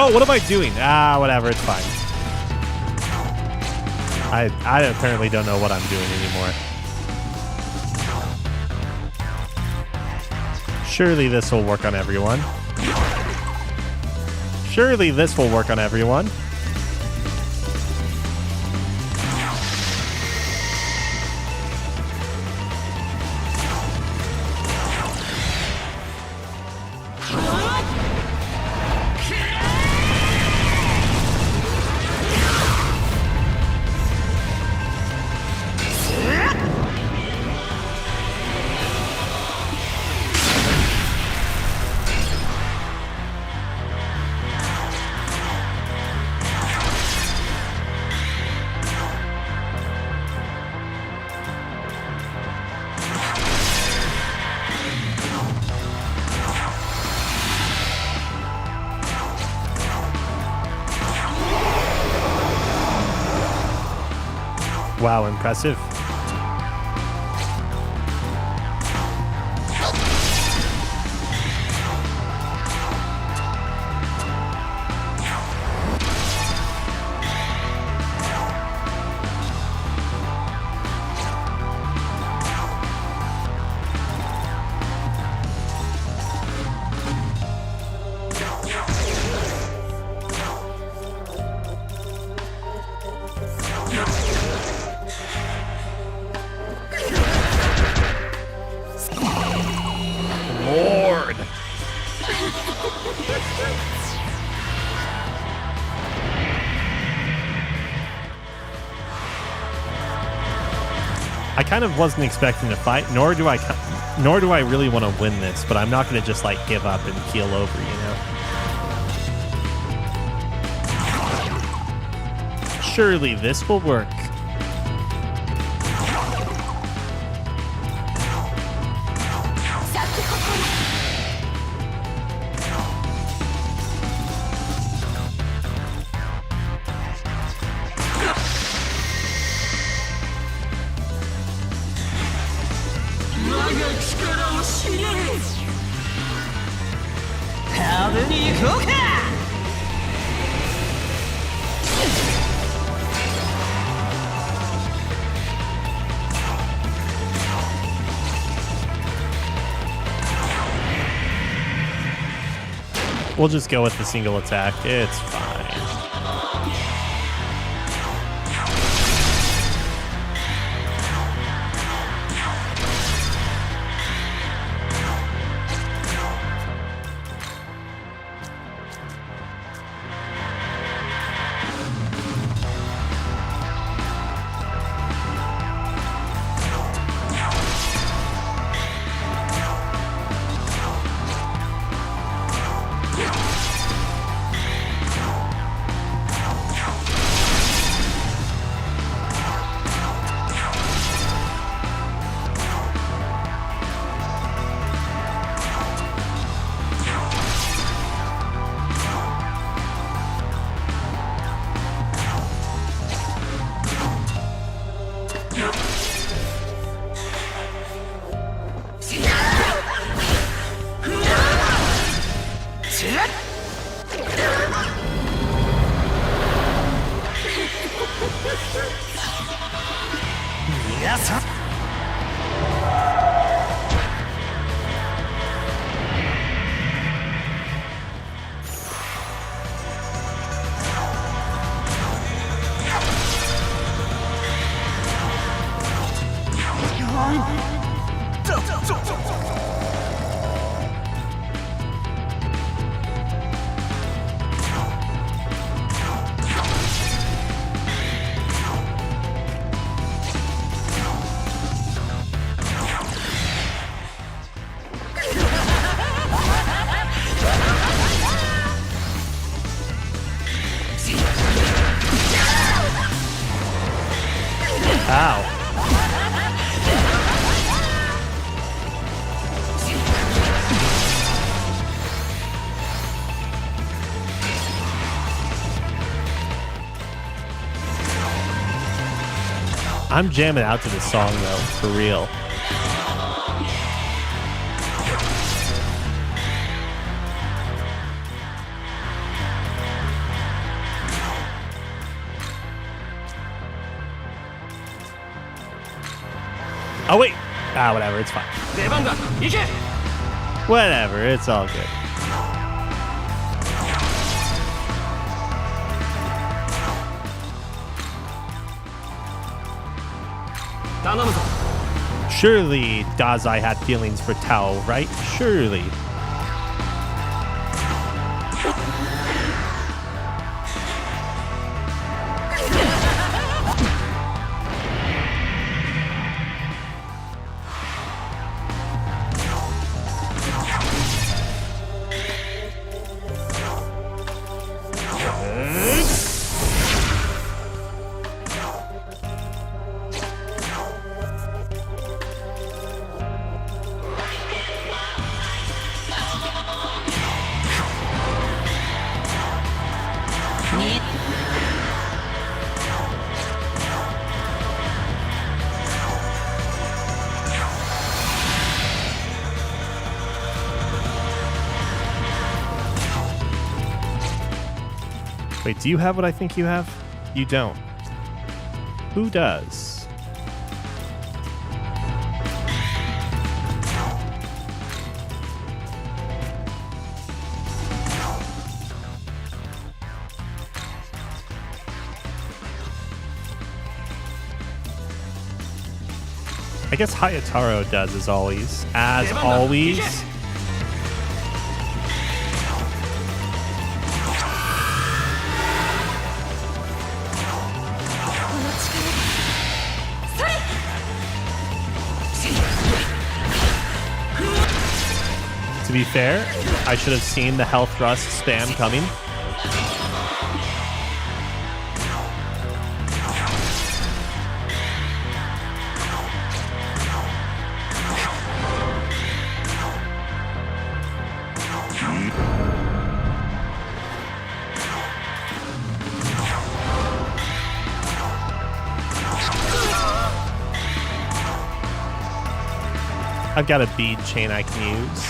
Oh, what am I doing? Whatever, it's fine. I apparently don't know what I'm doing anymore. Surely this will work on everyone. Surely this will work on everyone. Wow, impressive. Lord. I kind of wasn't expecting to fight, nor do I really want to win this, but I'm not going to just like give up and keel over, you know. Surely this will work. We'll just go with the single attack. It's fine. I'm jamming out to this song though, for real. Oh wait! Ah, whatever, it's fine. Whatever, it's all good. Surely Dazai had feelings for Tao, right? Surely. Wait, do you have what I think you have? You don't. Who does? I guess Hayataro does as always. As always. To be fair, I should have seen the health thrust spam coming. I've got a bead chain I can use.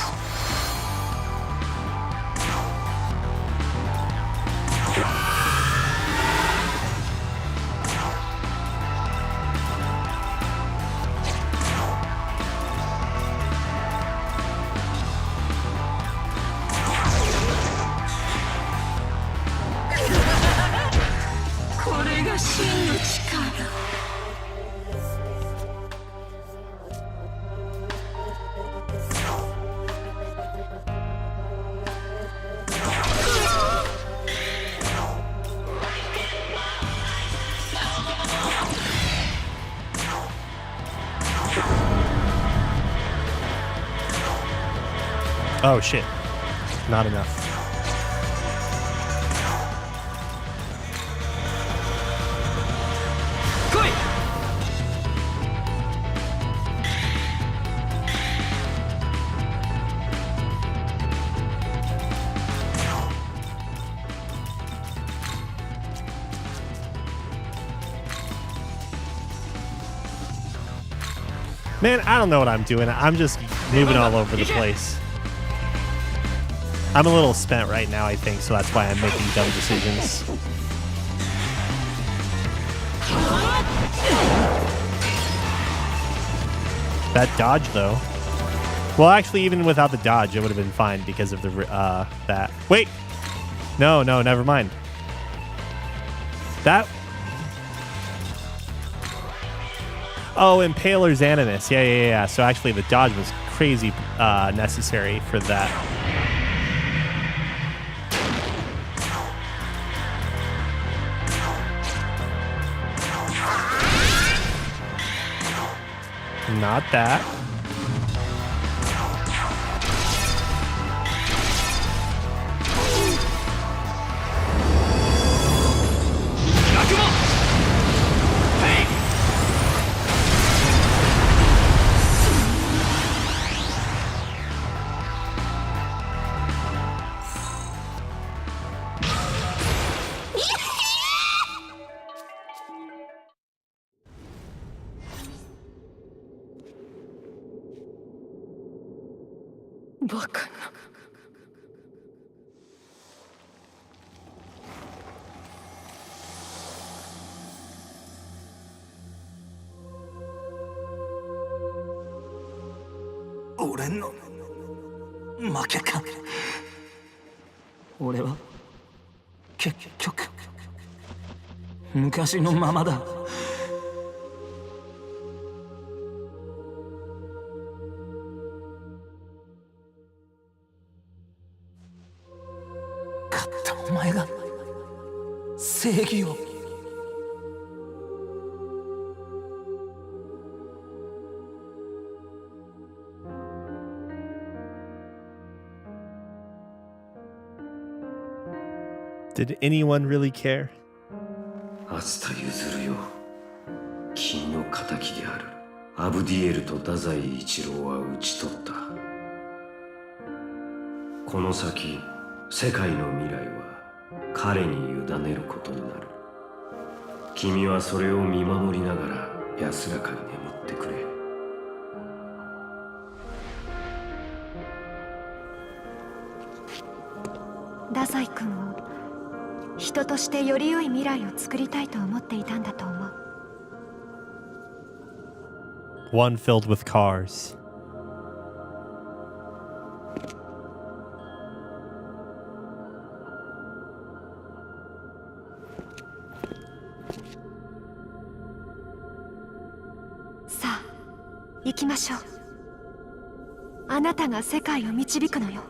Oh shit. Not enough. Man, I don't know what I'm doing. I'm just moving all over the place. I'm a little spent right now, I think, so that's why I'm making dumb decisions. That dodge, though. Well, actually, even without the dodge, it would have been fine because of the that. Wait! No, never mind. That... Oh, Impaler's Animus. Yeah. So actually, the dodge was crazy necessary for that. Not that. バカな。俺の負けか。俺は結局昔のままだ。勝ったお前が正義を。Did anyone really care? アスタ譲るよ。君の仇であるアブディエルと太宰一郎は討ち取った。この先世界の未来は彼に委ねることになる。君はそれを見守りながら安らかに眠ってくれ。太宰君も人としてより良い未来を作りたいと思っていたんだと思う。One filled with cars. Sa, 行きましょう。あなたが世界を導くのよ。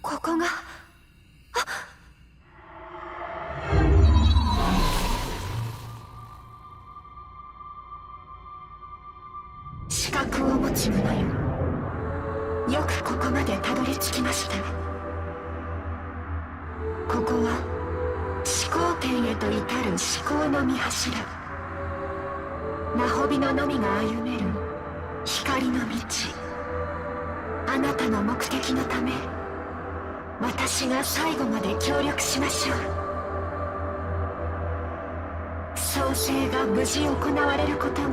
ここが資格を持ち者よ。よくここまでたどり着きました。ここは思考点へと至る思考の御柱。ナホビののみが歩める光の道。あなたの目的のため私が最後まで協力しましょう。創生が無事行われることが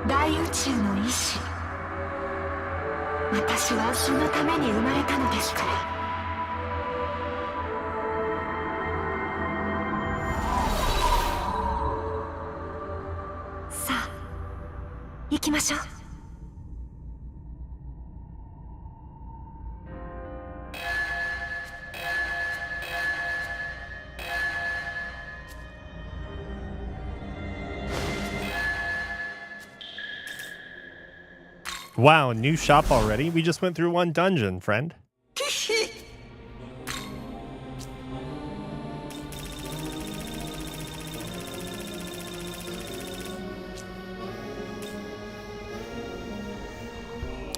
大宇宙の意志。私はそのために生まれたのですから。さあ行きましょう。Wow, new shop already? We just went through one dungeon, friend.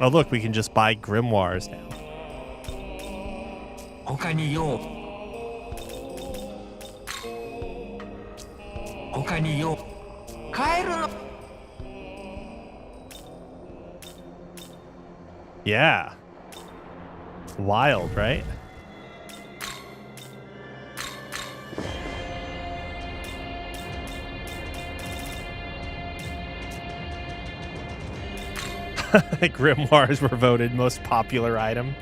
Oh look, we can just buy grimoires now. 他に用。他に用。帰るの。Yeah. Wild, right? Grimoires were voted most popular item.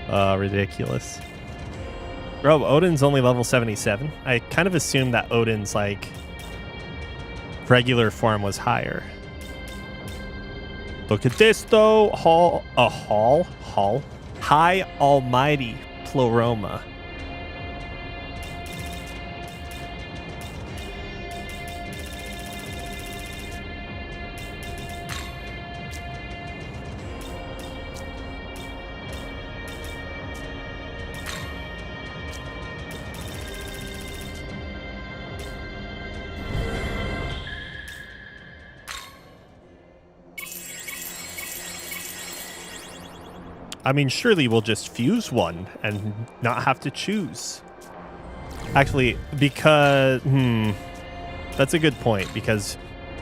Ridiculous. Bro, Odin's only level 77. I kind of assumed that Odin's, like, regular form was higher. Look at this, though. Hall? High Almighty Pleroma. I mean, surely we'll just fuse one and not have to choose. Actually, because... That's a good point, because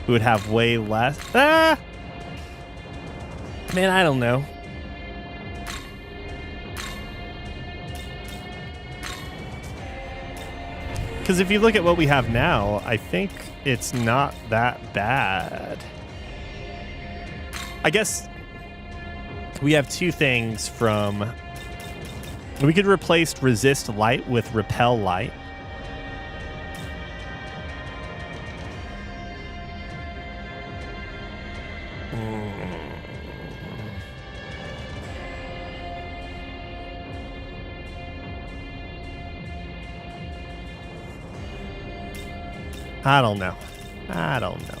we would have way less... Man, I don't know. Because if you look at what we have now, I think it's not that bad. I guess we have two things from... We could replace resist light with repel light. I don't know. I don't know.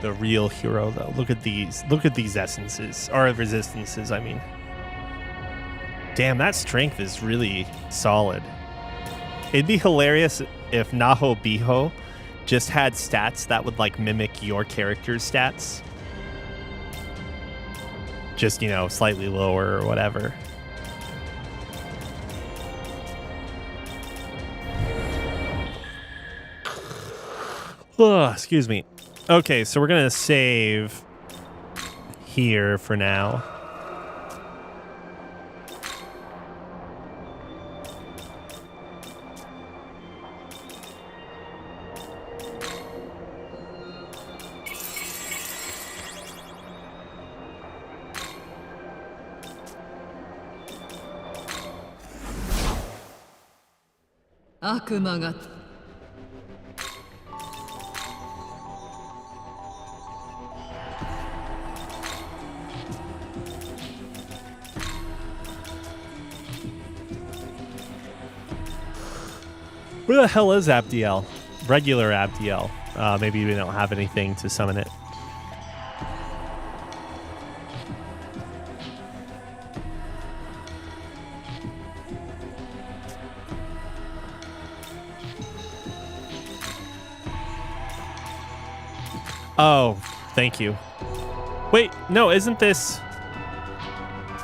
The real hero, though. Look at these. Look at these essences. Or resistances, I mean. Damn, that strength is really solid. It'd be hilarious if Naho Biho just had stats that would, like, mimic your character's stats. Just, you know, slightly lower or whatever. Excuse me. Okay, so we're going to save here for now. Where the hell is Abdiel? Regular Abdiel. Maybe we don't have anything to summon it. Oh, thank you. Wait, no, isn't this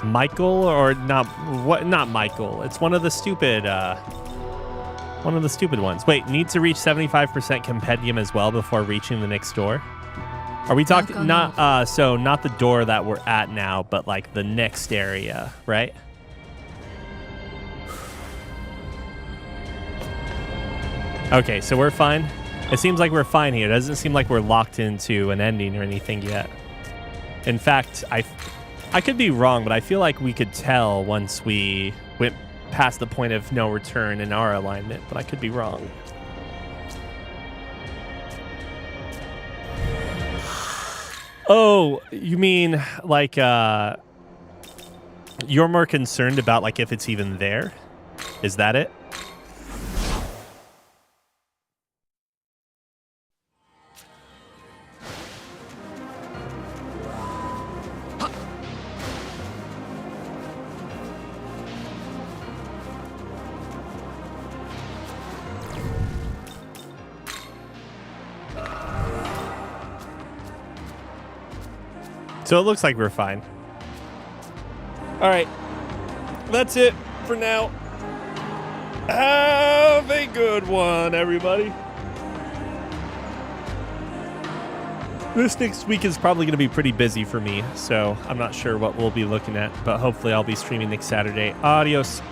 Michael or not? What? Not Michael. It's one of the stupid ones. Wait, need to reach 75% compendium as well before reaching the next door. Are we talking not so not the door that we're at now, but like the next area, right? Okay, so we're fine. It seems like we're fine here. It doesn't seem like we're locked into an ending or anything yet. In fact, I could be wrong, but I feel like we could tell once we went past the point of no return in our alignment, but I could be wrong. Oh, you mean like you're more concerned about like if it's even there? Is that it? So it looks like we're fine. All right. That's it for now. Have a good one, everybody. This next week is probably going to be pretty busy for me, so I'm not sure what we'll be looking at, but hopefully I'll be streaming next Saturday. Adios.